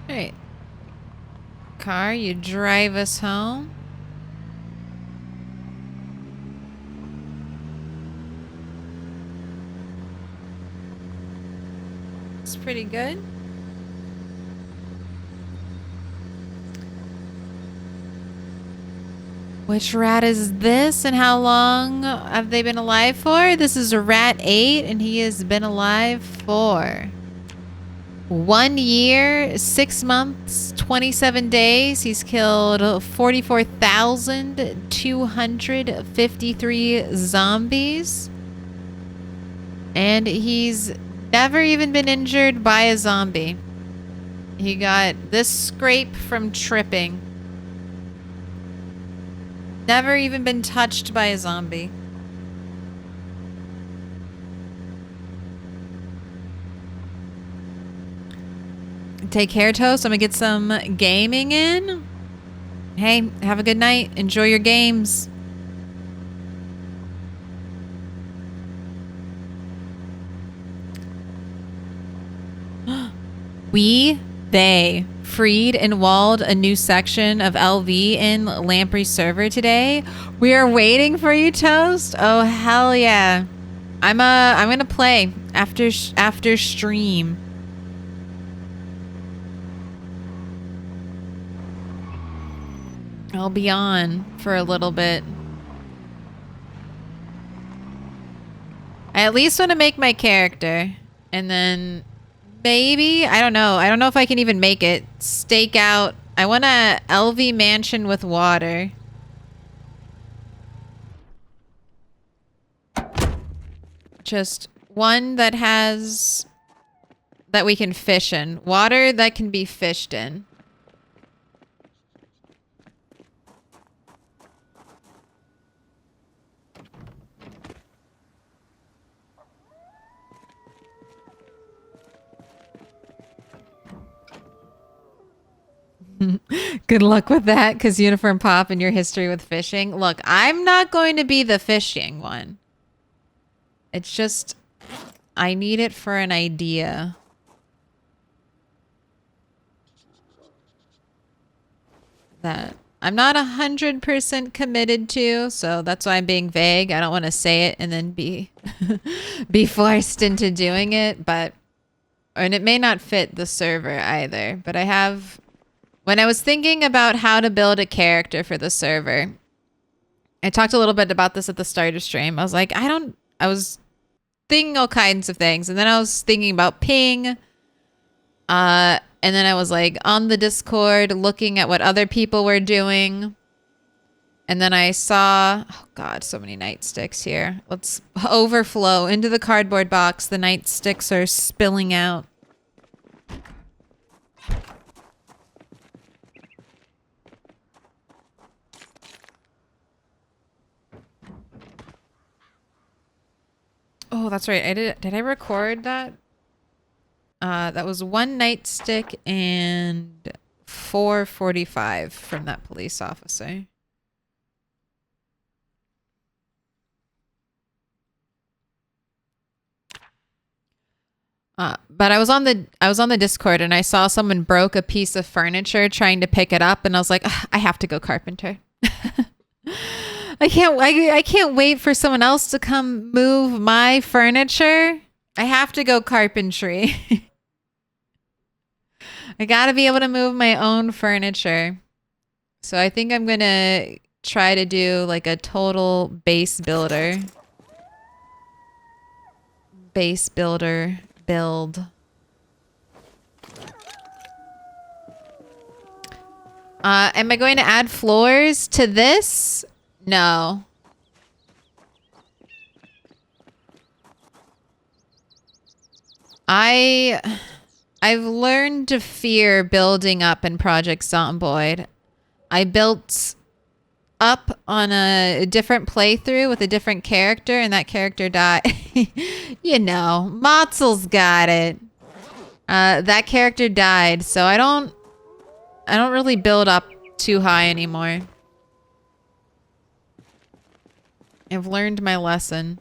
Alright. Car, you drive us home. It's pretty good. Which rat is this and how long have they been alive for? This is a rat 8 and he has been alive for 1 year, 6 months, 27 days, he's killed 44,253 zombies. And he's never even been injured by a zombie. He got this scrape from tripping. Never even been touched by a zombie. Take care, Toast. I'm gonna get some gaming in. Hey, have a good night. Enjoy your games. They freed and walled a new section of LV in Lamprey's server today. We are waiting for you, Toast. Oh, hell yeah. I'm gonna play after stream. I'll be on for a little bit. I at least want to make my character. And then maybe, I don't know. I don't know if I can even make it. Stake out. I want a LV mansion with water. Just one that has... that we can fish in. Water that can be fished in. Good luck with that, because Uniform Pop and your history with fishing. Look, I'm not going to be the fishing one. It's just, I need it for an idea. That I'm not 100% committed to, so that's why I'm being vague. I don't want to say it and then be be forced into doing it, and it may not fit the server either, but I have... When I was thinking about how to build a character for the server, I talked a little bit about this at the start of stream. I was like, I was thinking all kinds of things. And then I was thinking about ping. And then I was like on the Discord looking at what other people were doing. And then I saw, oh God, so many nightsticks here. Let's overflow into the cardboard box. The nightsticks are spilling out. Oh, that's right. Did I record that? That was 1 nightstick and 445 from that police officer. But I was on the Discord and I saw someone broke a piece of furniture trying to pick it up, and I was like, I have to go carpenter. I can't wait for someone else to come move my furniture. I have to go carpentry. I gotta be able to move my own furniture. So I think I'm gonna try to do like a total base builder. Base builder build. Am I going to add floors to this? No. I've learned to fear building up in Project Zomboid. I built up on a different playthrough with a different character, and that character died. You know, Motzel's got it. That character died, so I don't really build up too high anymore. I've learned my lesson.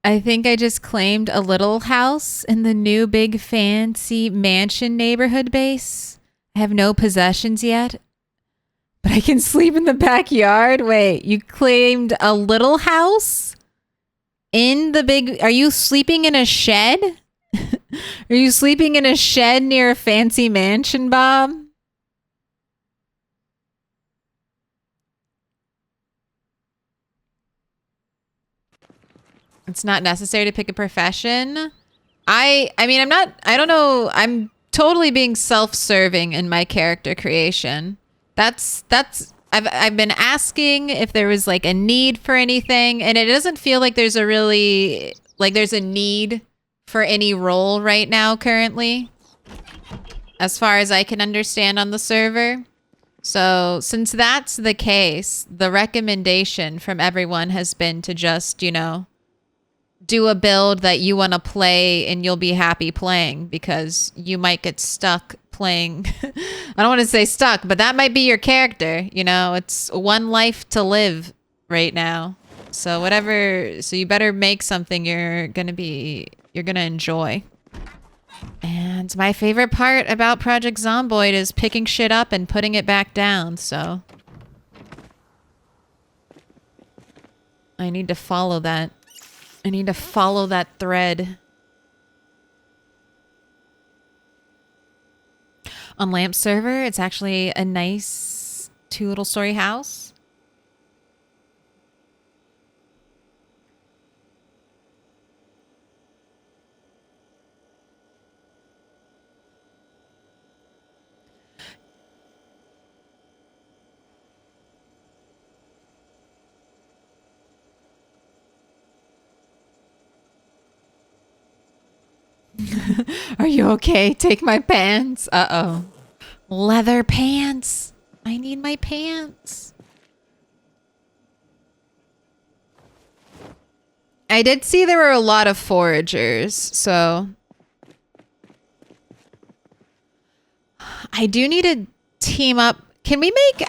I think I just claimed a little house in the new big fancy mansion neighborhood base. I have no possessions yet, but I can sleep in the backyard. Wait, you claimed a little house in the big... Are you sleeping in a shed? Are you sleeping in a shed near a fancy mansion, Bob? It's not necessary to pick a profession. I mean, I don't know. I'm totally being self-serving in my character creation. I've been asking if there was like a need for anything, and it doesn't feel like there's a need for any role right now currently, as far as I can understand on the server. So since that's the case, the recommendation from everyone has been to just, do a build that you want to play and you'll be happy playing, because you might get stuck playing. I don't want to say stuck, but that might be your character. It's one life to live right now. So you better make something you're going to enjoy. And my favorite part about Project Zomboid is picking shit up and putting it back down. So I need to follow that. I need to follow that thread. On Lamp server, it's actually a nice 2 little story house. Are you okay? Take my pants. Uh-oh. Leather pants. I need my pants. I did see there were a lot of foragers, so I do need to team up. Can we make...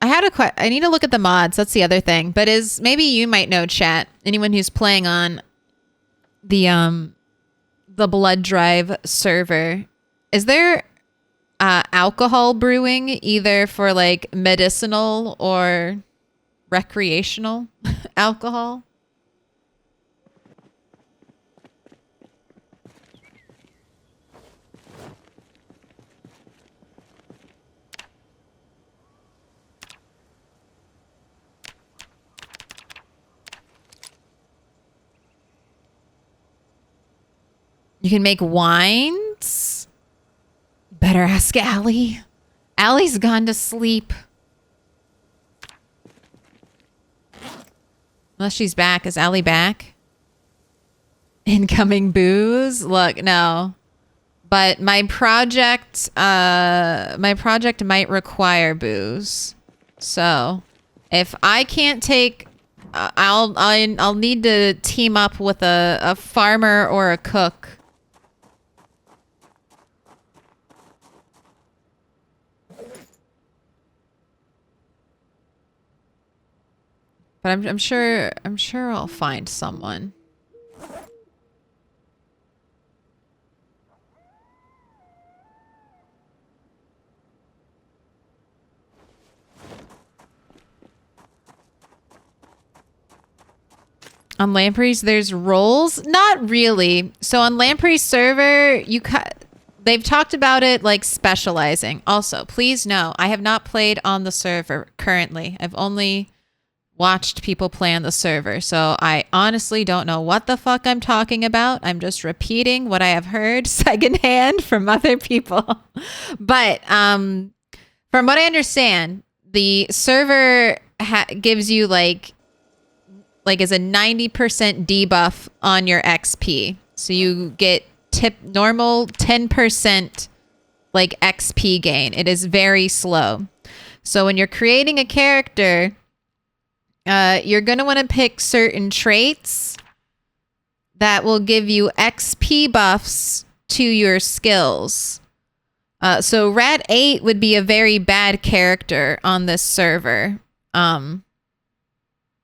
I need to look at the mods. That's the other thing. But maybe you might know, chat. Anyone who's playing on the Blood Drive server. Is there alcohol brewing, either for like medicinal or recreational alcohol? You can make wines? Better ask Allie. Allie's gone to sleep. Unless she's back. Is Allie back? Incoming booze? Look, no. But my project might require booze. So if I can't take... I'll need to team up with a farmer or a cook. But I'm sure I'll find someone. On Lamprey's, there's roles? Not really. So on Lamprey's server, they've talked about it like specializing. Also, please know, I have not played on the server currently. I've only watched people play on the server. So I honestly don't know what the fuck I'm talking about. I'm just repeating what I have heard secondhand from other people. But from what I understand, the server gives you like is a 90% debuff on your XP. So you get normal 10% like XP gain. It is very slow. So when you're creating a character, you're going to want to pick certain traits that will give you XP buffs to your skills. So Rat 8 would be a very bad character on this server.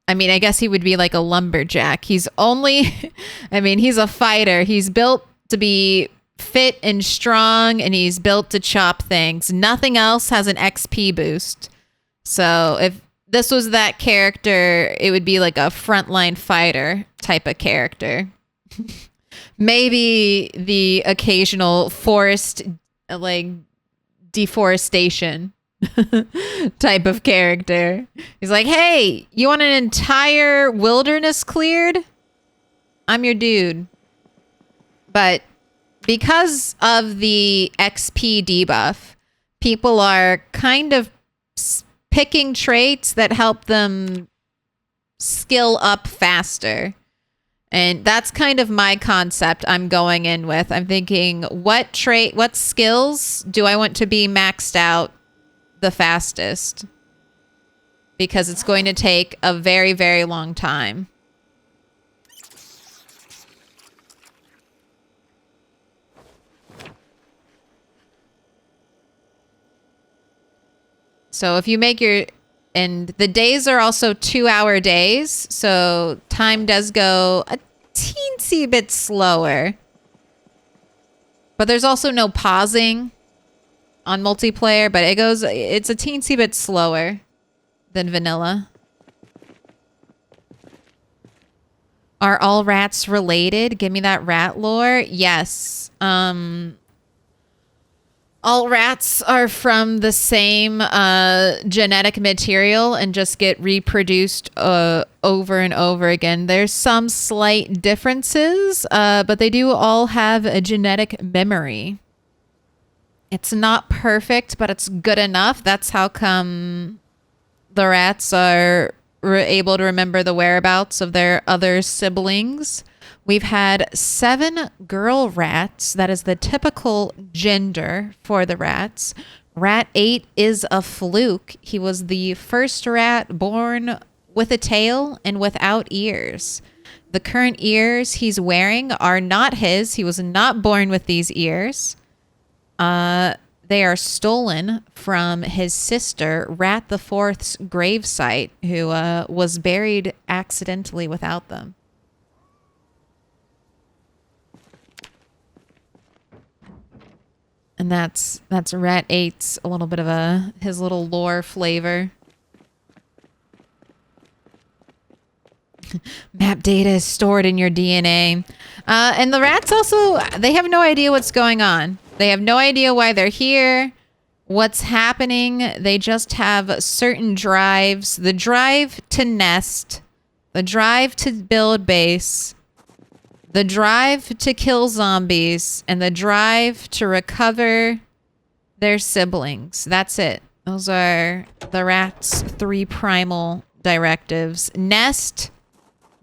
I mean, I guess he would be like a lumberjack. He's only, I mean, he's a fighter. He's built to be fit and strong, and he's built to chop things. Nothing else has an XP boost. So if this was that character, it would be like a frontline fighter type of character. Maybe the occasional forest, like deforestation type of character. He's like, hey, you want an entire wilderness cleared? I'm your dude. But because of the XP debuff, people are kind of picking traits that help them skill up faster. And that's kind of my concept I'm going in with. I'm thinking, what skills do I want to be maxed out the fastest? Because it's going to take a very, very long time. So if you make and the days are also 2-hour days, so time does go a teensy bit slower. But there's also no pausing on multiplayer, but it's a teensy bit slower than vanilla. Are all rats related? Give me that rat lore. Yes. All rats are from the same genetic material and just get reproduced over and over again. There's some slight differences, but they do all have a genetic memory. It's not perfect, but it's good enough. That's how come the rats are able to remember the whereabouts of their other siblings. We've had 7 girl rats. That is the typical gender for the rats. Rat 8 is a fluke. He was the first rat born with a tail and without ears. The current ears he's wearing are not his. He was not born with these ears. They are stolen from his sister, Rat the Fourth's gravesite, who was buried accidentally without them. And that's Rat 8's a little bit of his little lore flavor. Map data is stored in your DNA. And the rats also, they have no idea what's going on. They have no idea why they're here, what's happening. They just have certain drives. The drive to nest, the drive to build base, the drive to kill zombies, and the drive to recover their siblings. That's it. Those are the rats' 3 primal directives. Nest,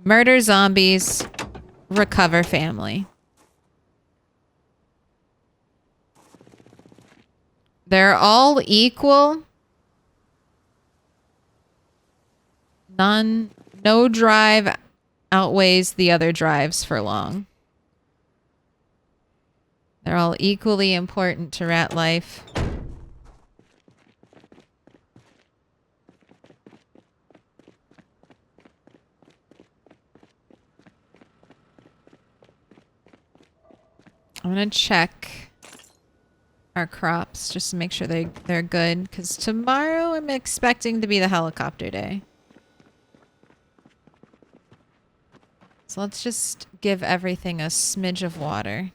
murder zombies, recover family. They're all equal. No drive outweighs the other drives for long. They're all equally important to rat life. I'm gonna check our crops just to make sure they're good, because tomorrow I'm expecting to be the helicopter day. So let's just give everything a smidge of water.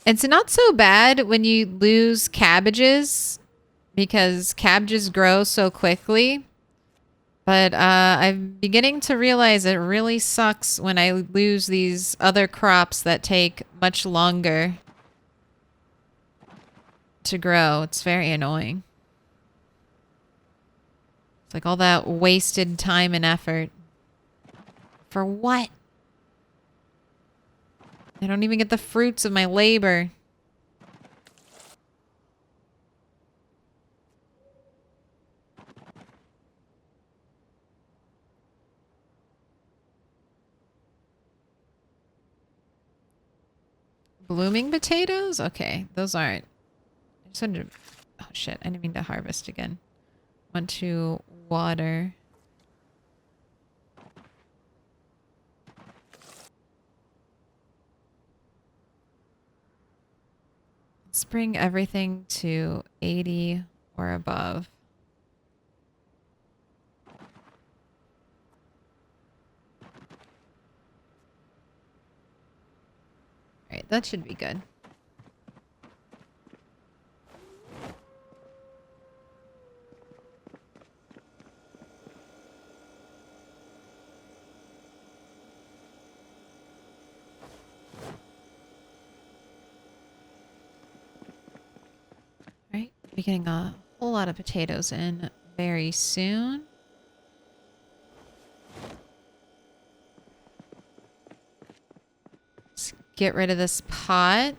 It's not so bad when you lose cabbages, because cabbages grow so quickly. But I'm beginning to realize it really sucks when I lose these other crops that take much longer to grow. It's very annoying. It's like all that wasted time and effort. For what? I don't even get the fruits of my labor. Blooming potatoes? Okay, those aren't. I just wanted to... Oh shit, I didn't mean to harvest again. Want to water. Let's bring everything to 80 or above. Alright, that should be good. Alright, be getting a whole lot of potatoes in very soon. Let's get rid of this pot.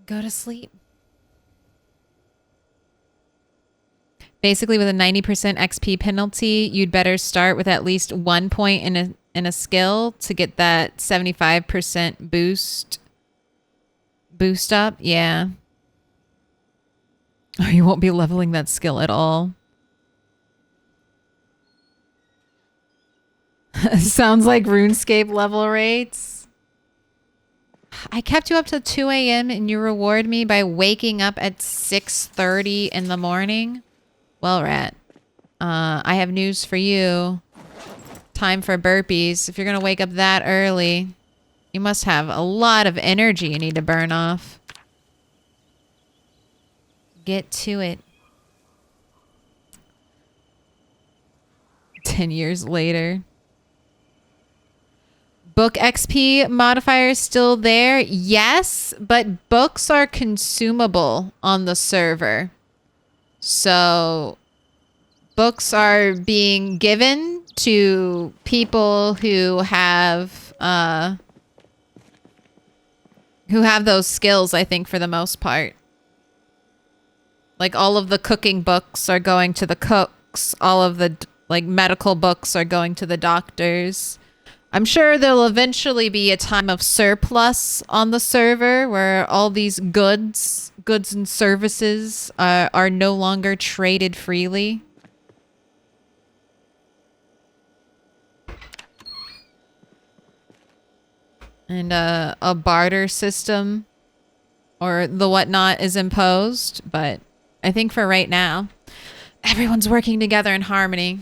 Go to sleep. Basically, with a 90% XP penalty, you'd better start with at least 1 point in a skill to get that 75% boost up. Yeah. Or you won't be leveling that skill at all. Sounds like RuneScape level rates. I kept you up till 2 a.m. and you reward me by waking up at 6:30 in the morning. Well, Rat, I have news for you. Time for burpees. If you're going to wake up that early, you must have a lot of energy you need to burn off. Get to it. 10 years later. Book XP modifier is still there? Yes, but books are consumable on the server. So books are being given to people who have those skills, I think, for the most part. Like all of the cooking books are going to the cooks. All of the like medical books are going to the doctors. I'm sure there'll eventually be a time of surplus on the server where all these goods and services are no longer traded freely. And a barter system or the whatnot is imposed. But I think for right now, everyone's working together in harmony.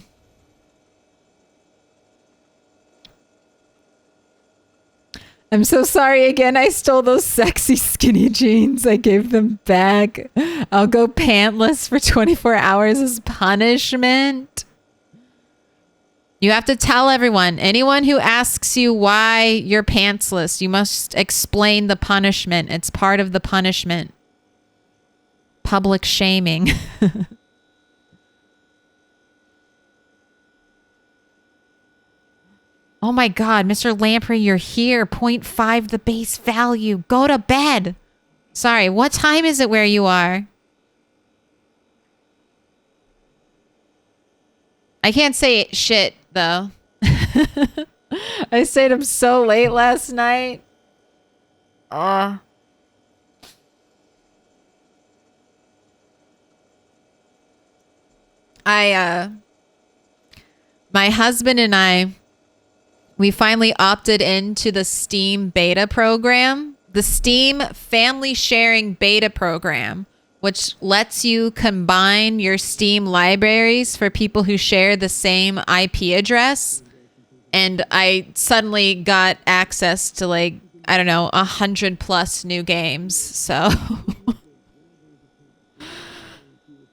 I'm so sorry again. I stole those sexy skinny jeans. I gave them back. I'll go pantless for 24 hours as punishment. You have to tell everyone. Anyone who asks you why you're pantsless, you must explain the punishment. It's part of the punishment. Public shaming. Oh my God, Mr. Lamprey, you're here. 0.5 the base value. Go to bed. Sorry, what time is it where you are? I can't say shit, though. I stayed up so late last night. My husband and I, we finally opted into the Steam beta program, the Steam family sharing beta program, which lets you combine your Steam libraries for people who share the same IP address. And I suddenly got access to like, I don't know, 100+ new games. So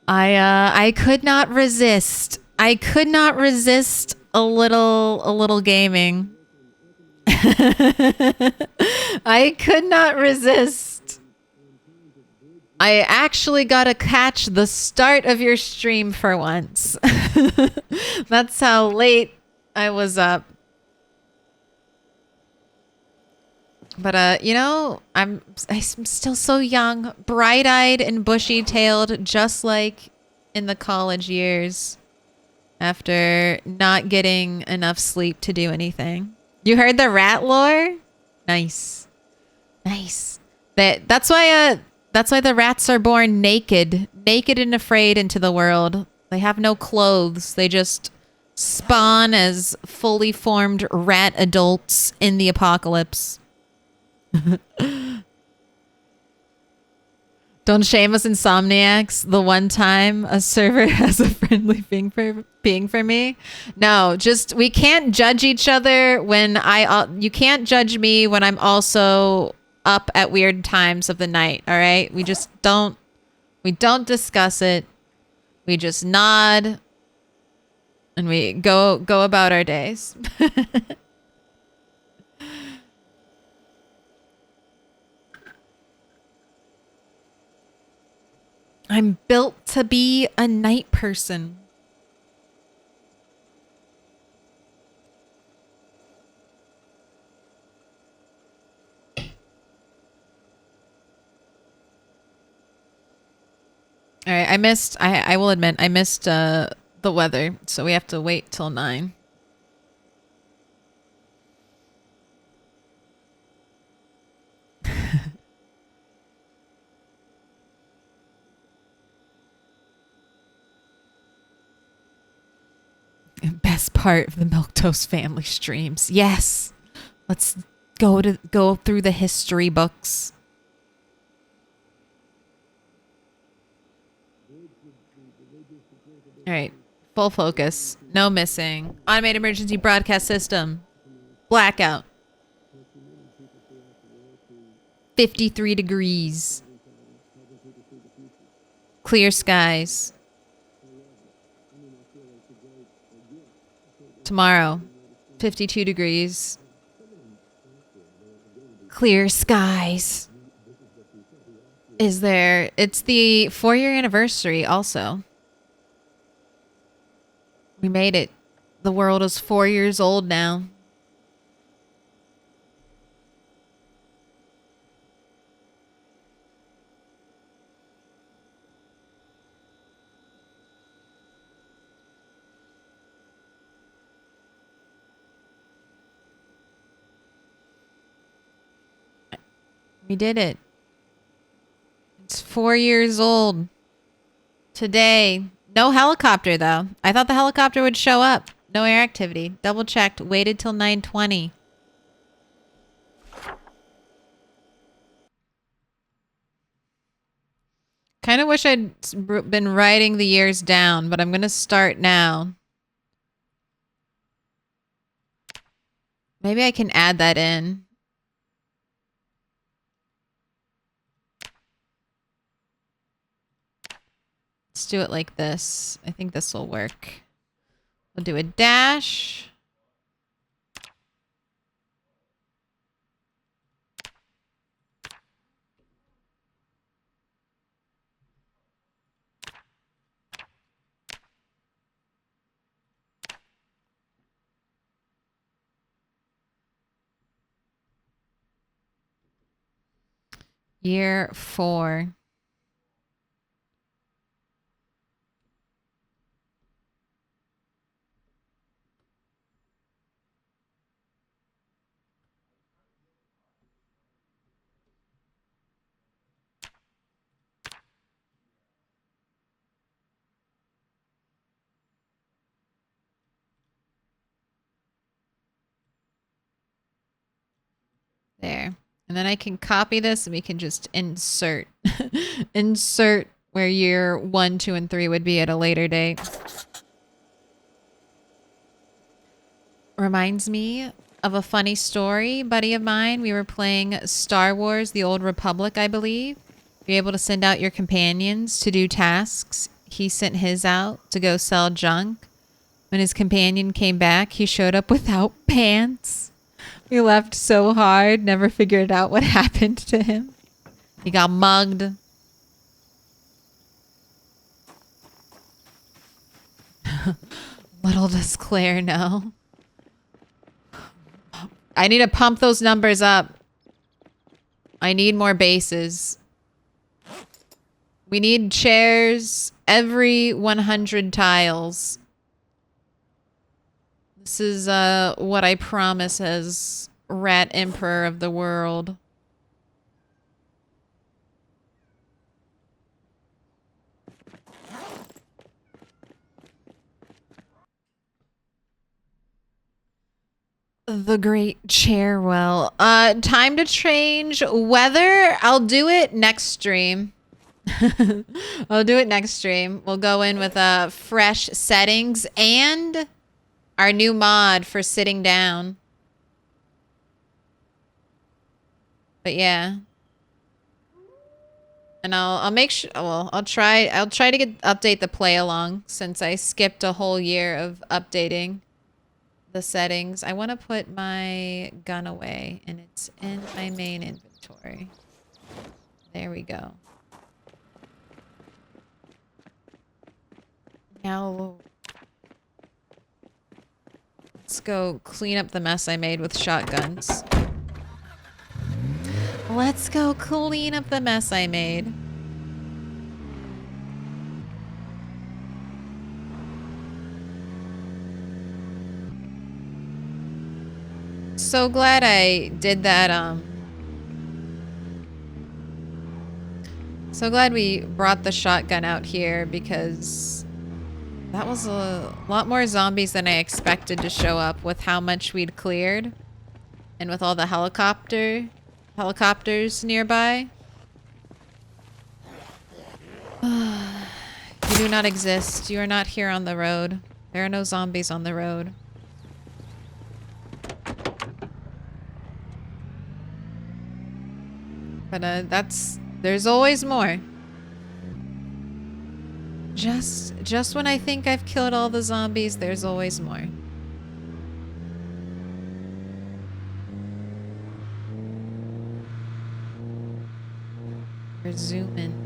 I could not resist. I could not resist a little gaming. I could not resist. I actually got to catch the start of your stream for once. That's how late I was up. But you know, I'm still so young, bright-eyed and bushy-tailed, just like in the college years after not getting enough sleep to do anything. You heard the rat lore? Nice. Nice. That's why the rats are born naked and afraid into the world. They have no clothes. They just spawn as fully formed rat adults in the apocalypse. Don't shame us insomniacs. The one time a server has a friendly ping for me. No, just we can't judge each other when you can't judge me when I'm also up at weird times of the night, all right? We don't discuss it. We just nod and we go about our days. I'm built to be a night person. All right, I will admit, I missed the weather, so we have to wait till 9. Best part of the Milquetoast family streams. Yes. Let's go through the history books. All right. Full focus. No missing. Automated emergency broadcast system. Blackout. 53 degrees. Clear skies. Tomorrow, 52 degrees. Clear skies. It's the 4-year anniversary also. We made it. The world is 4 years old now. We did it. It's 4 years old. Today. No helicopter, though. I thought the helicopter would show up. No air activity. Double checked. Waited till 9:20. Kind of wish I'd been writing the years down, but I'm going to start now. Maybe I can add that in. Let's do it like this. I think this will work. We'll do a dash. Year 4. There. And then I can copy this and we can just insert. Insert where year 1, 2, and 3 would be at a later date. Reminds me of a funny story, buddy of mine. We were playing Star Wars, The Old Republic, I believe. You're able to send out your companions to do tasks. He sent his out to go sell junk. When his companion came back, he showed up without pants. We laughed so hard, never figured out what happened to him. He got mugged. Little does Claire know. I need to pump those numbers up. I need more bases. We need chairs every 100 tiles. This is what I promise as Rat Emperor of the world. The Great Chairwell. Time to change weather. I'll do it next stream. I'll do it next stream. We'll go in with fresh settings and our new mod for sitting down. But yeah. And I'll make sure, well, I'll try to update the play along since I skipped a whole year of updating the settings. I want to put my gun away and it's in my main inventory. There we go. Now let's go clean up the mess I made with shotguns. Let's go clean up the mess I made. So glad I did that, so glad we brought the shotgun out here because that was a lot more zombies than I expected to show up with how much we'd cleared and with all the helicopters nearby. You do not exist. You are not here on the road. There are no zombies on the road. But there's always more. Just when I think I've killed all the zombies, there's always more. We're zooming.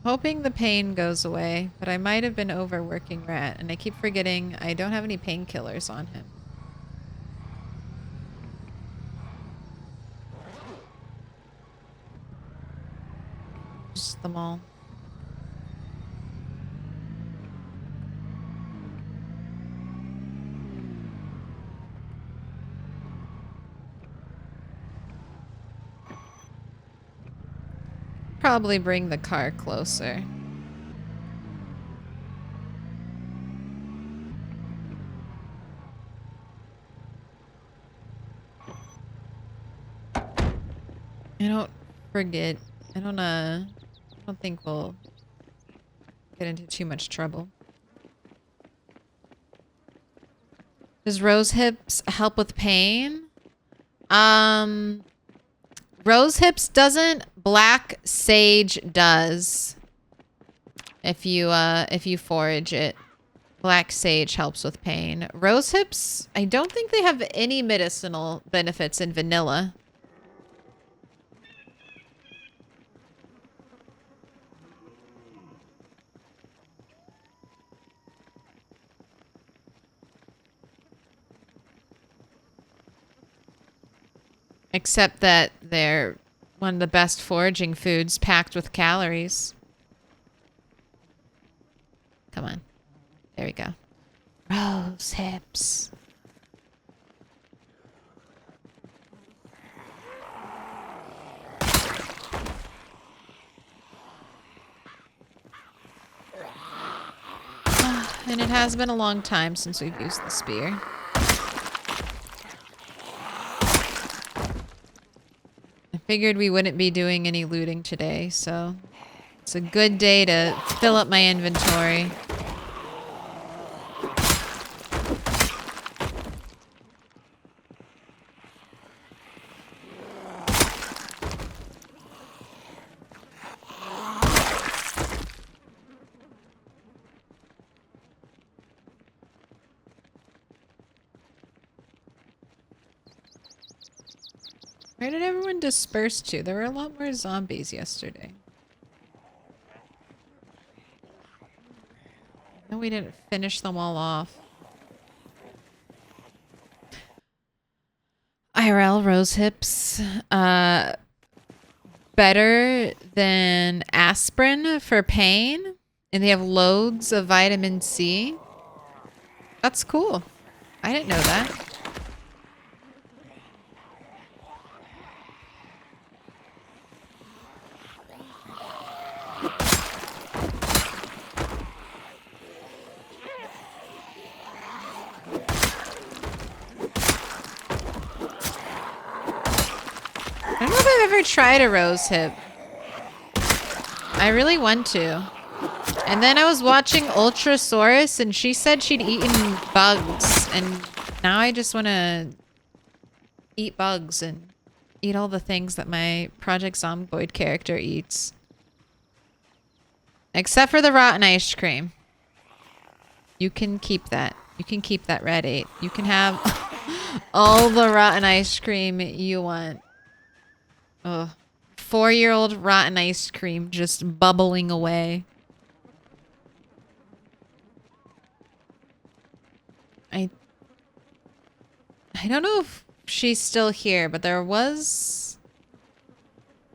Hoping the pain goes away, but I might have been overworking Rat, and I keep forgetting I don't have any painkillers on him. Just them all. Probably bring the car closer. I don't forget. I don't think we'll get into too much trouble. Does rose hips help with pain? Rose hips doesn't. Black sage does. If you forage it. Black sage helps with pain. Rose hips, I don't think they have any medicinal benefits in vanilla. Except that they're one of the best foraging foods packed with calories. Come on. There we go. Rose hips. And it has been a long time since we've used the spear. I figured we wouldn't be doing any looting today, so it's a good day to fill up my inventory. Where did everyone disperse to? There were a lot more zombies yesterday. No, we didn't finish them all off. IRL rose hips. Better than aspirin for pain. And they have loads of vitamin C. That's cool. I didn't know that. I don't know if I've ever tried a rose hip. I really want to. And then I was watching Ultrasaurus and she said she'd eaten bugs. And now I just want to eat bugs and eat all the things that my Project Zomboid character eats. Except for the rotten ice cream. You can keep that. You can keep that, Red 8. You can have all the rotten ice cream you want. Ugh. 4-year-old rotten ice cream just bubbling away. I don't know if she's still here, but there was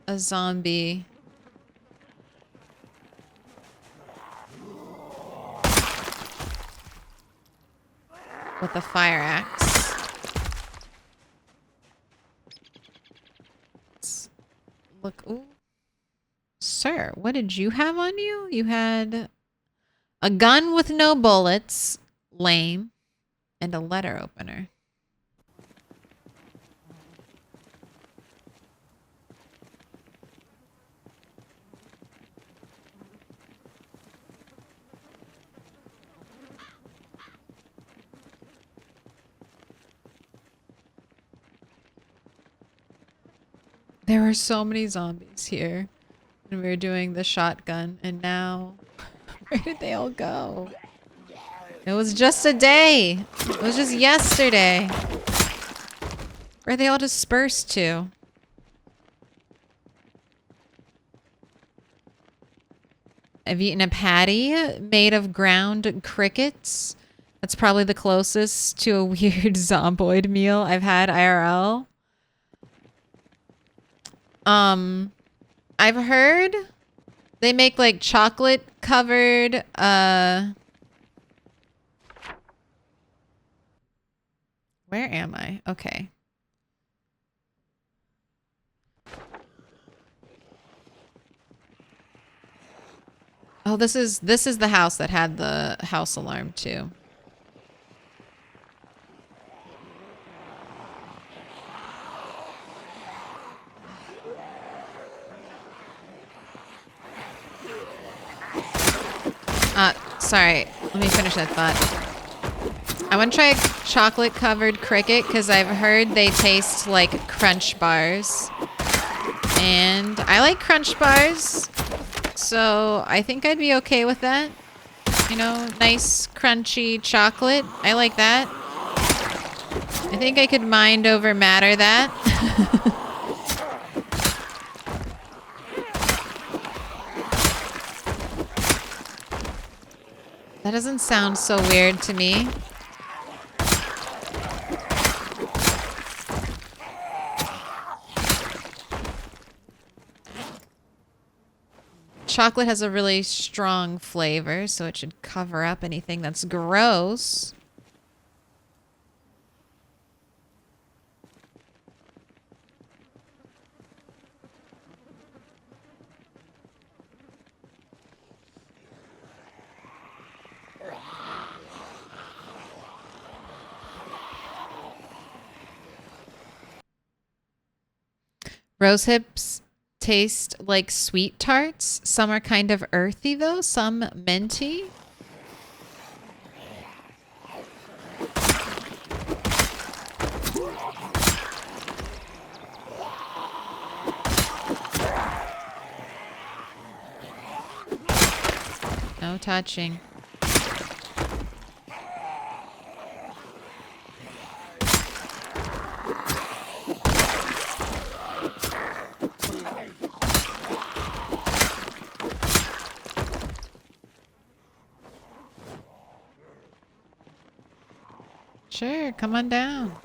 a zombie. With a fire axe. Let's look. Ooh. Sir, what did you have on you? You had a gun with no bullets, lame, and a letter opener. There were so many zombies here when we were doing the shotgun, and now where did they all go? It was just a day. It was just yesterday. Where they all dispersed to? I've eaten a patty made of ground crickets. That's probably the closest to a weird zomboid meal I've had IRL. I've heard they make like chocolate covered, where am I? Okay. Oh, this is the house that had the house alarm too. Sorry. Let me finish that thought. I want to try chocolate covered cricket because I've heard they taste like Crunch bars. And I like Crunch bars. So I think I'd be okay with that. You know, nice crunchy chocolate. I like that. I think I could mind over matter that. That doesn't sound so weird to me. Chocolate has a really strong flavor, so it should cover up anything that's gross. Rose hips taste like sweet tarts. Some are kind of earthy though, some minty. No touching. Sure, come on down.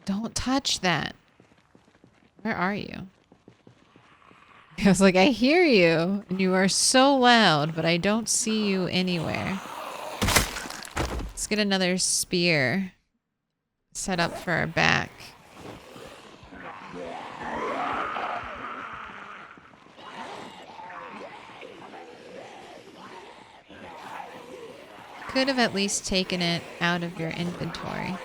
Don't touch that. Where are you? I was like, I hear you, and you are so loud, but I don't see you anywhere. Let's get another spear set up for our back. Could have at least taken it out of your inventory.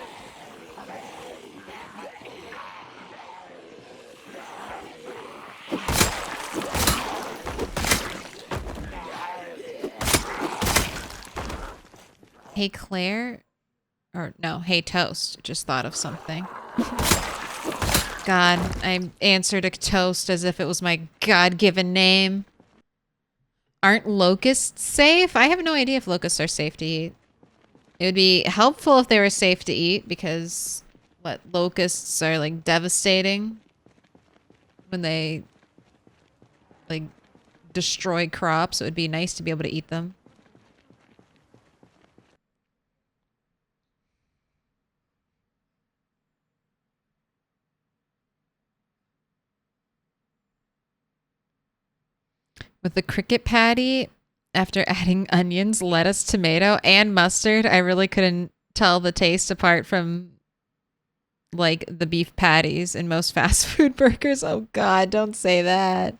Hey, Claire. Or no, hey, Toast. Just thought of something. God, I answered a toast as if it was my God-given name. Aren't locusts safe? I have no idea if locusts are safe to eat. It would be helpful if they were safe to eat because what, locusts are like devastating when they like destroy crops. It would be nice to be able to eat them. With the cricket patty, after adding onions, lettuce, tomato, and mustard, I really couldn't tell the taste apart from like the beef patties in most fast food burgers. Oh God, don't say that.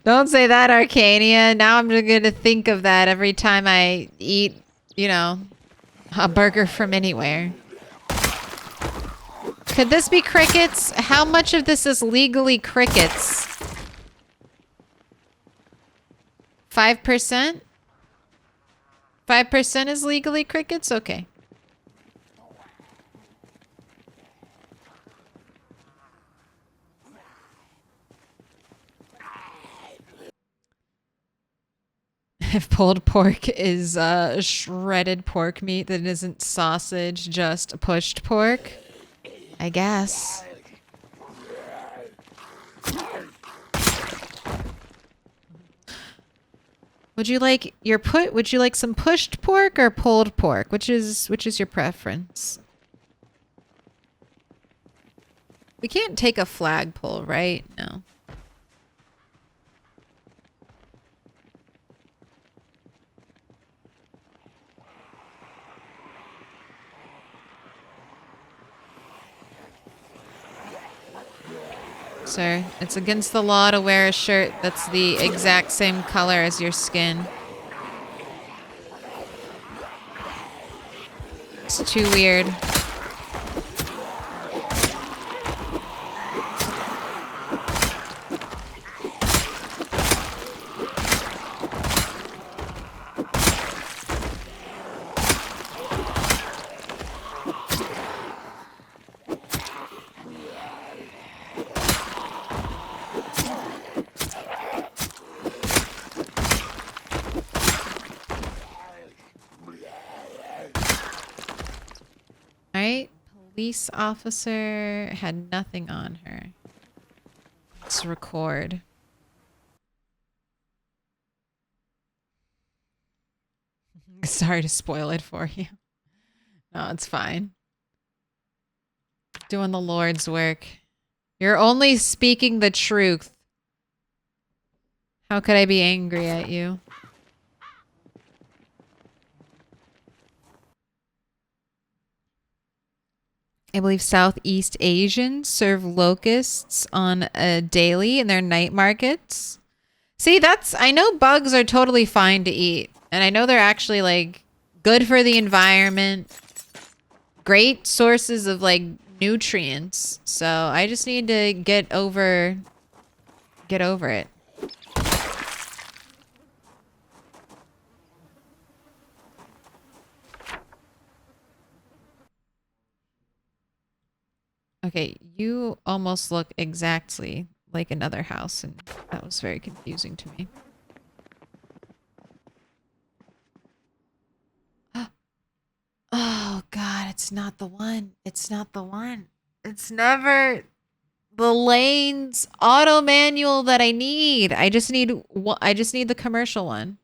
Don't say that, Arcania. Now I'm just going to think of that every time I eat, you know, a burger from anywhere. Could this be crickets? How much of this is legally crickets? 5%? 5% is legally crickets? Okay. If pulled pork is shredded pork meat that isn't sausage, just pushed pork, I guess. Would you like would you like some pushed pork or pulled pork? Which is your preference? We can't take a flagpole, right? No. Sir, it's against the law to wear a shirt that's the exact same color as your skin. It's too weird. Alright, police officer had nothing on her. Let's record. Sorry to spoil it for you. No, it's fine. Doing the Lord's work. You're only speaking the truth. How could I be angry at you? I believe Southeast Asians serve locusts on a daily in their night markets. See, I know bugs are totally fine to eat. And I know they're actually like good for the environment. Great sources of like nutrients. So I just need to get over it. Okay, you almost look exactly like another house, and that was very confusing to me. Oh God, it's not the one. It's not the one. It's never the lanes auto manual that I need. I just need the commercial one.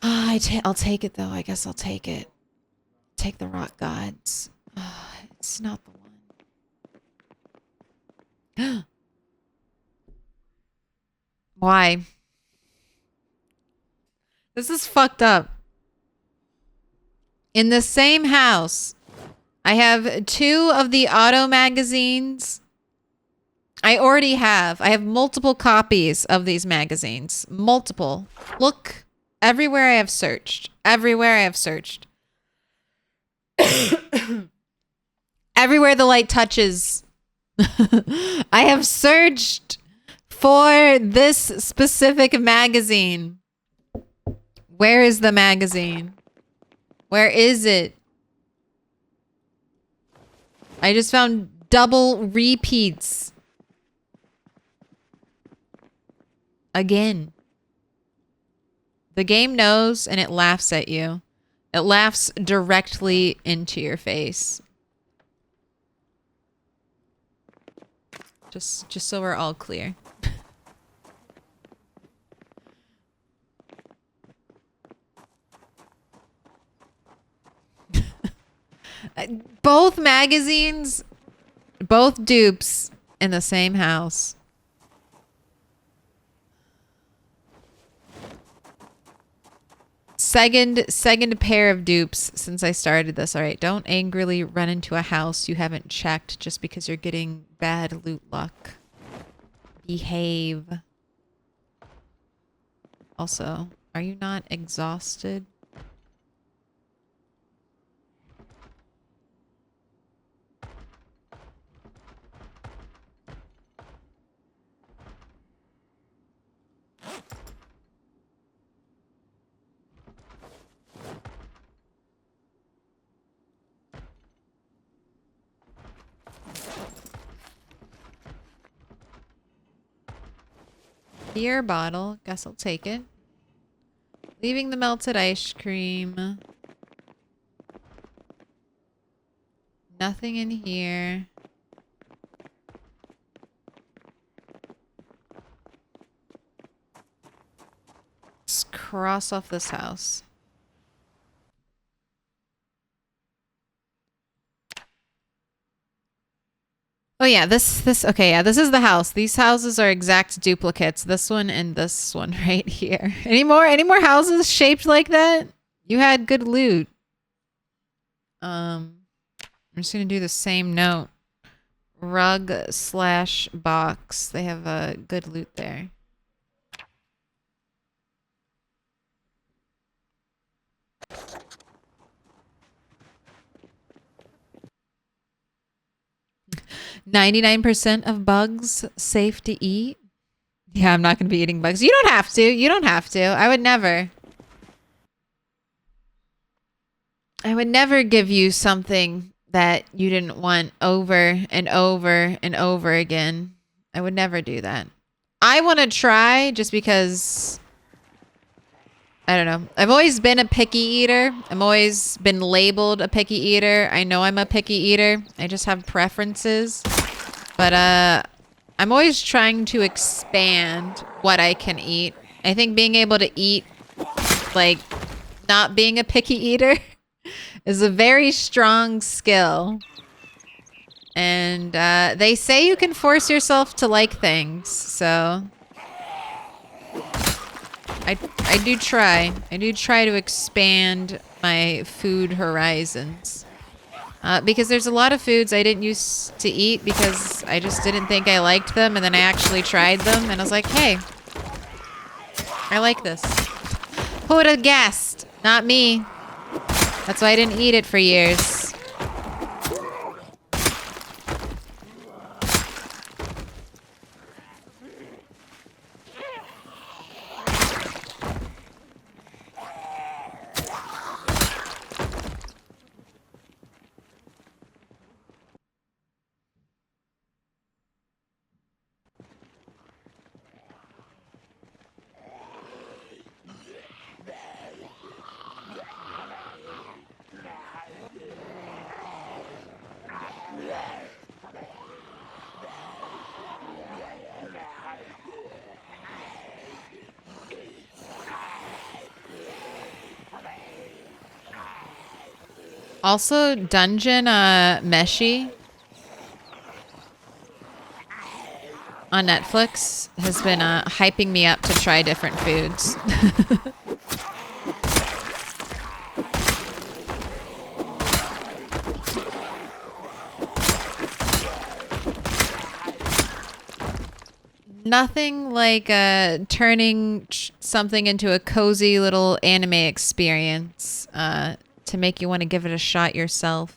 I'll take it though. I guess I'll take it. Take the rock gods. It's not the one. Why? This is fucked up. In the same house, I have 2 of the auto magazines. I have multiple copies of these magazines. Multiple. Look, everywhere I have searched. Everywhere I have searched. Everywhere the light touches. I have searched for this specific magazine. Where is the magazine? Where is it? I just found double repeats. Again. The game knows and it laughs at you. It laughs directly into your face. Just so we're all clear. Both magazines, both dupes in the same house. Second pair of dupes since I started this. All right, don't angrily run into a house you haven't checked just because you're getting bad loot luck. Behave. Also, are you not exhausted? Beer bottle. Guess I'll take it. Leaving the melted ice cream. Nothing in here. Let's cross off this house. Oh yeah, okay, yeah, this is the house. These houses are exact duplicates. This one and this one right here. Any more houses shaped like that? You had good loot. I'm just gonna do the same note. Rug/box. They have a good loot there. "99% of bugs safe to eat." Yeah, I'm not going to be eating bugs. You don't have to. You don't have to. I would never. I would never give you something that you didn't want over and over and over again. I would never do that. I want to try just because, I don't know. I've always been a picky eater. I've always been labeled a picky eater. I know I'm a picky eater. I just have preferences. But I'm always trying to expand what I can eat. I think being able to eat, like, not being a picky eater is a very strong skill. And they say you can force yourself to like things, so I do try. I do try to expand my food horizons. Because there's a lot of foods I didn't used to eat because I just didn't think I liked them, and then I actually tried them, and I was like, hey, I like this. Who would have guessed? Not me. That's why I didn't eat it for years. Also, Dungeon Meshi on Netflix has been hyping me up to try different foods. Nothing like turning something into a cozy little anime experience to make you want to give it a shot yourself.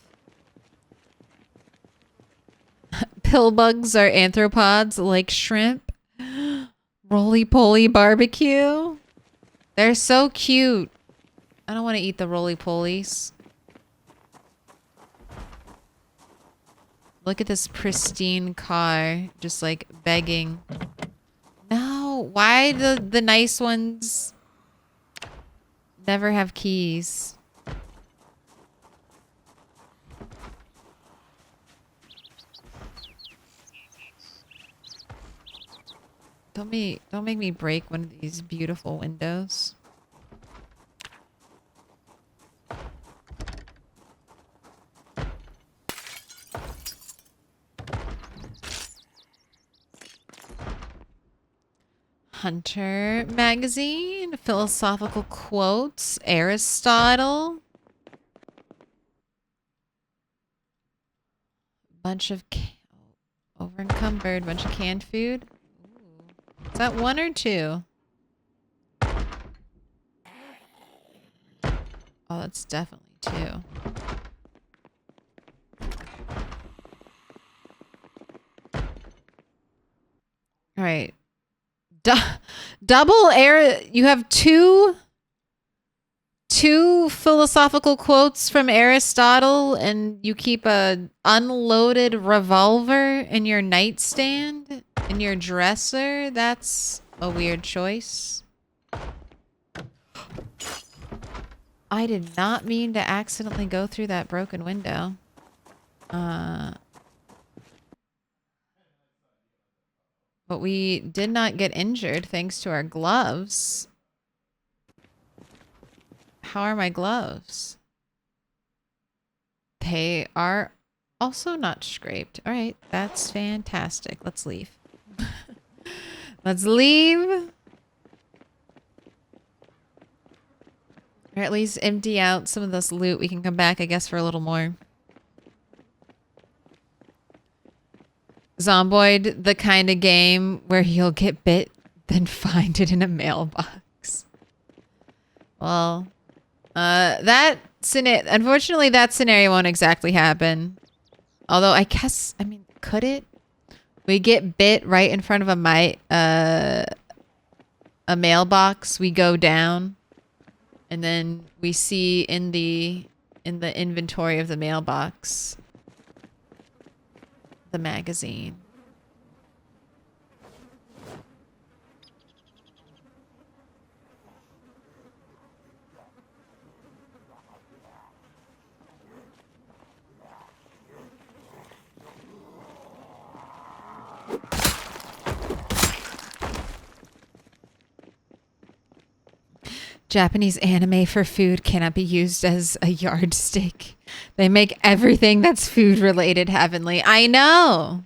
Pill bugs are arthropods like shrimp. Roly-poly barbecue. They're so cute. I don't want to eat the roly-polies. Look at this pristine car, just like begging. No, why the nice ones never have keys? Don't make me break one of these beautiful windows. Hunter magazine, philosophical quotes, Aristotle. Bunch of over-encumbered, bunch of canned food. Ooh. Is that one or two? Oh, that's definitely two. All right. Double air. You have two philosophical quotes from Aristotle, and you keep a unloaded revolver in your nightstand, in your dresser. That's a weird choice. I did not mean to accidentally go through that broken window. But we did not get injured thanks to our gloves. How are my gloves? They are also not scraped. All right, that's fantastic. Let's leave. Let's leave. Or at least empty out some of this loot. We can come back, I guess, for a little more. Zomboid, the kind of game where you'll get bit, then find it in a mailbox. Well, unfortunately, that scenario won't exactly happen. Although I guess, I mean, could it? We get bit right in front of a mailbox. We go down, and then we see in the inventory of the mailbox the magazine. Japanese anime for food cannot be used as a yardstick. They make everything that's food related heavenly. I know.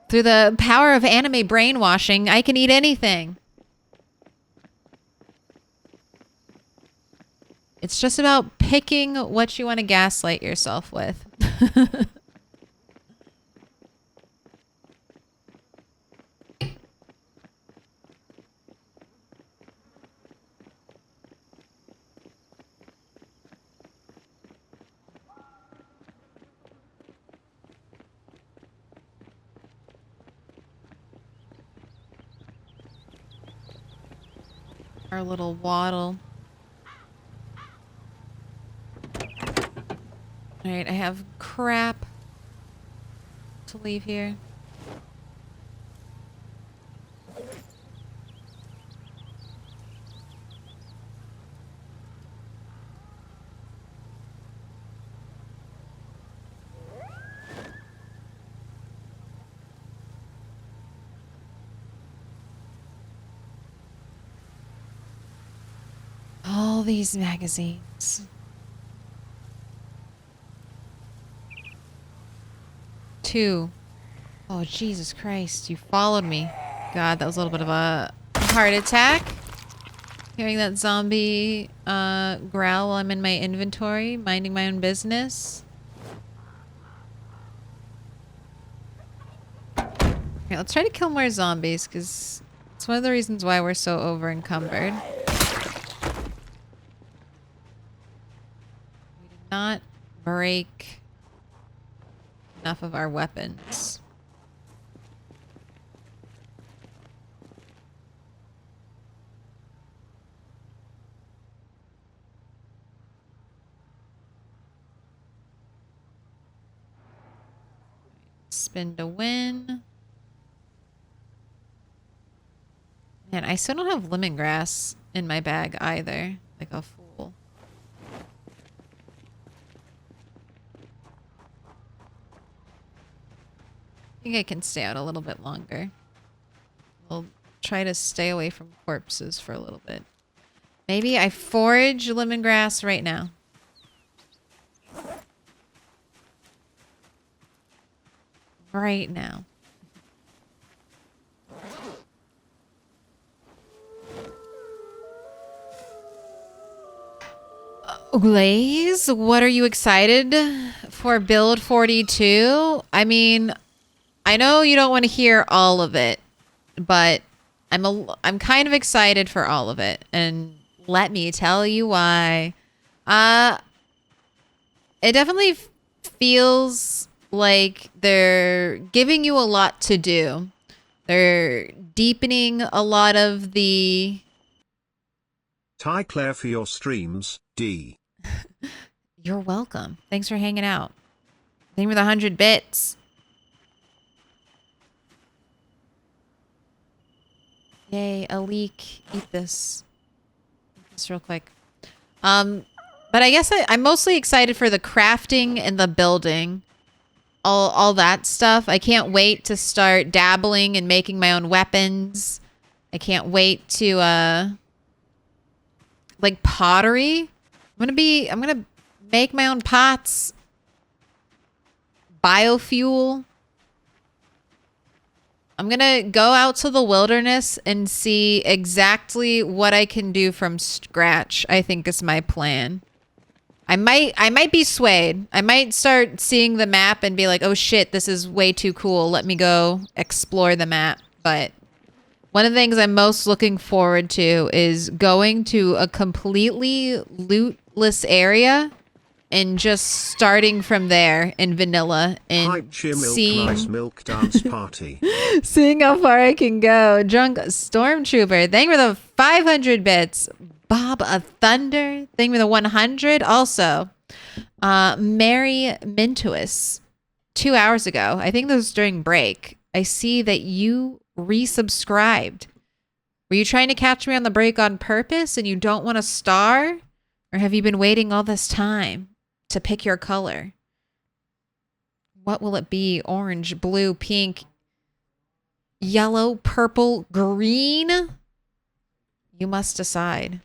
Through the power of anime brainwashing, I can eat anything. It's just about picking what you want to gaslight yourself with. Our little waddle. Alright, I have crap to leave here. All these magazines. 2. Oh, Jesus Christ. You followed me. God, that was a little bit of a heart attack. Hearing that zombie growl while I'm in my inventory, minding my own business. Okay, let's try to kill more zombies, because it's one of the reasons why we're so over encumbered. We did not break enough of our weapons. Spin to win. Man, I still don't have lemongrass in my bag either. Like a fool. I think I can stay out a little bit longer. We'll try to stay away from corpses for a little bit. Maybe I forage lemongrass right now. Right now. Glaze, what are you excited for build 42? I mean, I know you don't want to hear all of it, but I'm kind of excited for all of it, and let me tell you why. It definitely feels like they're giving you a lot to do. They're deepening a lot of the... Ty Claire for your streams, D. You're welcome. Thanks for hanging out. Thank you for the 100 bits. Yay, a leek. Eat this. Eat this real quick. But I guess I'm mostly excited for the crafting and the building. All that stuff. I can't wait to start dabbling and making my own weapons. I can't wait to like pottery. I'm gonna make my own pots. Biofuel. I'm gonna go out to the wilderness and see exactly what I can do from scratch, I think is my plan. I might be swayed. I might start seeing the map and be like, oh shit, this is way too cool. Let me go explore the map. But one of the things I'm most looking forward to is going to a completely lootless area and just starting from there in vanilla and seeing nice milk dance party. Seeing how far I can go. Drunk Stormtrooper, thank you for the 500 bits. Bob of Thunder, thank you for the 100. Also, Mary Mintuous, 2 hours ago, I think this was during break, I see that you resubscribed. Were you trying to catch me on the break on purpose and you don't want a star? Or have you been waiting all this time to pick your color? What will it be? Orange, blue, pink, yellow, purple, green? You must decide.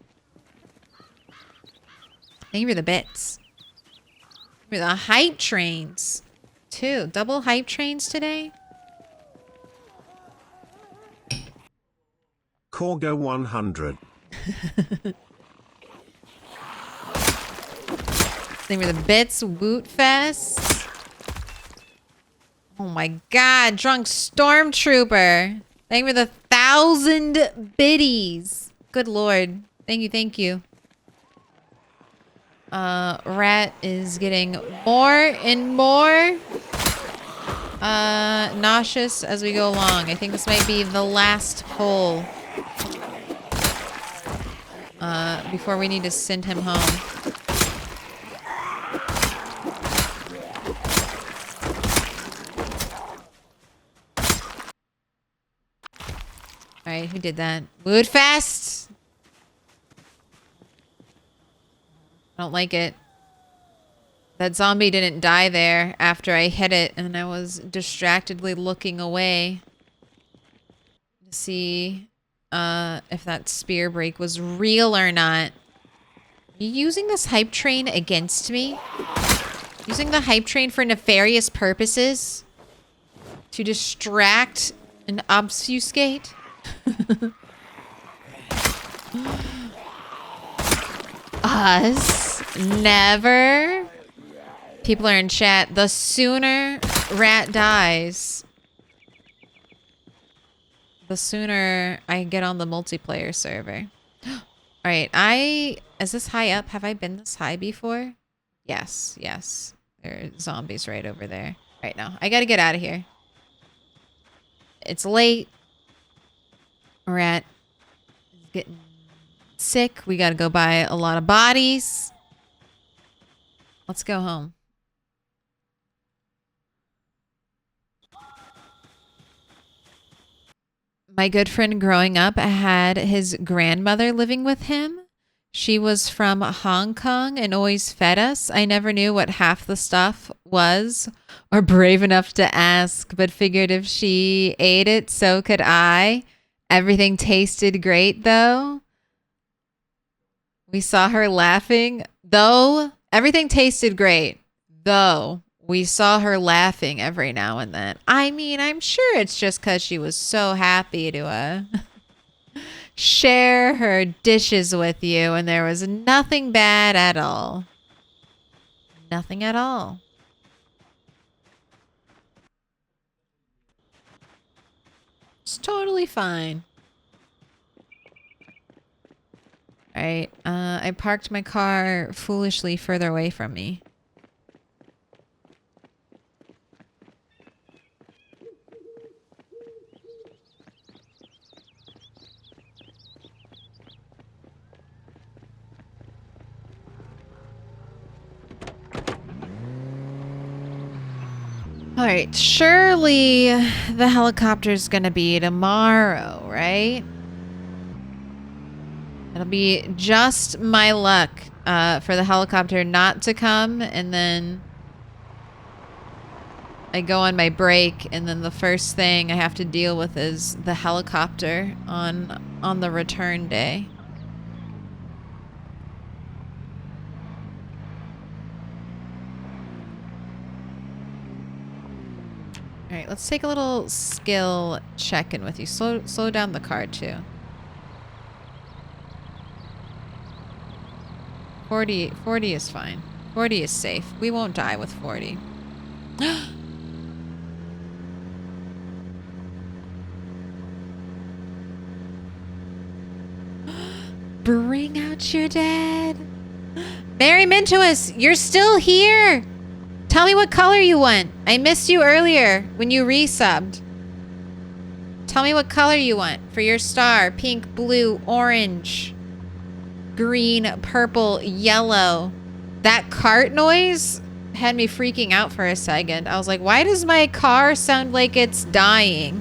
Thank you for the bits. Thank you for the hype trains. 2 double hype trains today. Corgo 100. Thank you for the bits. Woot Fest. Oh my god. Drunk Stormtrooper. Thank you for the 1,000 biddies. Good lord. Thank you, thank you. Rat is getting more and more nauseous as we go along. I think this might be the last hole before we need to send him home. Alright, who did that? Woodfest! I don't like it. That zombie didn't die there after I hit it, and I was distractedly looking away to see if that spear break was real or not. Are you using this hype train against me? Using the hype train for nefarious purposes? to distract and obfuscate. Us. Never. People are in chat. The sooner rat dies, the sooner I get on the multiplayer server. Alright, is this high up? Have I been this high before? Yes, yes. There are zombies right over there. Right now. I gotta get out of here. It's late. Rat is getting sick. We gotta go buy a lot of bodies. Let's go home. My good friend growing up had his grandmother living with him. She was from Hong Kong and always fed us. I never knew what half the stuff was or brave enough to ask, but figured if she ate it, so could I. Everything tasted great, though. We saw her laughing, though. Everything tasted great, though. We saw her laughing every now and then. I mean, I'm sure it's just because she was so happy to share her dishes with you, and there was nothing bad at all. Nothing at all. It's totally fine. All right, I parked my car foolishly further away from me. All right, surely the helicopter's gonna be tomorrow, right? It'll be just my luck for the helicopter not to come, and then I go on my break, and then the first thing I have to deal with is the helicopter on the return day. All right, let's take a little skill check-in with you. Slow down the car, too. 40 is fine. 40 is safe. We won't die with 40. Bring out your dad. Mary Mintous, you're still here. Tell me what color you want. I missed you earlier when you resubbed. Tell me what color you want for your star. Pink, blue, orange, green, purple, yellow. That cart noise had me freaking out for a second. I was like, why does my car sound like it's dying?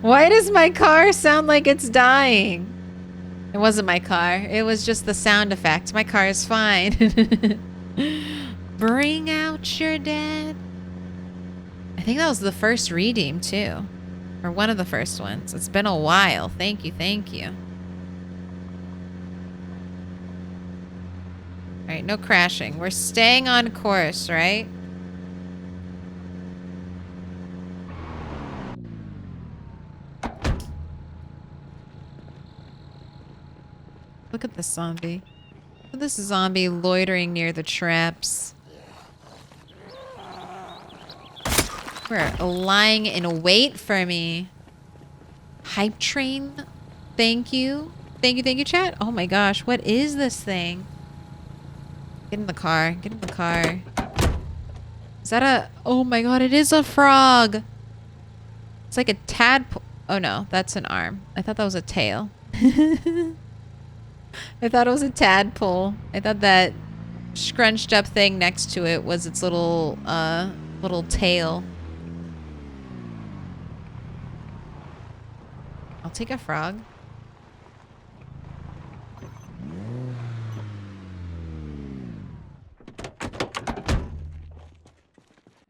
Why does my car sound like it's dying? It wasn't my car. It was just the sound effect. My car is fine. Bring out your dead. I think that was the first redeem too. Or one of the first ones. It's been a while. Thank you, thank you. Alright, no crashing. We're staying on course, right? Look at this zombie. Look at this zombie loitering near the traps. We're lying in wait for me. Hype train. Thank you. Thank you, chat. Oh my gosh, what is this thing? Get in the car. Get in the car. Is that a... Oh my god, it is a frog. It's like a tadpole. Oh no, that's an arm. I thought that was a tail. I thought it was a tadpole. I thought that scrunched up thing next to it was its little tail. I'll take a frog.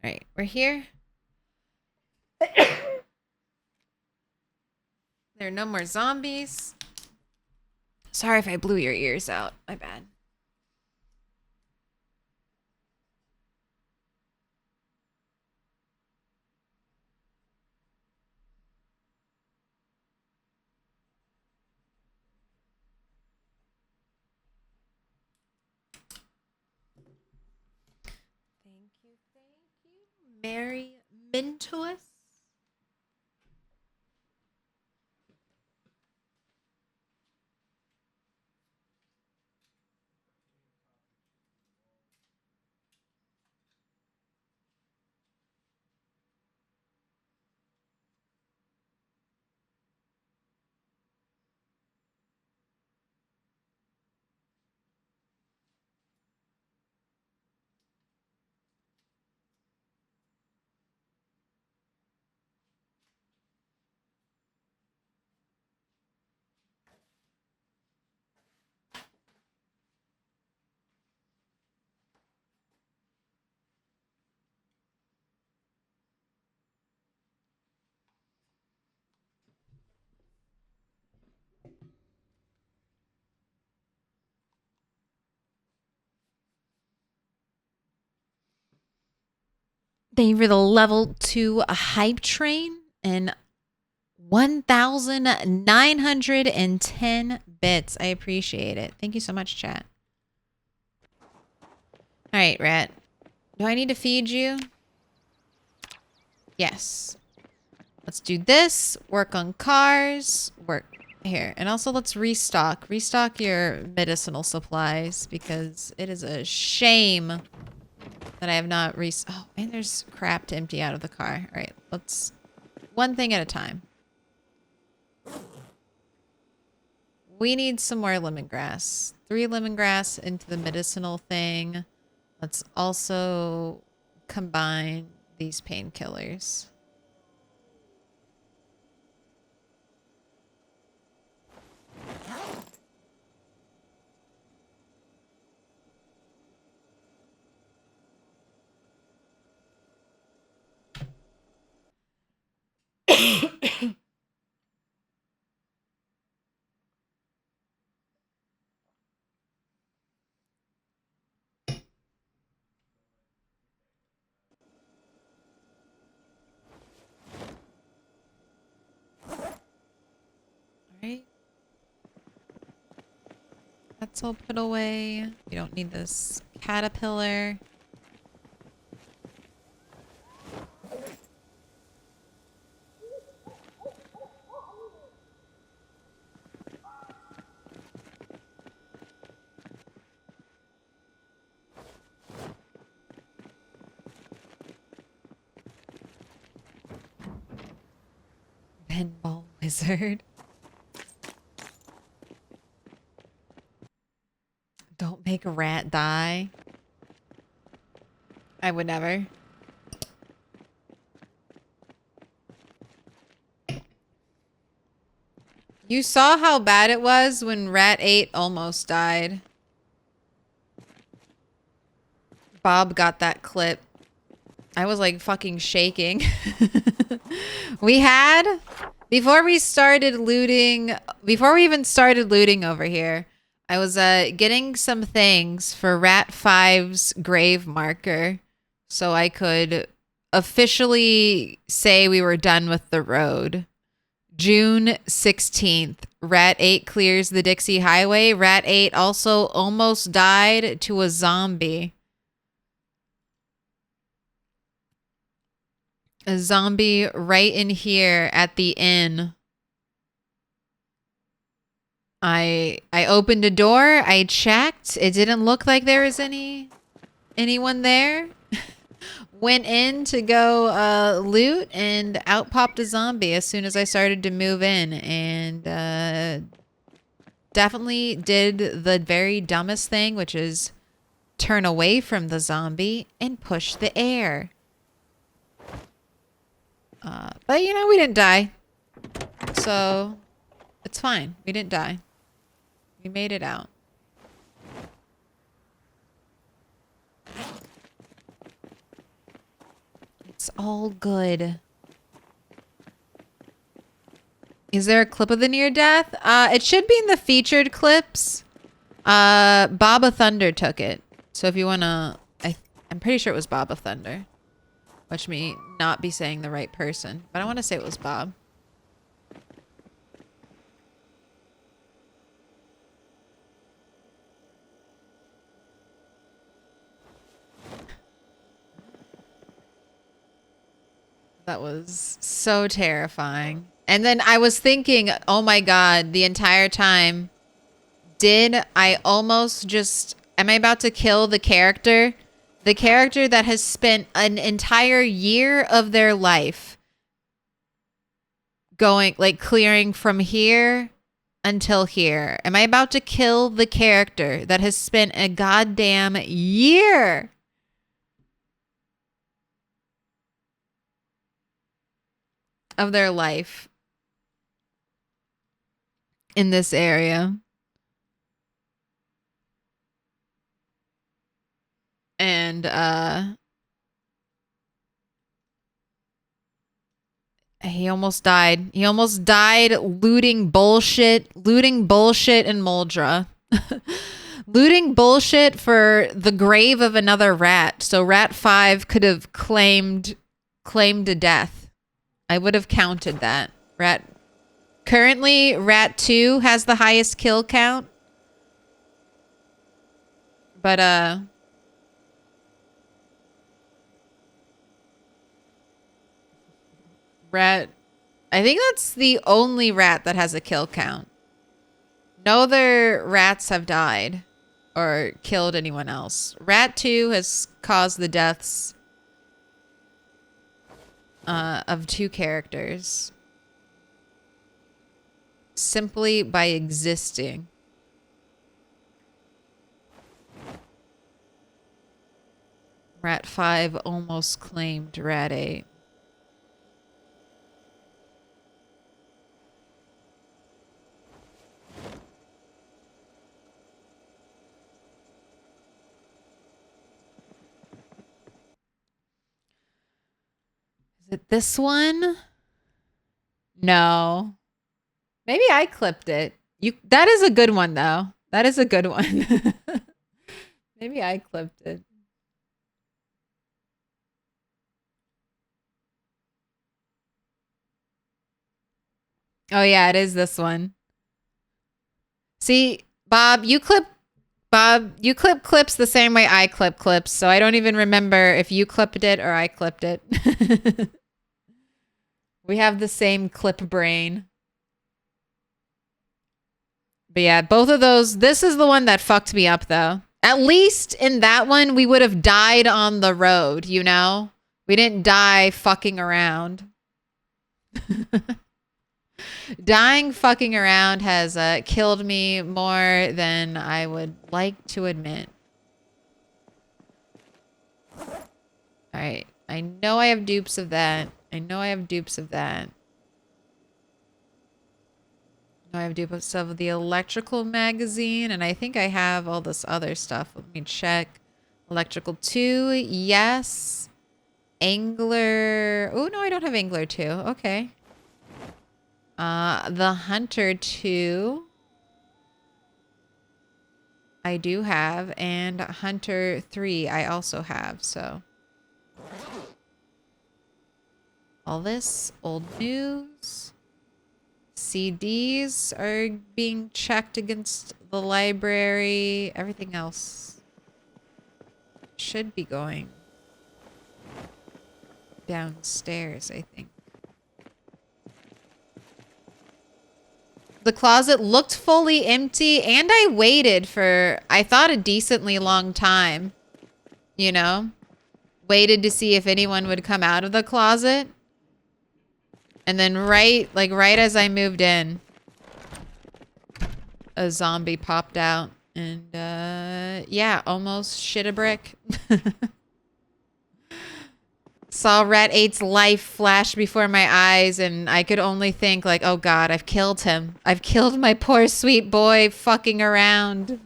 Alright, we're here. There are no more zombies. Sorry if I blew your ears out. My bad. Mary Mintois. Thank you for the level 2 hype train and 1,910 bits. I appreciate it. Thank you so much, chat. All right, Rat. Do I need to feed you? Yes. Let's do this. Work on cars. Work here. And also let's restock. Restock your medicinal supplies because it is a shame that I have not oh, and there's crap to empty out of the car. All right, let's one thing at a time. We need some more lemongrass. 3 lemongrass into the medicinal thing. Let's also combine these painkillers. Alright. That's all put away. We don't need this caterpillar. Pinball wizard. Don't make a rat die. I would never. You saw how bad it was when Rat 8 almost died. Bob got that clip. I was like fucking shaking. We had, before we even started looting over here, I was getting some things for Rat 5's grave marker so I could officially say we were done with the road. June 16th, Rat 8 clears the Dixie Highway. Rat 8 also almost died to a zombie. A zombie right in here at the inn. I opened a door. I checked. It didn't look like there was anyone there. Went in to go loot, and out popped a zombie as soon as I started to move in, and definitely did the very dumbest thing, which is turn away from the zombie and push the air. But you know, we didn't die, so it's fine. We didn't die. We made it out. It's all good. Is there a clip of the near death? It should be in the featured clips. Baba Thunder took it. So if you wanna, I'm pretty sure it was Baba Thunder. Watch me not be saying the right person, but I want to say it was Bob. That was so terrifying. And then I was thinking, oh my God, the entire time, did I almost just, am I about to kill the character? The character that has spent an entire year of their life going, like, clearing from here until here. Am I about to kill the character that has spent a goddamn year of their life in this area? And he almost died. He almost died looting bullshit in Moldra. Looting bullshit for the grave of another rat. So rat 5 could have claimed a death. I would have counted that. Currently, rat 2 has the highest kill count. But rat, I think that's the only rat that has a kill count. No other rats have died or killed anyone else. Rat 2 has caused the deaths of 2 characters simply by existing. Rat 5 almost claimed rat 8. Is it this one? No. Maybe I clipped it. That is a good one though. That is a good one. Maybe I clipped it. Oh yeah, it is this one. See, Bob, you clip clips the same way I clip clips, so I don't even remember if you clipped it or I clipped it. We have the same clip brain. But yeah, both of those, this is the one that fucked me up though. At least in that one, we would have died on the road, you know? We didn't die fucking around. Dying fucking around has killed me more than I would like to admit. Alright, I know I have dupes of that. I know I have dupes of that. I have dupes of the electrical magazine, and I think I have all this other stuff. Let me check. Electrical 2, yes. Angler. Oh, no, I don't have Angler 2. Okay. The Hunter 2. I do have, and Hunter 3 I also have, so. All this, old news. CDs are being checked against the library. Everything else should be going downstairs, I think. The closet looked fully empty, and I waited for, I thought, a decently long time. You know? Waited to see if anyone would come out of the closet. And then right as I moved in, a zombie popped out. And, yeah, almost shit a brick. Saw Rat 8's life flash before my eyes, and I could only think, like, oh God, I've killed him. I've killed my poor sweet boy fucking around.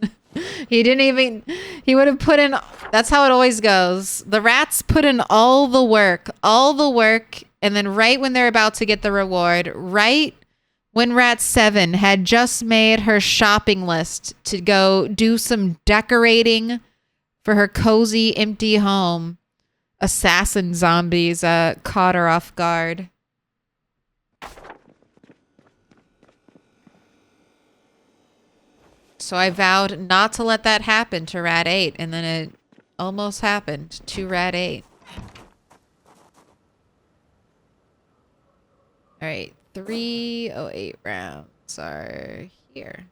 He would have put in, that's how it always goes. The rats put in all the work, and then right when they're about to get the reward, right when Rat 7 had just made her shopping list to go do some decorating for her cozy, empty home, assassin zombies caught her off guard. So I vowed not to let that happen to Rat 8, and then it almost happened to Rat 8. All right, 308 rounds are here.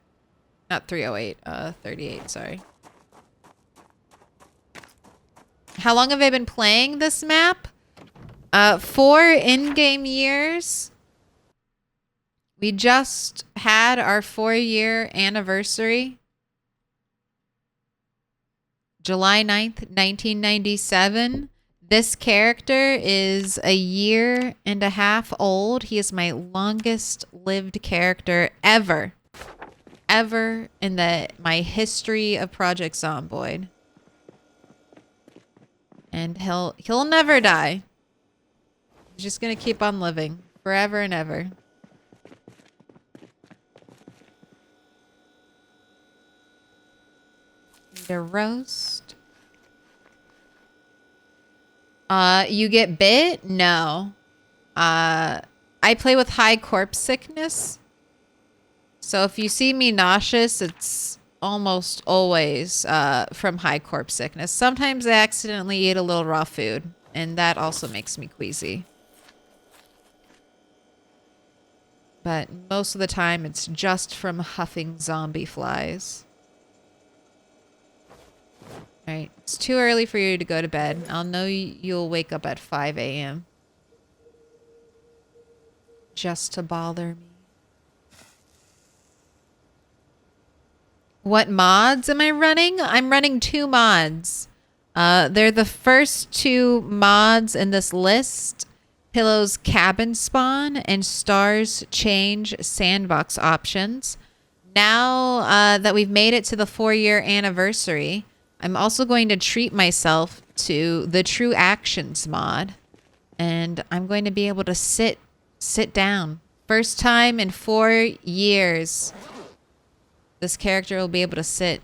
Not 308, 38, sorry. How long have I been playing this map? 4 in-game years. We just had our 4-year anniversary. July 9th, 1997. This character is a year and a half old. He is my longest lived character ever. Ever in my history of Project Zomboid. And he'll never die. He's just gonna keep on living forever and ever. Need a roast. You get bit? No. I play with high corpse sickness. So if you see me nauseous, it's almost always from high corpse sickness. Sometimes I accidentally eat a little raw food, and that also makes me queasy. But most of the time, it's just from huffing zombie flies. Alright, it's too early for you to go to bed. I'll know you'll wake up at 5 a.m. just to bother me. What mods am I running? I'm running 2 mods. They're the first 2 mods in this list. Pillow's cabin spawn and Stars change sandbox options. Now that we've made it to the 4-year anniversary, I'm also going to treat myself to the True Actions mod. And I'm going to be able to sit down. First time in 4 years. This character will be able to sit.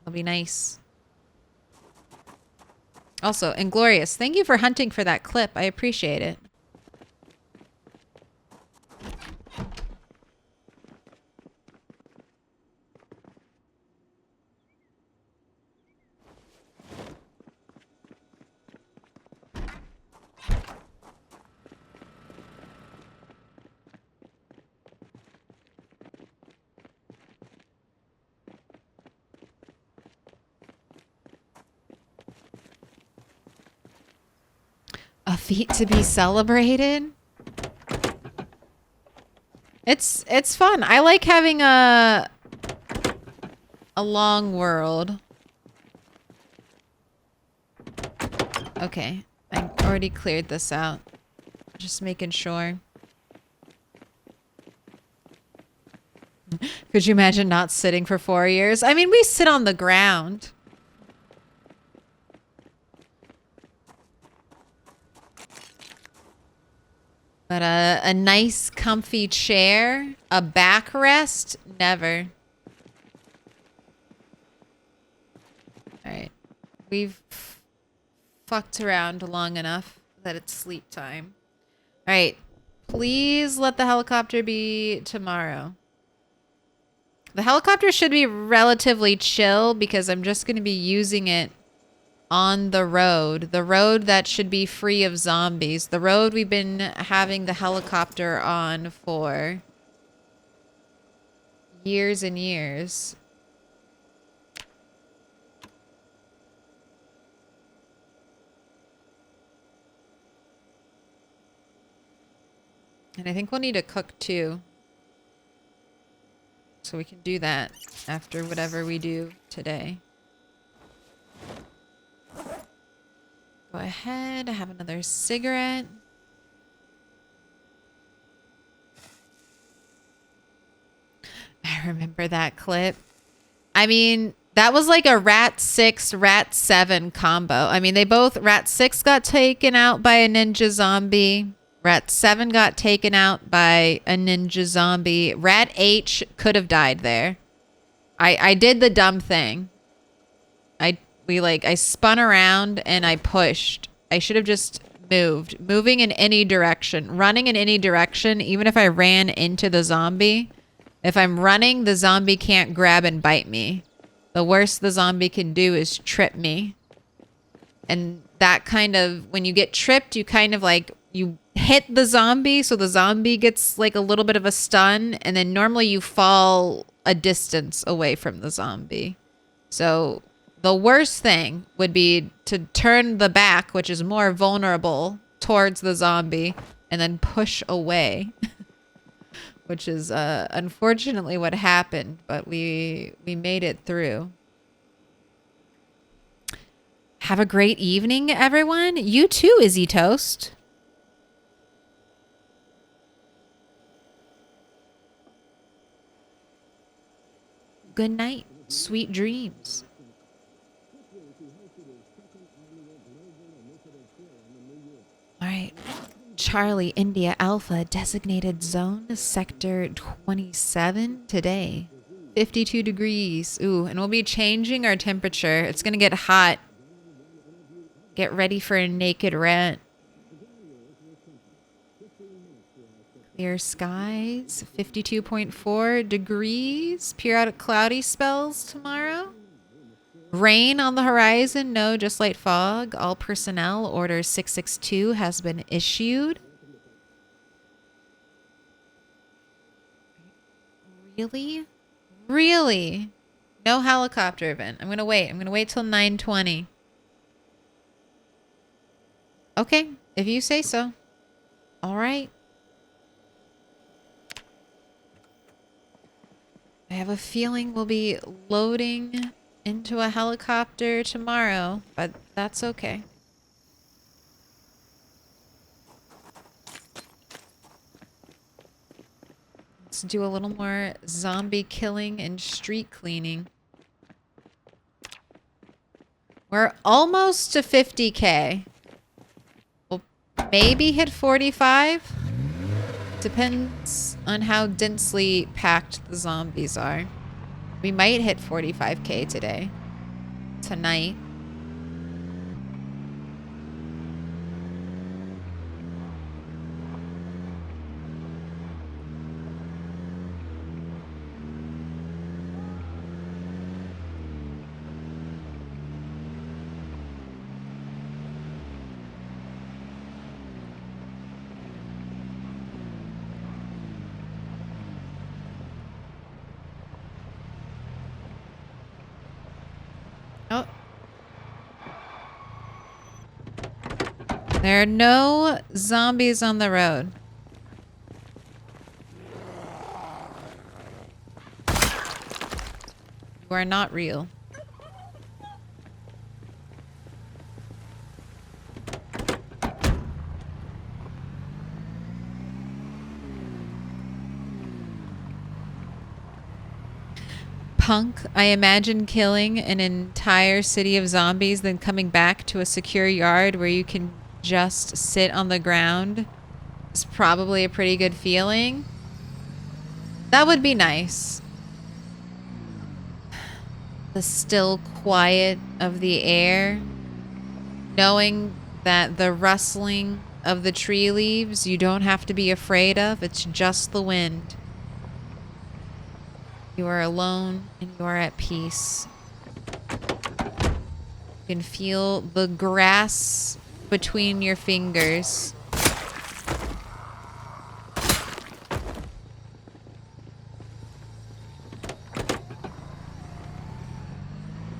It'll be nice. Also, Inglorious, thank you for hunting for that clip. I appreciate it. A feat to be celebrated. It's fun. I like having a long world. Okay, I already cleared this out. Just making sure. Could you imagine not sitting for 4 years? I mean, we sit on the ground. But a nice comfy chair, a backrest, never. All right. We've fucked around long enough that it's sleep time. All right. Please let the helicopter be tomorrow. The helicopter should be relatively chill because I'm just going to be using it on the road that should be free of zombies, the road we've been having the helicopter on for years and years. And I think we'll need to cook too, so we can do that after whatever we do today. Go ahead, have another cigarette. I remember that clip. I mean, that was like a Rat 6, Rat 7 combo. I mean, Rat 6 got taken out by a ninja zombie. Rat 7 got taken out by a ninja zombie. Rat H could have died there. I did the dumb thing. I spun around and I pushed. I should have just moved. Moving in any direction. Running in any direction, even if I ran into the zombie. If I'm running, the zombie can't grab and bite me. The worst the zombie can do is trip me. And that kind of, when you get tripped, you kind of like, you hit the zombie, so the zombie gets like a little bit of a stun, and then normally you fall a distance away from the zombie. So the worst thing would be to turn the back, which is more vulnerable, towards the zombie, and then push away. Which is unfortunately what happened, but we made it through. Have a great evening, everyone. You too, Izzy Toast. Good night. Sweet dreams. All right. Charlie, India, Alpha, designated zone, sector 27 today. 52 degrees. Ooh, and we'll be changing our temperature. It's going to get hot. Get ready for a naked rat. Clear skies, 52.4 degrees. Periodic cloudy spells tomorrow. Rain on the horizon, no, just light fog. All personnel, order 662 has been issued. Really? Really? No helicopter event. I'm going to wait. I'm going to wait till 9:20. Okay, if you say so. All right. I have a feeling we'll be loading into a helicopter tomorrow, but that's okay. Let's do a little more zombie killing and street cleaning. We're almost to 50K. We'll maybe hit 45. Depends on how densely packed the zombies are. We might hit 45K today. Tonight. Oh. There are no zombies on the road. You are not real. Punk, I imagine killing an entire city of zombies, then coming back to a secure yard where you can just sit on the ground is probably a pretty good feeling. That would be nice. The still quiet of the air. Knowing that the rustling of the tree leaves you don't have to be afraid of. It's just the wind. You are alone and you are at peace. You can feel the grass between your fingers.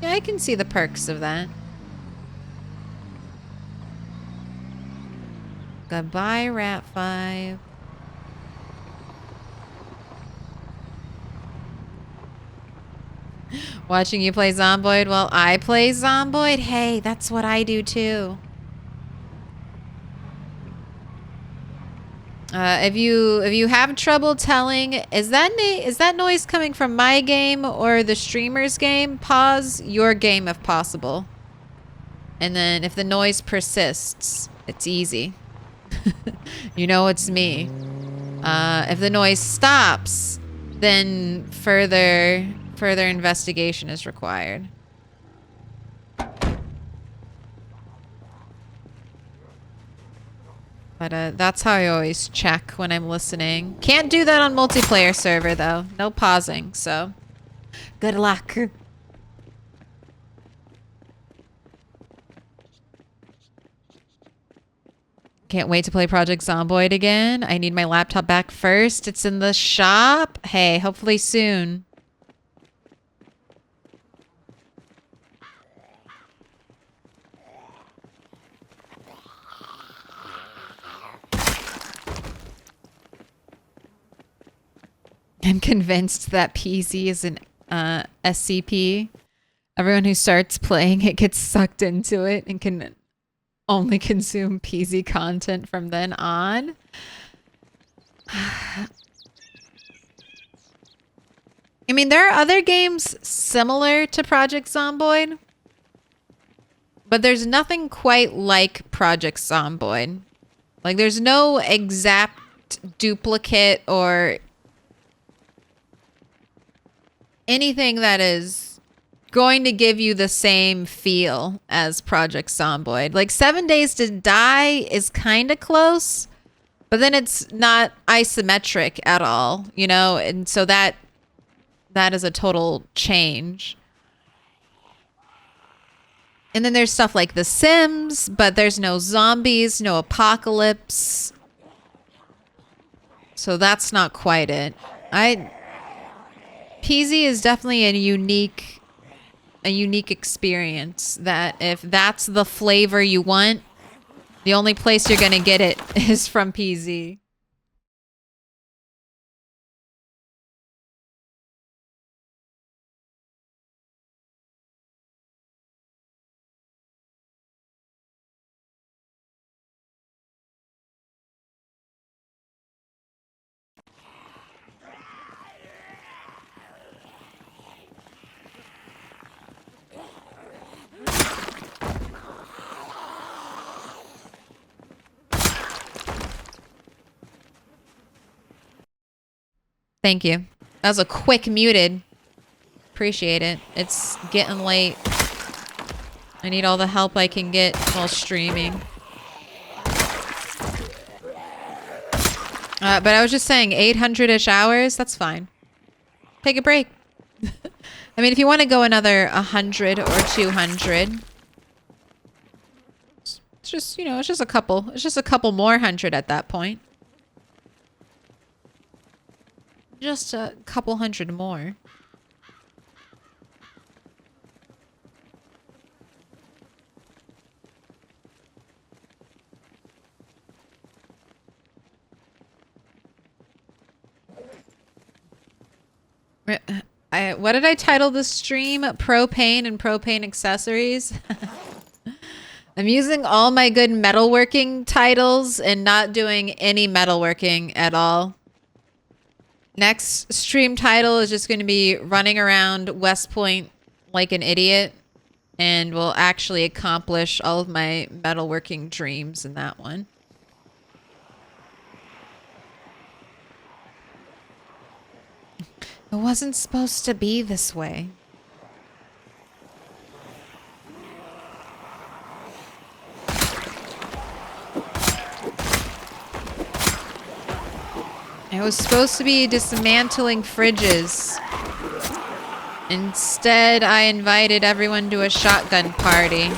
Yeah, I can see the perks of that. Goodbye, Rat 5. Watching you play Zomboid while I play Zomboid? Hey, that's what I do too. If you have trouble telling, is that noise coming from my game or the streamer's game? Pause your game if possible. And then if the noise persists, it's easy. You know it's me. If the noise stops, then further investigation is required. But that's how I always check when I'm listening. Can't do that on multiplayer server though. No pausing, so good luck. Can't wait to play Project Zomboid again. I need my laptop back first. It's in the shop. Hey, hopefully soon. I'm convinced that PZ is an SCP. Everyone who starts playing it gets sucked into it and can only consume PZ content from then on. I mean, there are other games similar to Project Zomboid, but there's nothing quite like Project Zomboid. Like, there's no exact duplicate or anything that is going to give you the same feel as Project Zomboid. Like 7 Days to Die is kind of close, but then it's not isometric at all, you know? And so that is a total change. And then there's stuff like The Sims, but there's no zombies, no apocalypse. So that's not quite it. PZ is definitely a unique experience that if that's the flavor you want, the only place you're going to get it is from PZ. Thank you. That was a quick muted. Appreciate it. It's getting late. I need all the help I can get while streaming. But I was just saying 800-ish hours, that's fine. Take a break. I mean, if you want to go another 100 or 200, it's just, you know, it's just a couple more 100 at that point. Just a couple 100 more. What did I title this stream? Propane and propane accessories. I'm using all my good metalworking titles and not doing any metalworking at all. Next stream title is just going to be running around West Point like an idiot, and will actually accomplish all of my metalworking dreams in that one. It wasn't supposed to be this way. I was supposed to be dismantling fridges. Instead, I invited everyone to a shotgun party.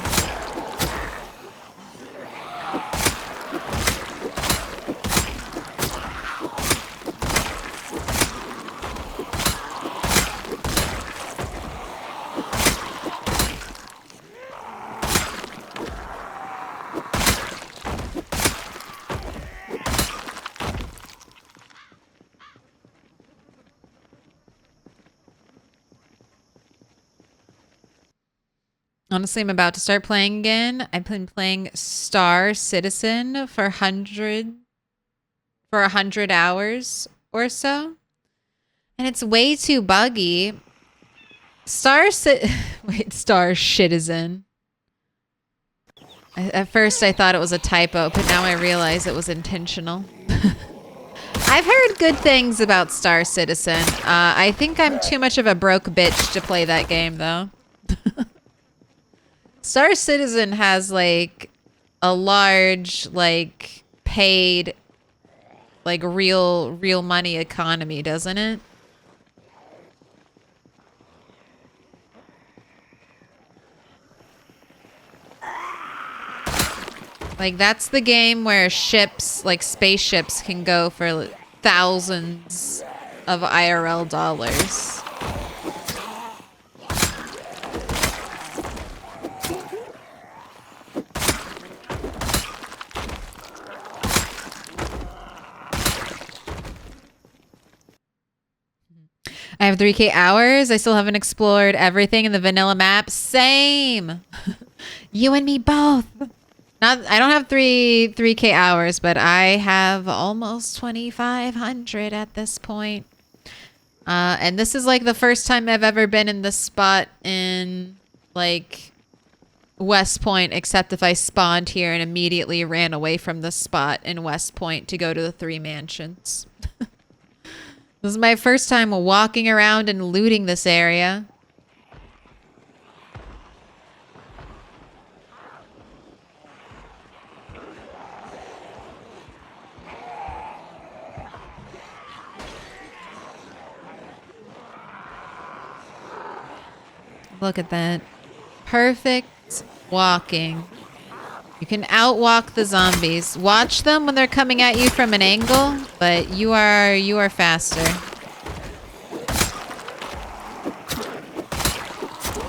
Honestly, I'm about to start playing again. I've been playing Star Citizen for 100 hours or so. And it's way too buggy. Star Citizen. At first I thought it was a typo, but now I realize it was intentional. I've heard good things about Star Citizen. I think I'm too much of a broke bitch to play that game, though. Star Citizen has, like, a large, like, paid, like, real money economy, doesn't it? Like, that's the game where ships, like spaceships, can go for thousands of IRL dollars. I have 3K hours. I still haven't explored everything in the vanilla map. Same. You and me both. I don't have 3K hours, but I have almost 2,500 at this point. And this is like the first time I've ever been in this spot in like West Point, except if I spawned here and immediately ran away from the spot in West Point to go to the 3 mansions. This is my first time walking around and looting this area. Look at that. Perfect walking. You can outwalk the zombies. Watch them when they're coming at you from an angle, but you are faster.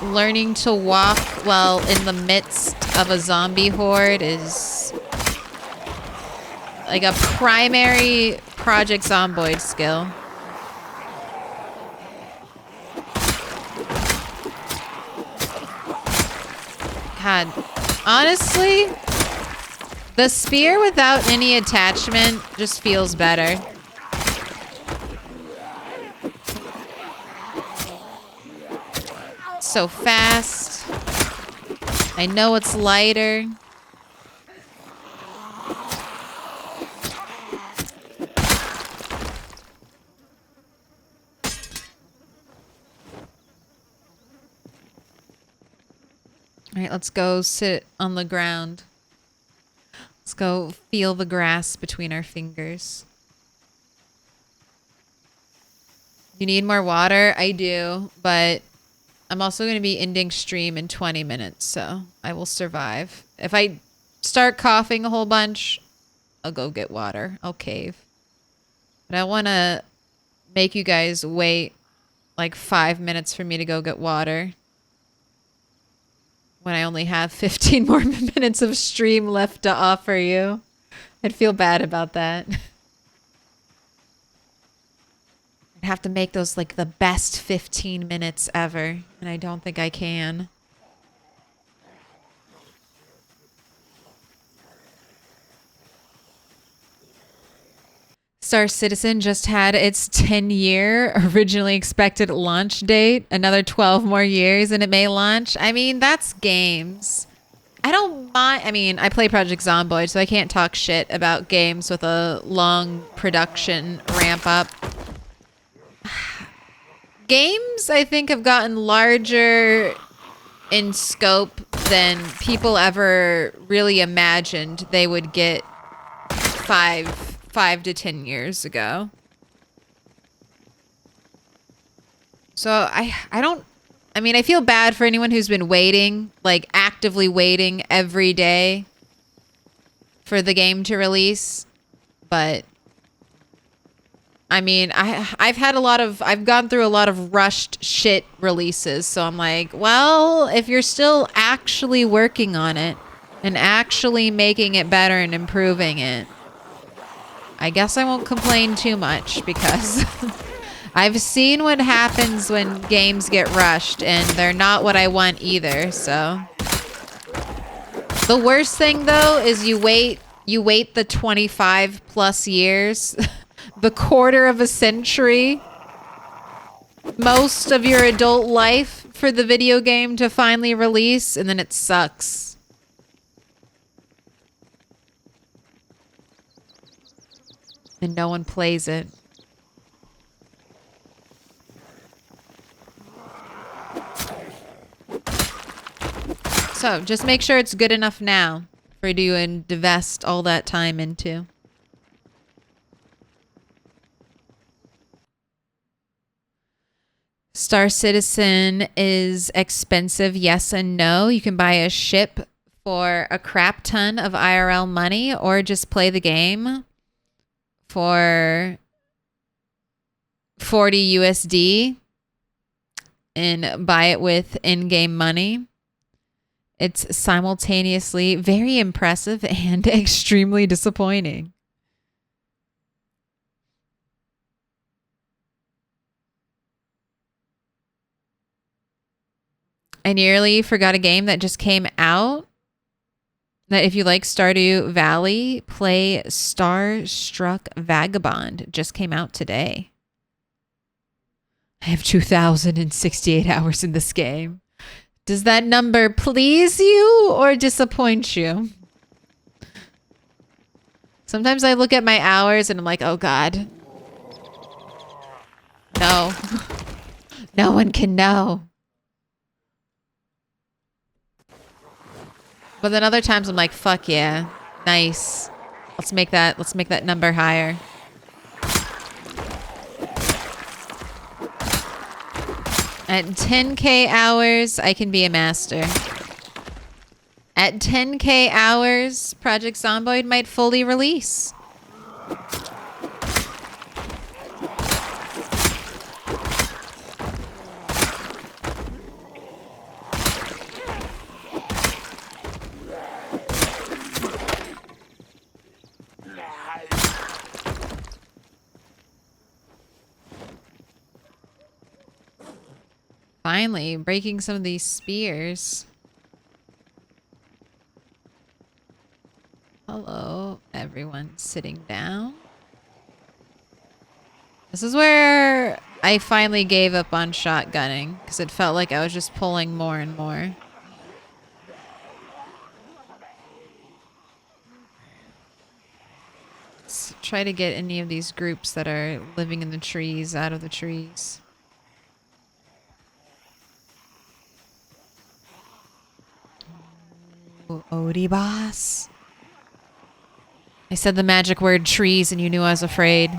Learning to walk while in the midst of a zombie horde is like a primary Project Zomboid skill. God, honestly, the spear without any attachment just feels better. So fast. I know it's lighter. All right, let's go sit on the ground. Let's go feel the grass between our fingers. You need more water? I do, but I'm also going to be ending stream in 20 minutes, so I will survive. If I start coughing a whole bunch, I'll go get water. I'll cave. But I want to make you guys wait like 5 minutes for me to go get water when I only have 15 more minutes of stream left to offer you. I'd feel bad about that. I'd have to make those like the best 15 minutes ever, and I don't think I can. Star Citizen just had its 10-year originally expected launch date. Another 12 more years and it may launch. I mean, that's games. I don't mind. I mean, I play Project Zomboid, so I can't talk shit about games with a long production ramp up. Games, I think, have gotten larger in scope than people ever really imagined they would get 5 to 10 years ago. So I mean, I feel bad for anyone who's been waiting, like actively waiting every day for the game to release. But I mean, I've gone through a lot of rushed shit releases. So I'm like, well, if you're still actually working on it and actually making it better and improving it, I guess I won't complain too much, because I've seen what happens when games get rushed and they're not what I want either. So the worst thing though is you wait the 25 plus years, the quarter of a century, most of your adult life for the video game to finally release, and then it sucks. And no one plays it. So just make sure it's good enough now for you to invest all that time into. Star Citizen is expensive, yes and no. You can buy a ship for a crap ton of IRL money, or just play the game for 40 USD and buy it with in-game money. It's simultaneously very impressive and extremely disappointing. I nearly forgot a game that just came out. That if you like Stardew Valley, play Starstruck Vagabond. It just came out today. I have 2,068 hours in this game. Does that number please you or disappoint you? Sometimes I look at my hours and I'm like, oh God. No. No one can know. But then other times I'm like, fuck yeah. Nice. Let's make that number higher. At 10K hours, I can be a master. At 10K hours, Project Zomboid might fully release. Finally, breaking some of these spears. Hello, everyone sitting down. This is where I finally gave up on shotgunning because it felt like I was just pulling more and more. Let's try to get any of these groups that are living in the trees out of the trees. Odie boss. I said the magic word trees and you knew I was afraid.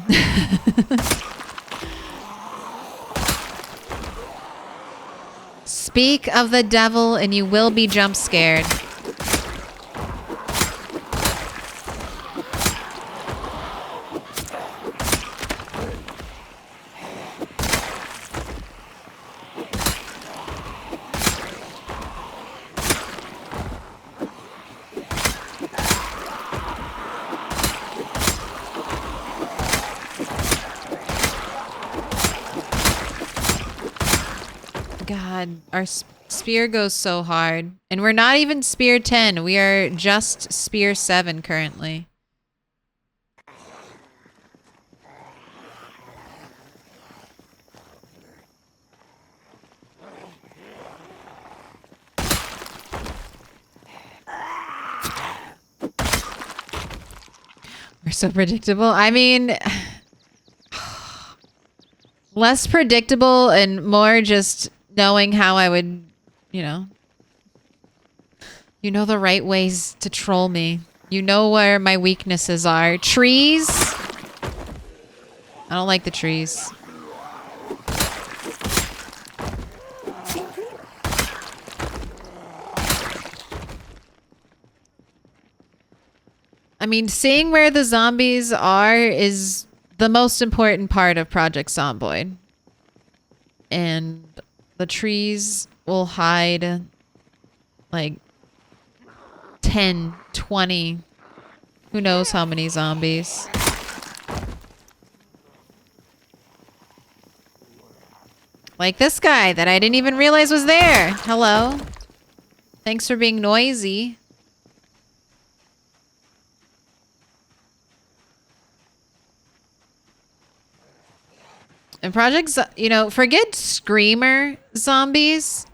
Speak of the devil and you will be jump scared. God, our spear goes so hard. And we're not even spear 10. We are just spear 7 currently. We're so predictable. I mean, less predictable and more just knowing how I would, you know the right ways to troll me. You know where my weaknesses are. Trees. I don't like the trees. I mean, seeing where the zombies are is the most important part of Project Zomboid. And the trees will hide like 10, 20, who knows how many zombies. Like this guy that I didn't even realize was there. Hello. Thanks for being noisy. And forget Screamer zombies.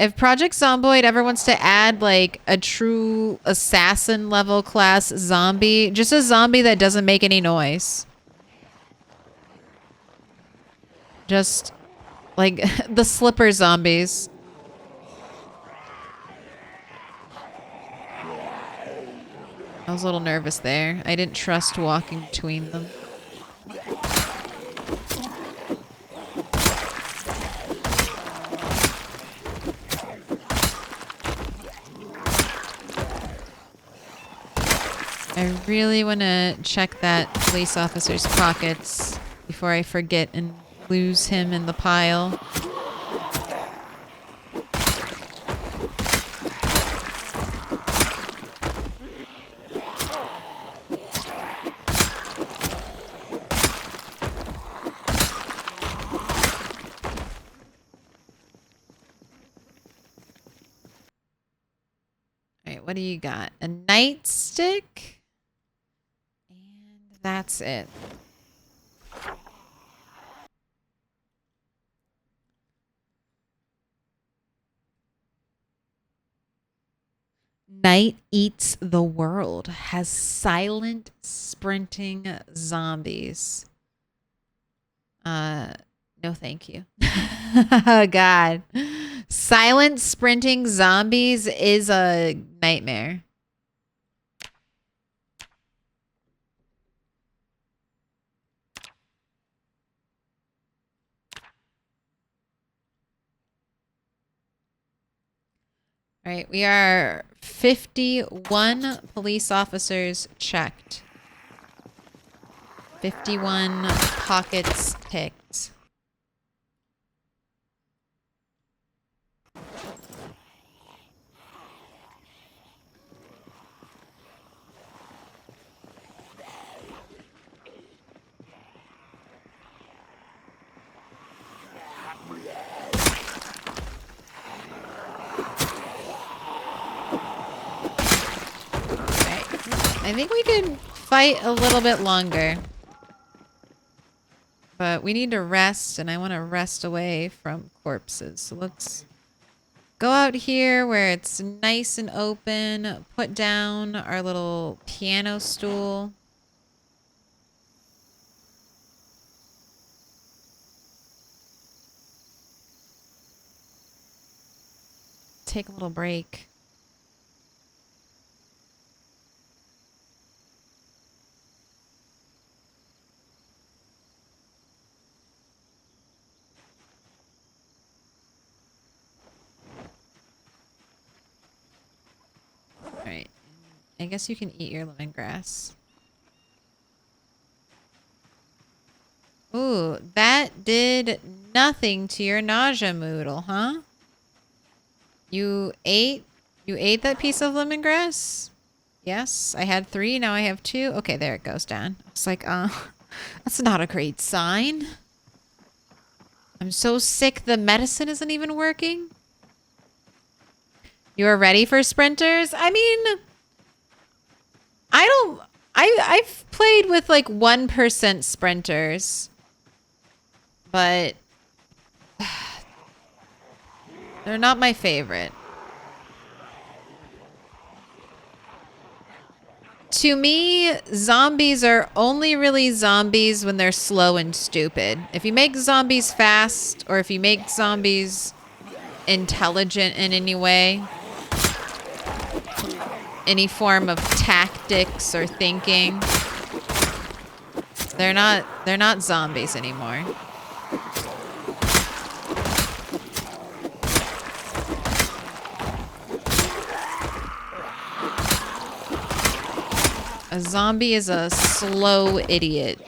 If Project Zomboid ever wants to add like a true assassin level class zombie, just a zombie that doesn't make any noise. Just like the slipper zombies. I was a little nervous there. I didn't trust walking between them. I really want to check that police officer's pockets before I forget and lose him in the pile. Alright, what do you got? A nightstick? And that's it. Night Eats the World has silent sprinting zombies. No thank you. Oh God. Silent sprinting zombies is a nightmare. All right, we are 51 police officers checked. 51 pockets picked. I think we can fight a little bit longer. But we need to rest, and I want to rest away from corpses. So let's go out here where it's nice and open, put down our little piano stool. Take a little break. Alright. I guess you can eat your lemongrass. Ooh, that did nothing to your nausea moodle, huh? You ate that piece of lemongrass? Yes, I had 3, now I have 2. Okay, there it goes down. I was like, that's not a great sign. I'm so sick the medicine isn't even working. You are ready for sprinters? I mean, I've played with like 1% sprinters, but they're not my favorite. To me, zombies are only really zombies when they're slow and stupid. If you make zombies fast, or if you make zombies intelligent in any way, any form of tactics or thinking, they're not zombies anymore. A zombie is a slow idiot.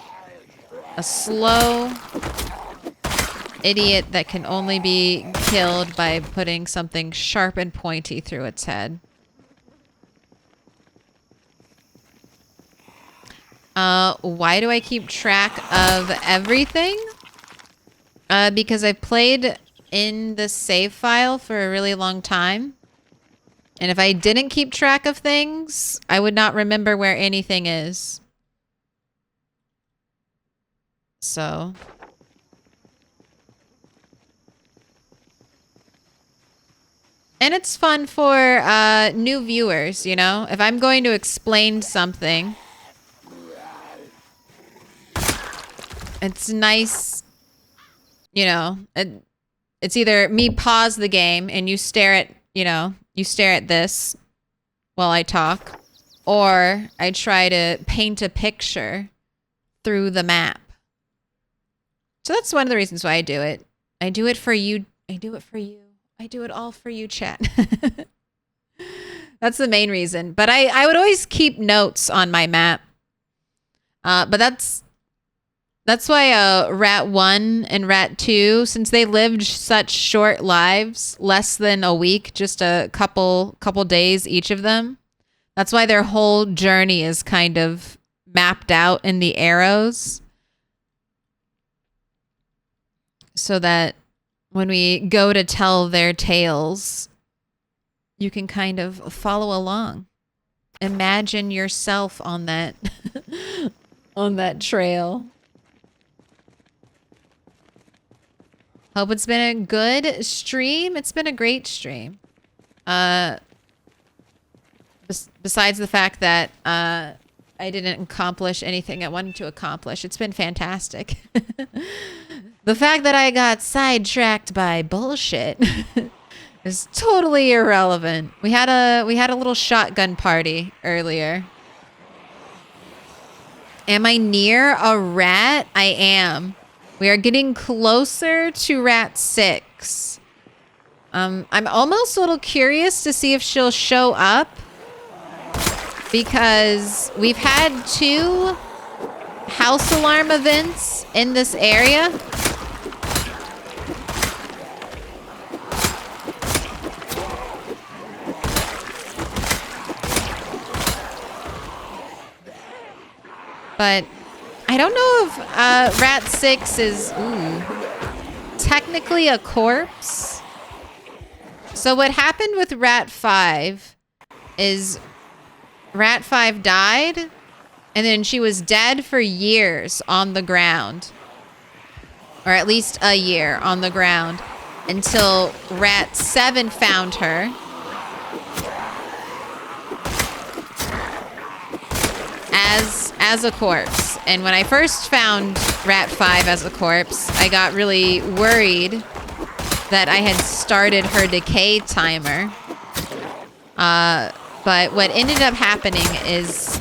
A slow idiot that can only be killed by putting something sharp and pointy through its head. Why do I keep track of everything? Because I've played in the save file for a really long time. And if I didn't keep track of things, I would not remember where anything is. So. And it's fun for new viewers, you know? If I'm going to explain something, it's nice, you know, it's either me pause the game and you stare at, you know, you stare at this while I talk, or I try to paint a picture through the map. So that's one of the reasons why I do it. I do it for you. I do it for you. I do it all for you, chat. That's the main reason. But I would always keep notes on my map. But that's why Rat 1 and Rat 2, since they lived such short lives, less than a week, just a couple days each of them. That's why their whole journey is kind of mapped out in the arrows. So that when we go to tell their tales, you can kind of follow along. Imagine yourself on that on that trail. Hope it's been a good stream. It's been a great stream. Besides the fact that I didn't accomplish anything I wanted to accomplish, it's been fantastic. The fact that I got sidetracked by bullshit is totally irrelevant. We had a little shotgun party earlier. Am I near a rat? I am. We are getting closer to Rat 6. I'm almost a little curious to see if she'll show up, because we've had 2 house alarm events in this area. But I don't know if Rat 6 is technically a corpse. So what happened with Rat 5 is Rat 5 died, and then she was dead for years on the ground. Or at least a year on the ground. Until Rat 7 found her. As a corpse. And when I first found Rat 5 as a corpse, I got really worried that I had started her decay timer. But what ended up happening is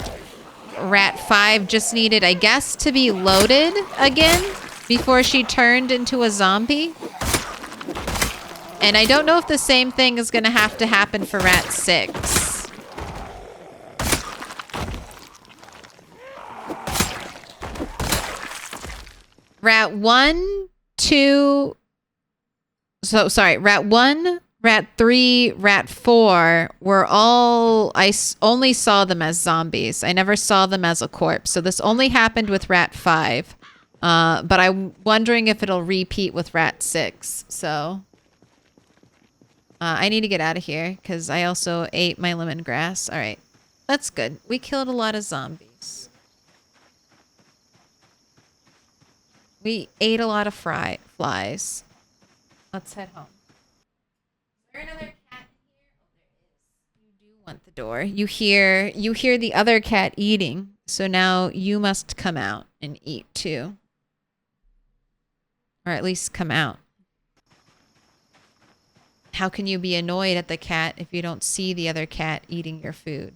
Rat 5 just needed, I guess, to be loaded again before she turned into a zombie. And I don't know if the same thing is going to have to happen for Rat 6. Rat 1, 2... Rat 1, Rat 3, Rat 4 were all... I only saw them as zombies. I never saw them as a corpse. So this only happened with Rat 5. But I'm wondering if it'll repeat with Rat 6. So... I need to get out of here because I also ate my lemongrass. All right. That's good. We killed a lot of zombies. We ate a lot of flies. Let's head home. Is there another cat in here? Oh, there is. You do want the door. You hear the other cat eating. So now you must come out and eat too. Or at least come out. How can you be annoyed at the cat if you don't see the other cat eating your food?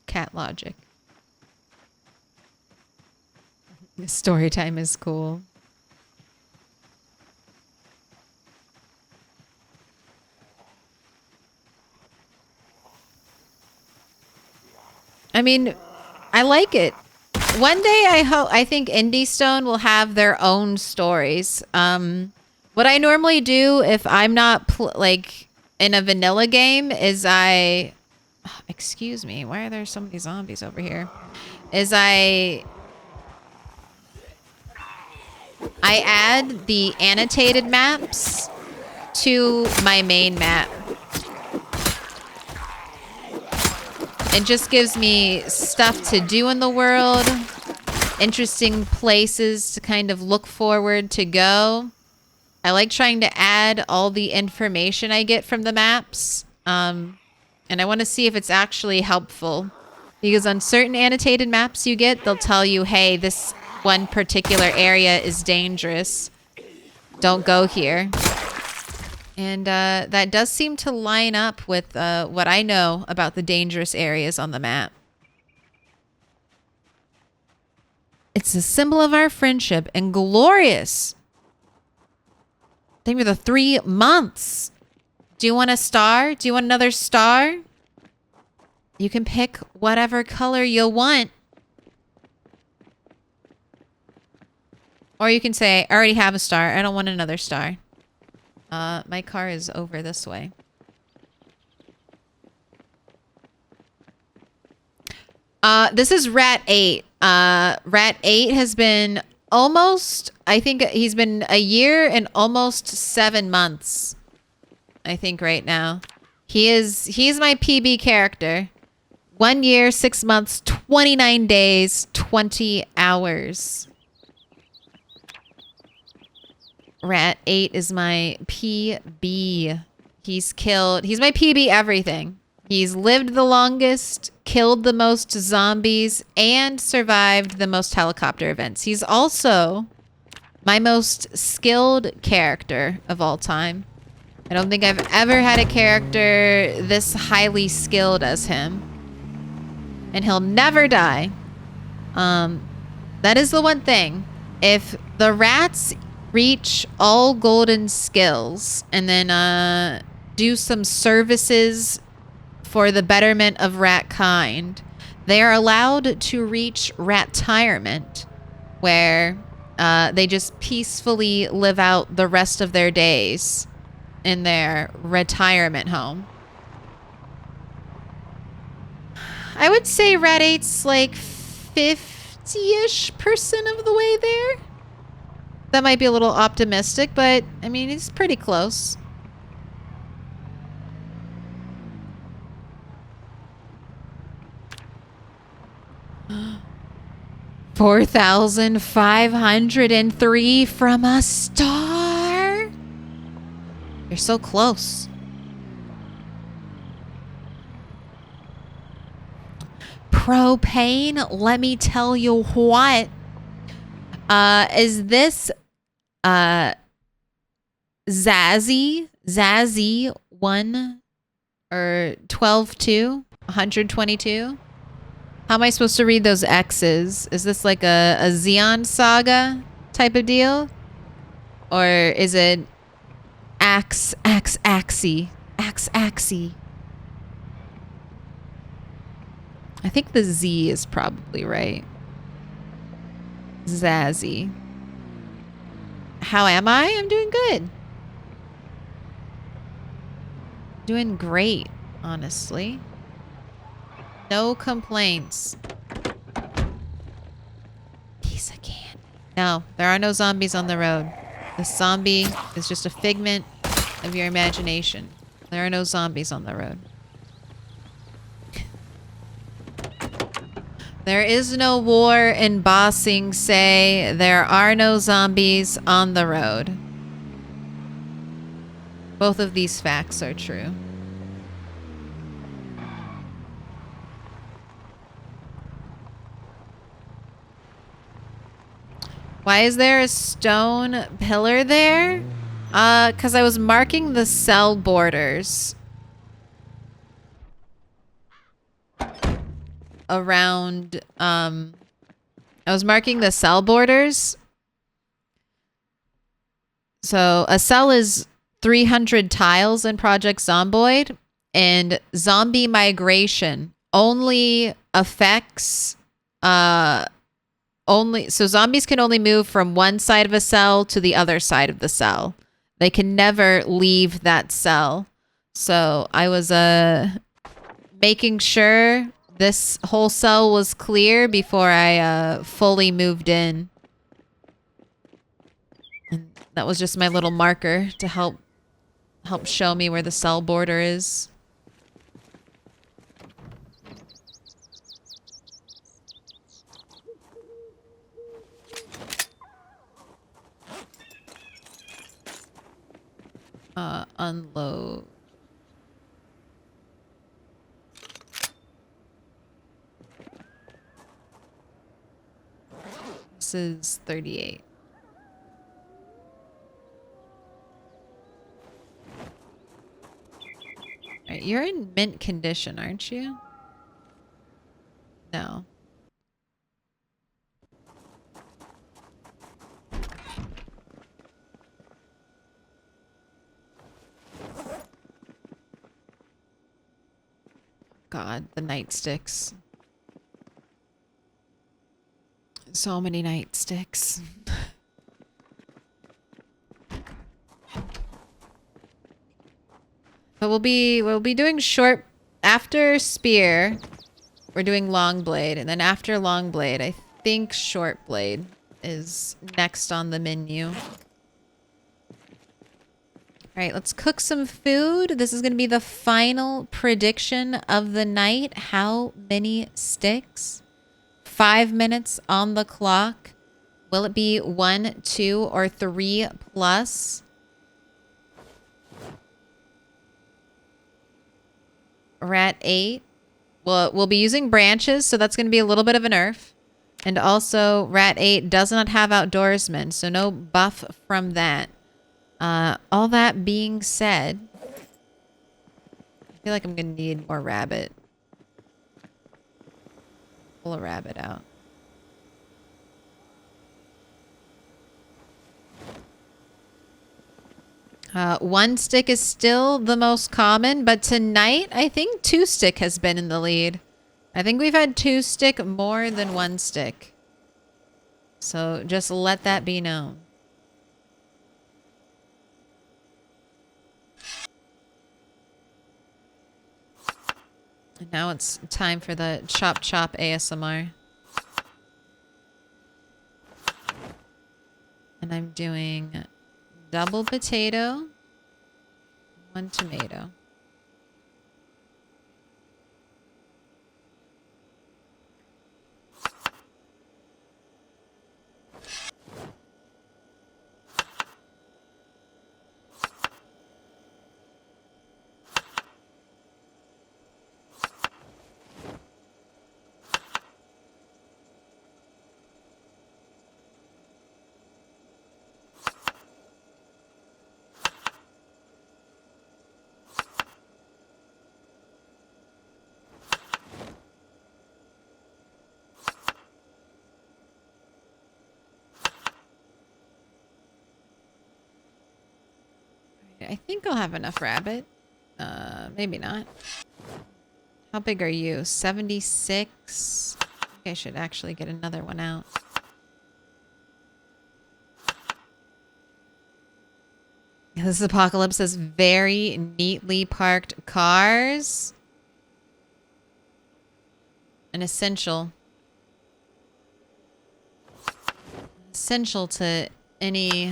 Cat logic. Story time is cool. I mean, I like it. One day I think Indie Stone will have their own stories. What I normally do if I'm not in a vanilla game is excuse me, why are there so many zombies over here? Is I add the annotated maps to my main map. It just gives me stuff to do in the world, interesting places to kind of look forward to go. I like trying to add all the information I get from the maps. And I want to see if it's actually helpful. Because on certain annotated maps you get, they'll tell you, hey, this one particular area is dangerous. Don't go here. And that does seem to line up with what I know about the dangerous areas on the map. It's a symbol of our friendship and glorious. Thank you for the 3 months. Do you want a star? Do you want another star? You can pick whatever color you want. Or you can say, I already have a star. I don't want another star. My car is over this way. This is Rat 8. Rat 8 has been almost, I think he's been a year and almost 7 months. I think right now. He's my PB character. 1 year, 6 months, 29 days, 20 hours. Rat 8 is my PB. He's my PB everything. He's lived the longest, killed the most zombies, and survived the most helicopter events. He's also my most skilled character of all time. I don't think I've ever had a character this highly skilled as him. And he'll never die. That is the one thing. If the rats reach all golden skills and then do some services for the betterment of rat kind, they are allowed to reach rat-tirement, where they just peacefully live out the rest of their days in their retirement home. I would say Rat 8's like 50-ish% of the way there. That might be a little optimistic, but I mean, it's pretty close. $4,503 from a star. You're so close. Propane, let me tell you what. Is this Zazzy 1 or 12-2, 122? How am I supposed to read those X's? Is this like a Xeon Saga type of deal? Or is it Axie? I think the Z is probably right. Zazzy. How am I? I'm doing good. Doing great, honestly. No complaints. Piece of candy. No, there are no zombies on the road. The zombie is just a figment of your imagination. There are no zombies on the road. There is no war in Bossing, say. There are no zombies on the road. Both of these facts are true. Why is there a stone pillar there? 'Cause I was marking the cell borders around, I was marking the cell borders. So a cell is 300 tiles in Project Zomboid, and zombie migration only affects, so zombies can only move from one side of a cell to the other side of the cell. They can never leave that cell. So I was making sure this whole cell was clear before I fully moved in. And that was just my little marker to help show me where the cell border is. Unload. This is 38. Right, you're in mint condition, aren't you? No. God, the nightsticks. So many nightsticks. But we'll be doing short after spear. We're doing long blade, and then after long blade, I think short blade is next on the menu. All right, let's cook some food. This is going to be the final prediction of the night. How many sticks? 5 minutes on the clock. Will it be 1, 2, or 3 plus? We're at 8. Well, we'll be using branches, so that's going to be a little bit of a nerf. And also, Rat 8 does not have outdoorsmen, so no buff from that. All that being said, I feel like I'm going to need more rabbit. Pull a rabbit out. One stick is still the most common, but tonight I think 2 stick has been in the lead. I think we've had 2 stick more than 1 stick. So just let that be known. And now it's time for the chop chop ASMR. And I'm doing double potato, 1 tomato. I think I'll have enough rabbit. Maybe not. How big are you? 76? I think I should actually get another one out. This apocalypse says very neatly parked cars. An essential. Essential to any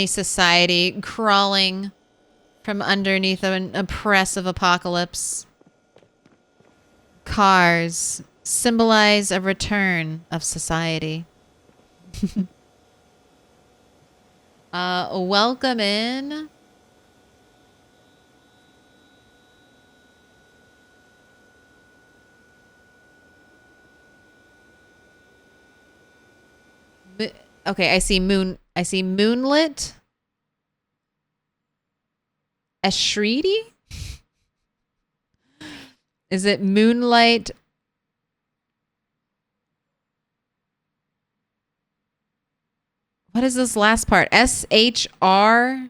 society crawling from underneath an oppressive apocalypse. Cars symbolize a return of society. Welcome in. Okay, I see moonlit. Ashridi? Is it moonlight? What is this last part? SHR?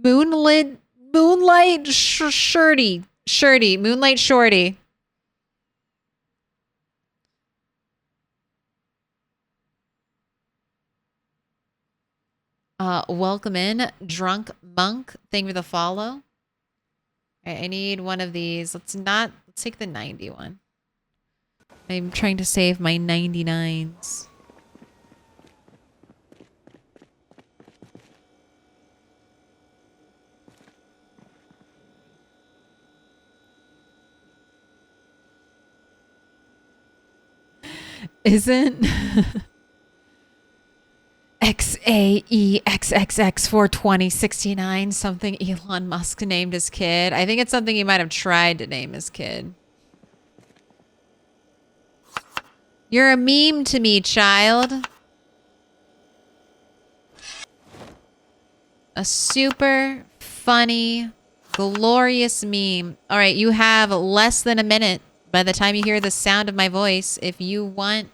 Moonlight shirty. Moonlight shorty. Welcome in, Drunk Monk. Thank you for the follow. All right, I need one of these. Let's take the 91. I'm trying to save my 99s. Isn't XAEXXX42069 something Elon Musk named his kid? I think it's something he might have tried to name his kid. You're a meme to me, child. A super funny, glorious meme. All right, you have less than a minute by the time you hear the sound of my voice. If you want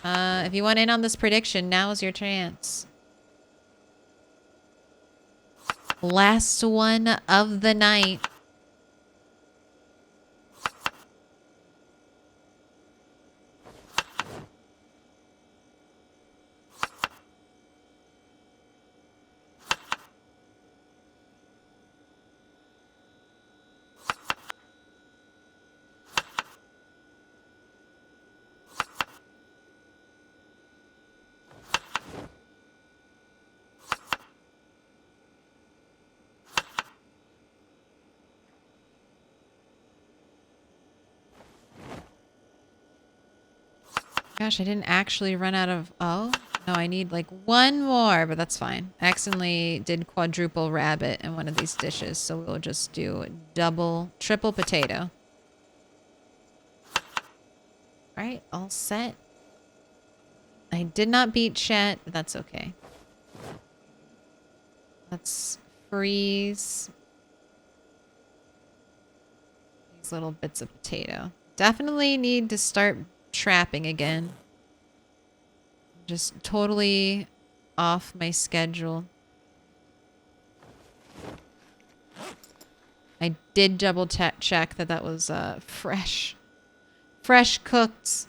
in on this prediction, now is your chance. Last one of the night. Gosh, I didn't actually run out of... Oh, no, I need like one more, but that's fine. I accidentally did quadruple rabbit in one of these dishes, so we'll just do triple potato. All right, all set. I did not beat Chet, but that's okay. Let's freeze these little bits of potato. Definitely need to start trapping again. Just totally off my schedule. I did double check that that was fresh cooked.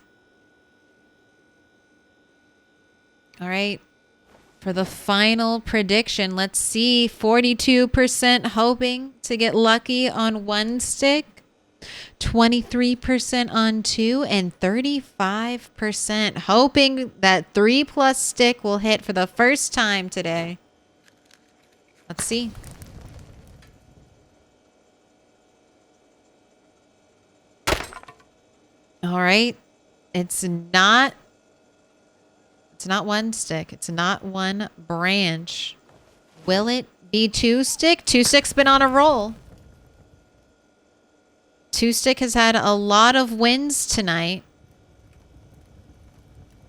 All right, for the final prediction, let's see. 42% hoping to get lucky on one stick. 23% on two, and 35% hoping that 3+ stick will hit for the first time today. Let's see. All right. It's not one stick. It's not one branch. Will it be 2 stick? 2 stick's been on a roll. 2 stick has had a lot of wins tonight.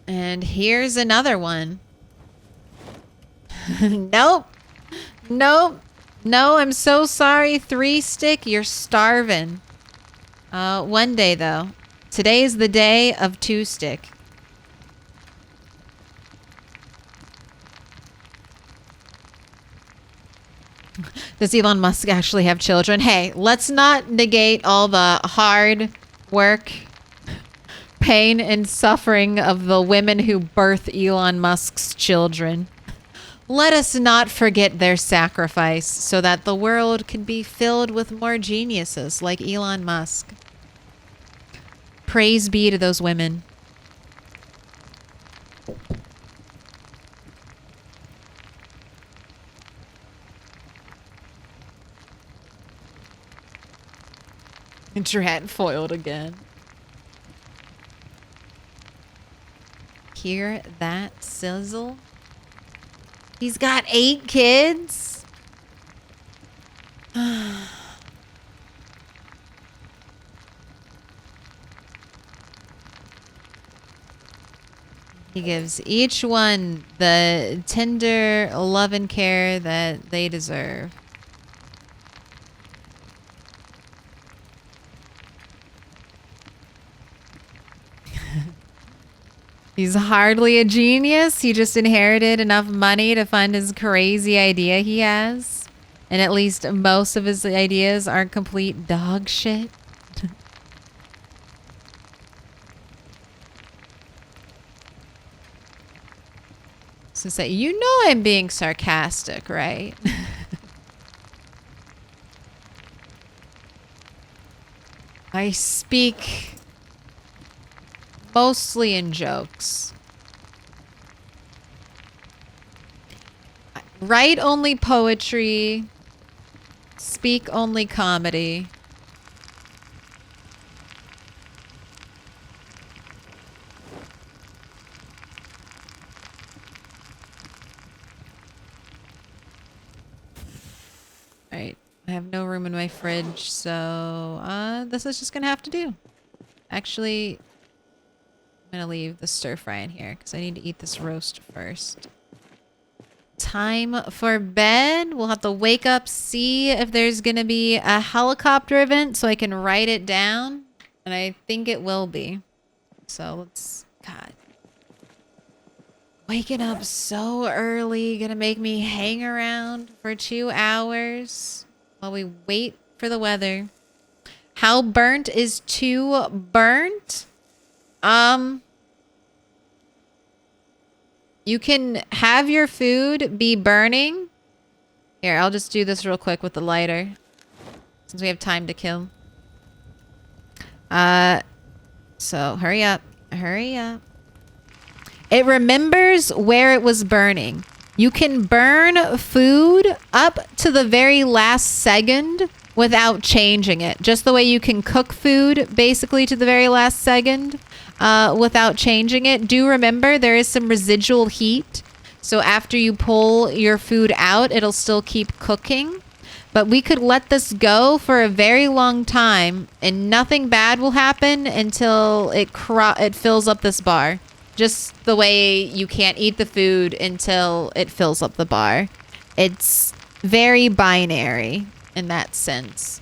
And here's another one. Nope. Nope. No, I'm so sorry. 3 stick, you're starving. One day though. Today is the day of 2 stick. Does Elon Musk actually have children? Hey, let's not negate all the hard work, pain, and suffering of the women who birth Elon Musk's children. Let us not forget their sacrifice so that the world can be filled with more geniuses like Elon Musk. Praise be to those women. Drat foiled again. Hear that sizzle? He's got 8 kids. He gives each one the tender love and care that they deserve. He's hardly a genius. He just inherited enough money to fund his crazy idea he has. And at least most of his ideas aren't complete dog shit. So say, you know I'm being sarcastic, right? I speak mostly in jokes. Write only poetry. Speak only comedy. Alright. I have no room in my fridge, so this is just gonna have to do. Actually, I'm gonna leave the stir fry in here because I need to eat this roast first. Time for bed. We'll have to wake up, see if there's gonna be a helicopter event so I can write it down. And I think it will be. So let's... God. Waking up so early, gonna make me hang around for 2 hours while we wait for the weather. How burnt is too burnt? You can have your food be burning. Here, I'll just do this real quick with the lighter, since we have time to kill. So hurry up. Hurry up. It remembers where it was burning. You can burn food up to the very last second without changing it. Just the way you can cook food basically to the very last second without changing it. Do remember there is some residual heat. So after you pull your food out, it'll still keep cooking. But we could let this go for a very long time and nothing bad will happen until it fills up this bar. Just the way you can't eat the food until it fills up the bar. It's very binary in that sense.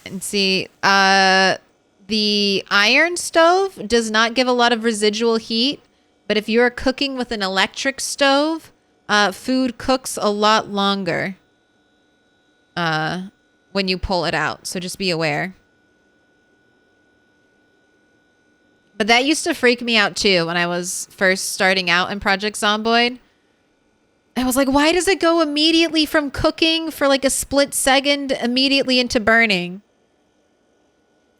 And see, the iron stove does not give a lot of residual heat, but if you're cooking with an electric stove, food cooks a lot longer when you pull it out. So just be aware. But that used to freak me out too when I was first starting out in Project Zomboid. I was like, why does it go immediately from cooking for like a split second immediately into burning?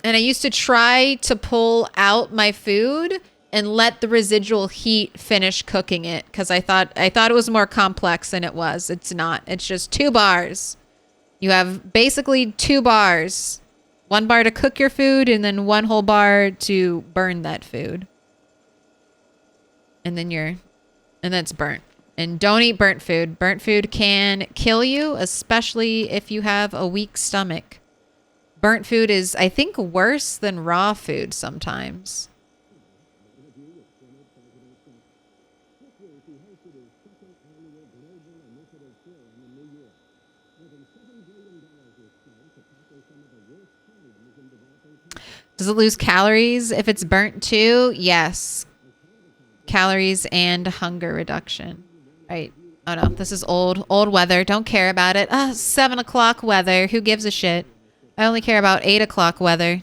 And I used to try to pull out my food and let the residual heat finish cooking it because I thought it was more complex than it was. It's not. It's just 2 bars. You have basically 2 bars. 1 bar to cook your food and then 1 whole bar to burn that food. And then it's burnt. And don't eat burnt food. Burnt food can kill you, especially if you have a weak stomach. Burnt food is, I think, worse than raw food sometimes. Does it lose calories if it's burnt too? Yes. Calories and hunger reduction. Right. Oh no, this is old weather. Don't care about it. 7 o'clock weather. Who gives a shit? I only care about 8 o'clock weather.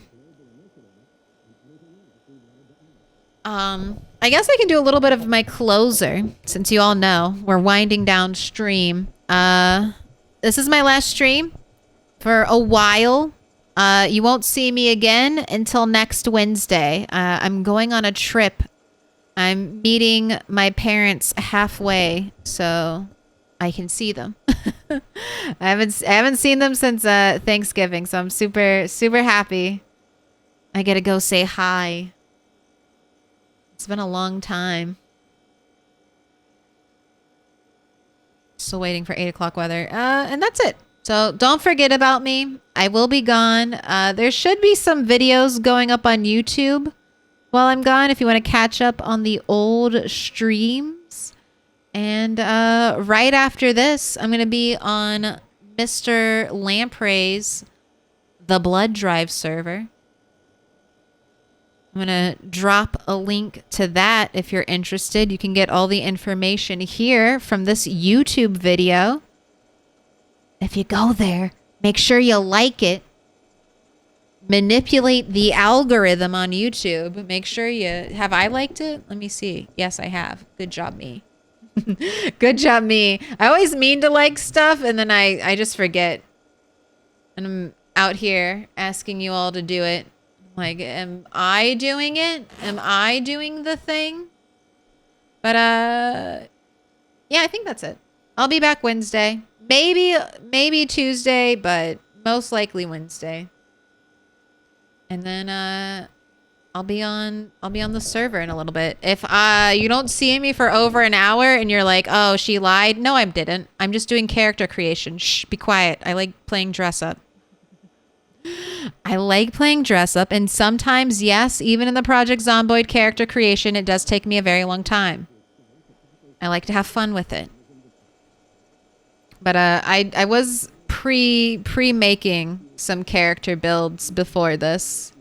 I guess I can do a little bit of my closer since you all know we're winding down stream. This is my last stream for a while. You won't see me again until next Wednesday. I'm going on a trip. I'm meeting my parents halfway so I can see them. I haven't seen them since Thanksgiving, so I'm super happy. I get to go say hi. It's been a long time. Still waiting for 8 o'clock weather. And that's it. So don't forget about me. I will be gone. There should be some videos going up on YouTube while I'm gone if you want to catch up on the old streams. And right after this, I'm going to be on Mr. Lamprey's The Blood Drive server. I'm going to drop a link to that if you're interested. You can get all the information here from this YouTube video. If you go there, make sure you like it. Manipulate the algorithm on YouTube. Make sure you... Have I liked it? Let me see. Yes, I have. Good job, me. Good job, me. I always mean to like stuff, and then I just forget. And I'm out here asking you all to do it. Like, am I doing it? Am I doing the thing? But, yeah, I think that's it. I'll be back Wednesday. Maybe Tuesday, but most likely Wednesday. And then I'll be on the server in a little bit. If you don't see me for over an hour and you're like, "Oh, she lied." No, I didn't. I'm just doing character creation. Shh, be quiet. I like playing dress up. I like playing dress up, and sometimes, yes, even in the Project Zomboid character creation, it does take me a very long time. I like to have fun with it. But I was pre-making some character builds before this.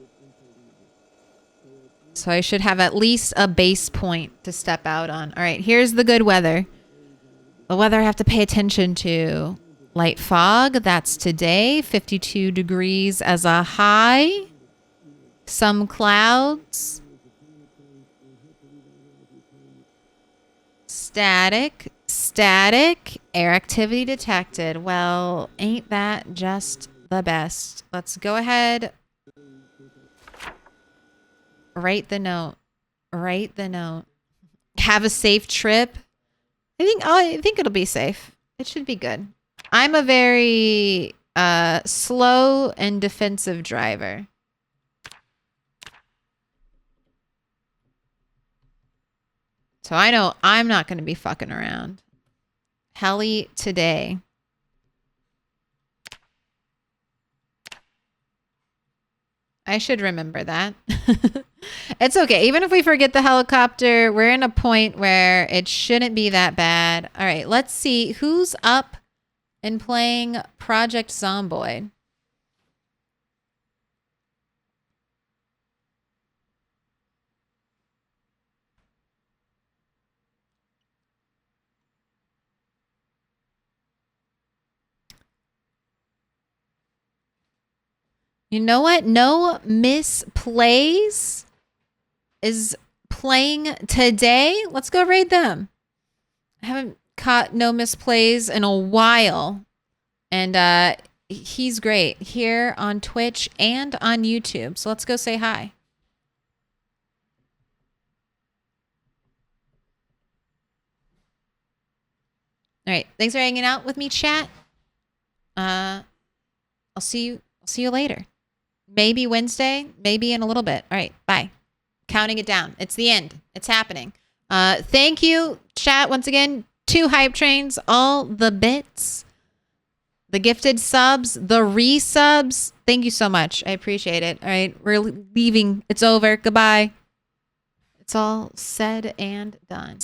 So I should have at least a base point to step out on. All right, here's the good weather. The weather I have to pay attention to. Light fog, that's today. 52 degrees as a high. Some clouds. Static. Air activity detected. Well, ain't that just the best? Let's go ahead. Write the note. Have a safe trip. I think it'll be safe. It should be good. I'm a very slow and defensive driver. So I know I'm not going to be fucking around. Heli today. I should remember that. It's okay. Even if we forget the helicopter, we're in a point where it shouldn't be that bad. All right, let's see who's up and playing Project Zomboid. You know what? No Miss Plays is playing today. Let's go raid them. I haven't caught No Miss Plays in a while. And he's great here on Twitch and on YouTube. So let's go say hi. All right. Thanks for hanging out with me, chat. I'll see you later. Maybe Wednesday, maybe in a little bit. All right, bye. Counting it down. It's the end. It's happening. Thank you, chat, once again. 2 hype trains, all the bits, the gifted subs, the resubs. Thank you so much. I appreciate it. All right, we're leaving. It's over. Goodbye. It's all said and done.